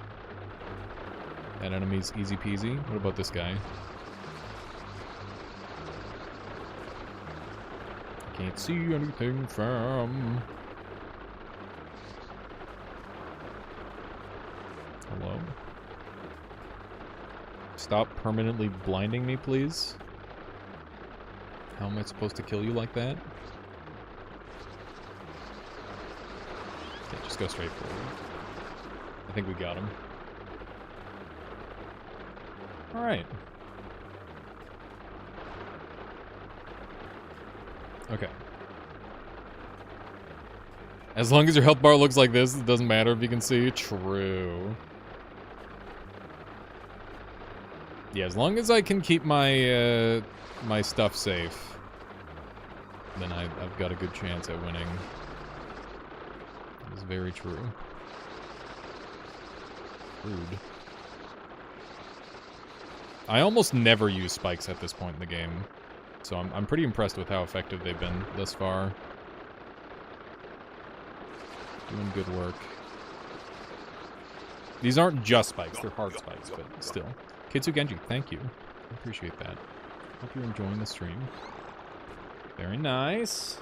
That enemy's easy peasy. What about this guy? Can't see anything from... Hello? Stop permanently blinding me, please. How am I supposed to kill you like that? Okay, just go straight forward. I think we got him. Alright. Okay. As long as your health bar looks like this, it doesn't matter if you can see. True. Yeah, as long as I can keep my my stuff safe, then I've got a good chance at winning. That is very true. Rude. I almost never use spikes at this point in the game, so I'm pretty impressed with how effective they've been thus far. Doing good work. These aren't just spikes, they're hard spikes, but still. Kitsu Genji, thank you. I appreciate that. Hope you're enjoying the stream. Very nice.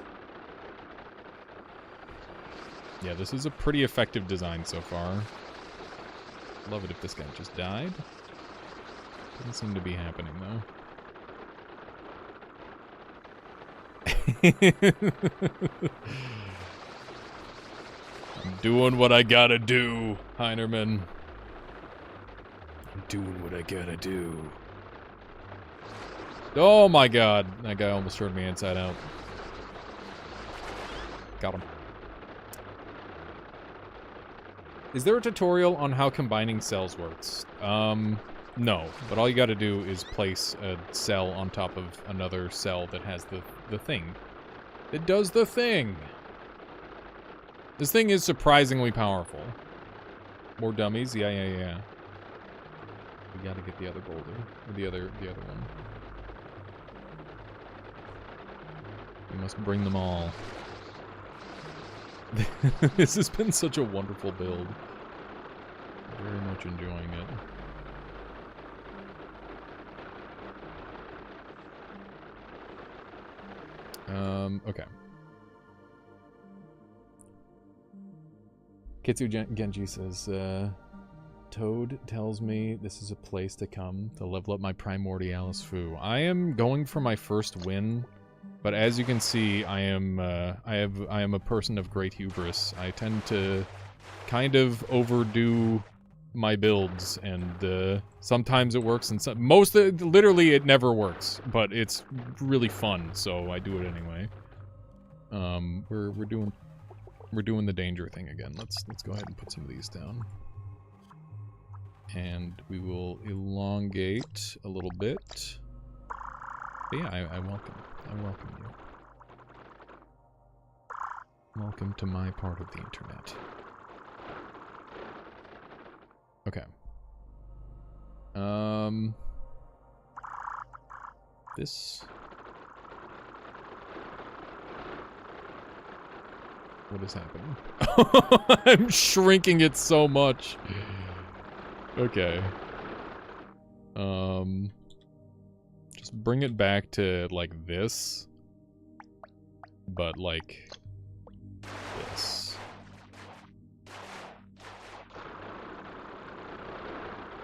Yeah, this is a pretty effective design so far. Love it if this guy just died. Doesn't seem to be happening, though. I'm doing what I gotta do, Heinerman. I'm doing what I gotta do. Oh my god. That guy almost turned me inside out. Got him. Is there a tutorial on how combining cells works? No. But all you gotta do is place a cell on top of another cell that has the thing. It does the thing! This thing is surprisingly powerful. More dummies? Yeah. We gotta get the other boulder. Or the other one. We must bring them all. This has been such a wonderful build. Very much enjoying it. Okay. Kitsu Genji says, Toad tells me this is a place to come to level up my Primordialis Foo. I am going for my first win, but as you can see, I am a person of great hubris. I tend to kind of overdo my builds, and sometimes it works, and literally it never works, but it's really fun, so I do it anyway. We're doing the danger thing again. Let's go ahead and put some of these down. And we will elongate a little bit. But yeah, I welcome you. Welcome to my part of the internet. Okay. This... What is happening? I'm shrinking it so much. Okay. Just bring it back to, like, this. But, like, this.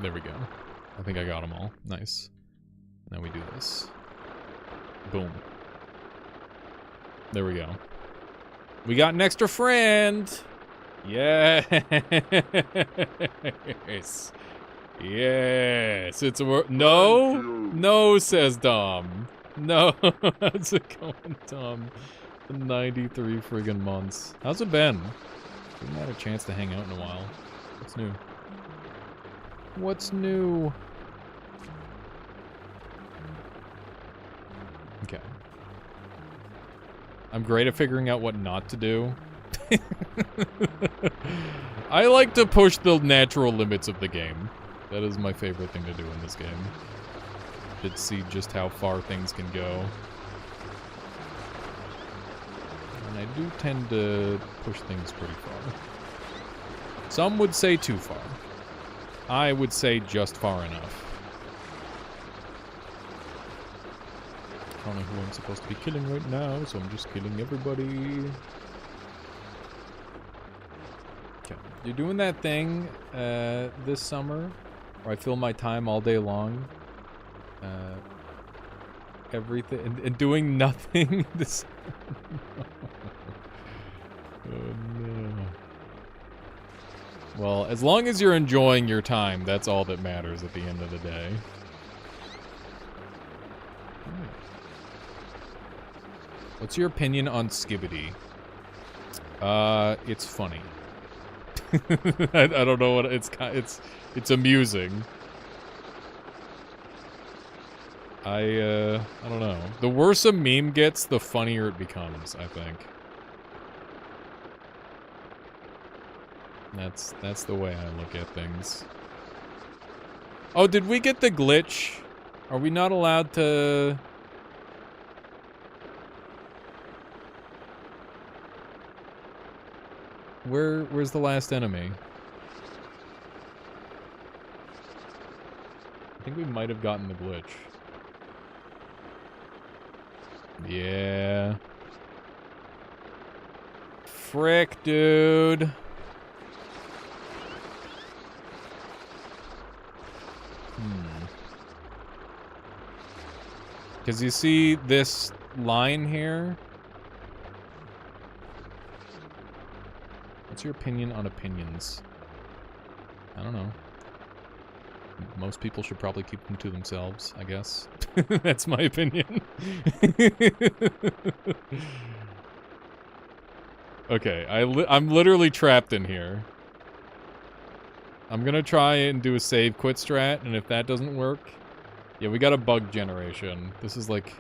There we go. I think I got them all. Nice. Now we do this. Boom. There we go. We got an extra friend! Yes! Yes! It's a No! No, says Dom. No! How's it going, Dom? 93 friggin' months. How's it been? We haven't had a chance to hang out in a while. What's new? What's new? Okay. I'm great at figuring out what not to do. I like to push the natural limits of the game. That is my favorite thing to do in this game. To see just how far things can go. And I do tend to push things pretty far. Some would say too far. I would say just far enough. I don't know who I'm supposed to be killing right now, so I'm just killing everybody. Okay. You're doing that thing this summer where I fill my time all day long. Everything and doing nothing this. Oh no. Well, as long as you're enjoying your time, that's all that matters at the end of the day. What's your opinion on Skibbity? It's funny. I don't know what it's amusing. I don't know. The worse a meme gets, the funnier it becomes, I think. That's the way I look at things. Oh, did we get the glitch? Are we not allowed to... Where's the last enemy? I think we might have gotten the glitch. Yeah. Frick, dude. Because you see this line here? What's your opinion on opinions? I don't know. Most people should probably keep them to themselves, I guess. That's my opinion. Okay, I'm literally trapped in here. I'm gonna try and do a save quit strat, and if that doesn't work... Yeah, we got a bug generation. This is like...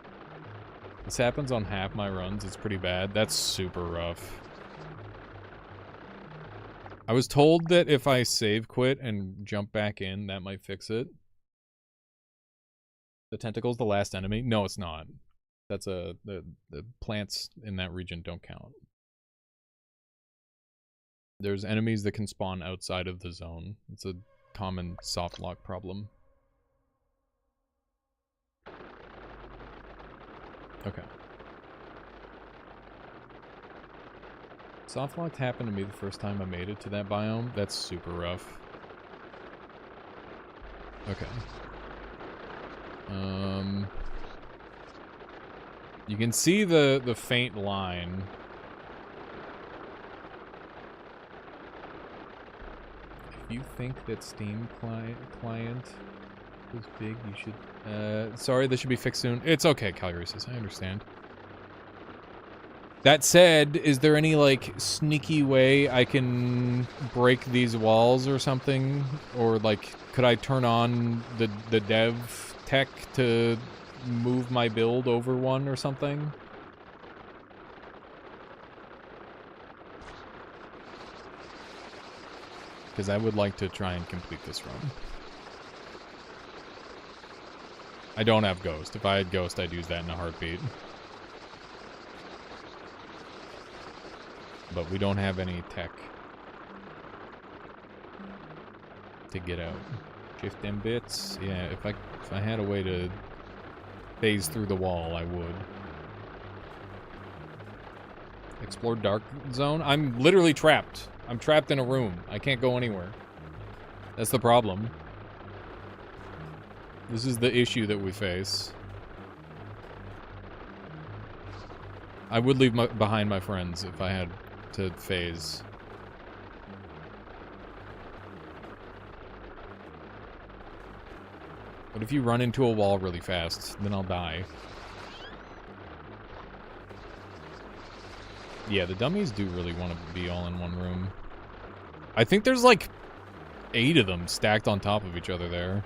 This happens on half my runs. It's pretty bad. That's super rough. I was told that if I save quit and jump back in, that might fix it. The tentacle's the last enemy? No, it's not. That's the plants in that region don't count. There's enemies that can spawn outside of the zone. It's a common softlock problem. Okay. Softlock happened to me the first time I made it to that biome. That's super rough. Okay. You can see the faint line. If you think that Steam client is big, you should... sorry, this should be fixed soon. It's okay, Calgary says. I understand. That said, is there any, like, sneaky way I can break these walls or something? Or, like, could I turn on the dev tech to move my build over one or something? Because I would like to try and complete this run. I don't have Ghost. If I had Ghost, I'd use that in a heartbeat. But we don't have any tech to get out. Shift them bits. Yeah, if I had a way to phase through the wall, I would. Explore dark zone? I'm literally trapped. I'm trapped in a room. I can't go anywhere. That's the problem. This is the issue that we face. I would leave behind my friends if I had to phase. What if you run into a wall really fast? Then I'll die. Yeah, the dummies do really want to be all in one room. I think there's like 8 of them stacked on top of each other there.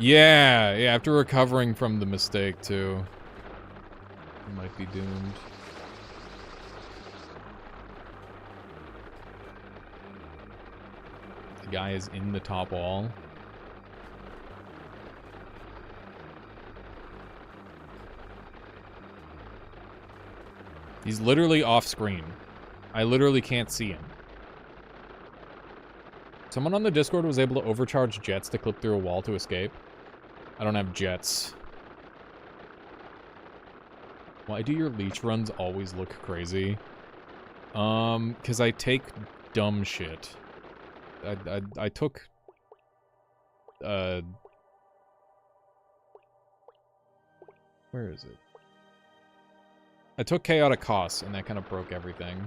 Yeah, yeah, after recovering from the mistake, too. I might be doomed. The guy is in the top wall. He's literally off screen. I literally can't see him. Someone on the Discord was able to overcharge jets to clip through a wall to escape. I don't have jets. Why do your leech runs always look crazy? Because I take dumb shit. I took... Where is it? I took chaotic costs, and that kind of broke everything.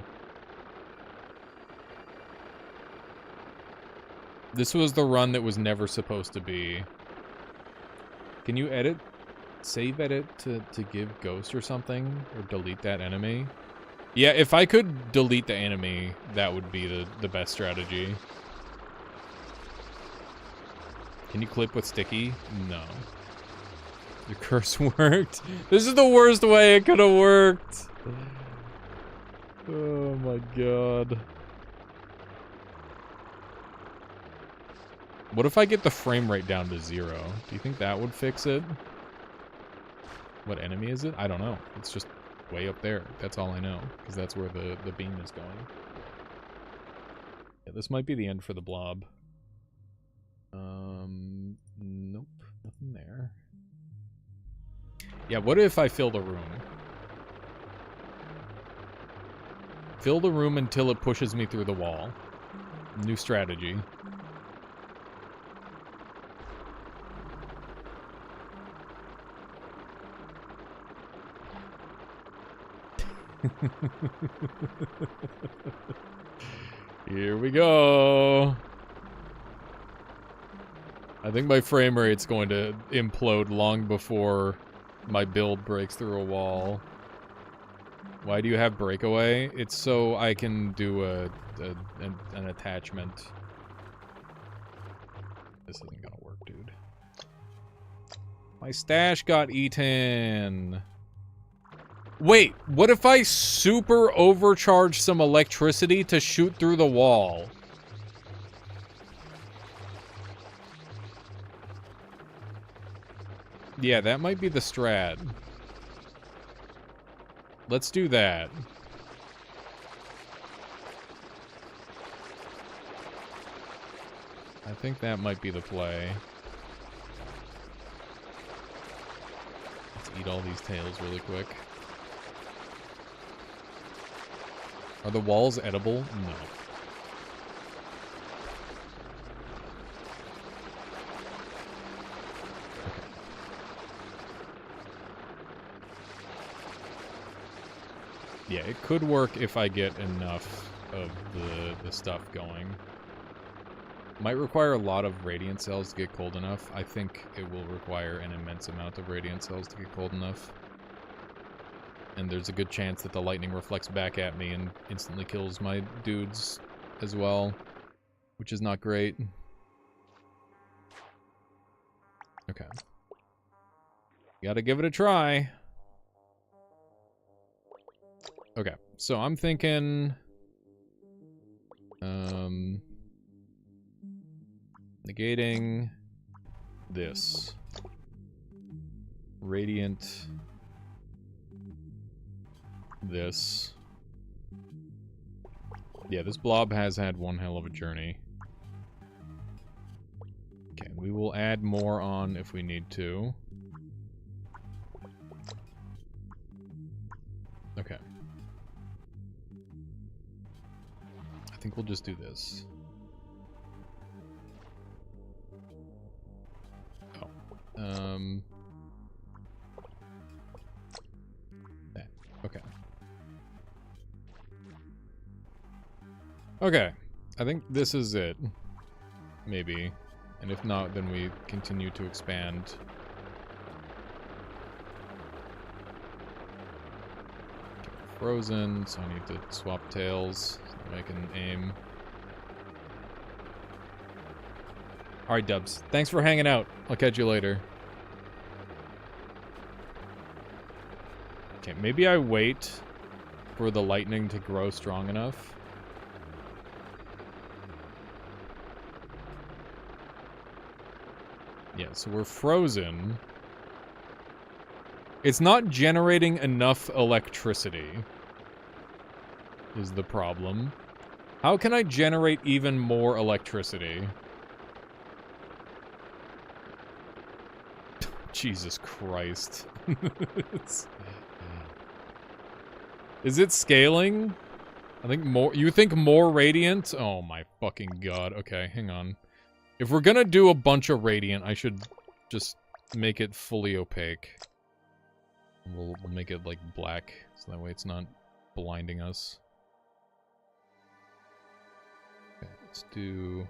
This was the run that was never supposed to be. Can you edit? Save edit to give ghost or something? Or delete that enemy? Yeah, if I could delete the enemy, that would be the best strategy. Can you clip with sticky? No. Your curse worked. This is the worst way it could have worked. Oh my god. What if I get the frame rate down to 0? Do you think that would fix it? What enemy is it? I don't know. It's just way up there. That's all I know. Because that's where the beam is going. Yeah, this might be the end for the blob. Nope. Nothing there. Yeah, what if I fill the room? Fill the room until it pushes me through the wall. New strategy. Here we go. I think my frame rate's going to implode long before my build breaks through a wall. Why do you have breakaway? It's so I can do an attachment. This isn't gonna work, dude. My stash got eaten. Wait, what if I super overcharge some electricity to shoot through the wall? Yeah, that might be the strat. Let's do that. I think that might be the play. Let's eat all these tails really quick. Are the walls edible? No. Yeah, it could work if I get enough of the stuff going. Might require a lot of radiant cells to get cold enough. I think it will require an immense amount of radiant cells to get cold enough. And there's a good chance that the lightning reflects back at me and instantly kills my dudes as well, which is not great. Okay. Gotta give it a try. Okay, so I'm thinking... negating this. Radiant... this. Yeah, this blob has had one hell of a journey. Okay, we will add more on if we need to. Okay. I think we'll just do this. Oh. That. Okay. Okay. I think this is it. Maybe. And if not, then we continue to expand. Frozen, so I need to swap tails so I can aim. Alright, Dubs. Thanks for hanging out. I'll catch you later. Okay, maybe I wait for the lightning to grow strong enough. Yeah, so we're frozen. It's not generating enough electricity, is the problem. How can I generate even more electricity? Jesus Christ. Is it scaling? I think more. You think more radiant? Oh my fucking god. Okay, hang on. If we're gonna do a bunch of radiant, I should just make it fully opaque. We'll make it like black, so that way it's not blinding us. Okay, let's do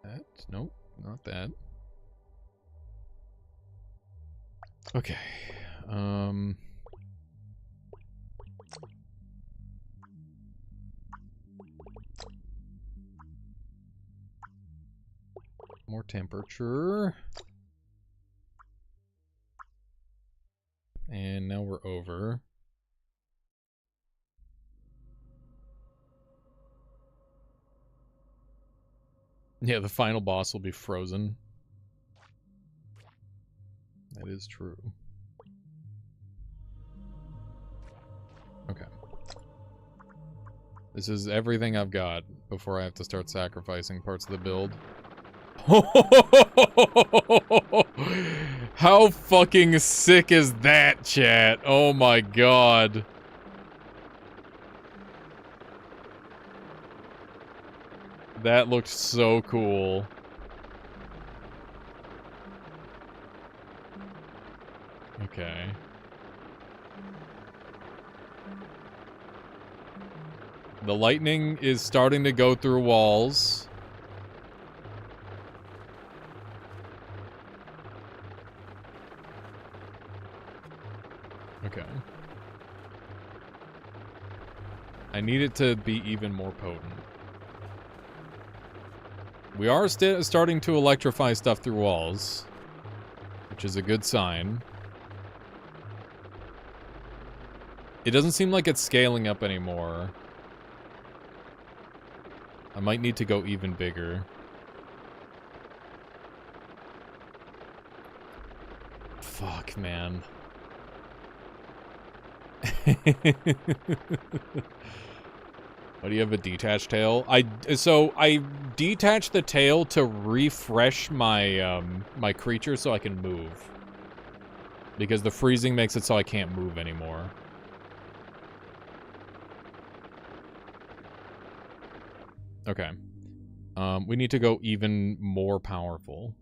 that. Nope, not that. Okay. More temperature. And now we're over. Yeah, the final boss will be frozen. That is true. Okay. This is everything I've got before I have to start sacrificing parts of the build. How fucking sick is that, chat? Oh my god. That looked so cool. Okay. The lightning is starting to go through walls. Okay. I need it to be even more potent. We are starting to electrify stuff through walls, which is a good sign. It doesn't seem like it's scaling up anymore. I might need to go even bigger. Fuck, man. Why do you have a detached tail? So I detached the tail to refresh my my creature so I can move. Because the freezing makes it so I can't move anymore. Okay. We need to go even more powerful.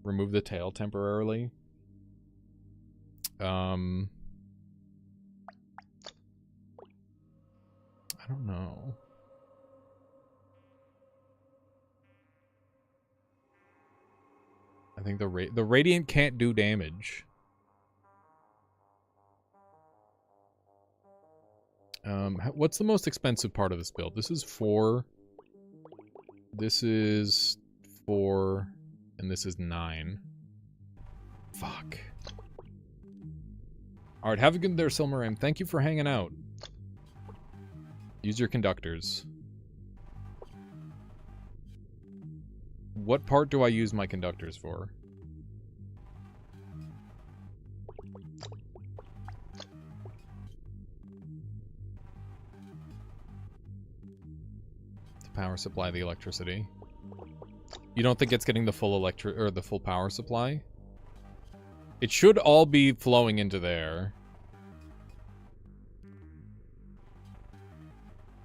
Remove the tail temporarily. I don't know. I think the radiant can't do damage. What's the most expensive part of this build? This is 4. This is 4. And this is 9. Fuck. Alright, have a good there, Silmarim. Thank you for hanging out. Use your conductors. What part do I use my conductors for? To power supply the electricity. You don't think it's getting the full the full power supply? It should all be flowing into there.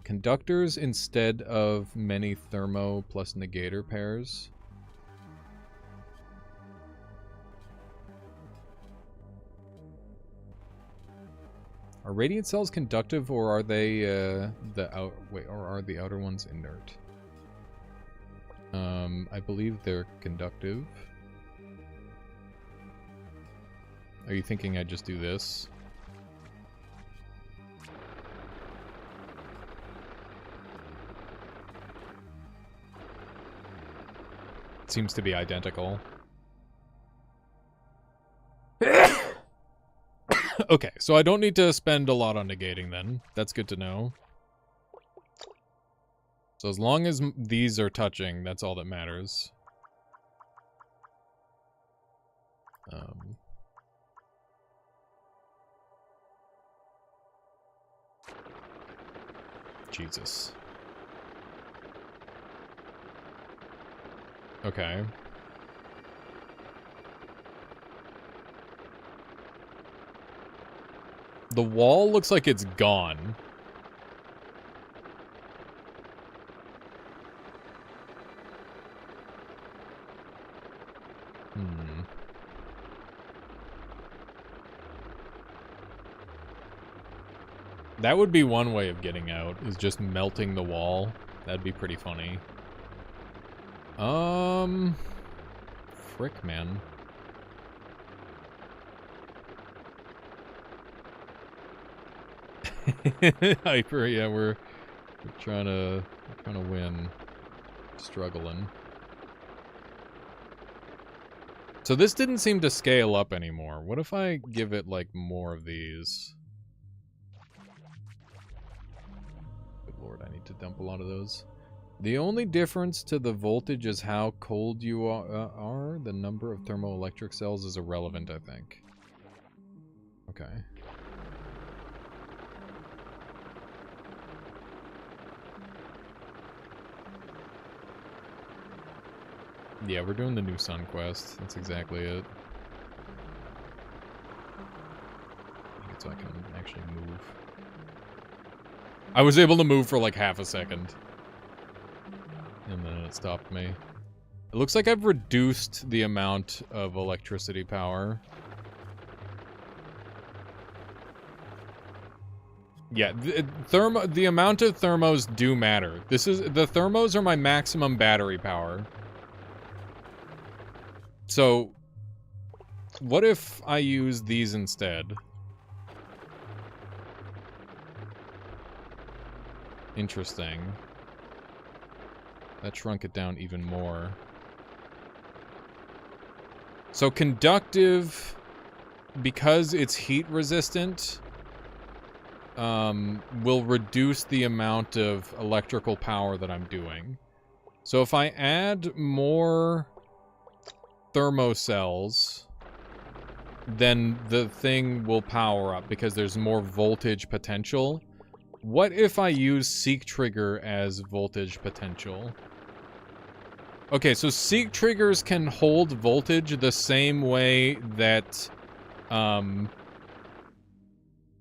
Conductors instead of many thermo plus negator pairs. Are radiant cells conductive, or are they or are the outer ones inert? I believe they're conductive. Are you thinking I just do this? seems to be identical. Okay, so I don't need to spend a lot on negating then. That's good to know. So as long as these are touching, that's all that matters. Jesus. Okay. The wall looks like it's gone. That would be one way of getting out, is just melting the wall. That'd be pretty funny. Frick, man. Hyper, yeah, we're trying to win. Struggling. So this didn't seem to scale up anymore. What if I give it, like, more of these? Good lord, I need to dump a lot of those. The only difference to the voltage is how cold you are. The number of thermoelectric cells is irrelevant, I think. Okay. Yeah, we're doing the new sun quest. That's exactly it. I think it's so I can actually move. I was able to move for like half a second. And then it stopped me. It looks like I've reduced the amount of electricity power. Yeah, the amount of thermos do matter. The thermos are my maximum battery power. So, what if I use these instead? Interesting. That shrunk it down even more. So conductive, because it's heat resistant, will reduce the amount of electrical power that I'm doing. So if I add more thermocells, then the thing will power up because there's more voltage potential. What if I use Seek Trigger as voltage potential? Okay, so Seek Triggers can hold voltage the same way that,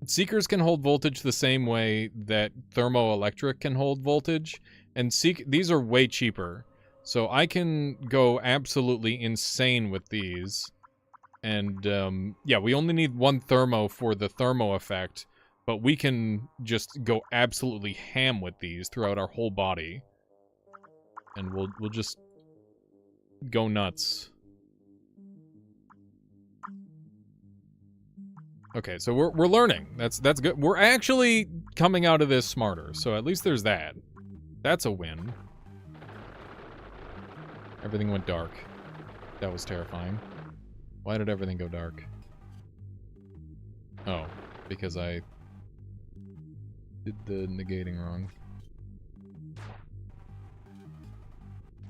Seekers can hold voltage the same way that Thermoelectric can hold voltage, and these are way cheaper. So I can go absolutely insane with these. And, yeah, we only need one thermo for the thermo effect, but we can just go absolutely ham with these throughout our whole body. And we'll just go nuts. Okay, so we're learning. That's good. We're actually coming out of this smarter, so at least there's that. That's a win. Everything went dark. That was terrifying. Why did everything go dark? Oh, because I did the negating wrong.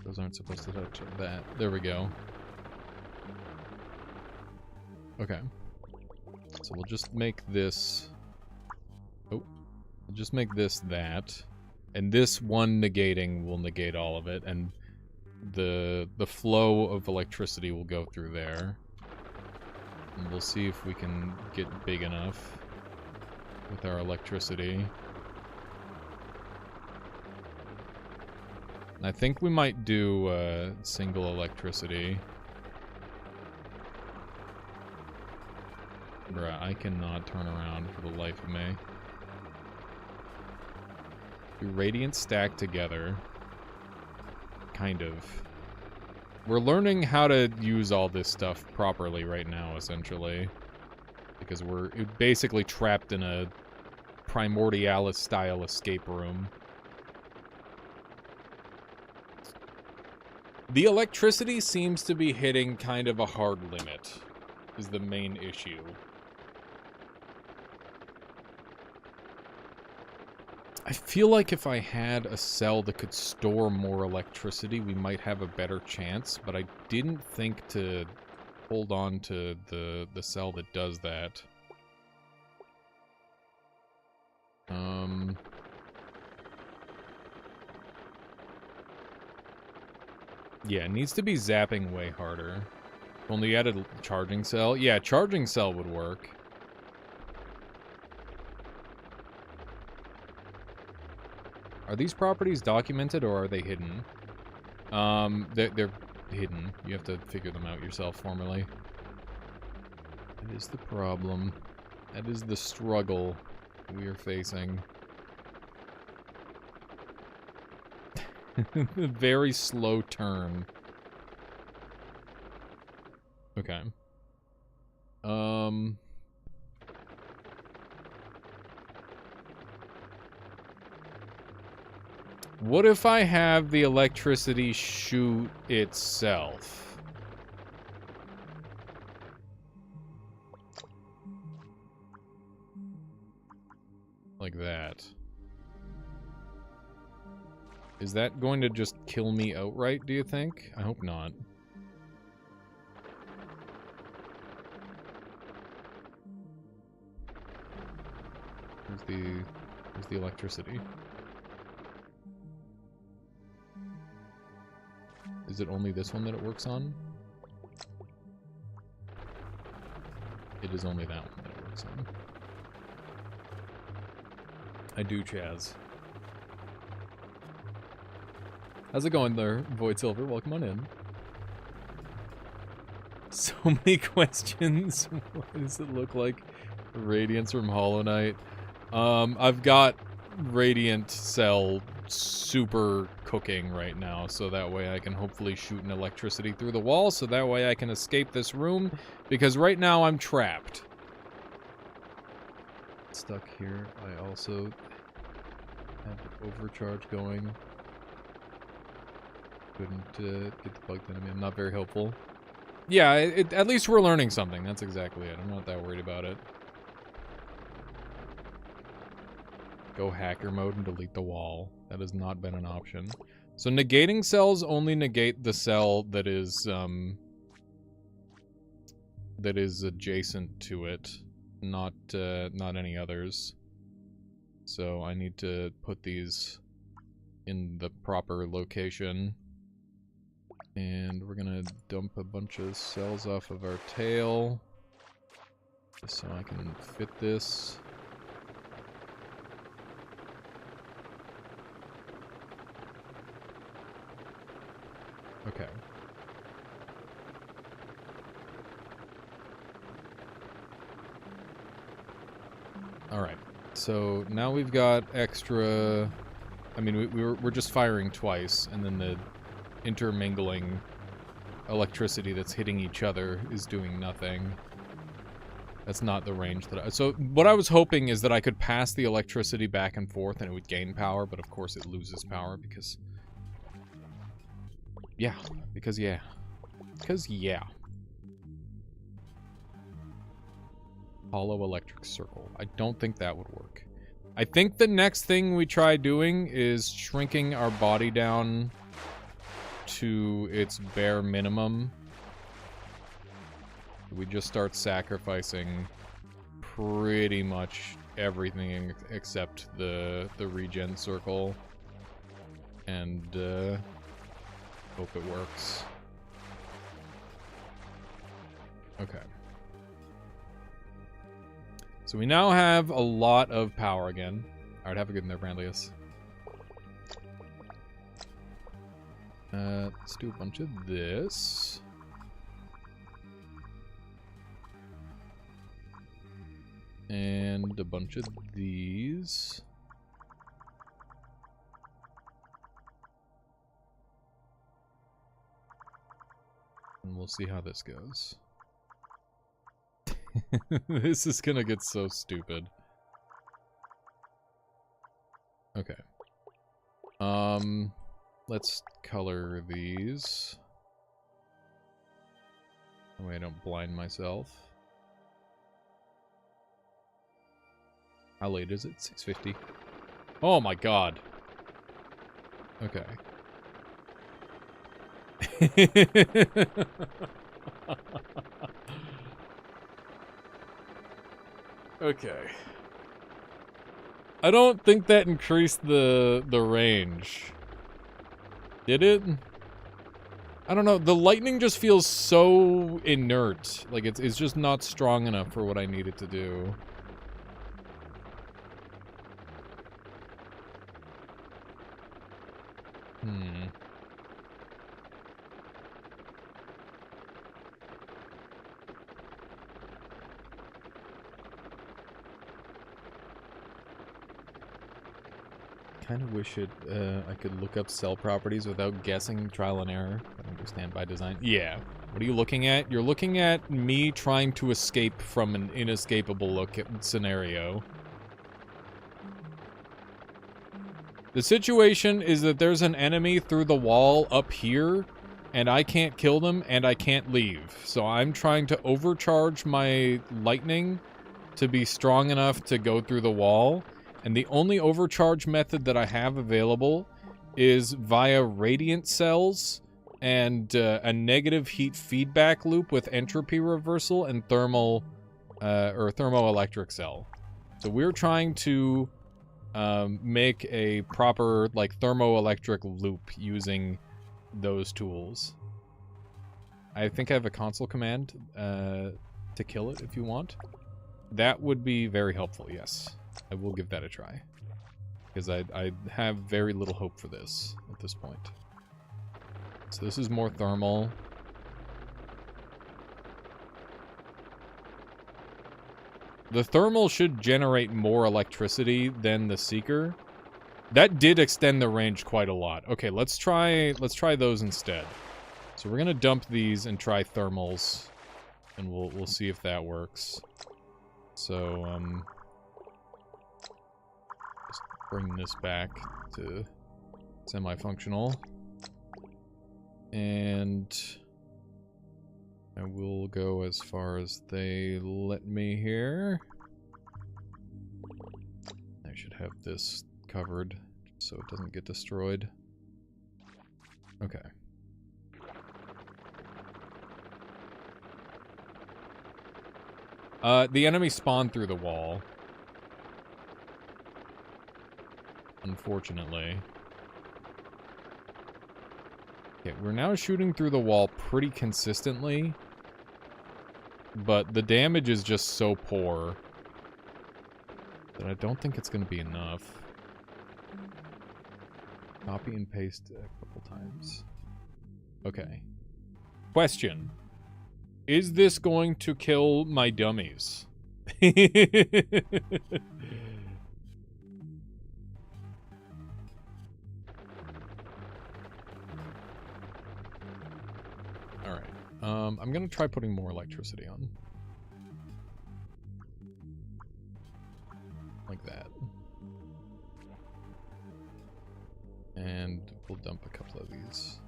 Those aren't supposed to touch that. There we go. Okay. So we'll just make this... Oh. We'll just make this that. And this one negating will negate all of it, and the flow of electricity will go through there. And we'll see if we can get big enough with our electricity. I think we might do single electricity. Bruh, I cannot turn around for the life of me. Do radiant stack together. Kind of. We're learning how to use all this stuff properly right now, essentially. Because we're basically trapped in a Primordialis-style escape room. The electricity seems to be hitting kind of a hard limit, is the main issue. I feel like if I had a cell that could store more electricity, we might have a better chance, but I didn't think to hold on to the cell that does that. Yeah, it needs to be zapping way harder. Only added a charging cell. Yeah, charging cell would work. Are these properties documented or are they hidden? They're hidden. You have to figure them out yourself formally. That is the problem. That is the struggle we are facing. Very slow turn. Okay. What if I have the electricity shoot itself? Like that. Is that going to just kill me outright, do you think? I hope not. Where's the electricity? Is it only this one that it works on? It is only that one that it works on. I do, Chaz. How's it going there, Void Silver? Welcome on in. So many questions. What does it look like? Radiance from Hollow Knight. I've got Radiant Cell super cooking right now, so that way I can hopefully shoot an electricity through the wall, so that way I can escape this room, because right now I'm trapped. Stuck here. I also had overcharge going. Couldn't get the bugged enemy. I'm not very helpful. Yeah, at least we're learning something. That's exactly it. I'm not that worried about it. Go hacker mode and delete the wall. That has not been an option. So negating cells only negate the cell that is adjacent to it, not any others. So I need to put these in the proper location. And we're gonna dump a bunch of cells off of our tail, just so I can fit this. Okay. Alright, so now we've got extra... I mean, we're just firing twice, and then the intermingling electricity that's hitting each other is doing nothing. That's not the range that I... So, what I was hoping is that I could pass the electricity back and forth and it would gain power, but of course it loses power because... Yeah. Because yeah. Because yeah. Hollow electric circle. I don't think that would work. I think the next thing we try doing is shrinking our body down to its bare minimum. We just start sacrificing pretty much everything except the regen circle. And hope it works. Okay. So we now have a lot of power again. Alright, have a good one there, Brandlius. Let's do a bunch of this. And a bunch of these. And we'll see how this goes. This is gonna get so stupid. Okay. Let's color these. That way I don't blind myself. How late is it? 6:50. Oh my god. Okay. Okay. I don't think that increased the range. Did it? I don't know. The lightning just feels so inert. Like it's just not strong enough for what I need it to do. Kind of wish I could look up cell properties without guessing, trial and error. I understand by design. Yeah. What are you looking at? You're looking at me trying to escape from an inescapable scenario. The situation is that there's an enemy through the wall up here, and I can't kill them, and I can't leave. So I'm trying to overcharge my lightning to be strong enough to go through the wall. And the only overcharge method that I have available is via radiant cells and a negative heat feedback loop with entropy reversal and thermal or thermoelectric cell. So we're trying to make a proper like thermoelectric loop using those tools. I think I have a console command to kill it if you want. That would be very helpful, yes. I will give that a try. Because I have very little hope for this at this point. So this is more thermal. The thermal should generate more electricity than the seeker. That did extend the range quite a lot. Okay, let's try those instead. So we're gonna dump these and try thermals. And we'll see if that works. So, just bring this back to semi-functional. And I will go as far as they let me here. I should have this covered so it doesn't get destroyed. Okay. The enemy spawned through the wall. Unfortunately. Okay, we're now shooting through the wall pretty consistently. But the damage is just so poor that I don't think it's going to be enough. Copy and paste a couple times. Okay. Question. Is this going to kill my dummies? Alright. I'm gonna try putting more electricity on. Like that. And we'll dump a couple of these.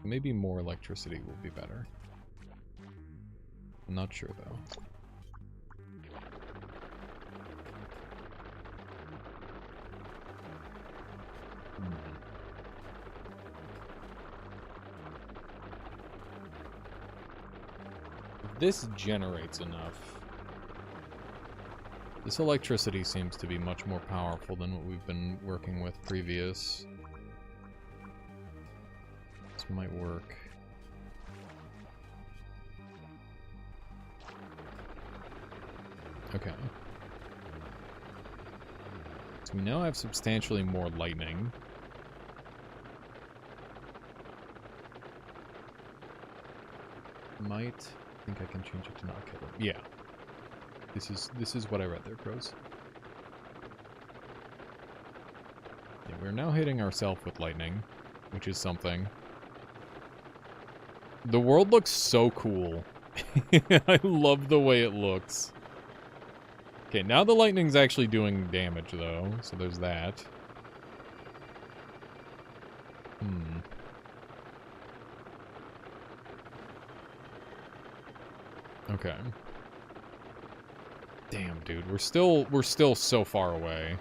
Maybe more electricity will be better. I'm not sure, though. If this generates enough. This electricity seems to be much more powerful than what we've been working with previous. This might work. Okay. So we now have substantially more lightning. Might think I can change it to not kill it. Yeah. This is what I read there, pros. Yeah, we're now hitting ourselves with lightning, which is something. The world looks so cool. I love the way it looks. Okay, now the lightning's actually doing damage, though, so there's that. Okay. Damn, dude, we're still so far away.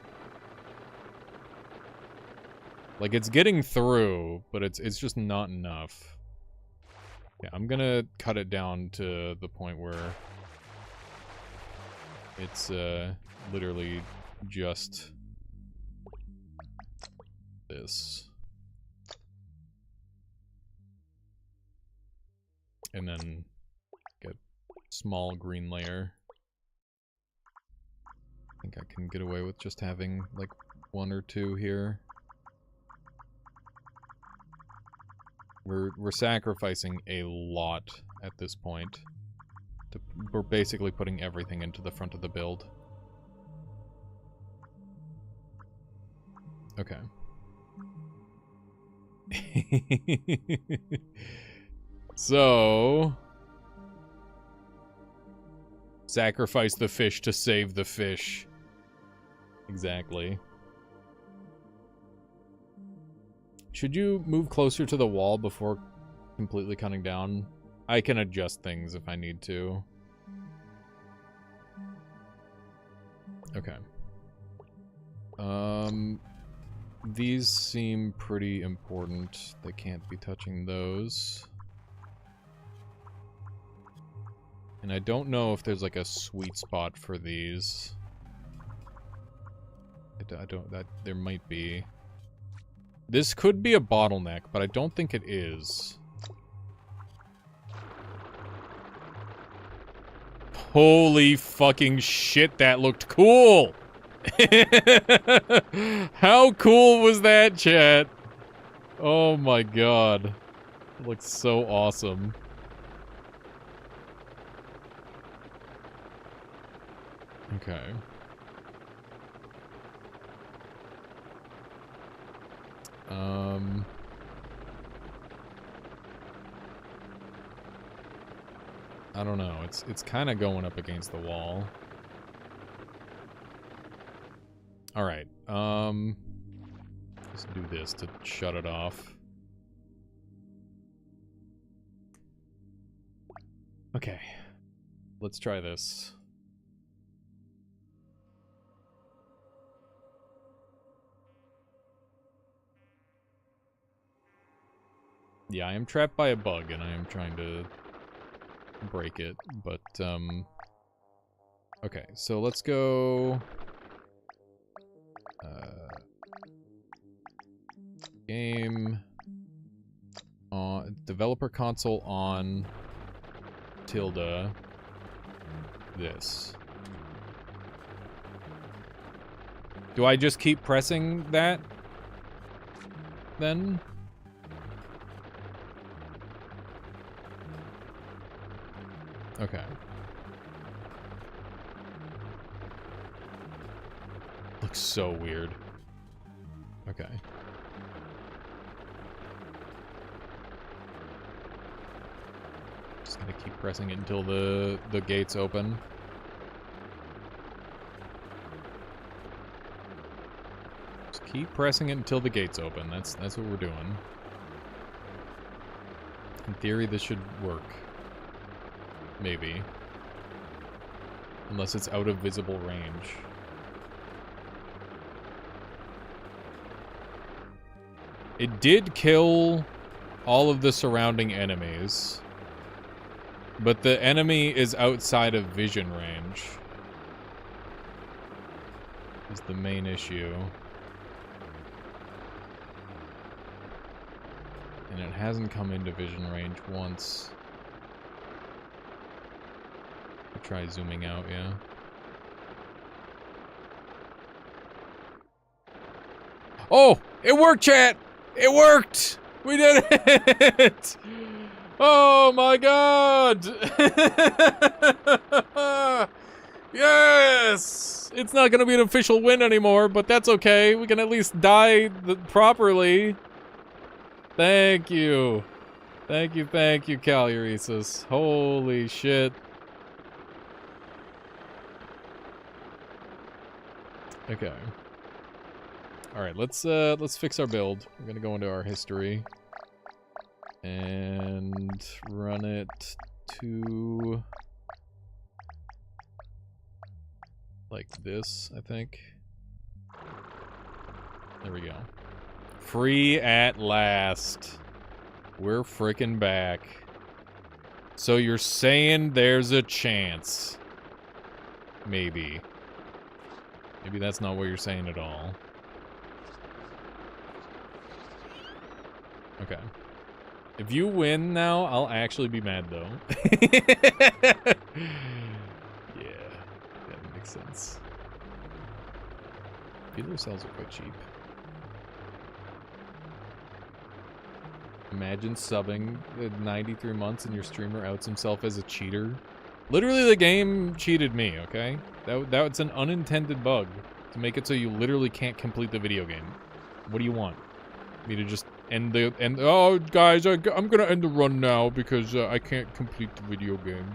Like, it's getting through, but it's just not enough. Yeah, I'm gonna cut it down to the point where it's literally just this. And then get small green layer. I think I can get away with just having like 1 or 2 here. We're sacrificing a lot at this point. We're basically putting everything into the front of the build. Okay. So... sacrifice the fish to save the fish. Exactly. Should you move closer to the wall before completely cutting down? I can adjust things if I need to. Okay. These seem pretty important. They can't be touching those. And I don't know if there's like a sweet spot for these. There might be. This could be a bottleneck, but I don't think it is. Holy fucking shit, that looked cool! How cool was that, chat? Oh my god. It looks so awesome. Okay. I don't know. It's kind of going up against the wall. All right. Let's do this to shut it off. Okay. Let's try this. Yeah, I am trapped by a bug, and I am trying to break it, but, okay, so let's go, game, on, developer console on, tilde, this. Do I just keep pressing that, then? Okay. Looks so weird. Okay. Just gonna keep pressing it until the gates open. Just keep pressing it until the gates open. That's what we're doing. In theory, this should work. Maybe. Unless it's out of visible range. It did kill all of the surrounding enemies. But the enemy is outside of vision range. Is the main issue. And it hasn't come into vision range once. Try zooming out, yeah. Oh! It worked, chat! It worked! We did it! Oh my god! Yes! It's not gonna be an official win anymore, but that's okay. We can at least die properly. Thank you. Thank you, Caluresis. Holy shit. Okay. All right, let's fix our build. We're gonna go into our history and run it to like this, I think. There we go. Free at last. We're frickin' back. So you're saying there's a chance. Maybe. Maybe that's not what you're saying at all. Okay. If you win now, I'll actually be mad, though. Yeah, that makes sense. Feeder cells are quite cheap. Imagine subbing 93 months and your streamer outs himself as a cheater. Literally, the game cheated me, okay? That's an unintended bug to make it so you literally can't complete the video game. What do you want? Me to just end the... oh, guys, I'm gonna end the run now because I can't complete the video game.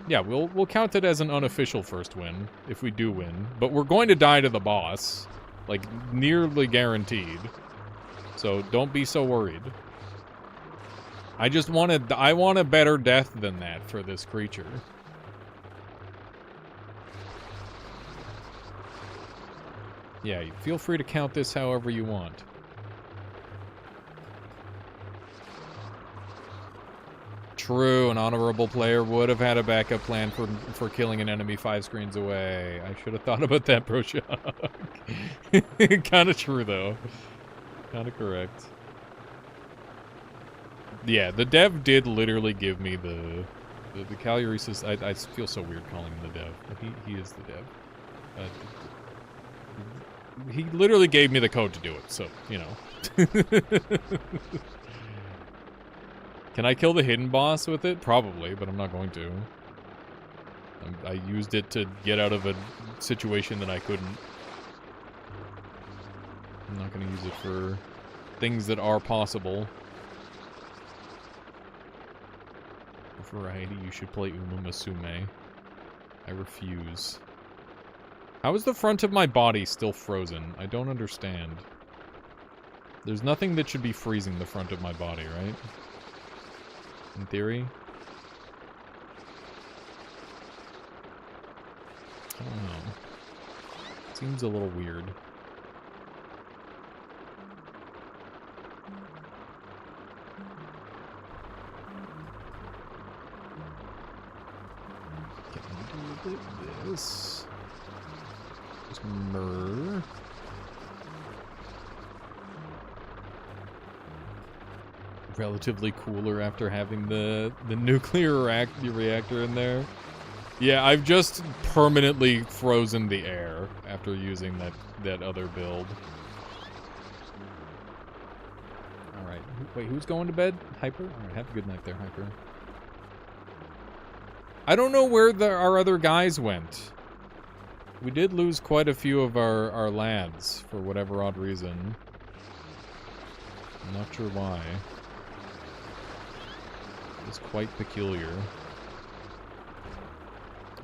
Yeah, we'll count it as an unofficial first win if we do win, but we're going to die to the boss, like nearly guaranteed. So don't be so worried. I want a better death than that for this creature. Yeah, feel free to count this however you want. True, an honorable player would have had a backup plan for killing an enemy 5 screens away. I should have thought about that, Bro Shock. Kinda true, though. Kinda correct. Yeah, the dev did literally give me the Caluresis. I feel so weird calling him the dev. He is the dev. He literally gave me the code to do it, so, you know. Can I kill the hidden boss with it? Probably, but I'm not going to. I used it to get out of a situation that I couldn't. I'm not going to use it for things that are possible. For variety, you should play Uma Musume. I refuse. How is the front of my body still frozen? I don't understand. There's nothing that should be freezing the front of my body, right? In theory? I don't know. Seems a little weird. Can I do this? Just murr. Relatively cooler after having the nuclear reactor in there. Yeah, I've just permanently frozen the air after using that other build. Alright, wait, who's going to bed? Hyper? Alright, have a good night there, Hyper. I don't know where our other guys went. We did lose quite a few of our lads, for whatever odd reason. I'm not sure why. It's quite peculiar.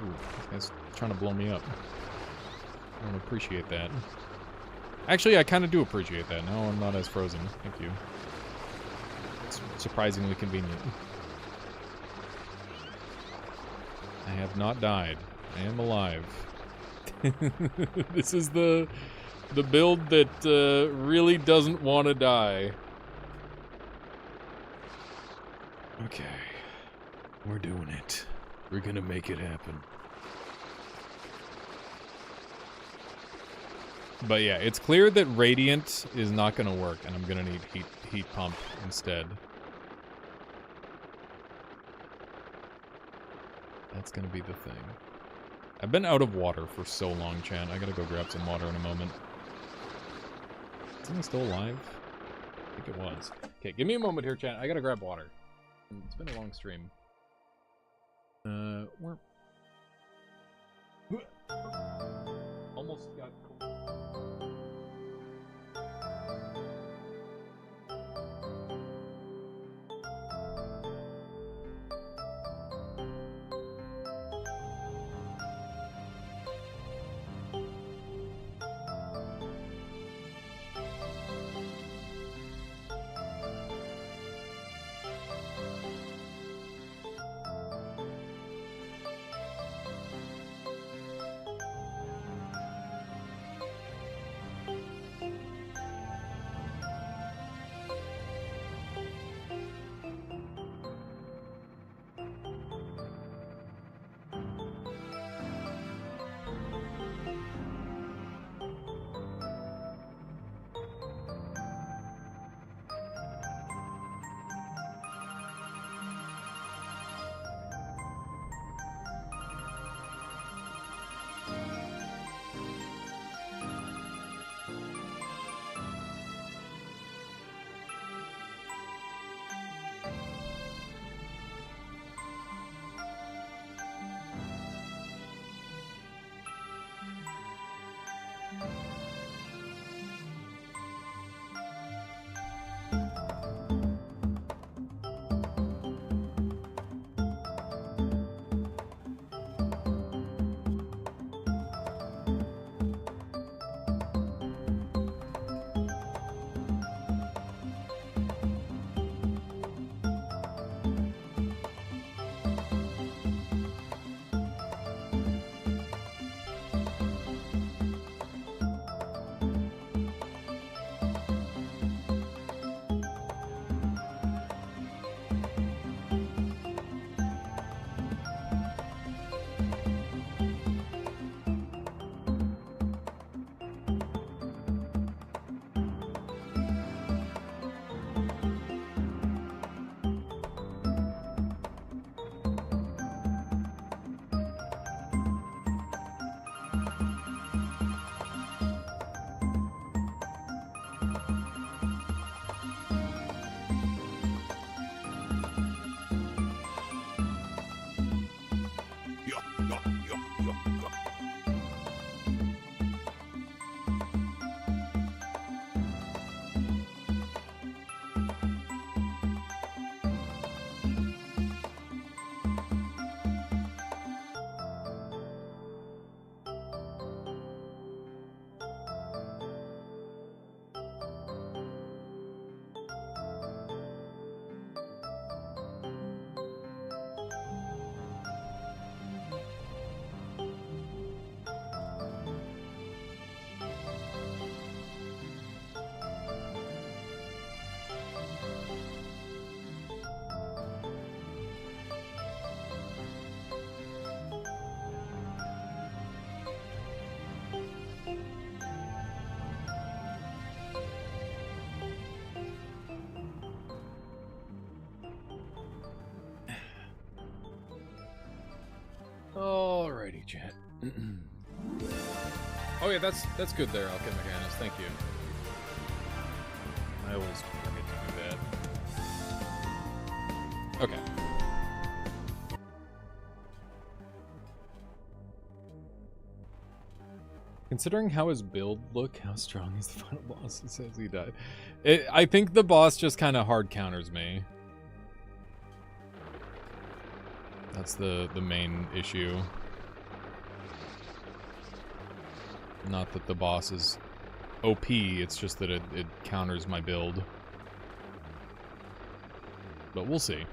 Ooh, this guy's trying to blow me up. I don't appreciate that. Actually, I kind of do appreciate that. Now I'm not as frozen. Thank you. It's surprisingly convenient. I have not died. I am alive. This is the build that really doesn't want to die. Okay. We're doing it. We're gonna make it happen. But yeah, it's clear that Radiant is not gonna work, and I'm gonna need heat pump instead. That's gonna be the thing. I've been out of water for so long, chat. I gotta go grab some water in a moment. Isn't he still alive? I think it was. Okay, give me a moment here, chat. I gotta grab water. It's been a long stream. We're... Almost got... Alrighty, chat. Oh yeah, that's good there, Alchemy Mechanist. Thank you. I always forget to do that. Okay. Considering how his build look, how strong is the final boss? He says he died. I think the boss just kind of hard counters me. That's the main issue. Not that the boss is OP, it's just that it counters my build. But we'll see.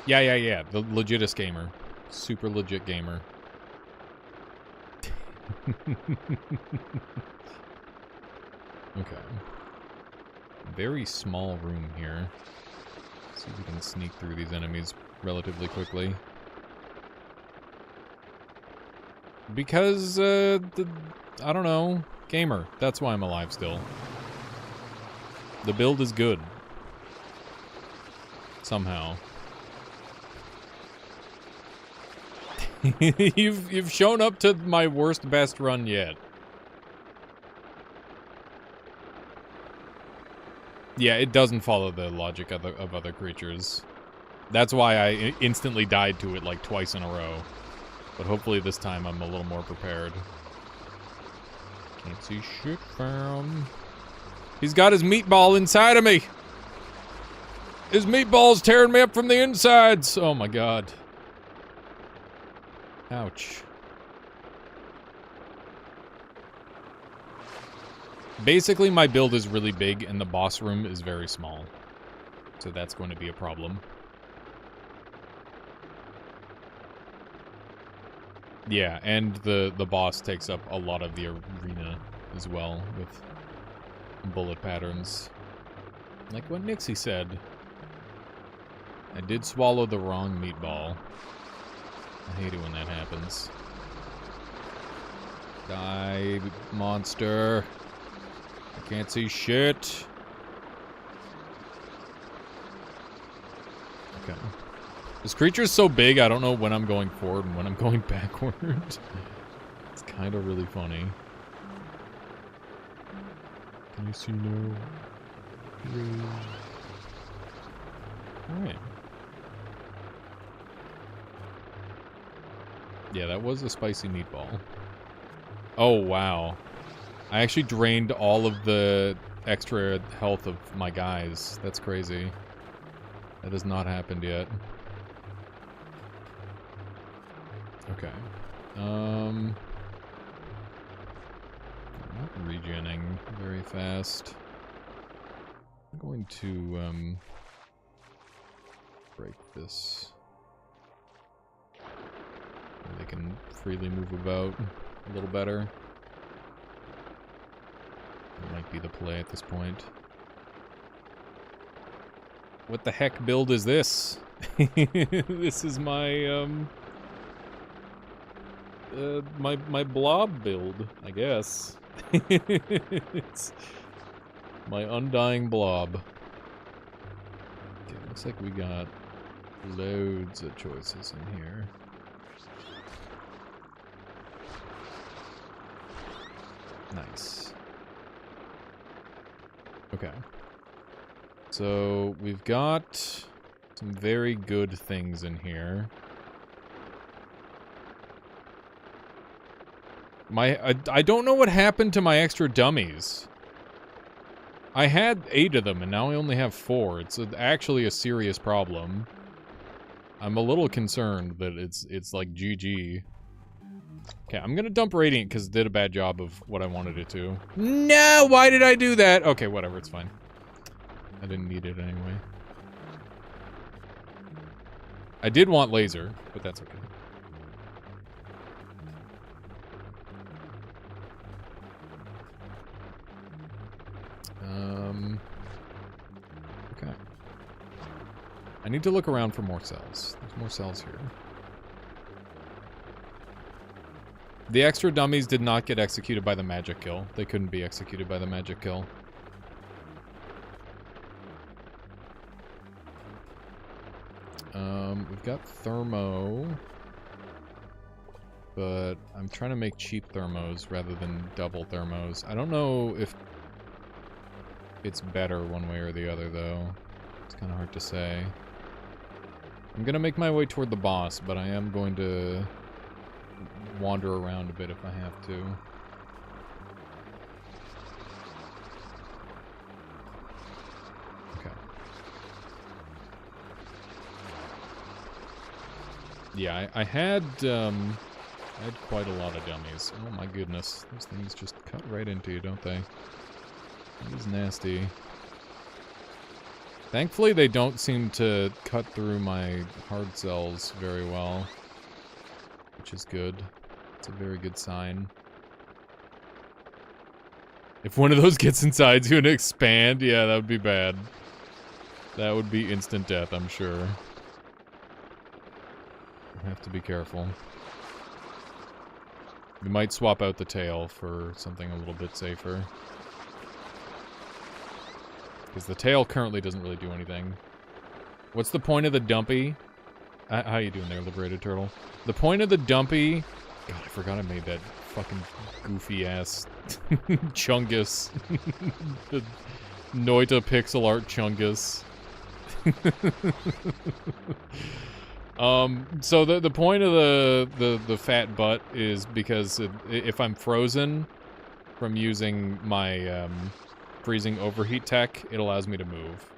Yeah. The legitest gamer. Super legit gamer. Okay. Very small room here. See if we can sneak through these enemies relatively quickly. Because, I don't know, gamer. That's why I'm alive still. The build is good. Somehow. You've shown up to my worst best run yet. Yeah, it doesn't follow the logic of other creatures. That's why I instantly died to it like twice in a row. But hopefully this time I'm a little more prepared. Can't see shit from. He's got his meatball inside of me. His meatball's tearing me up from the insides. Oh my god. Ouch. Basically, my build is really big and the boss room is very small. So that's going to be a problem. Yeah, and the boss takes up a lot of the arena as well with bullet patterns. Like what Nixie said. I did swallow the wrong meatball. I hate it when that happens. Die, monster. I can't see shit. Okay. This creature's so big, I don't know when I'm going forward and when I'm going backward. It's kind of really funny. Can you see no? Alright. Yeah, that was a spicy meatball. Oh, wow. I actually drained all of the extra health of my guys. That's crazy. That has not happened yet. Okay. I'm not regenning very fast. I'm going to, break this. They can freely move about a little better. That might be the play at this point. What the heck build is this? This is my, my blob build, I guess. It's my undying blob. Okay, looks like we got loads of choices in here. Nice. Okay. So, we've got some very good things in here. I don't know what happened to my extra dummies. I had 8 of them, and now I only have 4. It's actually a serious problem. I'm a little concerned that it's like GG. Okay, I'm gonna dump Radiant because it did a bad job of what I wanted it to. No! Why did I do that? Okay, whatever, it's fine. I didn't need it anyway. I did want laser, but that's okay. Okay. I need to look around for more cells. There's more cells here. The extra dummies did not get executed by the magic kill. They couldn't be executed by the magic kill. We've got thermo. But I'm trying to make cheap thermos rather than double thermos. I don't know if it's better one way or the other, though. It's kind of hard to say. I'm gonna make my way toward the boss, but I am going to wander around a bit if I have to. Okay. Yeah, I had quite a lot of dummies. Oh my goodness. Those things just cut right into you, don't they? That is nasty. Thankfully, they don't seem to cut through my hard cells very well. Which is good. It's a very good sign. If one of those gets inside you and expand, yeah, that would be bad. That would be instant death, I'm sure. I have to be careful. We might swap out the tail for something a little bit safer. Because the tail currently doesn't really do anything. What's the point of the dumpy? How you doing there, Liberated Turtle? The point of the dumpy... God, I forgot I made that fucking goofy-ass Chungus. The Noita pixel art Chungus. So the point of the fat butt is because if I'm frozen from using my freezing overheat tech, it allows me to move.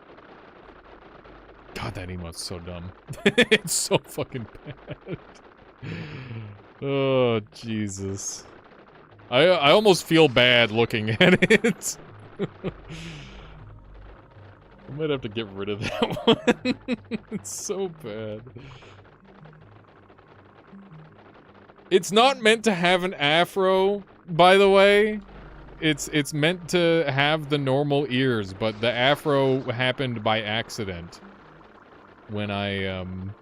God, that emote's so dumb. It's so fucking bad. Oh, Jesus. I almost feel bad looking at it. I might have to get rid of that one. It's so bad. It's not meant to have an afro, by the way. It's meant to have the normal ears, but the afro happened by accident. When the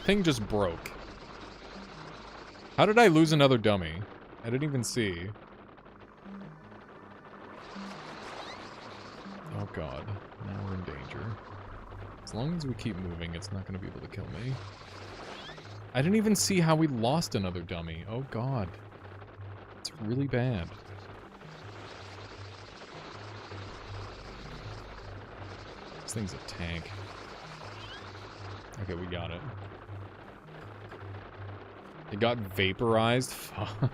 thing just broke. How did I lose another dummy? I didn't even see. Oh god, now we're in danger. As long as we keep moving, it's not going to be able to kill me. I didn't even see how we lost another dummy. Oh god. It's really bad. This thing's a tank. Okay, we got it. It got vaporized? Fuck.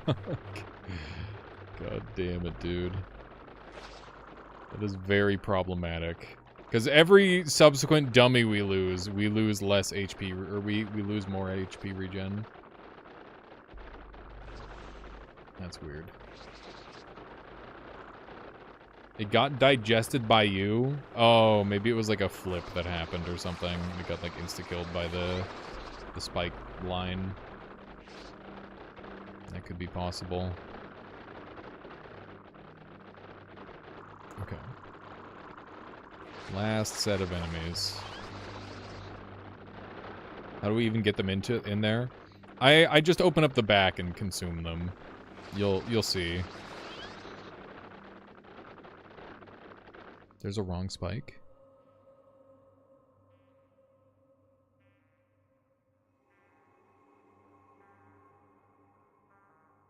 God damn it, dude. That is very problematic. Because every subsequent dummy we lose less HP, or we lose more HP regen. That's weird. It got digested by you? Oh, maybe it was like a flip that happened or something. It got like insta-killed by the spike line. That could be possible. Okay. Last set of enemies. How do we even get them in there? I just open up the back and consume them. You'll see. There's a wrong spike.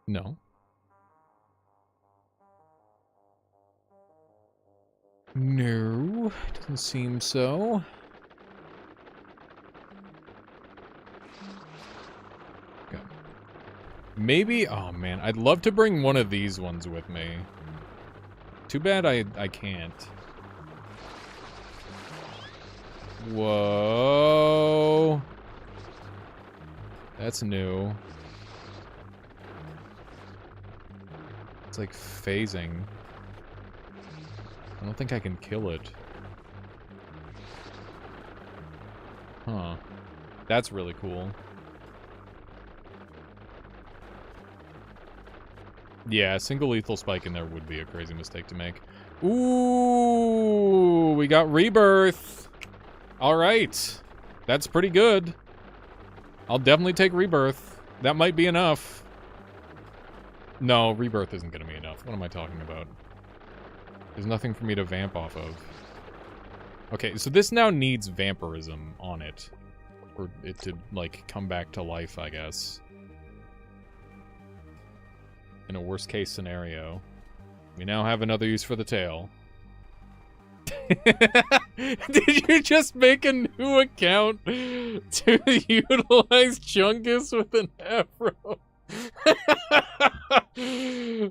No. No, doesn't seem so. Okay. Maybe, oh man, I'd love to bring one of these ones with me. Too bad I can't. Whoa. That's new. It's like phasing. I don't think I can kill it. Huh. That's really cool. Yeah, a single lethal spike in there would be a crazy mistake to make. Ooh, we got rebirth. All right. That's pretty good. I'll definitely take rebirth. That might be enough. No, rebirth isn't going to be enough. What am I talking about? There's nothing for me to vamp off of. Okay, so this now needs vampirism on it. For it to, like, come back to life, I guess. In a worst case scenario. We now have another use for the tail. Did you just make a new account to utilize Chungus with an afro?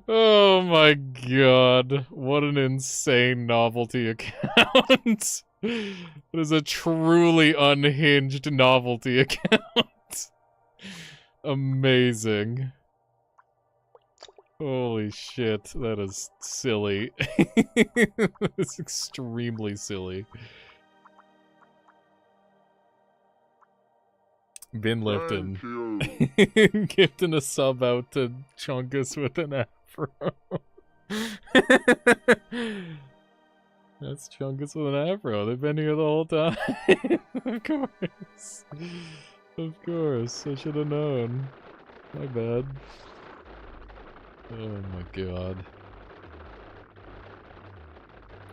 Oh my god. What an insane novelty account. It is a truly unhinged novelty account. Amazing. Holy shit, that is silly. It's extremely silly. Bin Lifton. Gifting a sub out to Chungus with an afro. That's Chungus with an afro. They've been here the whole time. Of course. Of course. I should have known. My bad. Oh my god.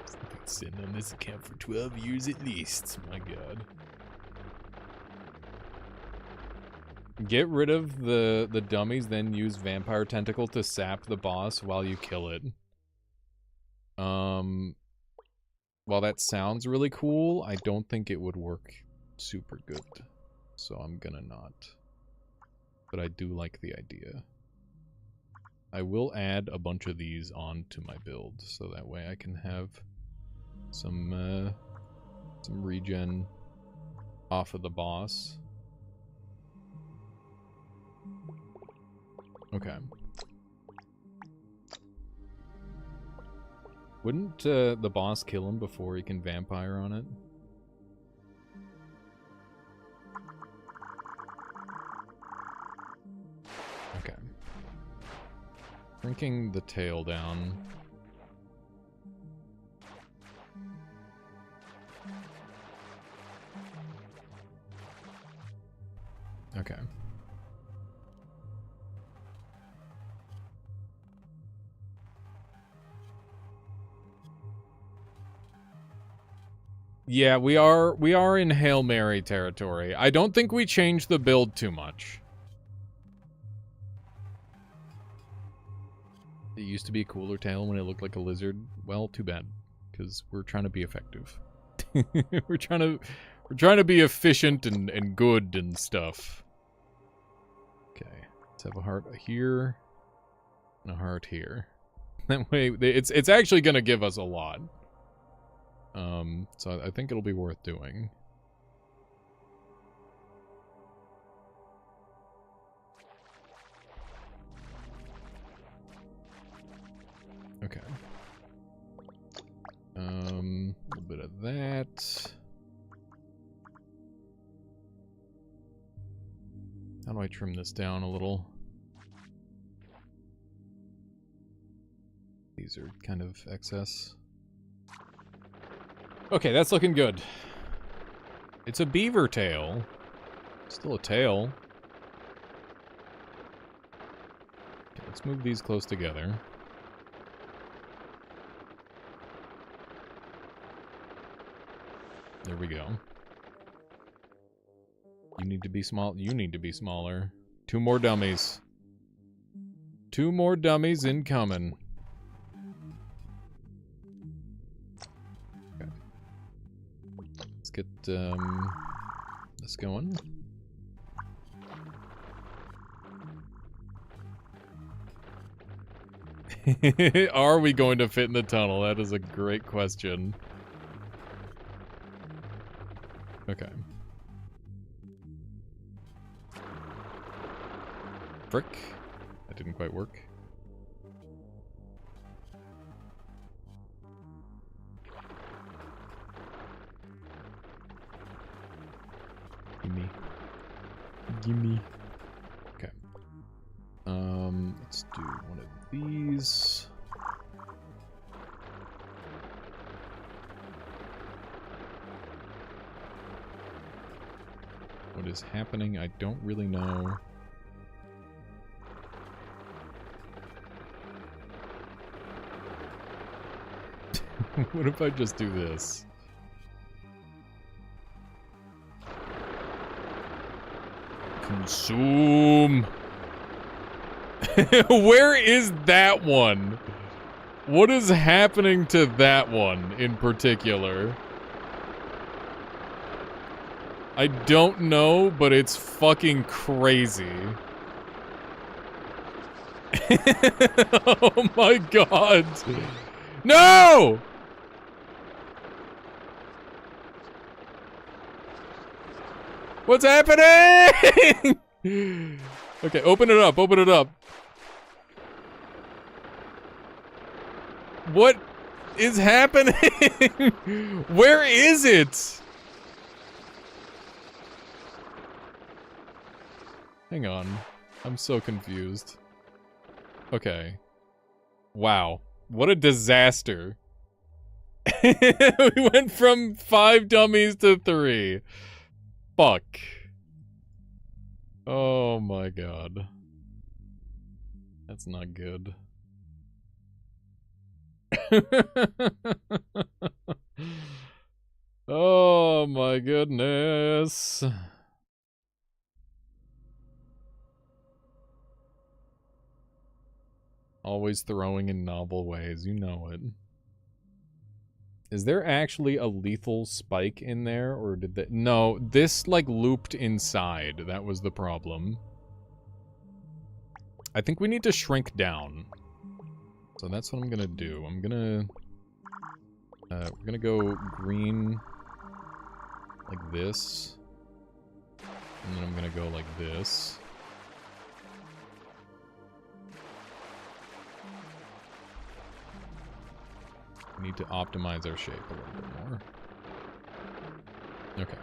I've been sitting on this account for 12 years at least. My god. Get rid of the dummies, then use Vampire Tentacle to sap the boss while you kill it. While that sounds really cool, I don't think it would work super good. So I'm gonna not. But I do like the idea. I will add a bunch of these onto my build, so that way I can have some regen off of the boss. Okay. Wouldn't the boss kill him before he can vampire on it? Okay. Shrinking the tail down. Okay. Yeah, we are in Hail Mary territory. I don't think we changed the build too much. It used to be a cooler tail when it looked like a lizard. Well, too bad, because we're trying to be effective. we're trying to be efficient and good and stuff. Okay, let's have a heart here and a heart here. That way, it's actually gonna give us a lot. So I think it'll be worth doing. Okay. A little bit of that. How do I trim this down a little? These are kind of excess. Okay, that's looking good. It's a beaver tail. Still a tail. Okay, let's move these close together. There we go. You need to be small. You need to be smaller. 2 more dummies. 2 more dummies incoming. Okay. Let's get this going. Are we going to fit in the tunnel? That is a great question. Okay. Frick. That didn't quite work. Gimme. Gimme. Okay. Let's do one of these. What is happening? I don't really know. What if I just do this? Consume. Where is that one? What is happening to that one in particular? I don't know, but it's fucking crazy. Oh my god. No! What's happening? Okay, open it up, open it up. What is happening? Where is it? Hang on. I'm so confused. Okay. Wow. What a disaster. We went from 5 dummies to 3. Fuck. Oh my god. That's not good. Oh my goodness. Always throwing in novel ways, you know it. Is there actually a lethal spike in there, or did that... No, this, like, looped inside. That was the problem. I think we need to shrink down. So that's what I'm gonna do. I'm gonna... we're gonna go green... like this. And then I'm gonna go like this. We need to optimize our shape a little bit more. Okay.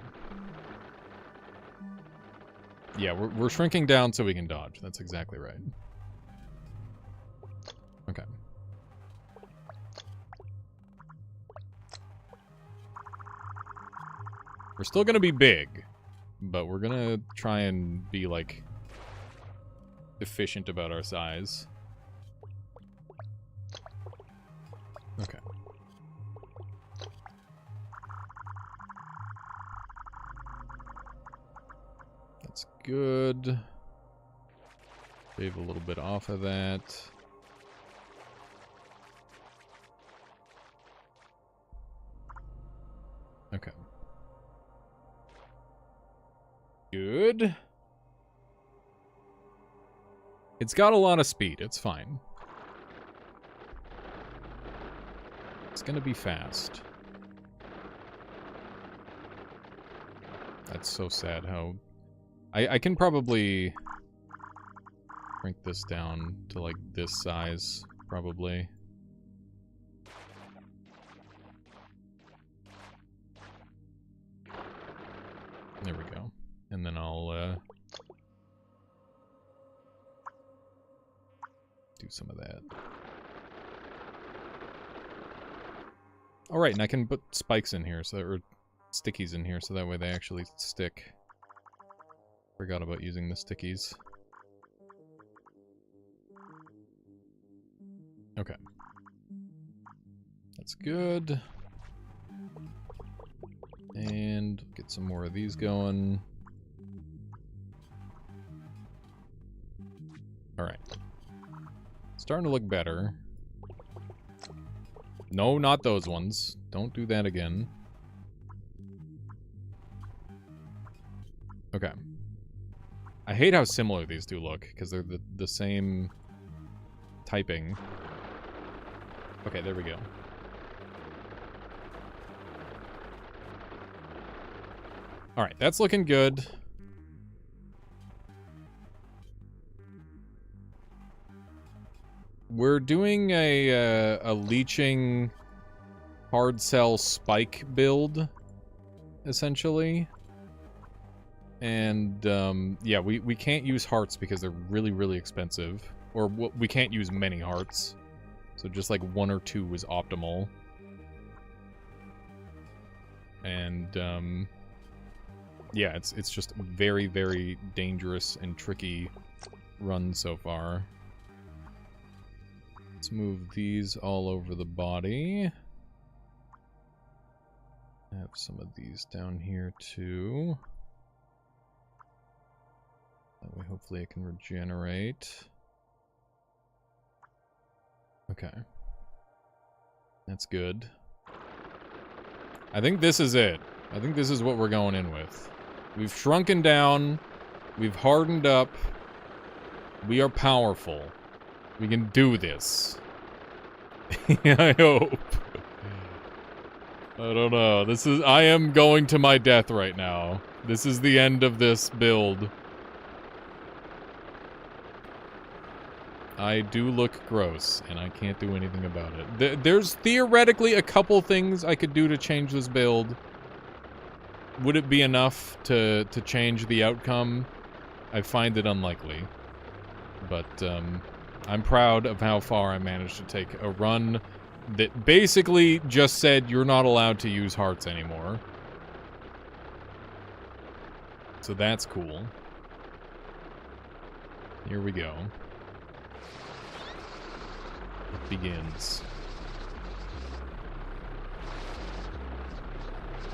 Yeah, we're shrinking down so we can dodge. That's exactly right. Okay. We're still gonna be big, but we're gonna try and be, like, efficient about our size. Okay. That's good. Shave a little bit off of that. Okay. Good. It's got a lot of speed. It's fine. It's gonna be fast. That's so sad how... I can probably shrink this down to, like, this size, probably. There we go. And then I'll, do some of that. Alright, and I can put spikes in here, or stickies in here, so that way they actually stick. Forgot about using the stickies. Okay. That's good. And get some more of these going. Alright. Starting to look better. No, not those ones. Don't do that again. Okay. I hate how similar these two look, because they're the same typing. Okay, there we go. Alright, that's looking good. We're doing a leeching hard cell spike build, essentially. And, yeah, we can't use hearts because they're really, really expensive. Or we can't use many hearts. So just like 1 or 2 is optimal. And, yeah, it's just a very, very dangerous and tricky run so far. Let's move these all over the body. I have some of these down here too. Hopefully it can regenerate. Okay. That's good. I think this is it. I think this is what we're going in with. We've shrunken down. We've hardened up. We are powerful. We can do this. I hope. I don't know. I am going to my death right now. This is the end of this build. I do look gross, and I can't do anything about it. There's theoretically a couple things I could do to change this build. Would it be enough to change the outcome? I find it unlikely. But, I'm proud of how far I managed to take a run that basically just said you're not allowed to use hearts anymore. So that's cool. Here we go. It begins.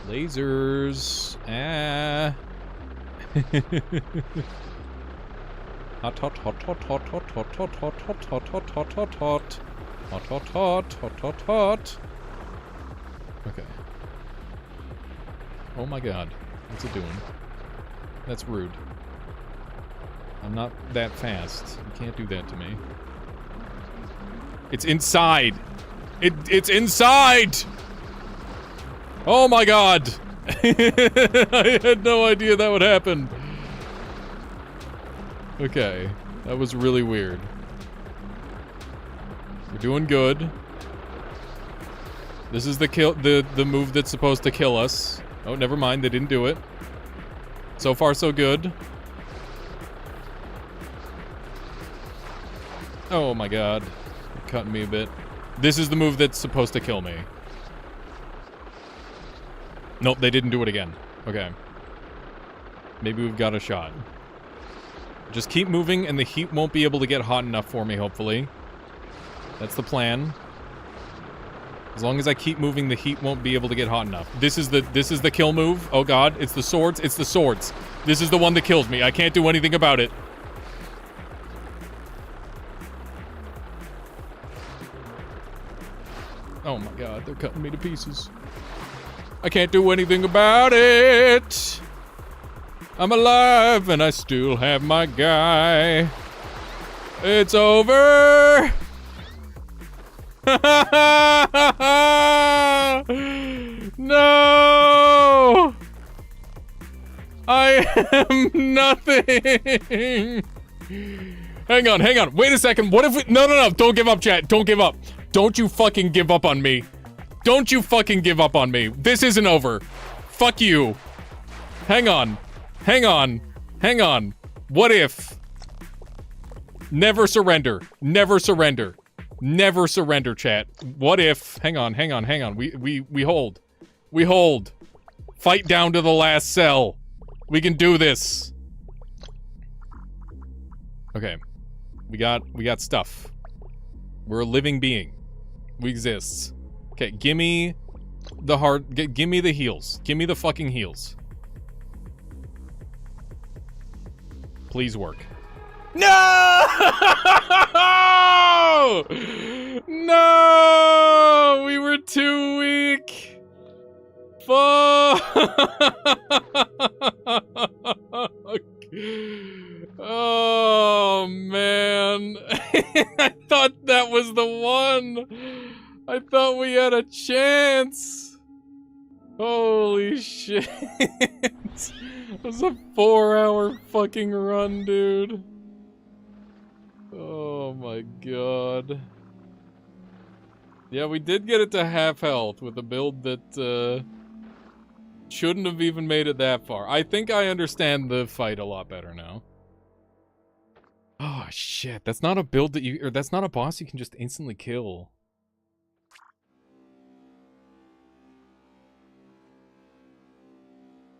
Lasers. Ah. Hot, hot, hot, hot, hot, hot, hot, hot, hot, hot, hot, hot, hot, hot, hot. Hot, hot, hot, hot, hot, hot. Okay. Oh my god. What's it doing? That's rude. I'm not that fast. You can't do that to me. It's inside! It's inside! Oh my god! I had no idea that would happen. Okay. That was really weird. We're doing good. This is the move that's supposed to kill us. Oh, never mind, they didn't do it. So far, so good. Oh my god. You're cutting me a bit. This is the move that's supposed to kill me. Nope, they didn't do it again. Okay. Maybe we've got a shot. Just keep moving and the heat won't be able to get hot enough for me, hopefully. That's the plan. As long as I keep moving, the heat won't be able to get hot enough. This is the kill move. Oh god, it's the swords. It's the swords. This is the one that kills me. I can't do anything about it. Oh my god, they're cutting me to pieces. I can't do anything about it. I'm alive and I still have my guy. It's over. No! I am nothing! Hang on, wait a second, what if we- No, don't give up, chat, don't give up. Don't you fucking give up on me. Don't you fucking give up on me. This isn't over. Fuck you. Hang on. What if? Never surrender. Never surrender. Never surrender, chat. What if? Hang on. We hold. We hold. Fight down to the last cell. We can do this. Okay. We got stuff. We're a living being. We exist. Okay, gimme the heart. Gimme the heals. Gimme the fucking heals. Please work. No! No! We were too weak. Fuck! Oh, man. I thought that was the one. I thought we had a chance. Holy shit. It was a 4-hour fucking run, dude. Oh my god. Yeah, we did get it to half health with a build that, shouldn't have even made it that far. I think I understand the fight a lot better now. Oh shit, that's not a build that you, or that's not a boss you can just instantly kill.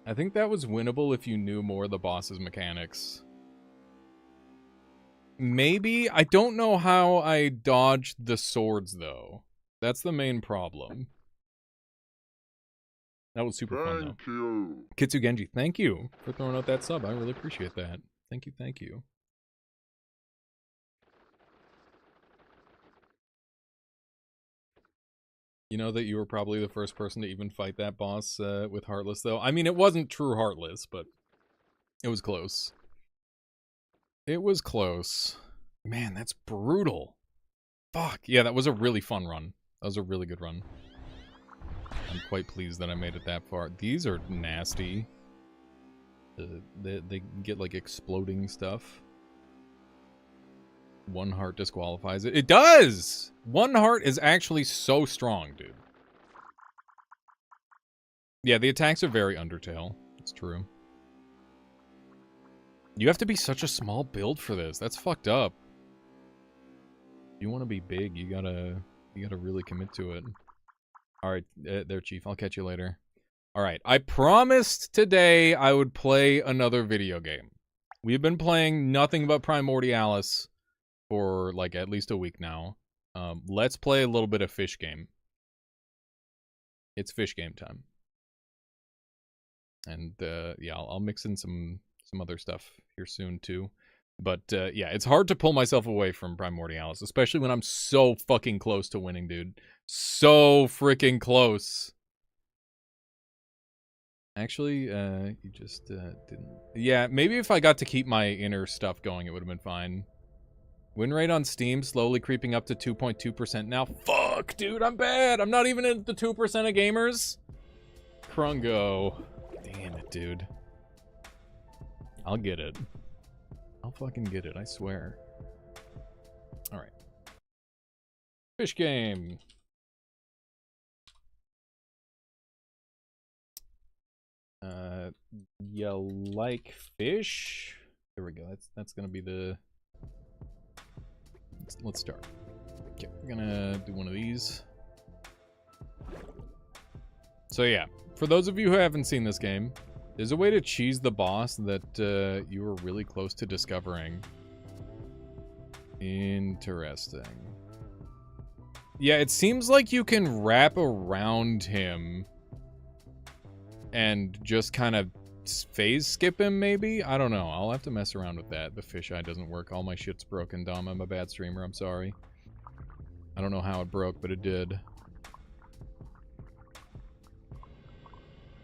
I think that was winnable if you knew more of the boss's mechanics. Maybe? I don't know how I dodged the swords, though. That's the main problem. That was super fun, though. Thank you. Kitsu Genji, thank you for throwing out that sub. I really appreciate that. Thank you, thank you. You know that you were probably the first person to even fight that boss with Heartless, though? I mean, it wasn't true Heartless, but it was close. It was close. Man, that's brutal. Fuck. Yeah, that was a really fun run. That was a really good run. I'm quite pleased that I made it that far. These are nasty. They get, like, exploding stuff. 1 heart disqualifies it. It does! 1 heart is actually so strong, dude. Yeah, the attacks are very Undertale. It's true. You have to be such a small build for this. That's fucked up. If you want to be big, you gotta really commit to it. Alright, there, Chief. I'll catch you later. Alright, I promised today I would play another video game. We've been playing nothing but Primordialis for, like, at least a week now. Let's play a little bit of Fish Game. It's Fish Game time. And, yeah, I'll mix in some other stuff here soon, too. But, yeah, it's hard to pull myself away from Primordialis, especially when I'm so fucking close to winning, dude. So freaking close. Actually, you just, didn't... Yeah, maybe if I got to keep my inner stuff going, it would have been fine. Win rate on Steam slowly creeping up to 2.2% now. Fuck, dude, I'm bad. I'm not even in the 2% of gamers. Krungo. Damn it, dude. I'll get it. I'll fucking get it, I swear. Alright. Fish Game. You like fish? There we go. That's gonna be the... Let's start. Okay, we're gonna do one of these. So yeah, for those of you who haven't seen this game, there's a way to cheese the boss that you were really close to discovering. Interesting. Yeah, it seems like you can wrap around him and just kind of phase skip him, maybe? I don't know. I'll have to mess around with that. The fisheye doesn't work. All my shit's broken, Dom. I'm a bad streamer. I'm sorry. I don't know how it broke, but it did.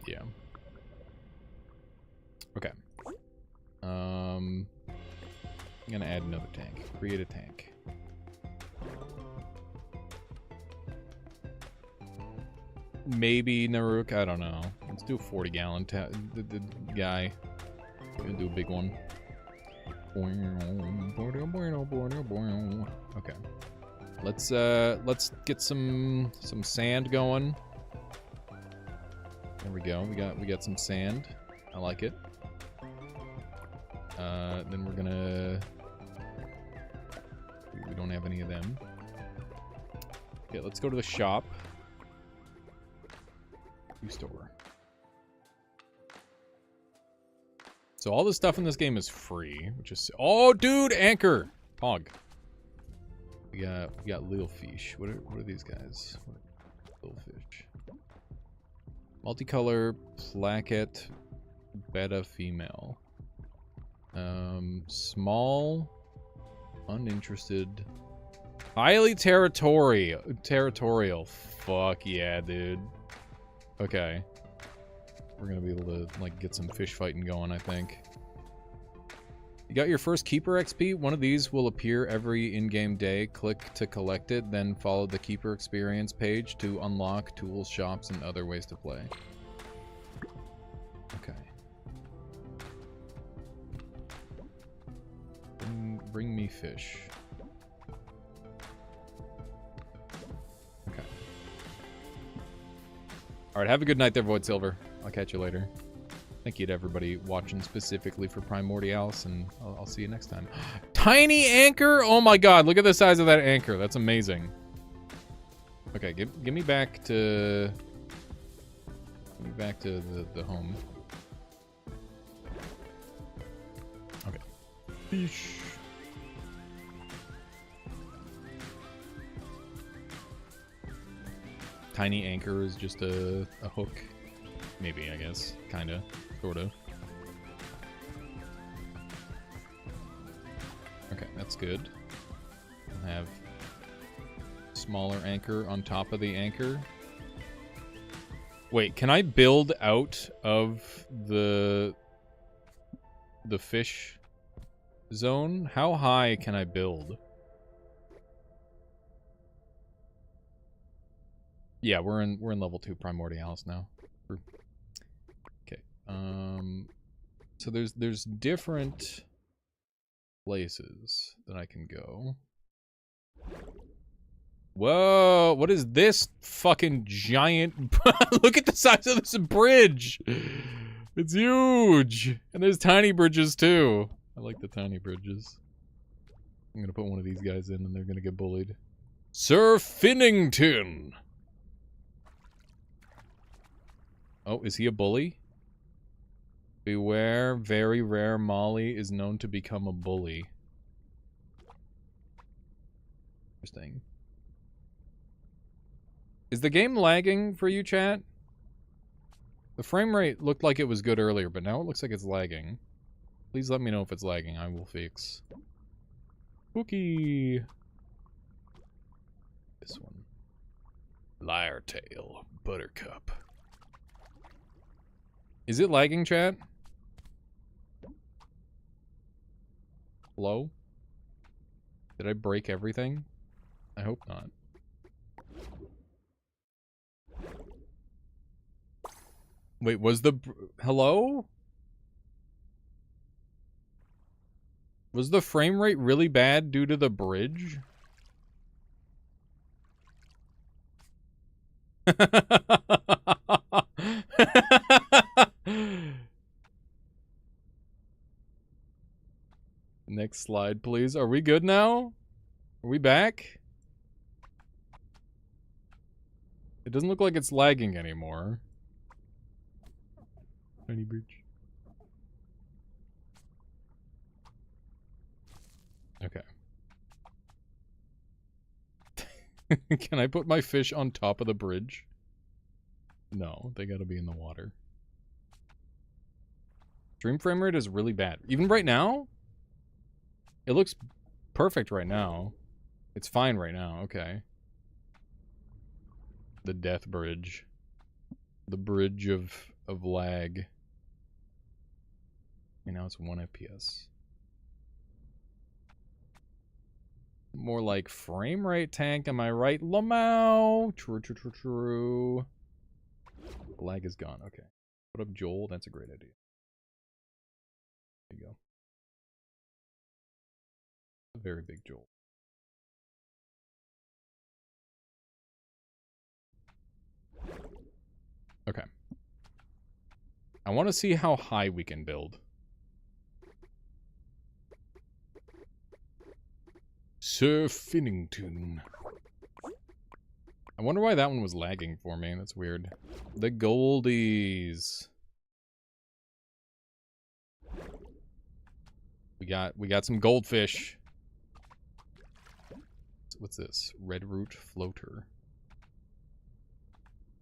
Yeah. Okay. I'm gonna add another tank. Create a tank. Maybe Naruk, I don't know. Let's do a 40-gallon the guy. We're gonna do a big one. Okay. Let's get some sand going. There we go. We got some sand. I like it. Then we're gonna... We don't have any of them. Okay, let's go to the shop. Store. So all the stuff in this game is free, which is... Oh, dude! Anchor! Pog. We got little fish. What are these guys? Little fish. Multicolor plaquette beta female. Small, uninterested, highly territorial. Fuck yeah, dude. Okay. We're gonna be able to, like, get some fish fighting going, I think. You got your first Keeper XP? One of these will appear every in-game day. Click to collect it, then follow the Keeper Experience page to unlock tools, shops, and other ways to play. Okay. Bring me fish. Okay. Alright, have a good night there, Void Silver. I'll catch you later. Thank you to everybody watching specifically for Primordialis, and I'll see you next time. Tiny anchor? Oh my god, look at the size of that anchor. That's amazing. Okay, give me back to... Give me back to the home. Okay. Fish. Tiny anchor is just a hook. Maybe, I guess. Kinda. Sorta. Okay, that's good. We'll have smaller anchor on top of the anchor. Wait, can I build out of the fish zone? How high can I build? Yeah, we're in level 2 Primordialis now. Okay. So there's different places that I can go. Whoa, what is this fucking giant... Look at the size of this bridge! It's huge! And there's tiny bridges too. I like the tiny bridges. I'm gonna put one of these guys in and they're gonna get bullied. Sir Finnington! Oh, is he a bully? Beware, very rare Molly is known to become a bully. Interesting. Is the game lagging for you, chat? The frame rate looked like it was good earlier, but now it looks like it's lagging. Please let me know if it's lagging. I will fix. Spooky. This one. Liar Tail. Buttercup. Is it lagging, chat? Hello? Did I break everything? I hope not. Wait, was the... Hello? Was the frame rate really bad due to the bridge? Next slide, please. Are we good now? Are we back? It doesn't look like it's lagging anymore. Tiny bridge. Okay. Can I put my fish on top of the bridge? No, they gotta be in the water. Stream frame rate is really bad. Even right now? It looks perfect right now. It's fine right now, okay. The death bridge. The bridge of lag. Okay, now it's 1 FPS. More like frame rate tank, am I right, Lamau? True, true, true, true. The lag is gone, okay. Put up Joel, that's a great idea. There you go. A very big Joel. Okay. I want to see how high we can build. Sir Finnington. I wonder why that one was lagging for me. That's weird. The Goldies. We got some goldfish. What's this? Red root floater.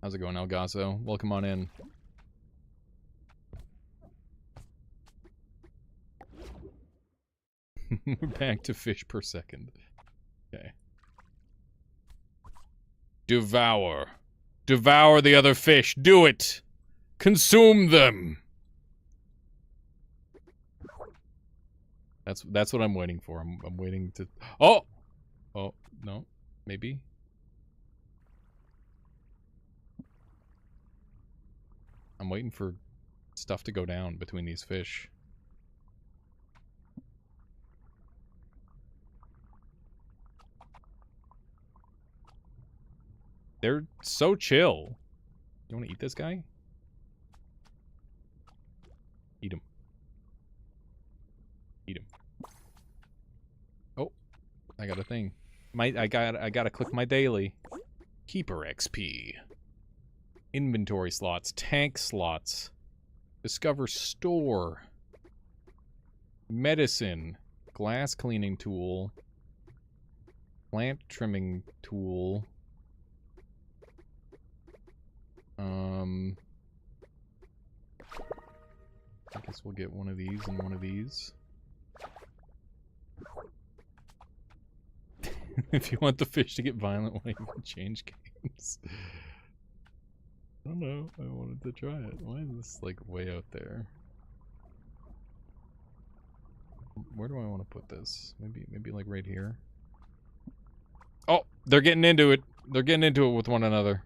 How's it going, Elgaso? Welcome on in. We're back to fish per second. Okay. Devour. Devour the other fish. Do it! Consume them! That's what I'm waiting for. I'm waiting to... Oh! Oh, no. Maybe? I'm waiting for stuff to go down between these fish. They're so chill. You want to eat this guy? Eat him. Eat him. Oh, I got a thing. I gotta click my daily. Keeper XP. Inventory slots. Tank slots. Discover store. Medicine. Glass cleaning tool. Plant trimming tool. I guess we'll get one of these and one of these. If you want the fish to get violent, why even change games? I don't know. I wanted to try it. Why is this like way out there? Where do I want to put this? Maybe like right here. Oh, they're getting into it. They're getting into it with one another.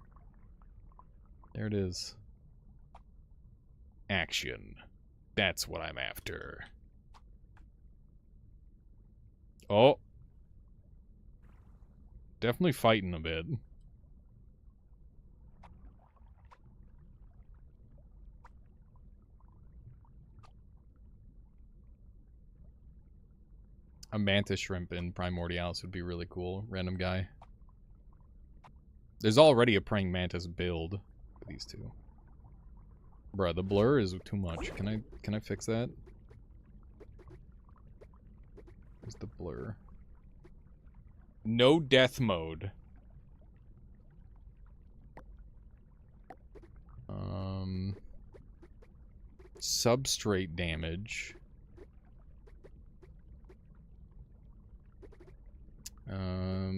There it is. Action. That's what I'm after. Oh. Definitely fighting a bit. A mantis shrimp in Primordialis would be really cool. Random guy. There's already a praying mantis build for these two. Bruh, the blur is too much. Can I fix that? Where's the blur? No death mode. Substrate damage. Yeah,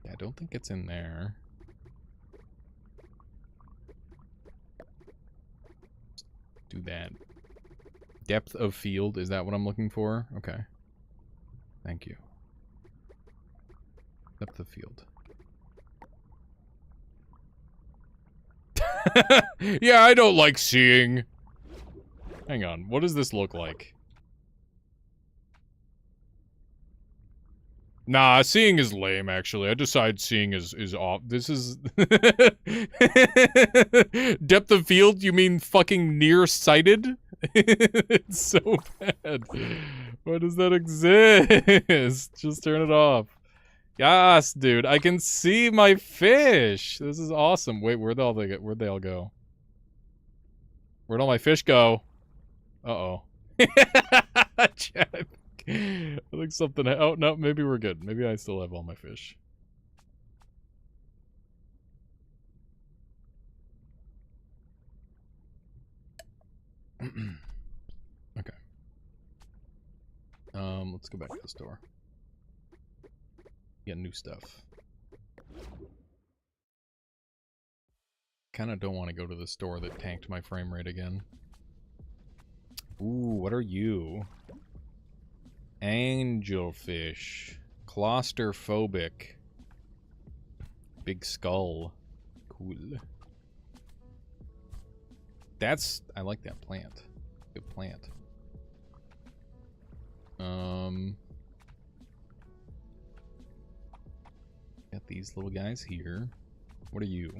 I don't think it's in there. Do that. Depth of field, is that what I'm looking for? Okay. Thank you. Depth of field. Yeah, I don't like seeing. Hang on, what does this look like? Nah, seeing is lame, actually. I decide seeing is off. This is... Depth of field, you mean fucking nearsighted? It's so bad. Why does that exist? Just turn it off. Yes, dude, I can see my fish. This is awesome. Wait, where'd they all go? Where'd all my fish go? Uh-oh. Chad. I think something... Oh, no, maybe we're good. Maybe I still have all my fish. Okay. Let's go back to the store. Get new stuff. Kinda don't want to go to the store that tanked my frame rate again. Ooh, what are you? Angelfish. Claustrophobic. Big skull. Cool. That's... I like that plant. Good plant. Got these little guys here. What are you?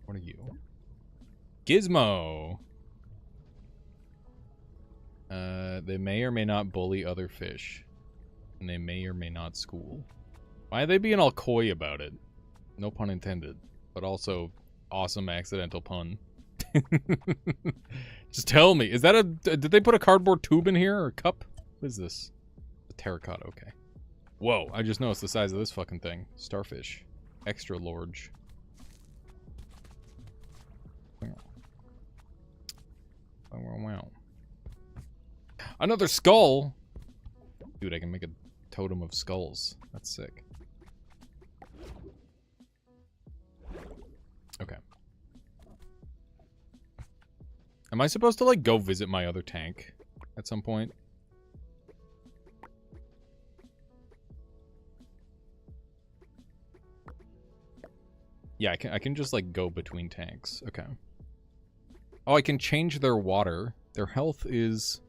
What are you? Gizmo! They may or may not bully other fish. And they may or may not school. Why are they being all coy about it? No pun intended. But also, awesome accidental pun. Just tell me, is that a... Did they put a cardboard tube in here, or a cup? What is this? A terracotta, okay. Whoa, I just noticed the size of this fucking thing. Starfish. Extra large. Wow. Another skull! Dude, I can make a totem of skulls. That's sick. Okay. Am I supposed to, like, go visit my other tank at some point? Yeah, I can just, like, go between tanks. Okay. Oh, I can change their water. Their health is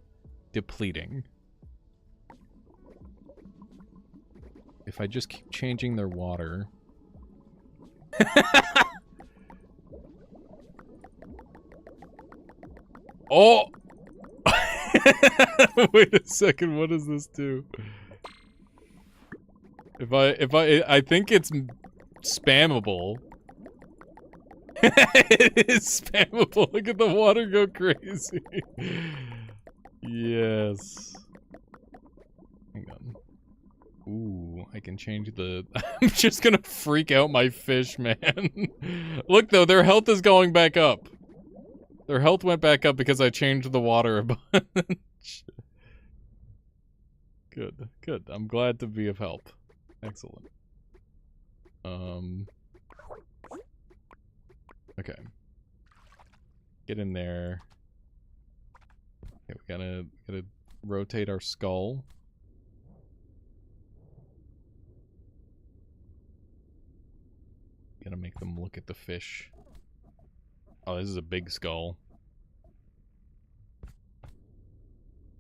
depleting. If I just keep changing their water... Oh! Wait a second, what does this do? I think it's spammable. It is spammable. Look at the water go crazy. Yes. Hang on. Ooh, I can change the... I'm just gonna freak out my fish, man. Look, though, their health is going back up. Their health went back up because I changed the water a bunch. Good, good. I'm glad to be of help. Excellent. Okay. Get in there. Okay, we gotta rotate our skull. Gotta make them look at the fish. Oh, this is a big skull.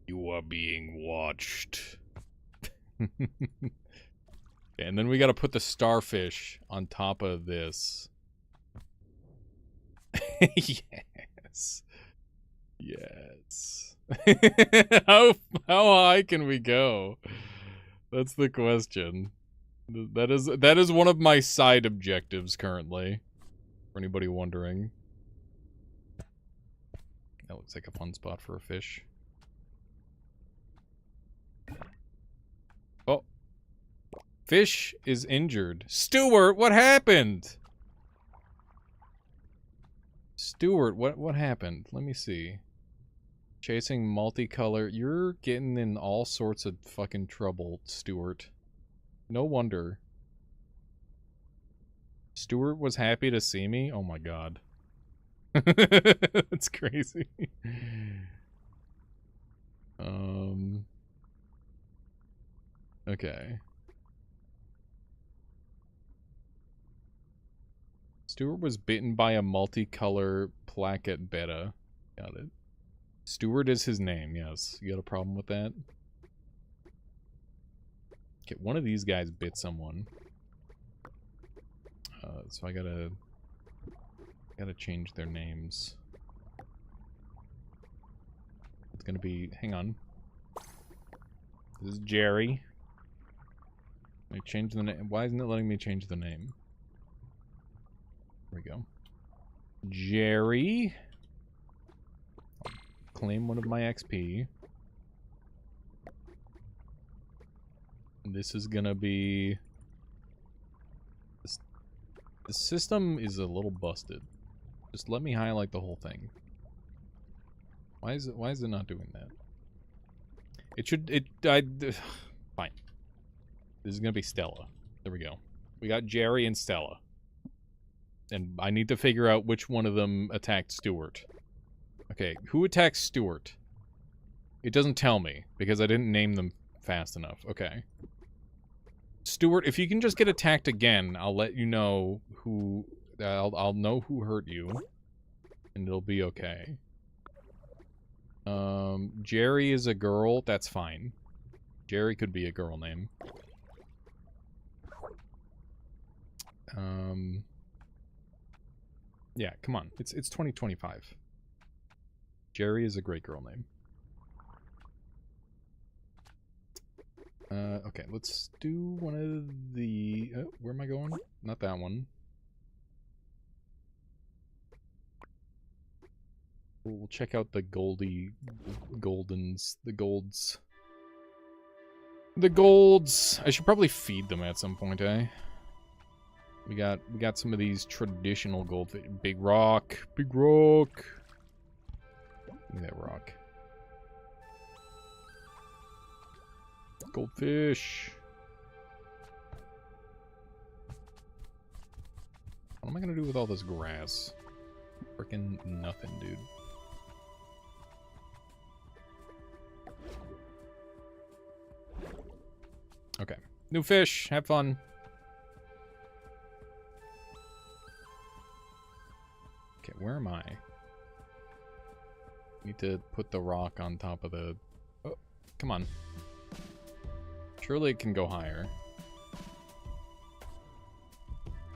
You are being watched. And then we gotta put the starfish on top of this. Yes. Yes. How high can we go? That's the question. That is one of my side objectives currently. For anybody wondering. That looks like a fun spot for a fish. Oh. Fish is injured. Stuart, what happened? Stuart, what happened? Let me see. Chasing multicolor. You're getting in all sorts of fucking trouble, Stuart. No wonder. Stuart was happy to see me? Oh my god. That's crazy. Okay. Stuart was bitten by a multicolor placket betta. Got it. Stuart is his name, yes. You got a problem with that? Okay, one of these guys bit someone. So I gotta change their names. It's gonna be, hang on. This is Jerry. Let me change the name. Why isn't it letting me change the name? There we go. Jerry. Claim one of my XP. This is gonna be... The system is a little busted. Just let me highlight the whole thing. Why is it not doing that? It should, fine. This is gonna be Stella. There we go. We got Jerry and Stella. And I need to figure out which one of them attacked Stuart. Okay, who attacked Stuart? It doesn't tell me, because I didn't name them fast enough. Okay. Stuart, if you can just get attacked again, I'll let you know who... I'll know who hurt you. And it'll be okay. Jerry is a girl. That's fine. Jerry could be a girl name. Yeah, come on. It's 2025. Jerry is a great girl name. Okay, let's do one of the... where am I going? Not that one. We'll check out the Goldens. The Golds. The Golds! I should probably feed them at some point, eh? We got some of these traditional goldfish. Big rock! Big rock! Give me that rock. Goldfish! What am I gonna do with all this grass? Frickin' nothing, dude. Okay. New fish! Have fun! Okay, where am I? Need to put the rock on top of the... Oh, come on. Surely it can go higher.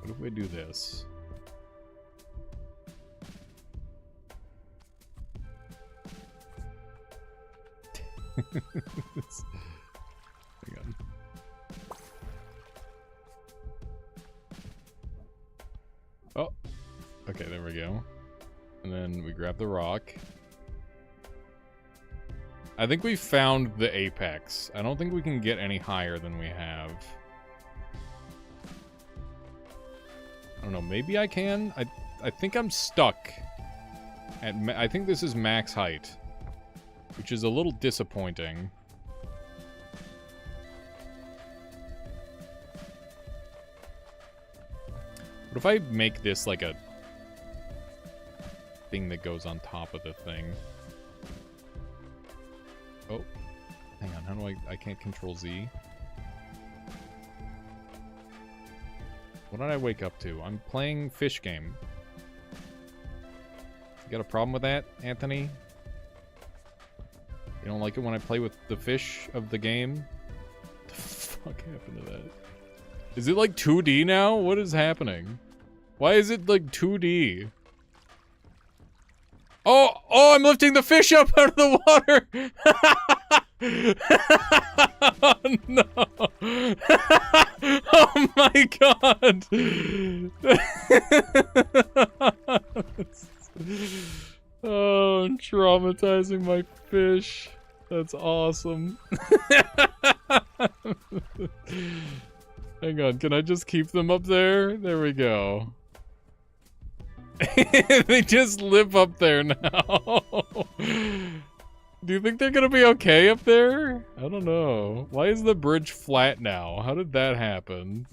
What if we do this? Hang on. Oh! Okay, there we go. And then we grab the rock. I think we found the apex. I don't think we can get any higher than we have. I don't know, maybe I can? I think I'm stuck. I think this is max height. Which is a little disappointing. What if I make this like a thing that goes on top of the thing? Oh, hang on. How do I can't control Z. What did I wake up to? I'm playing fish game. You got a problem with that, Anthony? You don't like it when I play with the fish of the game? What the fuck happened to that? Is it like 2D now? What is happening? Why is it like 2D? Oh, I'm lifting the fish up out of the water! Oh, no! Oh my god! Oh, I'm traumatizing my fish. That's awesome. Hang on, can I just keep them up there? There we go. They just live up there now. Do you think they're gonna be okay up there? I don't know. Why is the bridge flat now? How did that happen?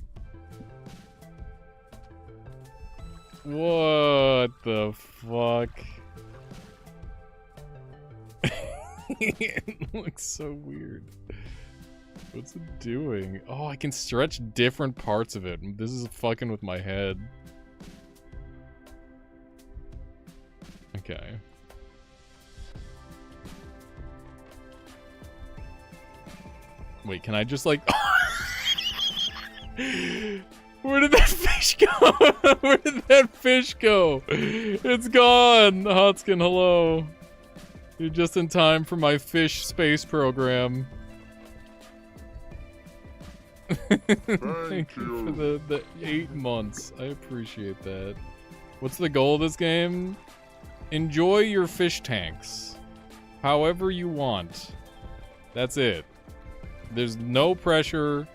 What the fuck? It looks so weird. What's it doing? Oh, I can stretch different parts of it. This is fucking with my head. Okay. Wait, can I just like... Where did that fish go? Where did that fish go? It's gone! Hotskin, hello. You're just in time for my fish space program. Thank you for the 8 months. I appreciate that. What's the goal of this game? Enjoy your fish tanks. However you want. That's it. There's no pressure.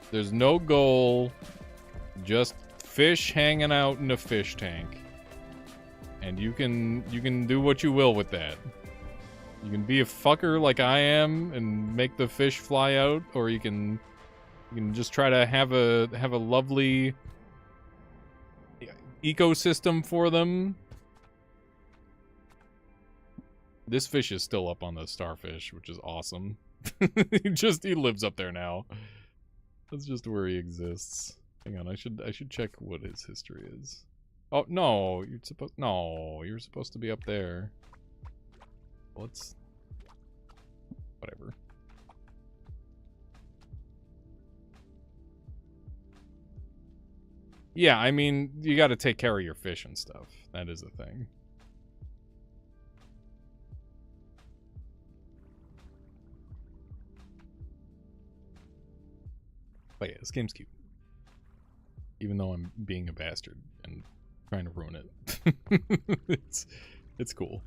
There's no goal. Just fish hanging out in a fish tank. And you can do what you will with that. You can be a fucker like I am and make the fish fly out, or you can just try to have a lovely ecosystem for them. This fish is still up on the starfish, which is awesome. He lives up there now. That's just where he exists. Hang on, I should check what his history is. Oh no, you're supposed to be up there. Let's whatever. Yeah, I mean, you got to take care of your fish and stuff. That is a thing. But yeah, this game's cute. Even though I'm being a bastard and trying to ruin it. It's cool.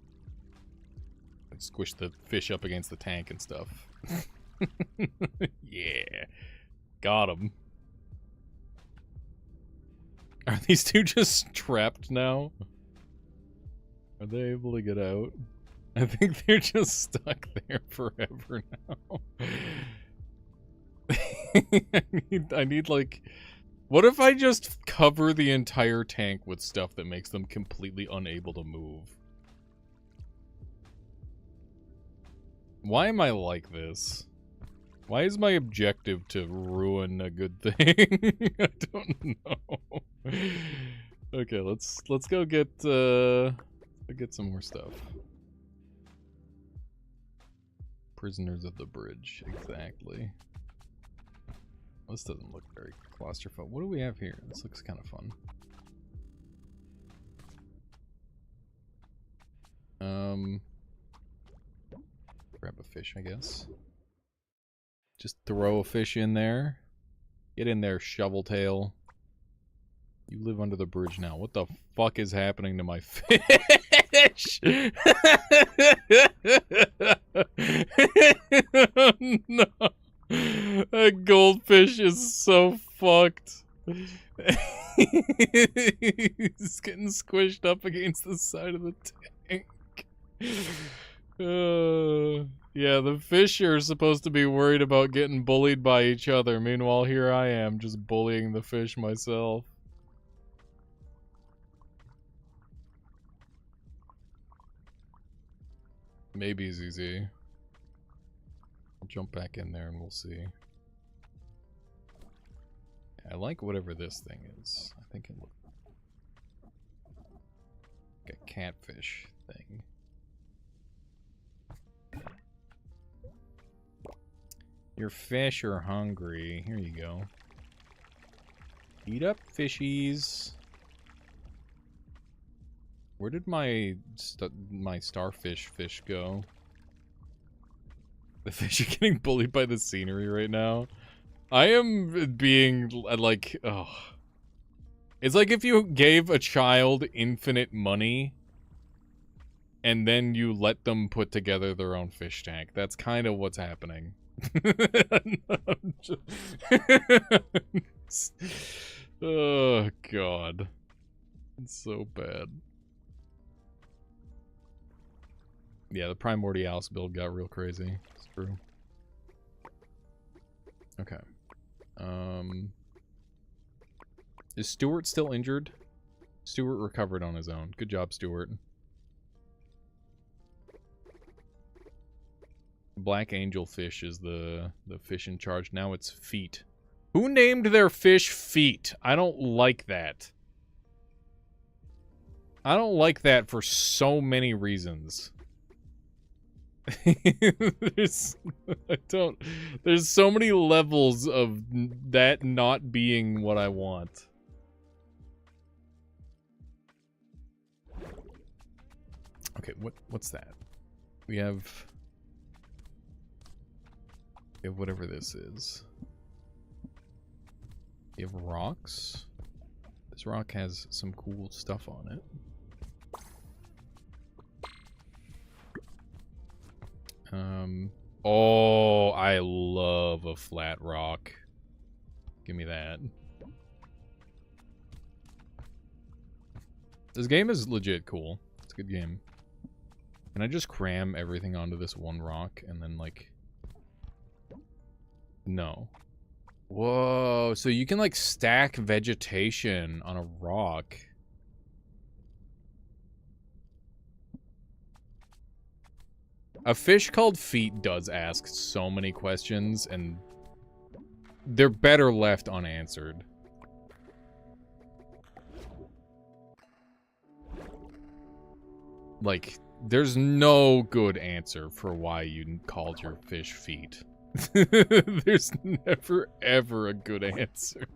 I squish the fish up against the tank and stuff. Yeah. Got him. Are these two just trapped now? Are they able to get out? I think they're just stuck there forever now. I need like... What if I just cover the entire tank with stuff that makes them completely unable to move? Why am I like this? Why is my objective to ruin a good thing? I don't know. Okay, let's go get some more stuff. Prisoners of the bridge, exactly. This doesn't look very claustrophobic. What do we have here? This looks kind of fun. Grab a fish, I guess. Just throw a fish in there. Get in there, shovel tail. You live under the bridge now. What the fuck is happening to my fish? No. That goldfish is so fucked. He's getting squished up against the side of the tank. Yeah, the fish are supposed to be worried about getting bullied by each other. Meanwhile, here I am, just bullying the fish myself. Maybe ZZ. I'll jump back in there and we'll see. I like whatever this thing is. I think it looks like a catfish thing. Your fish are hungry. Here you go. Eat up, fishies. Where did my starfish fish go? The fish are getting bullied by the scenery right now. I am being, like, oh. It's like if you gave a child infinite money and then you let them put together their own fish tank. That's kind of what's happening. Oh, God. It's so bad. Yeah, the Primordialis build got real crazy. It's true. Okay. Is Stuart still injured? Stuart recovered on his own. Good job, Stuart. Black angel fish is the fish in charge. Now it's feet. Who named their fish feet? I don't like that. I don't like that for so many reasons. There's so many levels of that not being what I want. Okay, what's that? We have whatever this is. We have rocks. This rock has some cool stuff on it. Oh, I love a flat rock. Give me that. This game is legit cool. It's a good game. Can I just cram everything onto this one rock and then, like... No. Whoa, so you can, like, stack vegetation on a rock. A fish called Feet does ask so many questions, and they're better left unanswered. Like, there's no good answer for why you called your fish Feet. There's never, ever a good answer.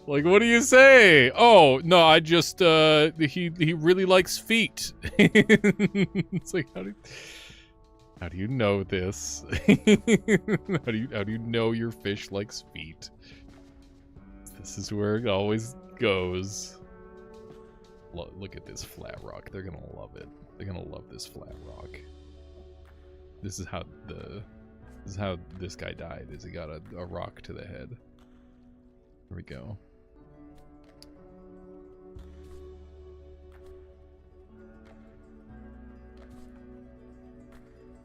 Like, what do you say? Oh, no, I just, he really likes feet. It's like, how do you know this? How do you know your fish likes feet? This is where it always goes. Look at this flat rock. They're gonna love it. They're gonna love this flat rock. This is how this guy died, is he got a rock to the head. Here we go.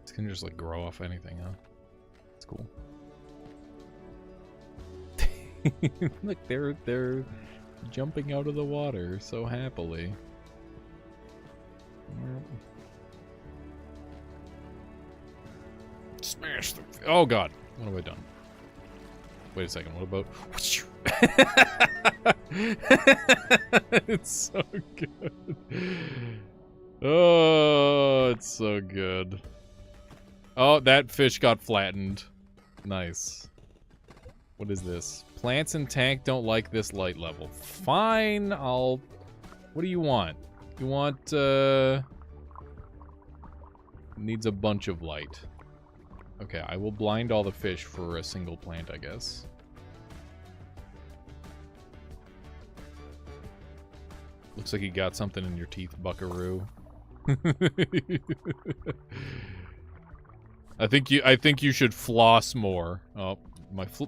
This can just like grow off anything, huh? It's cool. Look, they're jumping out of the water so happily. Smash them. Oh god, what have I done? Wait a second, what about... It's so good. Oh, it's so good. Oh, that fish got flattened. Nice. What is this? Plants in tank don't like this light level. Fine, I'll... What do you want? You want, needs a bunch of light. Okay, I will blind all the fish for a single plant, I guess. Looks like you got something in your teeth, buckaroo. I think you should floss more. Oh,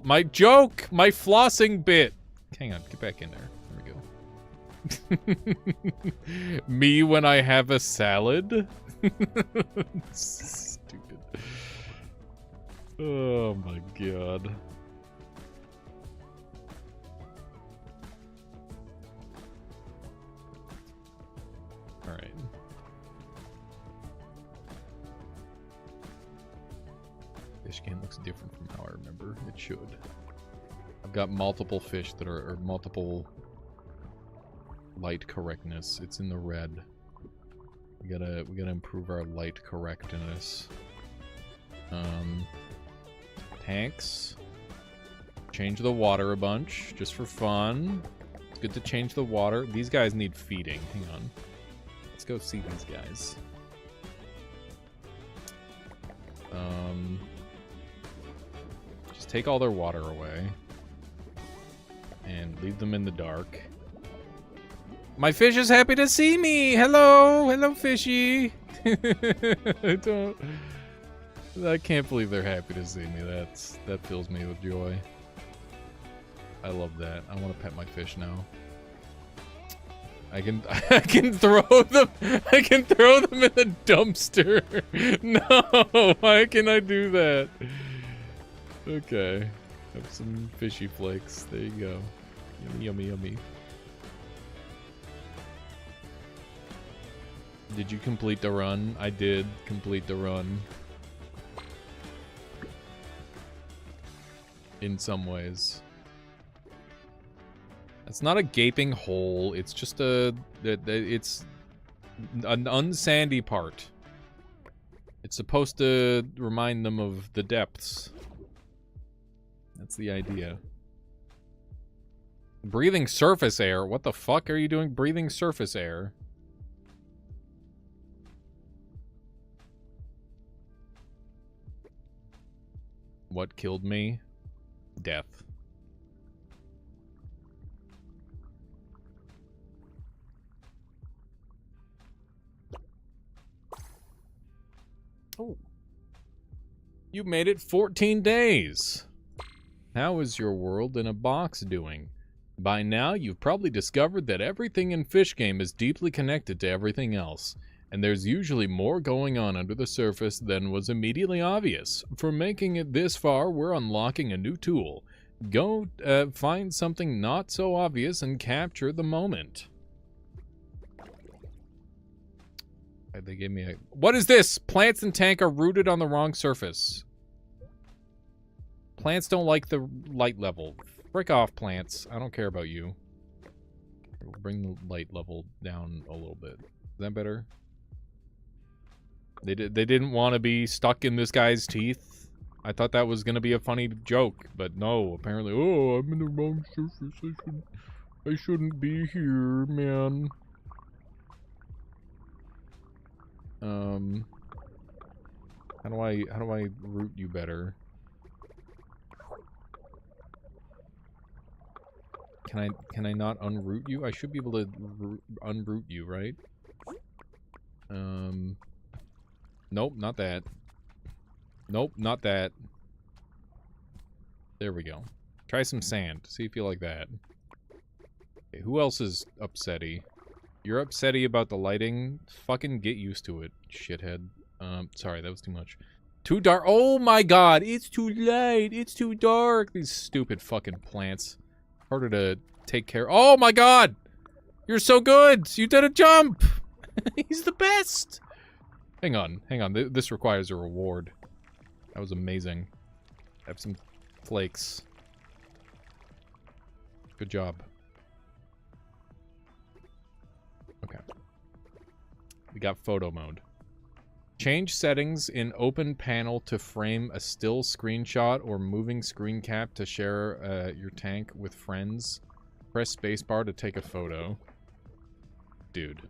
my joke! My flossing bit! Hang on, get back in there. There we go. Me when I have a salad? Stupid. Oh my god. Alright. Fish game looks different from how I remember it should. I've got multiple fish that are, or multiple light correctness. It's in the red. We gotta improve our light correctness. Tanks. Change the water a bunch, just for fun. It's good to change the water. These guys need feeding. Hang on. Let's go see these guys. Just take all their water away. And leave them in the dark. My fish is happy to see me! Hello! Hello, fishy! I can't believe they're happy to see me. That fills me with joy. I love that. I want to pet my fish now. I can throw them. I can throw them in the dumpster. No, why can I do that? Okay, have some fishy flakes. There you go. Yummy, yummy, yummy. Did you complete the run? I did complete the run. In some ways. It's not a gaping hole. It's just it's an unsandy part. It's supposed to remind them of the depths. That's the idea. Breathing surface air? What the fuck are you doing breathing surface air? What killed me? Death. Oh. You made it 14 days. How is your world in a box doing? By now, you've probably discovered that everything in Fish Game is deeply connected to everything else, and there's usually more going on under the surface than was immediately obvious. For making it this far, we're unlocking a new tool. Go find something not so obvious and capture the moment. They gave me a... What is this? Plants and tank are rooted on the wrong surface. Plants don't like the light level. Frick off, plants. I don't care about you. Bring the light level down a little bit. Is that better? They didn't want to be stuck in this guy's teeth. I thought that was going to be a funny joke, but no. Apparently, oh, I'm in the wrong surface. I shouldn't be here, man. How do I root you better? Can I not unroot you? I should be able to unroot you, right? Nope, not that. Nope, not that. There we go. Try some sand. See if you like that. Okay, who else is upsetty? You're upsetty about the lighting? Fucking get used to it, shithead. Sorry, that was too much. Too dark. Oh my god, it's too light. It's too dark. These stupid fucking plants. Harder to take care. Oh my god! You're so good! You did a jump! He's the best! Hang on. This requires a reward. That was amazing. Have some flakes. Good job. Okay. We got photo mode. Change settings in open panel to frame a still screenshot or moving screen cap to share your tank with friends. Press spacebar to take a photo. Dude.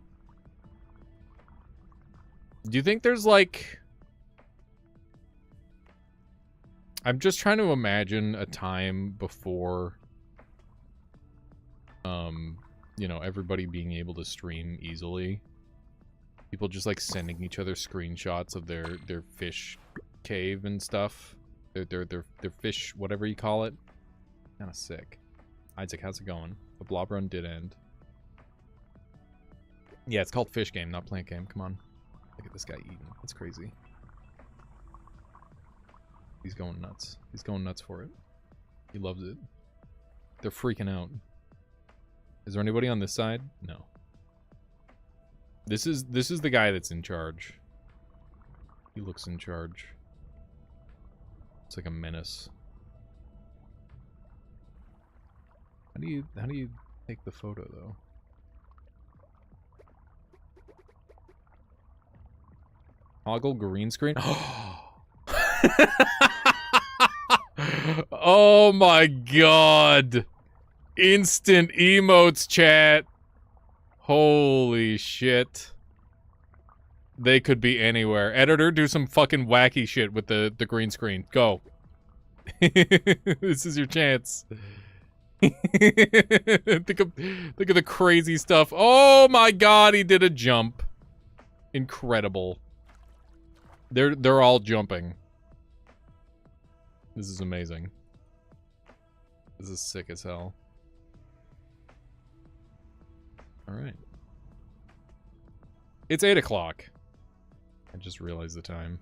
Do you think there's like... I'm just trying to imagine a time before... you know, everybody being able to stream easily. People just like sending each other screenshots of their fish cave and stuff. Their fish, whatever you call it. Kinda sick. Isaac, how's it going? The blob run did end. Yeah, it's called Fish Game, not Plant Game. Come on. Look at this guy eating. That's crazy. He's going nuts. He's going nuts for it. He loves it. They're freaking out. Is there anybody on this side? No. This is the guy that's in charge. He looks in charge. It's like a menace. How do you take the photo though? Toggle green screen? Oh my god! Instant emotes, chat! Holy shit. They could be anywhere. Editor, do some fucking wacky shit with the green screen. Go. This is your chance. Think of the crazy stuff. Oh my god, he did a jump. Incredible. They're all jumping. This is amazing. This is sick as hell. Alright. It's 8 o'clock. I just realized the time.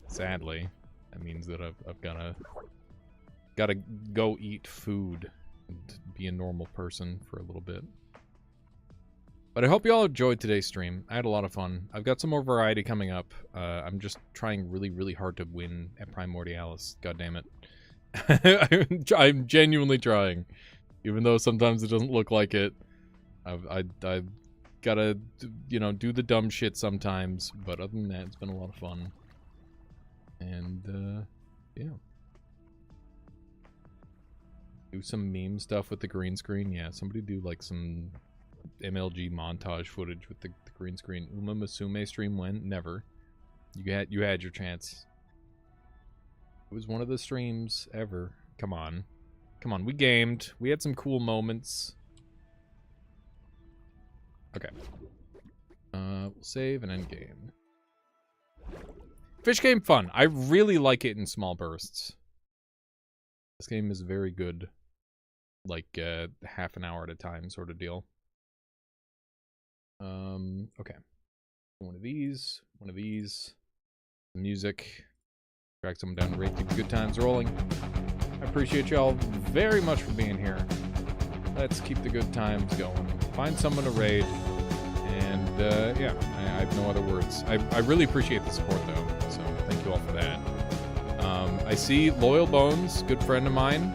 Sadly, that means that I've gotta go eat food and be a normal person for a little bit. But I hope you all enjoyed today's stream. I had a lot of fun. I've got some more variety coming up. I'm just trying really, really hard to win at Primordialis. God damn it. I'm genuinely trying. Even though sometimes it doesn't look like it. I've gotta, you know, do the dumb shit sometimes. But other than that, it's been a lot of fun. And, yeah. Do some meme stuff with the green screen. Yeah, somebody do, like, some MLG montage footage with the green screen. Uma Musume stream when? Never. You had your chance. It was one of the streams ever. Come on. Come on, we gamed. We had some cool moments. Okay. We'll save and end game. Fish game fun. I really like it in small bursts. This game is very good. Like, half an hour at a time sort of deal. Okay. One of these. Music. Drag someone down to rate, keep the good times rolling. I appreciate y'all very much for being here. Let's keep the good times going. Find someone to raid. And, yeah, I have no other words. I really appreciate the support, though. So, thank you all for that. I see Loyal Bones, good friend of mine.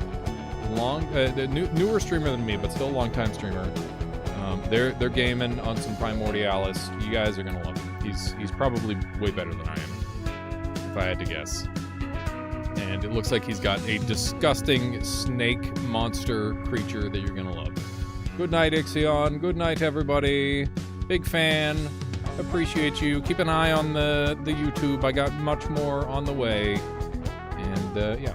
Newer streamer than me, but still a long-time streamer. They're gaming on some Primordialis. You guys are gonna love him. He's probably way better than I am, if I had to guess. And it looks like he's got a disgusting snake monster creature that you're gonna love. Good night, Ixion. Good night, everybody. Big fan. Appreciate you. Keep an eye on the YouTube. I got much more on the way. And yeah.